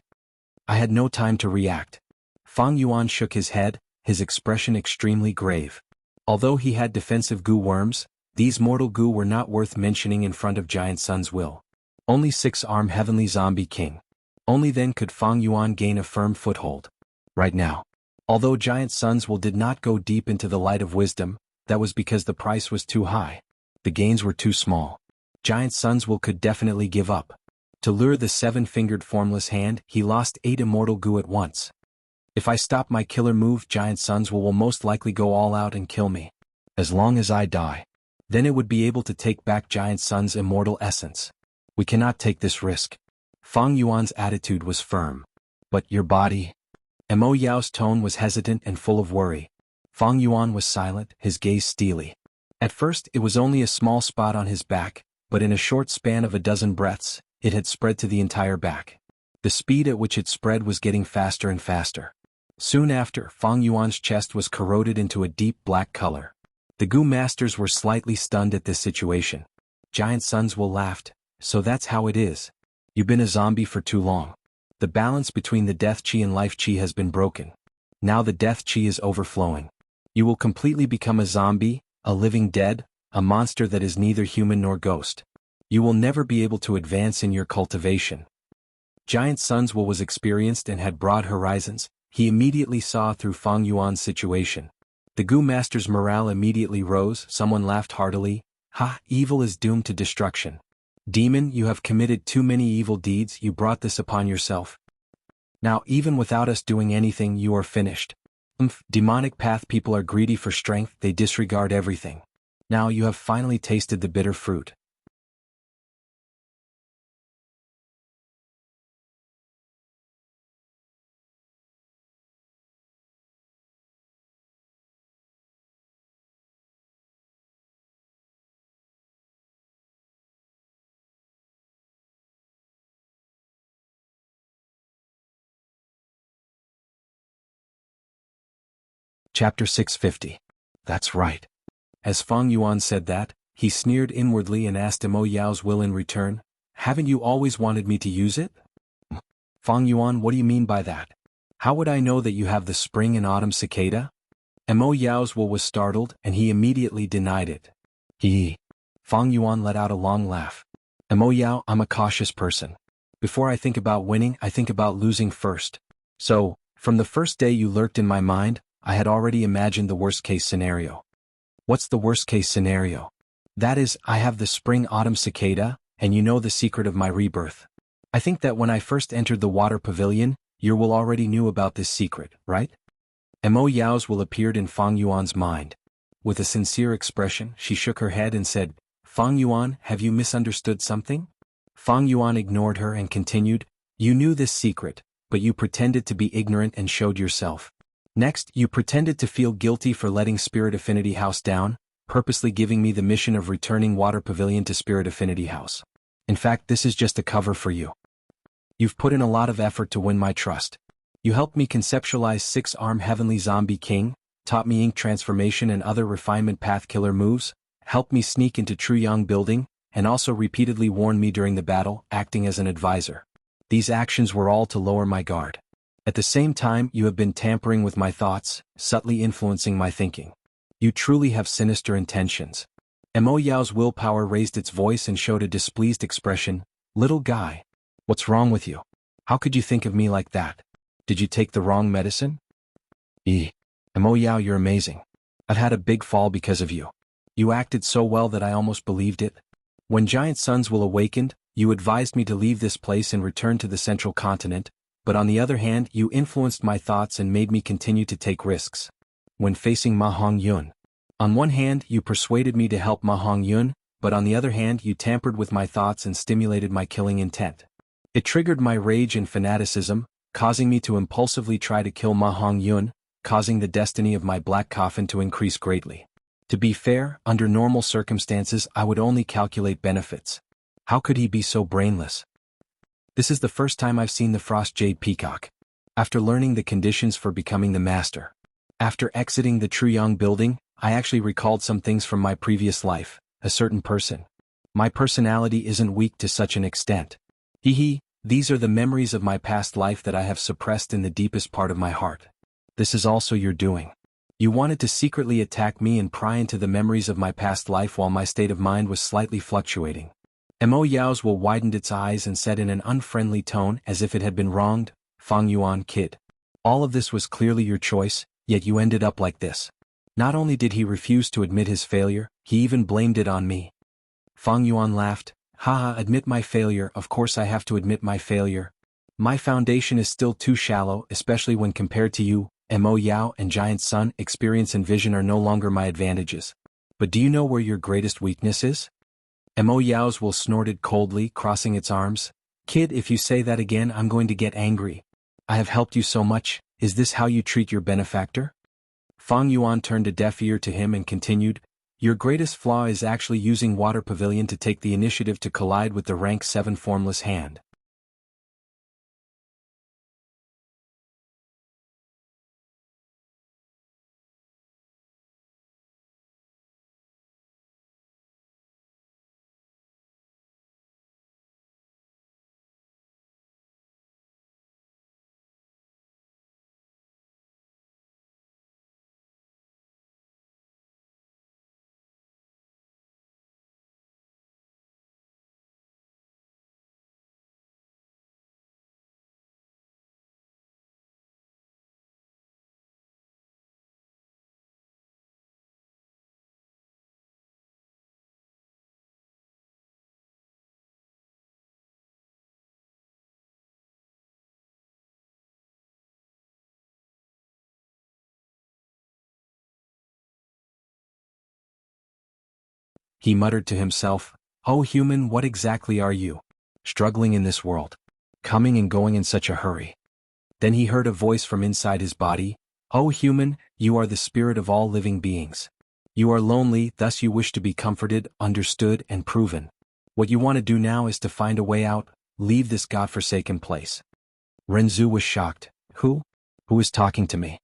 I had no time to react. Fang Yuan shook his head, his expression extremely grave. Although he had defensive goo worms, these mortal goo were not worth mentioning in front of Giant Sun's will. Only 6-arm Heavenly Zombie King. Only then could Fang Yuan gain a firm foothold. Right now. Although Giant Sun's will did not go deep into the light of wisdom, that was because the price was too high. The gains were too small. Giant Sun's will could definitely give up. To lure the 7-fingered formless hand, he lost 8 immortal goo at once. If I stop my killer move, Giant Sun's will most likely go all out and kill me. As long as I die. Then it would be able to take back Giant Sun's immortal essence. We cannot take this risk. Fang Yuan's attitude was firm. But your body? Mo Yao's tone was hesitant and full of worry. Fang Yuan was silent, his gaze steely. At first it was only a small spot on his back, but in a short span of a dozen breaths, it had spread to the entire back. The speed at which it spread was getting faster and faster. Soon after, Fang Yuan's chest was corroded into a deep black color. The Goo Masters were slightly stunned at this situation. Giant Sun's will laughed. So that's how it is. You've been a zombie for too long. The balance between the death chi and life chi has been broken. Now the death chi is overflowing. You will completely become a zombie, a living dead, a monster that is neither human nor ghost. You will never be able to advance in your cultivation. Giant Sun's will was experienced and had broad horizons. He immediately saw through Fang Yuan's situation. The Goo Master's morale immediately rose. Someone laughed heartily. Ha, evil is doomed to destruction. Demon, you have committed too many evil deeds, you brought this upon yourself. Now even without us doing anything you are finished. Demonic path people are greedy for strength, they disregard everything. Now you have finally tasted the bitter fruit. Chapter 650. That's right. As Fang Yuan said that, he sneered inwardly and asked Mo Yao's will in return, haven't you always wanted me to use it? Fang Yuan, what do you mean by that? How would I know that you have the spring and autumn cicada? Mo Yao's will was startled and he immediately denied it. Fang Yuan let out a long laugh. Mo Yao, I'm a cautious person. Before I think about winning, I think about losing first. So, from the first day you lurked in my mind, I had already imagined the worst-case scenario. What's the worst-case scenario? That is, I have the spring-autumn cicada, and you know the secret of my rebirth. I think that when I first entered the water pavilion, your will already knew about this secret, right? Mo Yao's will appeared in Fang Yuan's mind. With a sincere expression, she shook her head and said, Fang Yuan, have you misunderstood something? Fang Yuan ignored her and continued, you knew this secret, but you pretended to be ignorant and showed yourself. Next, you pretended to feel guilty for letting Spirit Affinity House down, purposely giving me the mission of returning Water Pavilion to Spirit Affinity House. In fact, this is just a cover for you. You've put in a lot of effort to win my trust. You helped me conceptualize 6-arm Heavenly Zombie King, taught me ink transformation and other refinement path killer moves, helped me sneak into True Yang building, and also repeatedly warned me during the battle, acting as an advisor. These actions were all to lower my guard. At the same time, you have been tampering with my thoughts, subtly influencing my thinking. You truly have sinister intentions. Mo Yao's willpower raised its voice and showed a displeased expression. Little guy. What's wrong with you? How could you think of me like that? Did you take the wrong medicine? Mo Yao, you're amazing. I've had a big fall because of you. You acted so well that I almost believed it. When Giant Sun's will awakened, you advised me to leave this place and return to the central continent, but on the other hand, you influenced my thoughts and made me continue to take risks. When facing Ma Hongyun, on one hand, you persuaded me to help Ma Hongyun, but on the other hand, you tampered with my thoughts and stimulated my killing intent. It triggered my rage and fanaticism, causing me to impulsively try to kill Ma Hongyun, causing the destiny of my black coffin to increase greatly. To be fair, under normal circumstances, I would only calculate benefits. How could he be so brainless? This is the first time I've seen the Frost Jade Peacock. After learning the conditions for becoming the master. After exiting the Truyang building, I actually recalled some things from my previous life, a certain person. My personality isn't weak to such an extent. These are the memories of my past life that I have suppressed in the deepest part of my heart. This is also your doing. You wanted to secretly attack me and pry into the memories of my past life while my state of mind was slightly fluctuating. Mo Yao's will widened its eyes and said in an unfriendly tone as if it had been wronged, Fang Yuan kid. All of this was clearly your choice, yet you ended up like this. Not only did he refuse to admit his failure, he even blamed it on me. Fang Yuan laughed, haha, admit my failure, of course I have to admit my failure. My foundation is still too shallow, especially when compared to you. Mo Yao and Giant Sun, experience and vision are no longer my advantages. But do you know where your greatest weakness is? Mo Yao's will snorted coldly, crossing its arms. Kid, if you say that again I'm going to get angry. I have helped you so much, is this how you treat your benefactor? Fang Yuan turned a deaf ear to him and continued, your greatest flaw is actually using Water Pavilion to take the initiative to collide with the rank 7 formless hand. He muttered to himself, oh human, what exactly are you? Struggling in this world. Coming and going in such a hurry. Then he heard a voice from inside his body, oh human, you are the spirit of all living beings. You are lonely, thus you wish to be comforted, understood, and proven. What you want to do now is to find a way out, leave this godforsaken place. Renzu was shocked. Who? Who is talking to me?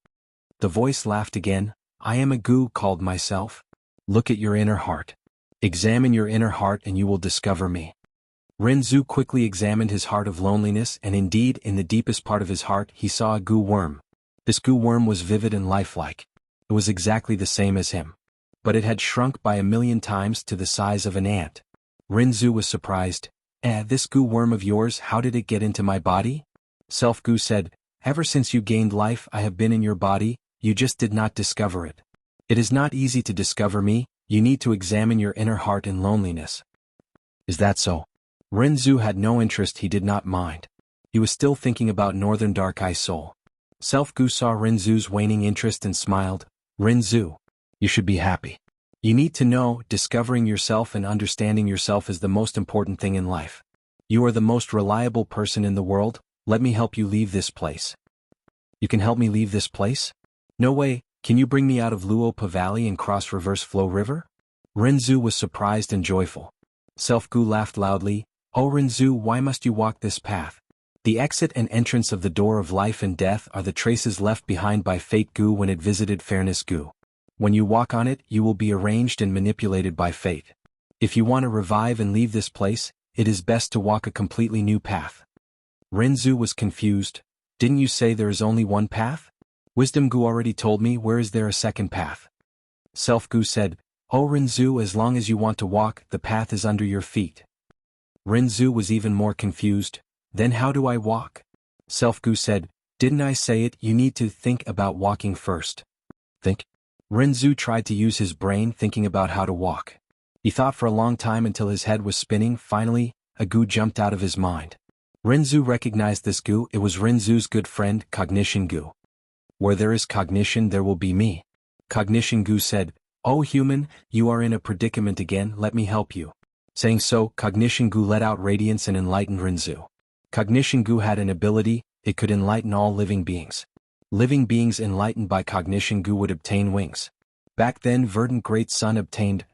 The voice laughed again, I am a goo called myself. Look at your inner heart. Examine your inner heart and you will discover me. Renzu quickly examined his heart of loneliness and indeed in the deepest part of his heart he saw a goo worm. This goo worm was vivid and lifelike. It was exactly the same as him. But it had shrunk by 1,000,000 times to the size of an ant. Renzu was surprised. This goo worm of yours, how did it get into my body? Self-goo said, ever since you gained life I have been in your body, you just did not discover it. It is not easy to discover me, you need to examine your inner heart in loneliness. Is that so? Renzu had no interest, he did not mind. He was still thinking about Northern Dark Eye Soul. Self-goo saw Renzu's waning interest and smiled, Renzu, you should be happy. You need to know, discovering yourself and understanding yourself is the most important thing in life. You are the most reliable person in the world, let me help you leave this place. You can help me leave this place? No way, can you bring me out of Luopa Valley and cross Reverse Flow River? Renzu was surprised and joyful. Self-goo laughed loudly, oh Renzu, why must you walk this path? The exit and entrance of the door of life and death are the traces left behind by Fate Goo when it visited Fairness Goo. When you walk on it, you will be arranged and manipulated by fate. If you want to revive and leave this place, it is best to walk a completely new path. Renzu was confused. Didn't you say there is only one path? Wisdom Goo already told me, where is there a second path? Self-goo said, oh Renzu, as long as you want to walk, the path is under your feet. Renzu was even more confused. Then how do I walk? Self-goo said, didn't I say it, you need to think about walking first. Think? Renzu tried to use his brain thinking about how to walk. He thought for a long time until his head was spinning. Finally, a goo jumped out of his mind. Renzu recognized this goo, it was Renzu's good friend, Cognition Goo. Where there is cognition there will be me. Cognition Goo said, oh human, you are in a predicament again, let me help you. Saying so, Cognition Goo let out radiance and enlightened Renzu. Cognition Goo had an ability, it could enlighten all living beings. Living beings enlightened by Cognition Goo would obtain wings. Back then Verdant Great Sun obtained,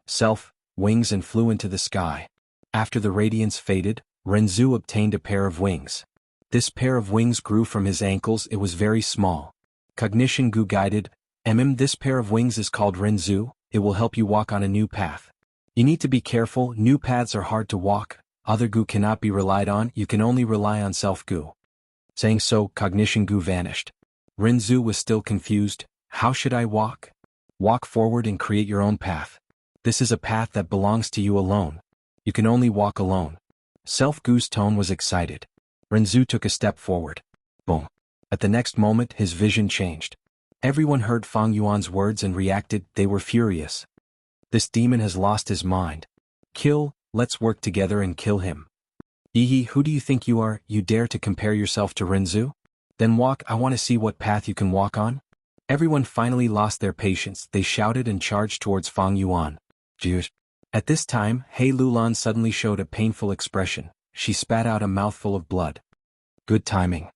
wings and flew into the sky. After the radiance faded, Renzu obtained a pair of wings. This pair of wings grew from his ankles. It was very small. Cognition Gu guided, this pair of wings is called Renzu. It will help you walk on a new path. You need to be careful, new paths are hard to walk, other Gu cannot be relied on, you can only rely on self-Gu. Saying so, Cognition Gu vanished. Renzu was still confused. How should I walk? Walk forward and create your own path. This is a path that belongs to you alone. You can only walk alone. Self-Gu's tone was excited. Renzu took a step forward. Boom. At the next moment, his vision changed. Everyone heard Fang Yuan's words and reacted. They were furious. This demon has lost his mind. Kill, let's work together and kill him. Yi, who do you think you are? You dare to compare yourself to Renzu? Then walk, I want to see what path you can walk on. Everyone finally lost their patience. They shouted and charged towards Fang Yuan. At this time, He Lulan suddenly showed a painful expression. She spat out a mouthful of blood. Good timing.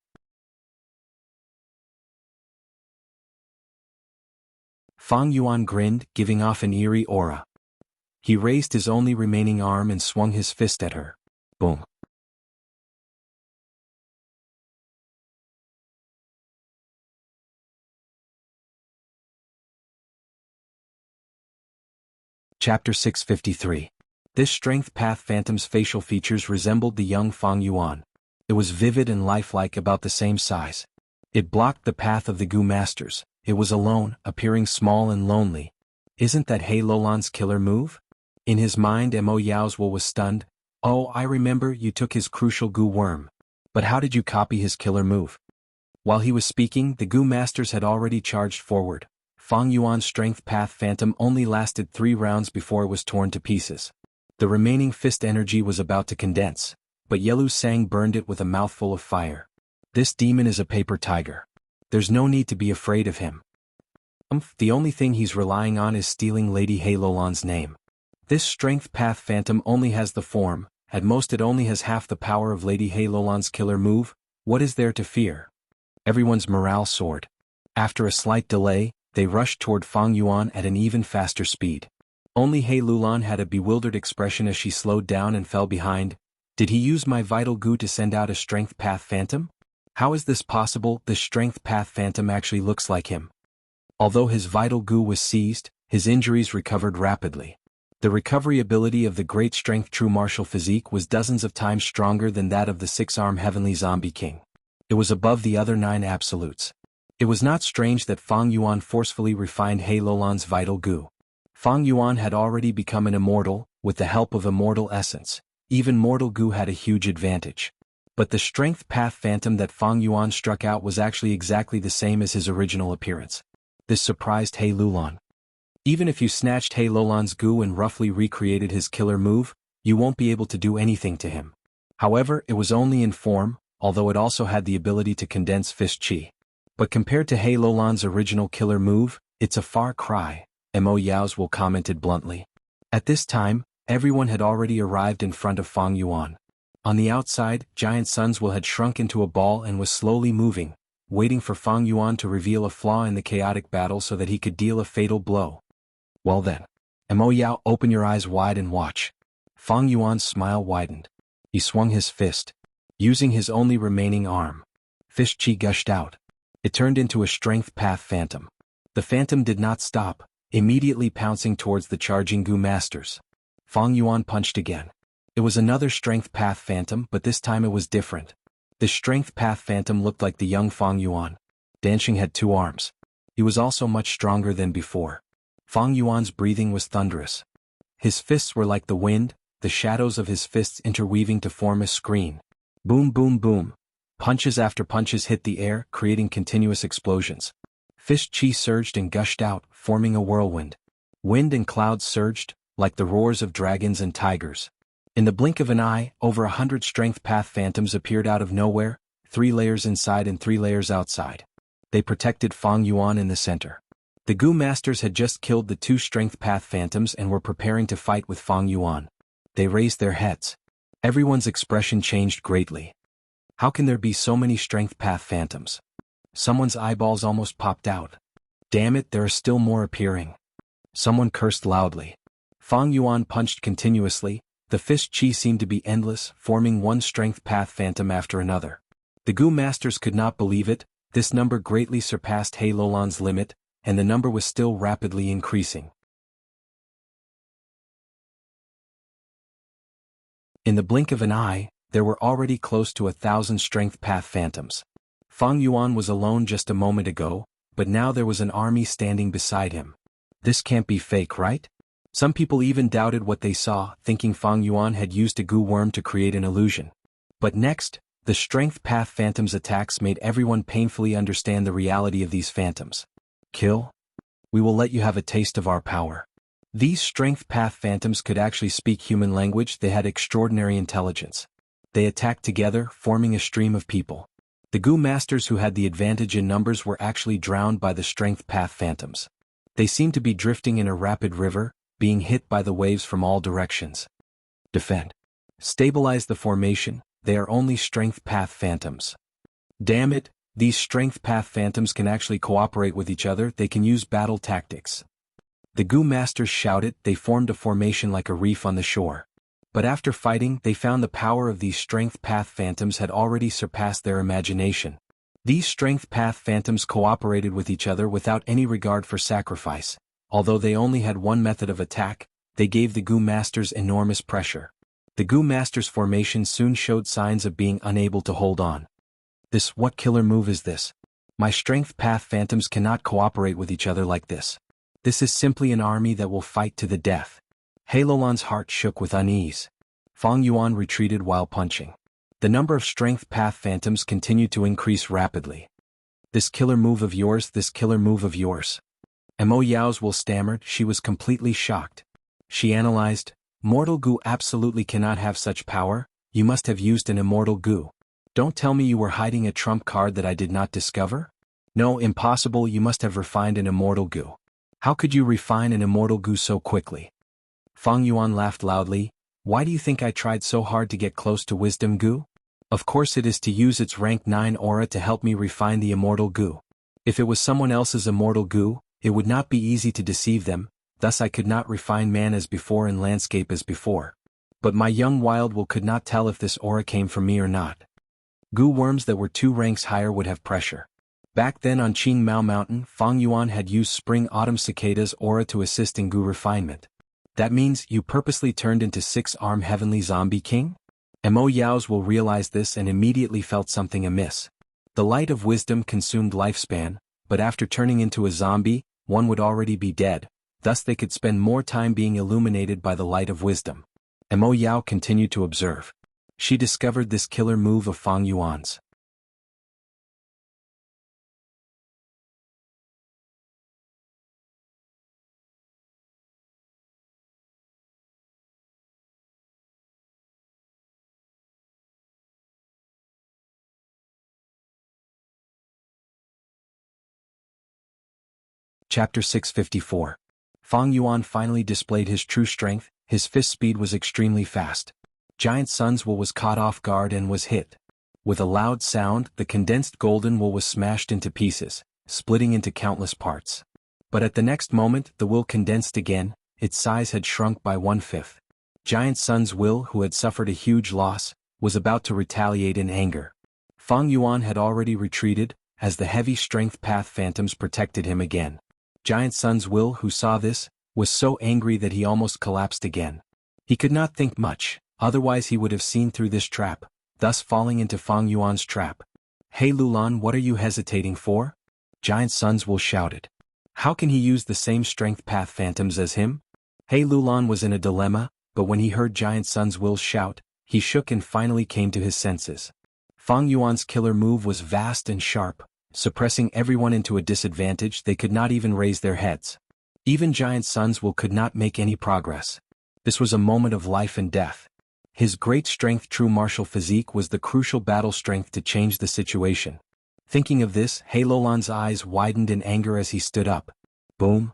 Fang Yuan grinned, giving off an eerie aura. He raised his only remaining arm and swung his fist at her. Boom. Chapter 653. This strength path phantom's facial features resembled the young Fang Yuan. It was vivid and lifelike, about the same size. It blocked the path of the Gu masters. It was alone, appearing small and lonely. Isn't that He Lulan's killer move? In his mind, Mo Yao's will was stunned. Oh, I remember, you took his crucial Gu worm. But how did you copy his killer move? While he was speaking, the Gu masters had already charged forward. Fang Yuan's strength path phantom only lasted 3 rounds before it was torn to pieces. The remaining fist energy was about to condense, but Yelu Sang burned it with a mouthful of fire. This demon is a paper tiger. There's no need to be afraid of him. The only thing he's relying on is stealing Lady He Lulan's name. This strength path phantom only has the form, at most it only has half the power of Lady He Lulan's killer move. What is there to fear? Everyone's morale soared. After a slight delay, they rushed toward Fang Yuan at an even faster speed. Only He Lulan had a bewildered expression as she slowed down and fell behind. Did he use my vital Gu to send out a strength path phantom? How is this possible? The strength path phantom actually looks like him. Although his vital Gu was seized, his injuries recovered rapidly. The recovery ability of the great strength true martial physique was dozens of times stronger than that of the 6-arm heavenly zombie king. It was above the other 9 absolutes. It was not strange that Fang Yuan forcefully refined He Lulan's vital Gu. Fang Yuan had already become an immortal, with the help of immortal essence. Even mortal Gu had a huge advantage. But the strength path phantom that Fang Yuan struck out was actually exactly the same as his original appearance. This surprised He Lulan. Even if you snatched He Lulan's Gu and roughly recreated his killer move, you won't be able to do anything to him. However, it was only in form, although it also had the ability to condense fist chi. But compared to He Lulan's original killer move, it's a far cry, Mo Yao's will commented bluntly. At this time, everyone had already arrived in front of Fang Yuan. On the outside, Giant Sun's will had shrunk into a ball and was slowly moving, waiting for Fang Yuan to reveal a flaw in the chaotic battle so that he could deal a fatal blow. Well then. Mo Yao, open your eyes wide and watch. Fang Yuan's smile widened. He swung his fist. Using his only remaining arm. Fist chi gushed out. It turned into a strength path phantom. The phantom did not stop, immediately pouncing towards the charging Gu masters. Fang Yuan punched again. It was another strength path phantom, but this time it was different. The strength path phantom looked like the young Fang Yuan. Dansheng had 2 arms. He was also much stronger than before. Fang Yuan's breathing was thunderous. His fists were like the wind, the shadows of his fists interweaving to form a screen. Boom boom boom. Punches after punches hit the air, creating continuous explosions. Fist chi surged and gushed out, forming a whirlwind. Wind and clouds surged, like the roars of dragons and tigers. In the blink of an eye, over 100 strength path phantoms appeared out of nowhere, 3 layers inside and 3 layers outside. They protected Fang Yuan in the center. The Gu masters had just killed the 2 strength path phantoms and were preparing to fight with Fang Yuan. They raised their heads. Everyone's expression changed greatly. How can there be so many strength path phantoms? Someone's eyeballs almost popped out. Damn it, there are still more appearing. Someone cursed loudly. Fang Yuan punched continuously, The fist chi seemed to be endless, forming one strength path phantom after another. The Gu masters could not believe it. This number greatly surpassed He Lulan's limit, and the number was still rapidly increasing. In the blink of an eye, there were already close to 1,000 strength path phantoms. Fang Yuan was alone just a moment ago, but now there was an army standing beside him. This can't be fake, right? Some people even doubted what they saw, thinking Fang Yuan had used a Gu worm to create an illusion. But next, the strength path phantoms' attacks made everyone painfully understand the reality of these phantoms. Kill? We will let you have a taste of our power. These strength path phantoms could actually speak human language. They had extraordinary intelligence. They attacked together, forming a stream of people. The Gu masters who had the advantage in numbers were actually drowned by the strength path phantoms. They seemed to be drifting in a rapid river, being hit by the waves from all directions. Defend. Stabilize the formation. They are only strength path phantoms. Damn it, these strength path phantoms can actually cooperate with each other. They can use battle tactics. The Gu masters shouted. They formed a formation like a reef on the shore. But after fighting, they found the power of these strength path phantoms had already surpassed their imagination. These strength path phantoms cooperated with each other without any regard for sacrifice. Although they only had one method of attack, they gave the Gu masters enormous pressure. The Gu masters' formation soon showed signs of being unable to hold on. What killer move is this? My strength path phantoms cannot cooperate with each other like this. This is simply an army that will fight to the death. He Lulan's heart shook with unease. Fang Yuan retreated while punching. The number of strength path phantoms continued to increase rapidly. This killer move of yours. Mo Yao's will stammered. She was completely shocked. She analyzed. Mortal Gu absolutely cannot have such power. You must have used an immortal Gu. Don't tell me you were hiding a trump card that I did not discover? No, impossible. You must have refined an immortal Gu. How could you refine an immortal Gu so quickly? Fang Yuan laughed loudly. Why do you think I tried so hard to get close to Wisdom Gu? Of course it is to use its rank 9 aura to help me refine the immortal Gu. If it was someone else's immortal Gu, it would not be easy to deceive them, thus I could not refine man as before and landscape as before. But my young wild will could not tell if this aura came from me or not. Gu worms that were 2 ranks higher would have pressure. Back then on Qing Mao Mountain, Fang Yuan had used Spring-Autumn Cicada's aura to assist in Gu refinement. That means you purposely turned into 6-armed heavenly zombie king? Mo Yao's will realized this and immediately felt something amiss. The light of wisdom consumed lifespan, but after turning into a zombie, one would already be dead, thus they could spend more time being illuminated by the light of wisdom. Mo Yao continued to observe. She discovered this killer move of Fang Yuan's. Chapter 654. Fang Yuan finally displayed his true strength. His fist speed was extremely fast. Giant Sun's will was caught off guard and was hit. With a loud sound, the condensed golden will was smashed into pieces, splitting into countless parts. But at the next moment, the will condensed again. Its size had shrunk by 1/5. Giant Sun's will, who had suffered a huge loss, was about to retaliate in anger. Fang Yuan had already retreated, as the heavy strength path phantoms protected him again. Giant Sun's will, who saw this, was so angry that he almost collapsed again. He could not think much, otherwise he would have seen through this trap, thus falling into Fang Yuan's trap. He Lulan, what are you hesitating for? Giant Sun's will shouted. How can he use the same strength path phantoms as him? He Lulan was in a dilemma, but when he heard Giant Sun's will shout, he shook and finally came to his senses. Fang Yuan's killer move was vast and sharp, suppressing everyone into a disadvantage. They could not even raise their heads. Even Giant Sun's will could not make any progress. This was a moment of life and death. His great strength, true martial physique, was the crucial battle strength to change the situation. Thinking of this, He Lulan's eyes widened in anger as he stood up. Boom!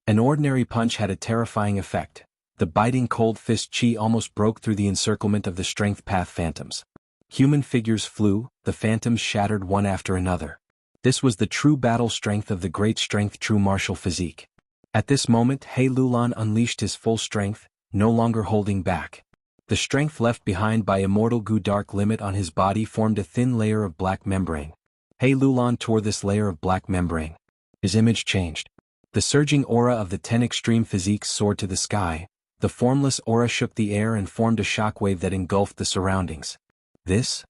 An ordinary punch had a terrifying effect. The biting cold fist chi almost broke through the encirclement of the strength path phantoms. Human figures flew, the phantoms shattered one after another. This was the true battle strength of the great strength, true martial physique. At this moment, He Lulan unleashed his full strength, no longer holding back. The strength left behind by immortal goo dark limit on his body formed a thin layer of black membrane. He Lulan tore this layer of black membrane. His image changed. The surging aura of the 10 extreme physiques soared to the sky. The formless aura shook the air and formed a shockwave that engulfed the surroundings. This?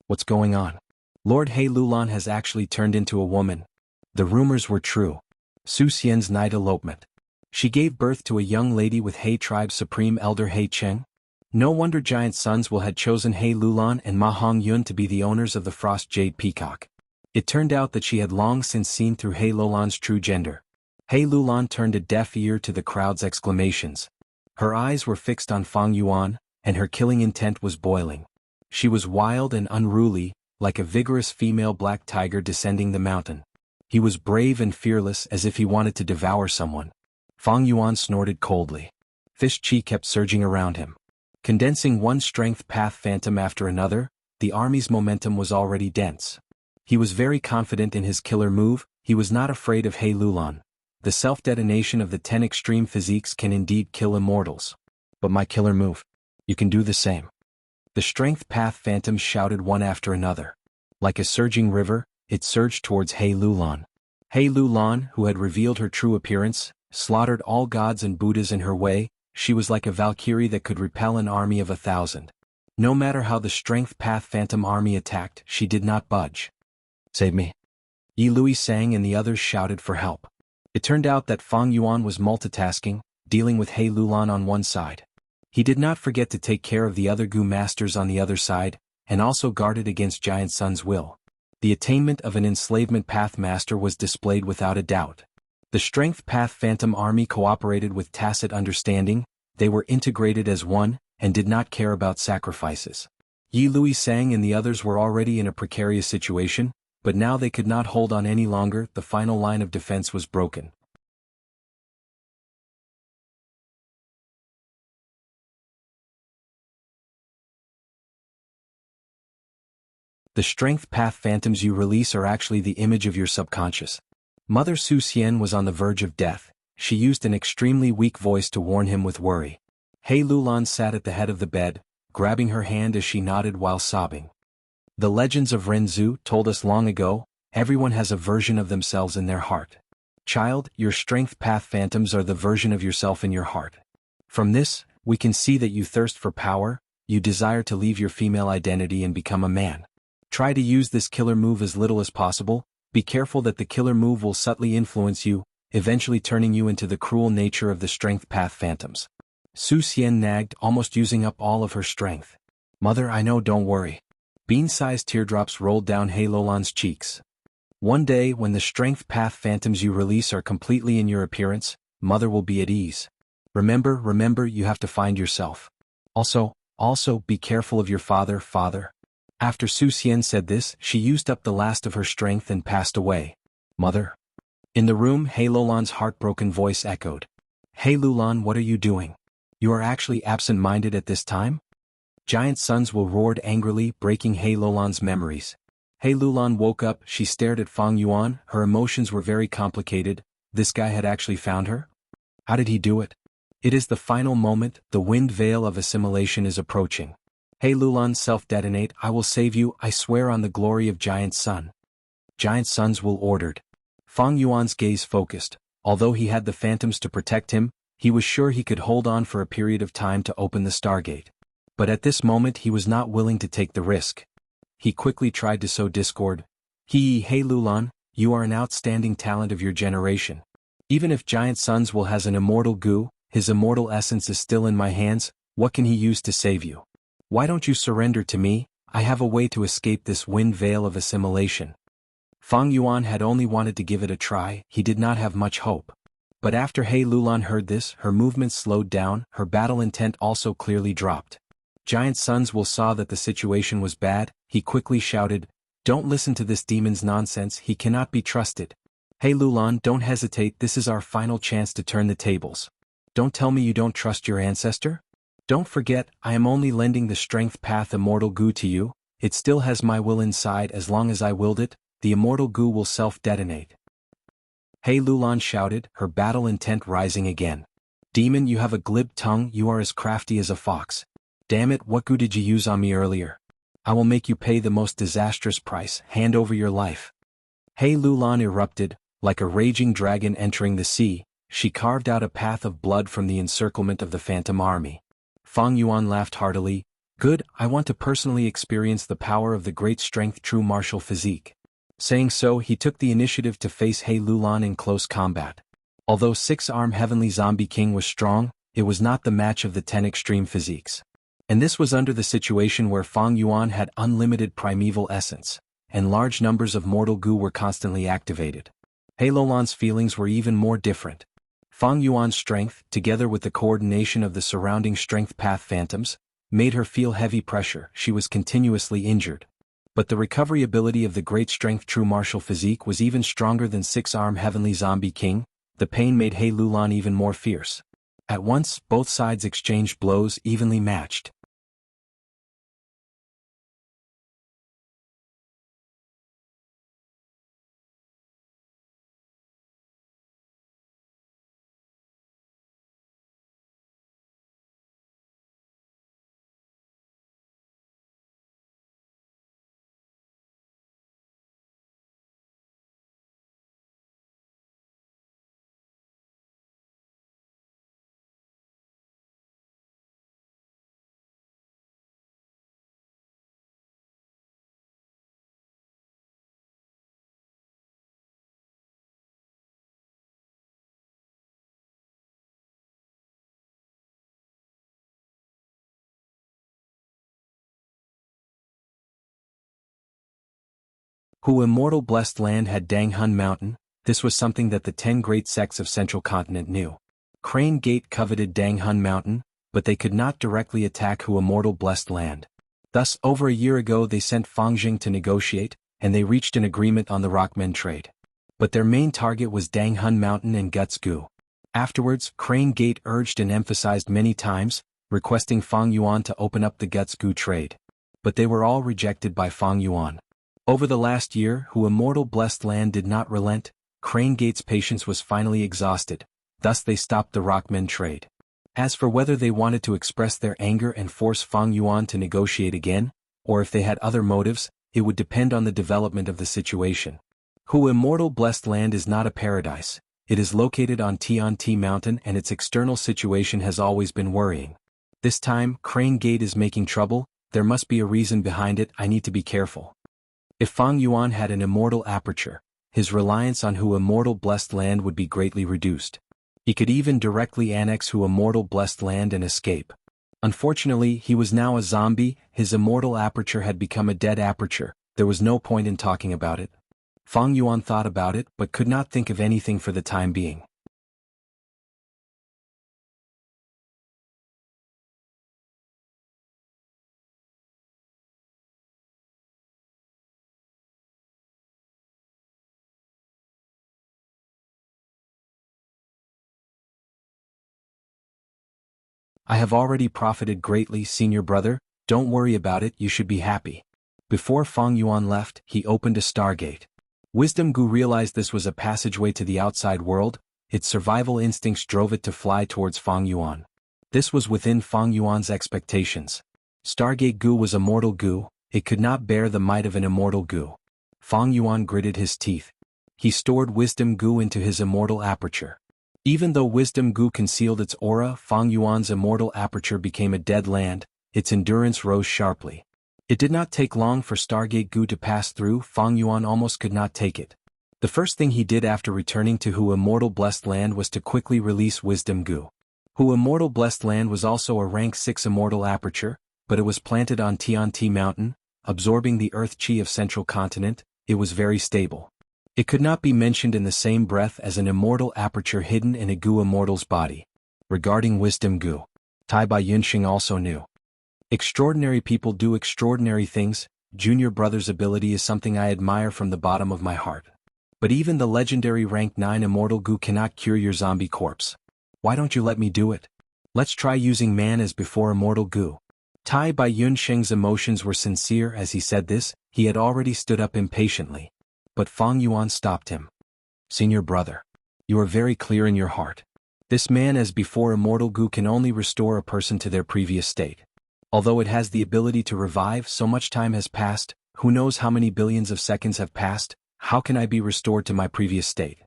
What's going on? Lord He Lulan has actually turned into a woman. The rumors were true. Su Xian's night elopement. She gave birth to a young lady with He tribe's supreme elder He Cheng. No wonder giant sons will had chosen He Lulan and Ma Hongyun to be the owners of the Frost Jade Peacock. It turned out that she had long since seen through He Lulan's true gender. He Lulan turned a deaf ear to the crowd's exclamations. Her eyes were fixed on Fang Yuan, and her killing intent was boiling. She was wild and unruly, like a vigorous female black tiger descending the mountain. He was brave and fearless as if he wanted to devour someone. Fang Yuan snorted coldly. Fish chi kept surging around him. Condensing one strength path phantom after another, the army's momentum was already dense. He was very confident in his killer move. He was not afraid of He Lulan. The self-detonation of the 10 extreme physiques can indeed kill immortals. But my killer move. You can do the same. The strength path phantoms shouted one after another. Like a surging river, it surged towards He Lulan. He Lulan, who had revealed her true appearance, slaughtered all gods and Buddhas in her way. She was like a valkyrie that could repel an army of 1,000. No matter how the strength path phantom army attacked, she did not budge. Save me. Yi Lui sang and the others shouted for help. It turned out that Fang Yuan was multitasking, dealing with He Lulan on one side. He did not forget to take care of the other Gu masters on the other side, and also guarded against Giant Sun's will. The attainment of an enslavement path master was displayed without a doubt. The strength path phantom army cooperated with tacit understanding. They were integrated as one, and did not care about sacrifices. Yi Lui sang and the others were already in a precarious situation, but now they could not hold on any longer. The final line of defense was broken. The strength path phantoms you release are actually the image of your subconscious. Mother Su Xian was on the verge of death. She used an extremely weak voice to warn him with worry. He Lulan sat at the head of the bed, grabbing her hand as she nodded while sobbing. The legends of Renzu told us long ago, everyone has a version of themselves in their heart. Child, your strength path phantoms are the version of yourself in your heart. From this, we can see that you thirst for power, you desire to leave your female identity and become a man. Try to use this killer move as little as possible. Be careful that the killer move will subtly influence you, eventually turning you into the cruel nature of the strength path phantoms. Su Xian nagged, almost using up all of her strength. Mother, I know, don't worry. Bean-sized teardrops rolled down He Lulan's cheeks. One day, when the strength path phantoms you release are completely in your appearance, Mother will be at ease. Remember, you have to find yourself. Also, be careful of your father. After Su Xian said this, she used up the last of her strength and passed away. Mother. In the room, He Lulan's heartbroken voice echoed. He Lulan, what are you doing? You are actually absent-minded at this time? Giant sons will roared angrily, breaking He Lulan's memories. He Lulan woke up, she stared at Fang Yuan, her emotions were very complicated. This guy had actually found her? How did he do it? It is the final moment, the wind veil of assimilation is approaching. He Lulan self-detonate, I will save you, I swear on the glory of Giant Sun. Giant Sons will ordered. Fang Yuan's gaze focused. Although he had the phantoms to protect him, he was sure he could hold on for a period of time to open the Stargate. But at this moment he was not willing to take the risk. He quickly tried to sow discord. He Lulan, you are an outstanding talent of your generation. Even if Giant Sons will has an immortal goo, his immortal essence is still in my hands, what can he use to save you? Why don't you surrender to me? I have a way to escape this wind veil of assimilation. Fang Yuan had only wanted to give it a try, he did not have much hope. But after He Lulan heard this, her movements slowed down, her battle intent also clearly dropped. Giant Sons will saw that the situation was bad, he quickly shouted, don't listen to this demon's nonsense, he cannot be trusted. He Lulan, don't hesitate, this is our final chance to turn the tables. Don't tell me you don't trust your ancestor? Don't forget, I am only lending the strength path immortal goo to you, it still has my will inside. As long as I willed it, the immortal goo will self-detonate. He Lulan shouted, her battle intent rising again. Demon, you have a glib tongue, you are as crafty as a fox. Damn it, what goo did you use on me earlier? I will make you pay the most disastrous price. Hand over your life. He Lulan erupted, like a raging dragon entering the sea. She carved out a path of blood from the encirclement of the phantom army. Fang Yuan laughed heartily. Good, I want to personally experience the power of the great strength true martial physique. Saying so, he took the initiative to face He Lulan in close combat. Although six-arm Heavenly Zombie King was strong, it was not the match of the 10 extreme physiques. And this was under the situation where Fang Yuan had unlimited primeval essence, and large numbers of mortal goo were constantly activated. He Lulan's feelings were even more different. Fang Yuan's strength, together with the coordination of the surrounding strength path phantoms, made her feel heavy pressure. She was continuously injured. But the recovery ability of the great strength true martial physique was even stronger than six-arm Heavenly Zombie King. The pain made He Lulan even more fierce. At once, both sides exchanged blows evenly matched. Who Immortal blessed land had Danghun Mountain? This was something that the 10 great sects of Central Continent knew. Crane Gate coveted Danghun Mountain, but they could not directly attack Who Immortal blessed land. Thus, over a year ago they sent Fangjing to negotiate, and they reached an agreement on the Rockmen trade. But their main target was Danghun Mountain and Guts Gu. Afterwards, Crane Gate urged and emphasized many times, requesting Fang Yuan to open up the Guts Gu trade. But they were all rejected by Fang Yuan. Over the last year, Who Immortal blessed land did not relent. Crane Gate's patience was finally exhausted, thus they stopped the Rockmen trade. As for whether they wanted to express their anger and force Fang Yuan to negotiate again, or if they had other motives, it would depend on the development of the situation. Who Immortal blessed land is not a paradise. It is located on Tianti Mountain and its external situation has always been worrying. This time, Crane Gate is making trouble. There must be a reason behind it. I need to be careful. If Fang Yuan had an immortal aperture, his reliance on Who Immortal blessed land would be greatly reduced. He could even directly annex Who Immortal blessed land and escape. Unfortunately, he was now a zombie. His immortal aperture had become a dead aperture. There was no point in talking about it. Fang Yuan thought about it but could not think of anything for the time being. I have already profited greatly, senior brother. Don't worry about it, you should be happy. Before Fang Yuan left, he opened a stargate. Wisdom Gu realized this was a passageway to the outside world. Its survival instincts drove it to fly towards Fang Yuan. This was within Fang Yuan's expectations. Stargate Gu was a mortal Gu. It could not bear the might of an immortal Gu. Fang Yuan gritted his teeth. He stored Wisdom Gu into his immortal aperture. Even though Wisdom Gu concealed its aura, Fang Yuan's immortal aperture became a dead land. Its endurance rose sharply. It did not take long for Stargate Gu to pass through. Fang Yuan almost could not take it. The first thing he did after returning to Who Immortal blessed land was to quickly release Wisdom Gu. Who Immortal blessed land was also a rank 6 immortal aperture, but it was planted on Tianti Mountain, absorbing the earth chi of Central Continent. It was very stable. It could not be mentioned in the same breath as an immortal aperture hidden in a Gu immortal's body. Regarding Wisdom Gu, Tai Bai Yunxing also knew. Extraordinary people do extraordinary things. Junior brother's ability is something I admire from the bottom of my heart. But even the legendary rank 9 immortal Gu cannot cure your zombie corpse. Why don't you let me do it? Let's try using man as before immortal Gu. Tai Bai Yunxing's emotions were sincere as he said this. He had already stood up impatiently. But Fang Yuan stopped him. Senior brother, you are very clear in your heart. This man as before immortal Gu can only restore a person to their previous state. Although it has the ability to revive, so much time has passed, who knows how many billions of seconds have passed, how can I be restored to my previous state?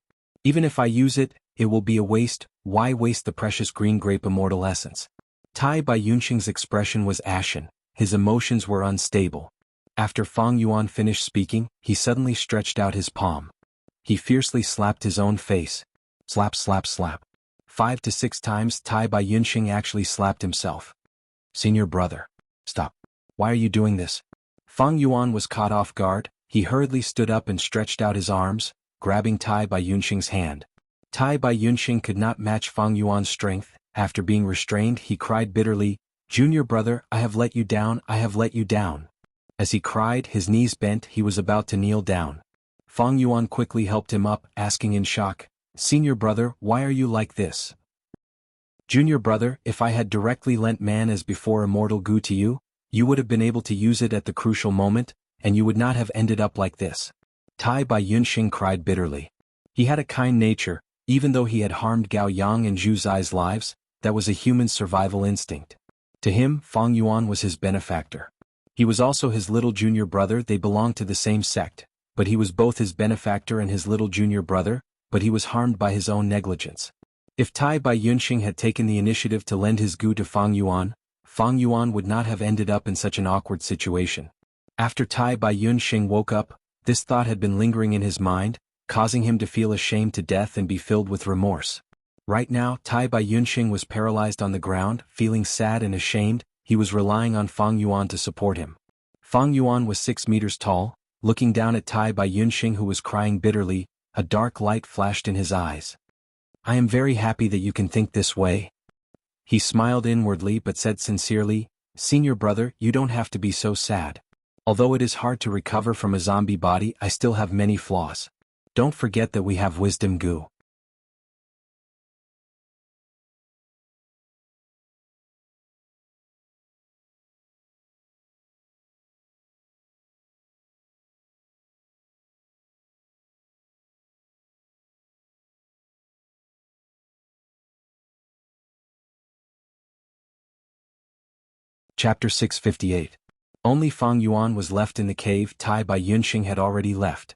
Even if I use it, it will be a waste. Why waste the precious green grape immortal essence? Tai Baiyunxing's expression was ashen, his emotions were unstable. After Fang Yuan finished speaking, he suddenly stretched out his palm. He fiercely slapped his own face. Slap slap slap. 5 to 6 times Tai Baiyunxing actually slapped himself. Senior brother. Stop. Why are you doing this? Fang Yuan was caught off guard. He hurriedly stood up and stretched out his arms, grabbing Tai Baiyunxing's hand. Tai Baiyunxing could not match Fang Yuan's strength. After being restrained, he cried bitterly, "Junior brother, I have let you down, I have let you down." As he cried, his knees bent, he was about to kneel down. Fang Yuan quickly helped him up, asking in shock, "Senior brother, why are you like this?" "Junior brother, if I had directly lent man as before immortal goo to you, you would have been able to use it at the crucial moment, and you would not have ended up like this." Tai Baiyunxing cried bitterly. He had a kind nature, even though he had harmed Gao Yang and Zhu Zai's lives, that was a human survival instinct. To him, Fang Yuan was his benefactor. He was also his little junior brother. They belonged to the same sect, but he was both his benefactor and his little junior brother, but he was harmed by his own negligence. If Tai Baiyunxing had taken the initiative to lend his goo to Fang Yuan would not have ended up in such an awkward situation. After Tai Baiyunxing woke up, this thought had been lingering in his mind, causing him to feel ashamed to death and be filled with remorse. Right now, Tai Baiyunxing was paralyzed on the ground, feeling sad and ashamed. He was relying on Fang Yuan to support him. Fang Yuan was 6 meters tall. Looking down at Tai Baiyunxing, who was crying bitterly, a dark light flashed in his eyes. "I am very happy that you can think this way." He smiled inwardly but said sincerely, "Senior brother, you don't have to be so sad. Although it is hard to recover from a zombie body, I still have many flaws. Don't forget that we have wisdom goo." Chapter 658. Only Fang Yuan was left in the cave. Tai Baiyunxing had already left.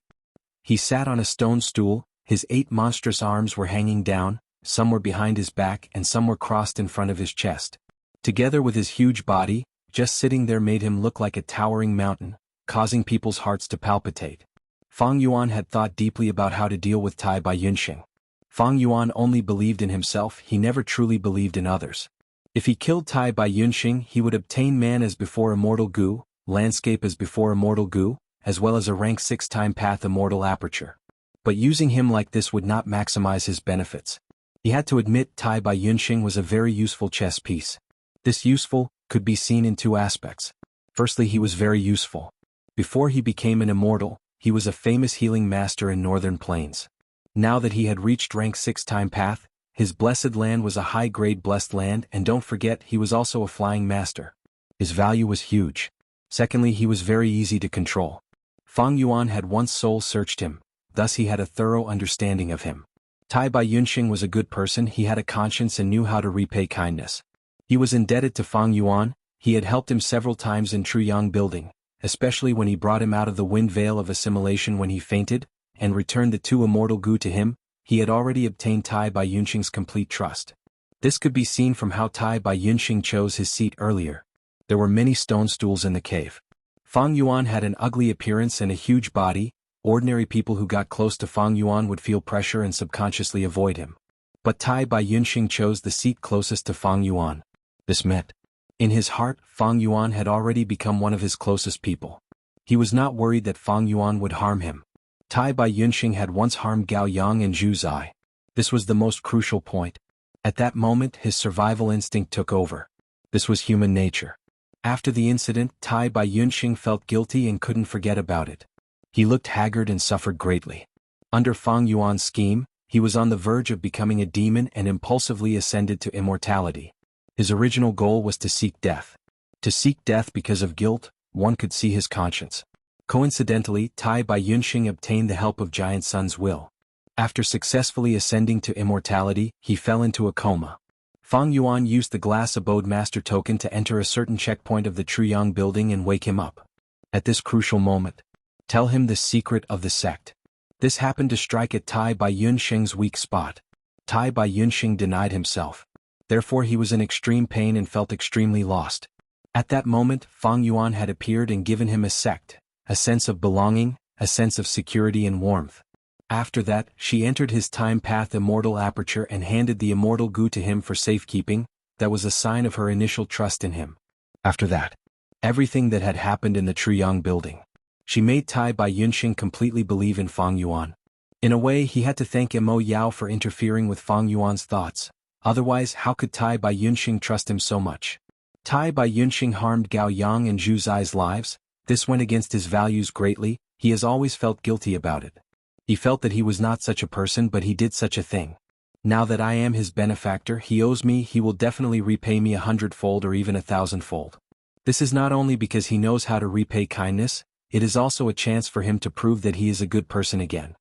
He sat on a stone stool, his 8 monstrous arms were hanging down, some were behind his back and some were crossed in front of his chest. Together with his huge body, just sitting there made him look like a towering mountain, causing people's hearts to palpitate. Fang Yuan had thought deeply about how to deal with Tai Baiyunxing. Fang Yuan only believed in himself, he never truly believed in others. If he killed Tai Baiyunxing, he would obtain man as before immortal goo, landscape as before immortal goo, as well as a rank 6-time path immortal aperture. But using him like this would not maximize his benefits. He had to admit Tai Baiyunxing was a very useful chess piece. This useful could be seen in 2 aspects. Firstly, he was very useful. Before he became an immortal, he was a famous healing master in northern plains. Now that he had reached rank 6-time path, his blessed land was a high-grade blessed land, and don't forget he was also a flying master. His value was huge. Secondly, he was very easy to control. Fang Yuan had once soul-searched him, thus he had a thorough understanding of him. Tai Baiyunxing was a good person, he had a conscience and knew how to repay kindness. He was indebted to Fang Yuan, he had helped him several times in Truyang building, especially when he brought him out of the wind veil of assimilation when he fainted, and returned the 2 immortal goo to him. He had already obtained Tai Baiyunxing's complete trust. This could be seen from how Tai Baiyunxing chose his seat earlier. There were many stone stools in the cave. Fang Yuan had an ugly appearance and a huge body. Ordinary people who got close to Fang Yuan would feel pressure and subconsciously avoid him. But Tai Baiyunxing chose the seat closest to Fang Yuan. This meant, in his heart, Fang Yuan had already become one of his closest people. He was not worried that Fang Yuan would harm him. Tai Baiyunxing had once harmed Gao Yang and Zhu Zai. This was the most crucial point. At that moment, his survival instinct took over. This was human nature. After the incident, Tai Baiyunxing felt guilty and couldn't forget about it. He looked haggard and suffered greatly. Under Fang Yuan's scheme, he was on the verge of becoming a demon and impulsively ascended to immortality. His original goal was to seek death. To seek death because of guilt, one could see his conscience. Coincidentally, Tai Baiyunxing obtained the help of Giant Sun's will. After successfully ascending to immortality, he fell into a coma. Fang Yuan used the glass abode master token to enter a certain checkpoint of the Truyang building and wake him up. At this crucial moment, tell him the secret of the sect. This happened to strike at Tai Bai Yunxing's weak spot. Tai Bai Yunxing denied himself. Therefore he was in extreme pain and felt extremely lost. At that moment, Fang Yuan had appeared and given him a sect, a sense of belonging, a sense of security and warmth. After that, she entered his time path immortal aperture and handed the immortal goo to him for safekeeping. That was a sign of her initial trust in him. After that, everything that had happened in the Truyang building. She made Tai Bai Yunxing completely believe in Fang Yuan. In a way, he had to thank Mo Yao for interfering with Fang Yuan's thoughts. Otherwise, how could Tai Bai Yunxing trust him so much? Tai Bai Yunxing harmed Gao Yang and Zhu Zai's lives. This went against his values greatly. He has always felt guilty about it. He felt that he was not such a person, but he did such a thing. Now that I am his benefactor, he owes me. He will definitely repay me 100-fold or even 1,000-fold. This is not only because he knows how to repay kindness, it is also a chance for him to prove that he is a good person again.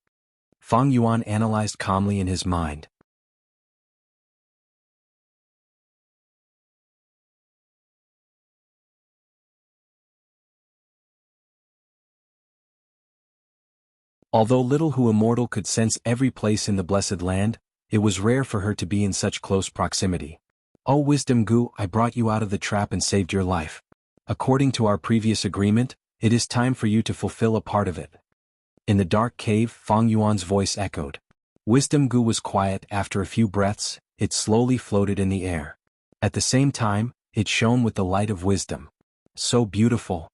Fang Yuan analyzed calmly in his mind. Although little Hu Immortal could sense every place in the Blessed Land, it was rare for her to be in such close proximity. "Oh Wisdom Gu, I brought you out of the trap and saved your life. According to our previous agreement, it is time for you to fulfill a part of it." In the dark cave, Fang Yuan's voice echoed. Wisdom Gu was quiet. After a few breaths, it slowly floated in the air. At the same time, it shone with the light of wisdom. So beautiful.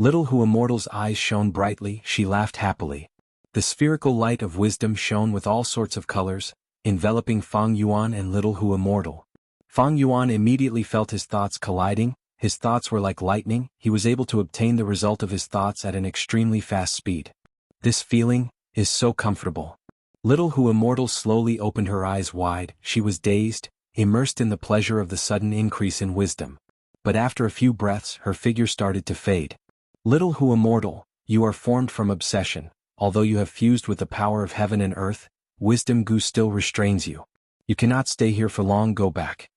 Little Hu Immortal's eyes shone brightly. She laughed happily. The spherical light of wisdom shone with all sorts of colors, enveloping Fang Yuan and Little Hu Immortal. Fang Yuan immediately felt his thoughts colliding. His thoughts were like lightning. He was able to obtain the result of his thoughts at an extremely fast speed. This feeling is so comfortable. Little Hu Immortal slowly opened her eyes wide. She was dazed, immersed in the pleasure of the sudden increase in wisdom. But after a few breaths, her figure started to fade. Little Hu Immortal, you are formed from obsession. Although you have fused with the power of heaven and earth, Wisdom Gu still restrains you. You cannot stay here for long. Go back.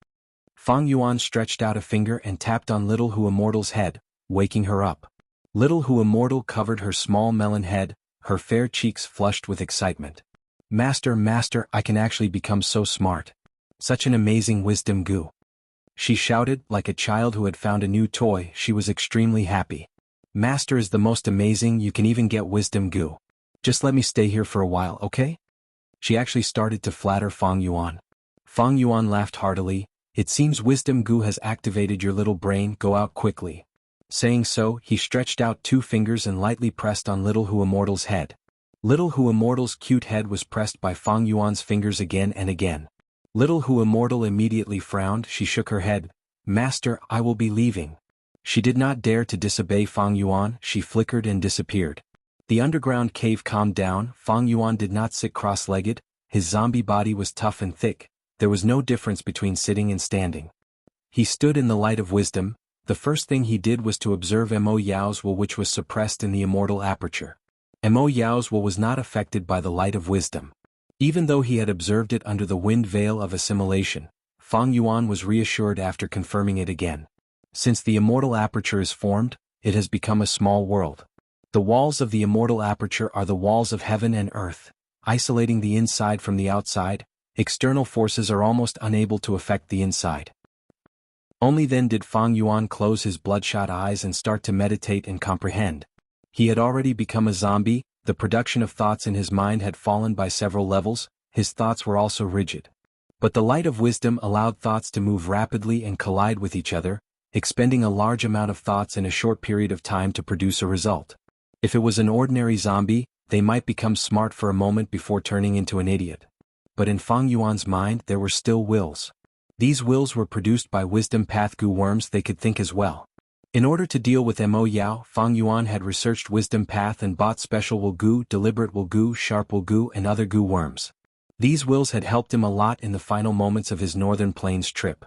Fang Yuan stretched out a finger and tapped on Little Hu Immortal's head, waking her up. Little Hu Immortal covered her small melon head, her fair cheeks flushed with excitement. Master, I can actually become so smart. Such an amazing Wisdom Gu. She shouted, like a child who had found a new toy. She was extremely happy. Master is the most amazing. You can even get Wisdom Gu. Just let me stay here for a while, okay? She actually started to flatter Fang Yuan. Fang Yuan laughed heartily. It seems Wisdom Gu has activated your little brain. Go out quickly. Saying so, he stretched out 2 fingers and lightly pressed on Little Hu Immortal's head. Little Hu Immortal's cute head was pressed by Fang Yuan's fingers again and again. Little Hu Immortal immediately frowned. She shook her head. Master, I will be leaving. She did not dare to disobey Fang Yuan. She flickered and disappeared. The underground cave calmed down. Fang Yuan did not sit cross-legged. His zombie body was tough and thick. There was no difference between sitting and standing. He stood in the light of wisdom. The first thing he did was to observe Mo Yao's will, which was suppressed in the immortal aperture. Mo Yao's will was not affected by the light of wisdom. Even though he had observed it under the wind veil of assimilation, Fang Yuan was reassured after confirming it again. Since the immortal aperture is formed, it has become a small world. The walls of the immortal aperture are the walls of heaven and earth, isolating the inside from the outside. External forces are almost unable to affect the inside. Only then did Fang Yuan close his bloodshot eyes and start to meditate and comprehend. He had already become a zombie. The production of thoughts in his mind had fallen by several levels. His thoughts were also rigid. But the light of wisdom allowed thoughts to move rapidly and collide with each other, expending a large amount of thoughts in a short period of time to produce a result. If it was an ordinary zombie, they might become smart for a moment before turning into an idiot. But in Fang Yuan's mind there were still wills. These wills were produced by wisdom path gu worms. They could think as well. In order to deal with Mo Yao, Fang Yuan had researched wisdom path and bought special will gu, deliberate will gu, sharp will gu, and other gu worms. These wills had helped him a lot in the final moments of his Northern Plains trip.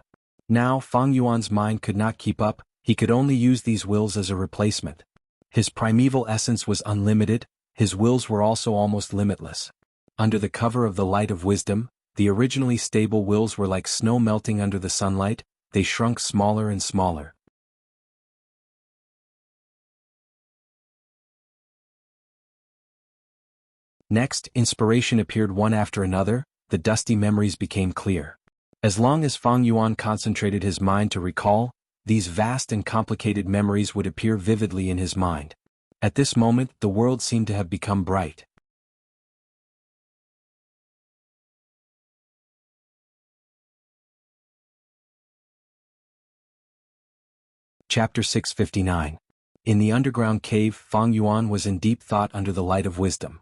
Now Fang Yuan's mind could not keep up. He could only use these wills as a replacement. His primeval essence was unlimited. His wills were also almost limitless. Under the cover of the light of wisdom, The originally stable wills were like snow melting under the sunlight, they shrunk smaller and smaller. Next, inspiration appeared one after another, the dusty memories became clear. As long as Fang Yuan concentrated his mind to recall, these vast and complicated memories would appear vividly in his mind. At this moment, the world seemed to have become bright. Chapter 659. In the underground cave, Fang Yuan was in deep thought under the light of wisdom.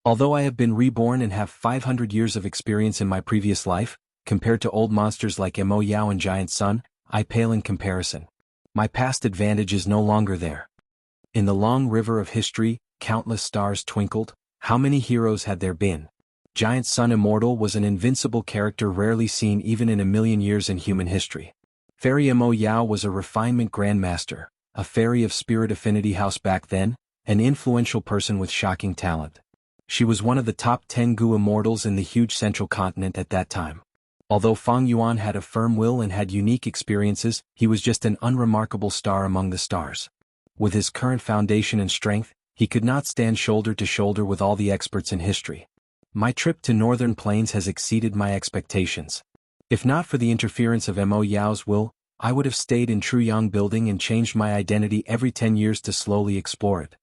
Although I have been reborn and have 500 years of experience in my previous life, compared to old monsters like Mo Yao and Giant Sun, I pale in comparison. My past advantage is no longer there. In the long river of history, countless stars twinkled. How many heroes had there been? Giant Sun Immortal was an invincible character rarely seen even in a million years in human history. Fairy Mo Yao was a refinement grandmaster, a fairy of spirit affinity house back then, an influential person with shocking talent. She was one of the top 10 Gu immortals in the huge central continent at that time. Although Fang Yuan had a firm will and had unique experiences, he was just an unremarkable star among the stars. With his current foundation and strength, he could not stand shoulder to shoulder with all the experts in history. My trip to Northern Plains has exceeded my expectations. If not for the interference of Mo Yao's will, I would have stayed in Truyang Building and changed my identity every 10 years to slowly explore it.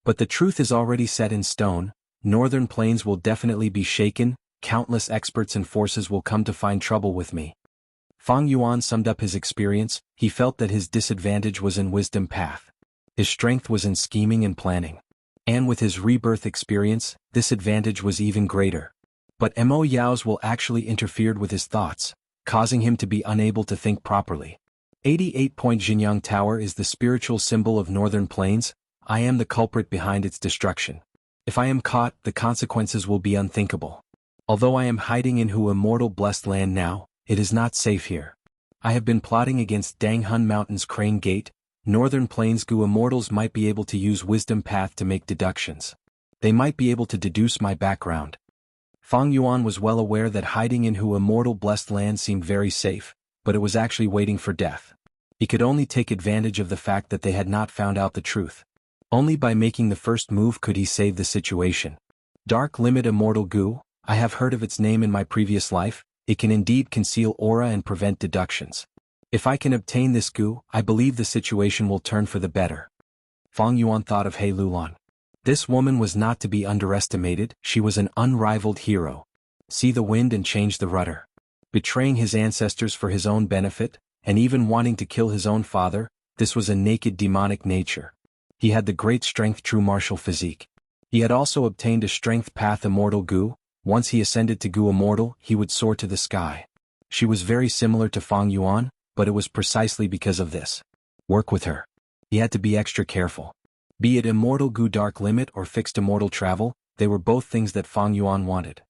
But the truth is already set in stone. Northern Plains will definitely be shaken, countless experts and forces will come to find trouble with me. Fang Yuan summed up his experience. He felt that his disadvantage was in wisdom path. His strength was in scheming and planning. And with his rebirth experience, this advantage was even greater. But Mo Yao's will actually interfered with his thoughts, causing him to be unable to think properly. 88-point Jianghu Tower is the spiritual symbol of Northern Plains. I am the culprit behind its destruction. If I am caught, the consequences will be unthinkable. Although I am hiding in Hu Immortal blessed land now, it is not safe here. I have been plotting against Danghun Mountain's Crane Gate. Northern Plains Gu Immortals might be able to use Wisdom Path to make deductions. They might be able to deduce my background. Fang Yuan was well aware that hiding in Hu Immortal blessed land seemed very safe, but it was actually waiting for death. He could only take advantage of the fact that they had not found out the truth. Only by making the first move could he save the situation. Dark Limit Immortal Gu, I have heard of its name in my previous life. It can indeed conceal aura and prevent deductions. If I can obtain this Gu, I believe the situation will turn for the better. Fang Yuan thought of He Lulan. This woman was not to be underestimated. She was an unrivaled hero. See the wind and change the rudder. Betraying his ancestors for his own benefit, and even wanting to kill his own father, this was a naked demonic nature. He had the great strength true martial physique. He had also obtained a strength path Immortal Gu. Once he ascended to Gu Immortal, he would soar to the sky. She was very similar to Fang Yuan, but it was precisely because of this. Work with her. He had to be extra careful. Be it Immortal Gu Dark Limit or Fixed Immortal Travel, they were both things that Fang Yuan wanted.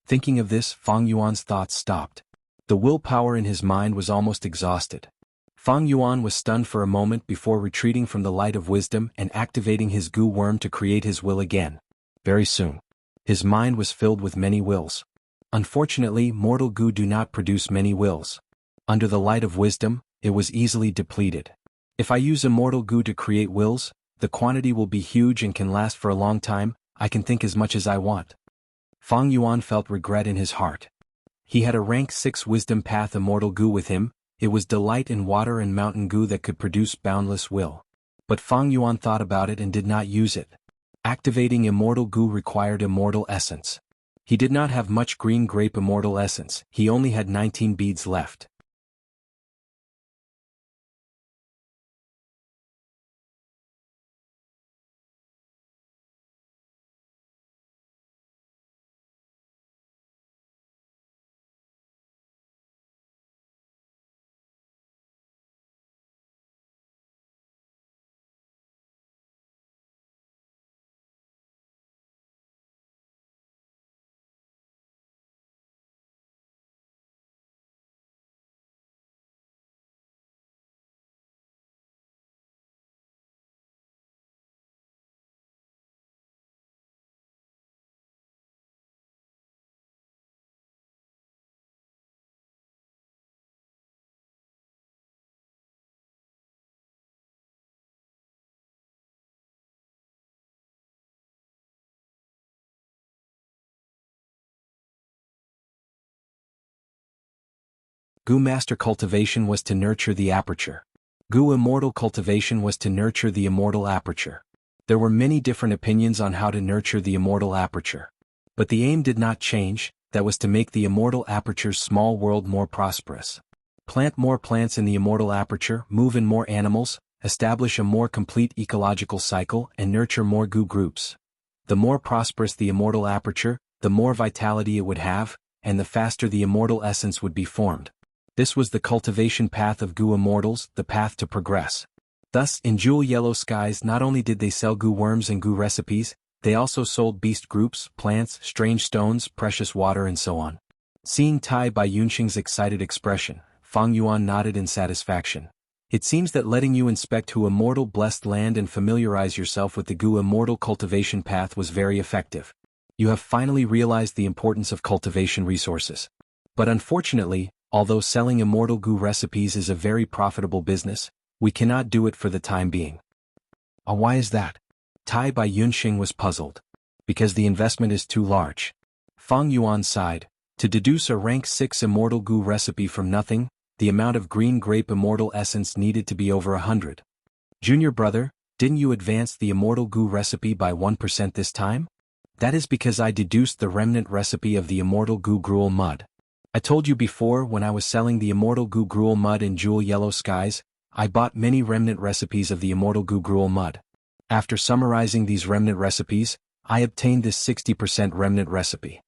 Thinking of this, Fang Yuan's thoughts stopped. The willpower in his mind was almost exhausted. Fang Yuan was stunned for a moment before retreating from the light of wisdom and activating his Gu worm to create his will again. Very soon. His mind was filled with many wills. Unfortunately, mortal Gu do not produce many wills. Under the light of wisdom, it was easily depleted. If I use Immortal Gu to create wills, the quantity will be huge and can last for a long time. I can think as much as I want. Fang Yuan felt regret in his heart. He had a rank 6 Wisdom Path Immortal Gu with him. It was delight in water and mountain Gu that could produce boundless will. But Fang Yuan thought about it and did not use it. Activating Immortal Gu required Immortal Essence. He did not have much green grape Immortal Essence. He only had 19 beads left. Gu Master Cultivation was to nurture the aperture. Gu Immortal Cultivation was to nurture the immortal aperture. There were many different opinions on how to nurture the immortal aperture. But the aim did not change, that was to make the immortal aperture's small world more prosperous. Plant more plants in the immortal aperture, move in more animals, establish a more complete ecological cycle, and nurture more Gu groups. The more prosperous the immortal aperture, the more vitality it would have, and the faster the immortal essence would be formed. This was the cultivation path of Gu Immortals, the path to progress. Thus, in Jewel Yellow Skies not only did they sell Gu worms and Gu recipes, they also sold beast groups, plants, strange stones, precious water and so on. Seeing Tai Bai Yunxing's excited expression, Fang Yuan nodded in satisfaction. It seems that letting you inspect Hu Immortal blessed land and familiarize yourself with the Gu Immortal cultivation path was very effective. You have finally realized the importance of cultivation resources. But unfortunately, although selling immortal Gu recipes is a very profitable business, we cannot do it for the time being. Why is that? Tai Bai Yunxing was puzzled. Because the investment is too large. Fang Yuan sighed. To deduce a rank 6 immortal Gu recipe from nothing, the amount of green grape immortal essence needed to be over 100. Junior brother, didn't you advance the immortal Gu recipe by 1% this time? That is because I deduced the remnant recipe of the immortal Gu gruel mud. I told you before when I was selling the immortal Gu gruel mud in Jewel Yellow Skies, I bought many remnant recipes of the immortal Gu gruel mud. After summarizing these remnant recipes, I obtained this 60% remnant recipe.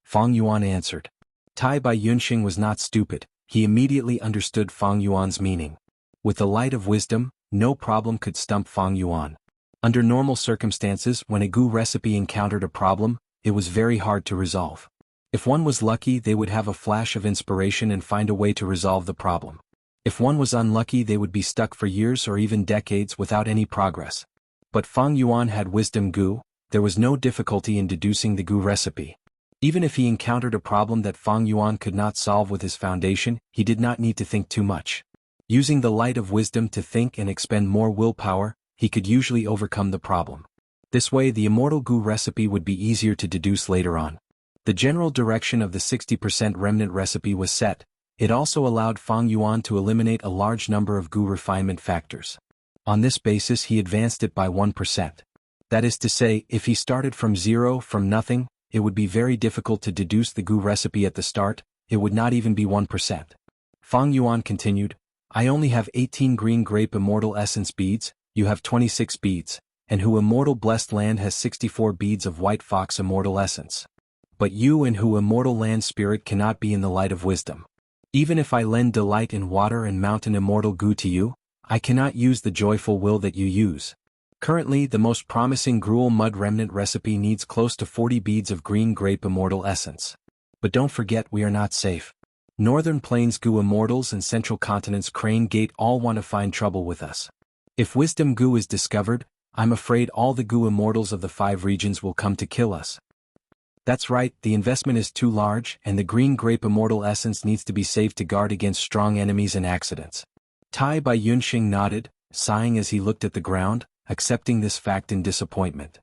Fang Yuan answered. Tai Bai Yunxing was not stupid, he immediately understood Fang Yuan's meaning. With the light of wisdom, no problem could stump Fang Yuan. Under normal circumstances, when a Gu recipe encountered a problem, it was very hard to resolve. If one was lucky, they would have a flash of inspiration and find a way to resolve the problem. If one was unlucky, they would be stuck for years or even decades without any progress. But Fang Yuan had wisdom Gu, there was no difficulty in deducing the Gu recipe. Even if he encountered a problem that Fang Yuan could not solve with his foundation, he did not need to think too much. Using the light of wisdom to think and expend more willpower, he could usually overcome the problem. This way the immortal Gu recipe would be easier to deduce later on. The general direction of the 60% remnant recipe was set. It also allowed Fang Yuan to eliminate a large number of Gu refinement factors. On this basis he advanced it by 1%. That is to say, if he started from zero, from nothing, it would be very difficult to deduce the Gu recipe at the start, it would not even be 1%. Fang Yuan continued, I only have 18 green grape immortal essence beads, you have 26 beads, and Hu Immortal blessed land has 64 beads of white fox immortal essence. But you and Hu Immortal land spirit cannot be in the light of wisdom. Even if I lend delight in water and mountain immortal Gu to you, I cannot use the joyful will that you use. Currently, the most promising gruel mud remnant recipe needs close to 40 beads of green grape immortal essence. But don't forget we are not safe. Northern Plains Gu Immortals and Central Continent's Crane Gate all want to find trouble with us. If wisdom Gu is discovered, I'm afraid all the Gu Immortals of the 5 regions will come to kill us. That's right, the investment is too large, and the green grape immortal essence needs to be saved to guard against strong enemies and accidents. Tai Bai Yunxing nodded, sighing as he looked at the ground, accepting this fact in disappointment.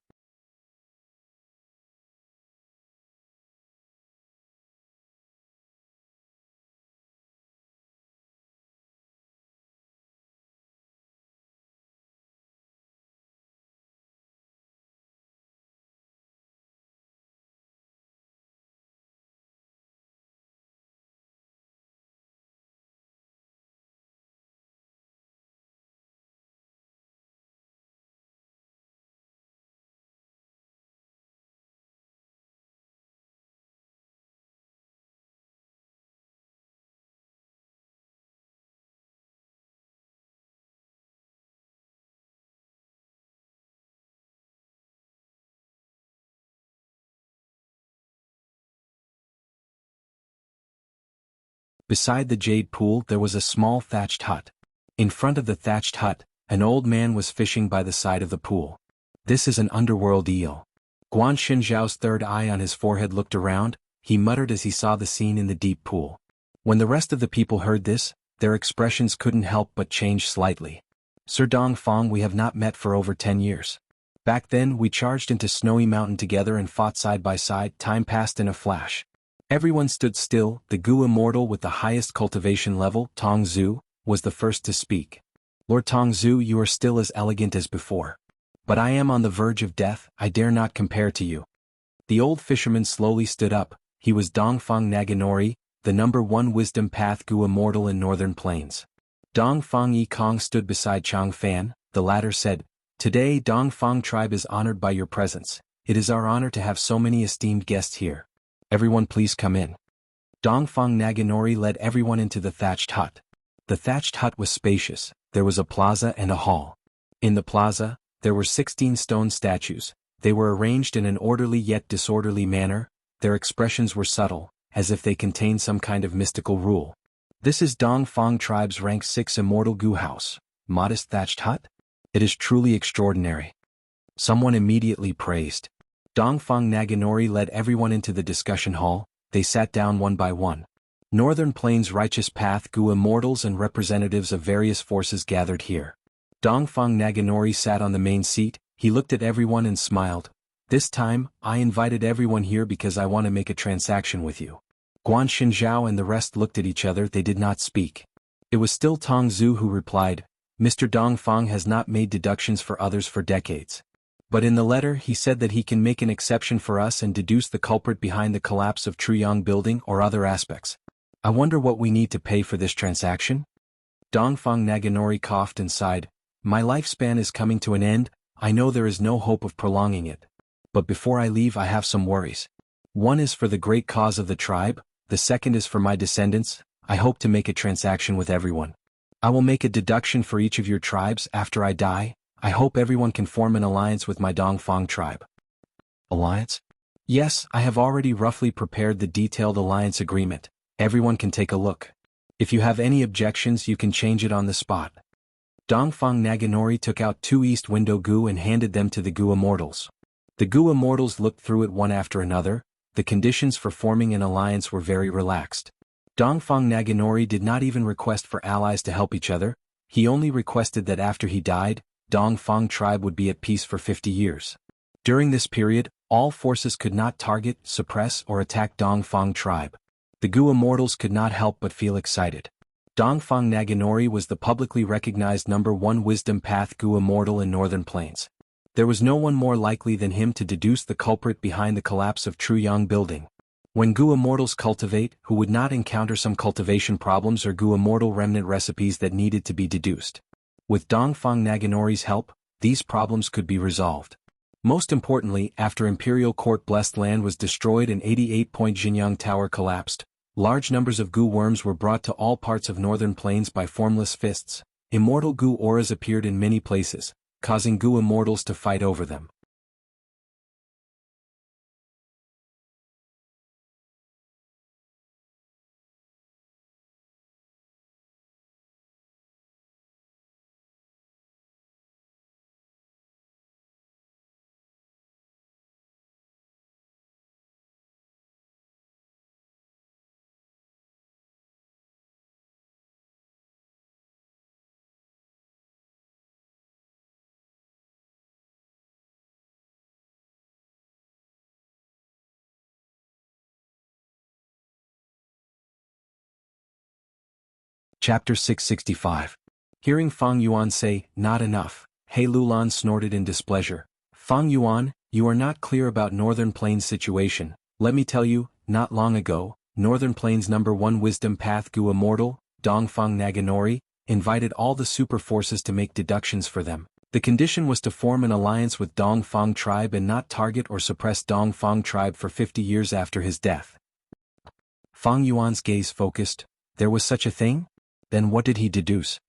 Beside the jade pool there was a small thatched hut. In front of the thatched hut, an old man was fishing by the side of the pool. This is an underworld eel. Guan Xinzhao's third eye on his forehead looked around, he muttered as he saw the scene in the deep pool. When the rest of the people heard this, their expressions couldn't help but change slightly. Sir Dongfang, we have not met for over 10 years. Back then we charged into Snowy Mountain together and fought side by side, time passed in a flash. Everyone stood still. The Gu Immortal with the highest cultivation level, Tong Zhu, was the first to speak. Lord Tong Zhu, you are still as elegant as before. But I am on the verge of death, I dare not compare to you. The old fisherman slowly stood up. He was Dongfang Naganori, the #1 wisdom path Gu Immortal in Northern Plains. Dongfang Yikong stood beside Chang Fan. The latter said, "Today Dongfang tribe is honored by your presence. It is our honor to have so many esteemed guests here. Everyone please come in." Dongfang Naganori led everyone into the thatched hut. The thatched hut was spacious. There was a plaza and a hall. In the plaza, there were 16 stone statues. They were arranged in an orderly yet disorderly manner. Their expressions were subtle, as if they contained some kind of mystical rule. This is Dongfang tribe's rank 6 immortal Gu house. Modest thatched hut? It is truly extraordinary. Someone immediately praised. Dongfang Naganori led everyone into the discussion hall. They sat down one by one. Northern Plains Righteous Path Gu Immortals and representatives of various forces gathered here. Dongfang Naganori sat on the main seat. He looked at everyone and smiled. "This time, I invited everyone here because I want to make a transaction with you." Guan Xinzhao and the rest looked at each other. They did not speak. It was still Tong Zhu who replied, "Mr. Dongfang has not made deductions for others for decades. But in the letter he said that he can make an exception for us and deduce the culprit behind the collapse of Truyang building or other aspects. I wonder what we need to pay for this transaction?" Dongfang Naganori coughed and sighed. "My lifespan is coming to an end. I know there is no hope of prolonging it. But before I leave I have some worries. One is for the great cause of the tribe, the second is for my descendants. I hope to make a transaction with everyone. I will make a deduction for each of your tribes after I die. I hope everyone can form an alliance with my Dongfang tribe." "Alliance?" "Yes, I have already roughly prepared the detailed alliance agreement. Everyone can take a look. If you have any objections you can change it on the spot." Dongfang Naganori took out 2 East Window Gu and handed them to the Gu Immortals. The Gu Immortals looked through it one after another. The conditions for forming an alliance were very relaxed. Dongfang Naganori did not even request for allies to help each other. He only requested that after he died, Dongfang tribe would be at peace for 50 years. During this period, all forces could not target, suppress, or attack Dongfang tribe. The Gu Immortals could not help but feel excited. Dongfang Naganori was the publicly recognized #1 wisdom path Gu Immortal in Northern Plains. There was no one more likely than him to deduce the culprit behind the collapse of Truyang building. When Gu Immortals cultivate, who would not encounter some cultivation problems or Gu Immortal remnant recipes that needed to be deduced? With Dongfang Naganori's help, these problems could be resolved. Most importantly, after Imperial Court blessed land was destroyed and 88-point Jianghu Tower collapsed, large numbers of Gu worms were brought to all parts of Northern Plains by formless fists. Immortal Gu auras appeared in many places, causing Gu Immortals to fight over them. Chapter 665. Hearing Fang Yuan say, "Not enough," He Lulan snorted in displeasure. "Fang Yuan, you are not clear about Northern Plains' situation. Let me tell you, not long ago, Northern Plains #1 wisdom path Gu Immortal, Dongfang Naganori, invited all the super forces to make deductions for them. The condition was to form an alliance with Dongfang tribe and not target or suppress Dongfang tribe for 50 years after his death." Fang Yuan's gaze focused. There was such a thing? Then what did he deduce?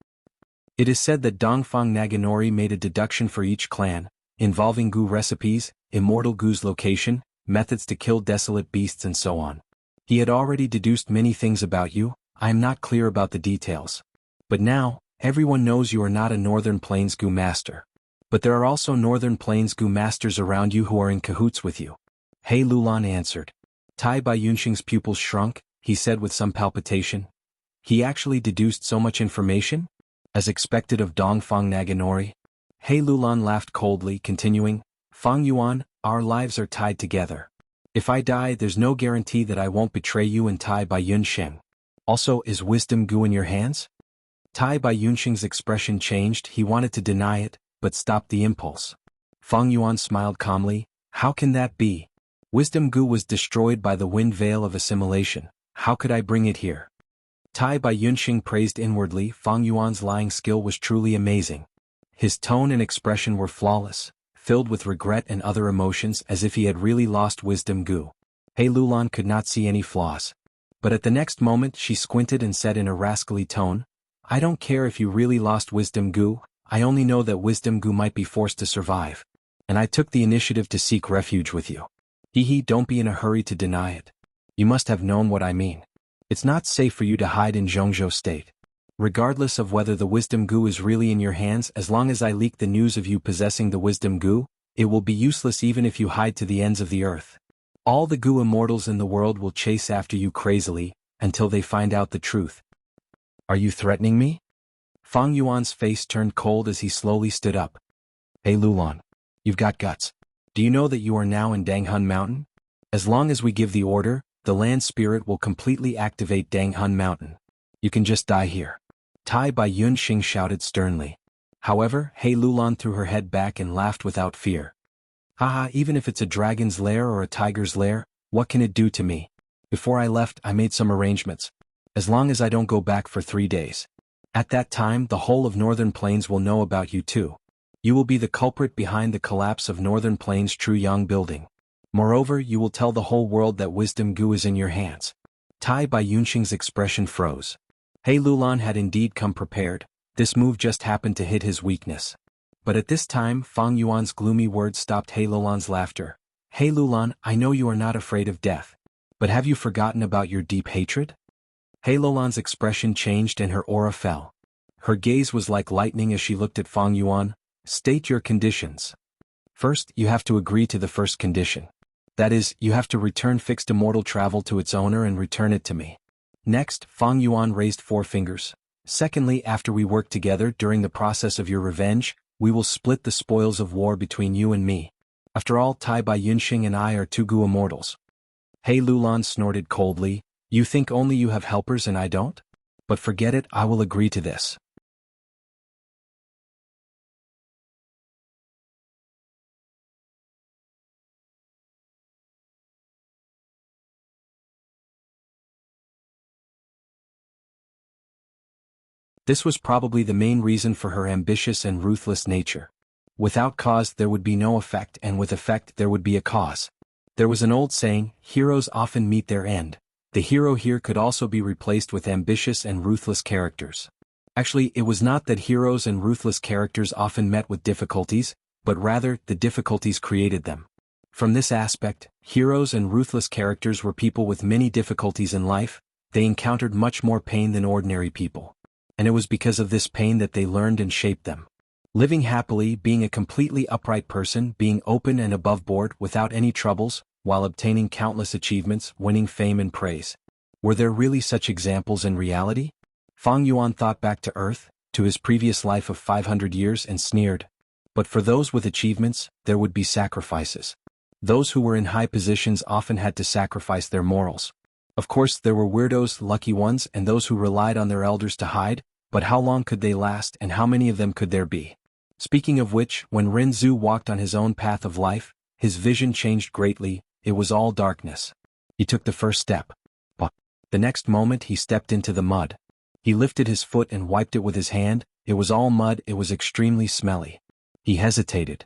It is said that Dongfang Naganori made a deduction for each clan, involving Gu recipes, immortal Gu's location, methods to kill desolate beasts and so on. He had already deduced many things about you. I am not clear about the details. But now, everyone knows you are not a Northern Plains Gu master. But there are also Northern Plains Gu masters around you who are in cahoots with you. He Lulan answered. Tai Bai Yunxing's pupils shrunk, he said with some palpitation. He actually deduced so much information? As expected of Dongfang Naganori? He Lulan laughed coldly, continuing, "Fang Yuan, our lives are tied together. If I die, there's no guarantee that I won't betray you and Tai Bai Yunsheng. Also, is wisdom goo in your hands? Tai Bai Yunsheng's expression changed. He wanted to deny it, but stopped the impulse. Feng Yuan smiled calmly. How can that be? Wisdom goo was destroyed by the wind veil of assimilation. How could I bring it here? Tai Bai Yunsheng praised inwardly. Feng Yuan's lying skill was truly amazing. His tone and expression were flawless, filled with regret and other emotions, as if he had really lost wisdom goo. He Lulan could not see any flaws. But at the next moment she squinted and said in a rascally tone, I don't care if you really lost wisdom goo, I only know that wisdom goo might be forced to survive. And I took the initiative to seek refuge with you. Don't be in a hurry to deny it. You must have known what I mean. It's not safe for you to hide in Jianghu state. Regardless of whether the wisdom goo is really in your hands, as long as I leak the news of you possessing the wisdom goo, it will be useless even if you hide to the ends of the earth. All the goo immortals in the world will chase after you crazily, until they find out the truth. Are you threatening me? Feng Yuan's face turned cold as he slowly stood up. Hey Lulan. You've got guts. Do you know that you are now in Danghun Mountain? As long as we give the order, the land spirit will completely activate Danghun Mountain. You can just die here. Tai Bai Yunsheng shouted sternly. However, He Lulan threw her head back and laughed without fear. Haha, even if it's a dragon's lair or a tiger's lair, what can it do to me? Before I left, I made some arrangements. As long as I don't go back for 3 days. At that time, the whole of Northern Plains will know about you too. You will be the culprit behind the collapse of Northern Plains' True Yang building. Moreover, you will tell the whole world that wisdom goo is in your hands. Tai Bai Yunsheng's expression froze. He Lulan had indeed come prepared. This move just happened to hit his weakness. But at this time, Feng Yuan's gloomy words stopped He Lulan's laughter. He Lulan, I know you are not afraid of death. But have you forgotten about your deep hatred? He Lulan's expression changed and her aura fell. Her gaze was like lightning as she looked at Feng Yuan. State your conditions. First, you have to agree to the first condition. That is, you have to return fixed immortal travel to its owner and return it to me. Next, Feng Yuan raised 4 fingers. Secondly, after we work together during the process of your revenge, we will split the spoils of war between you and me. After all, Tai Bai Yunsheng and I are 2 goo immortals. He Lulan snorted coldly. You think only you have helpers and I don't? But forget it, I will agree to this. This was probably the main reason for her ambitious and ruthless nature. Without cause there would be no effect, and with effect there would be a cause. There was an old saying, heroes often meet their end. The hero here could also be replaced with ambitious and ruthless characters. Actually, it was not that heroes and ruthless characters often met with difficulties, but rather, the difficulties created them. From this aspect, heroes and ruthless characters were people with many difficulties in life. They encountered much more pain than ordinary people. And it was because of this pain that they learned and shaped them. Living happily, being a completely upright person, being open and above board without any troubles, while obtaining countless achievements, winning fame and praise. Were there really such examples in reality? Feng Yuan thought back to Earth, to his previous life of 500 years and sneered. But for those with achievements, there would be sacrifices. Those who were in high positions often had to sacrifice their morals. Of course, there were weirdos, lucky ones, and those who relied on their elders to hide, but how long could they last and how many of them could there be? Speaking of which, when Ren Zhu walked on his own path of life, his vision changed greatly. It was all darkness. He took the first step. But the next moment he stepped into the mud. He lifted his foot and wiped it with his hand. It was all mud, it was extremely smelly. He hesitated.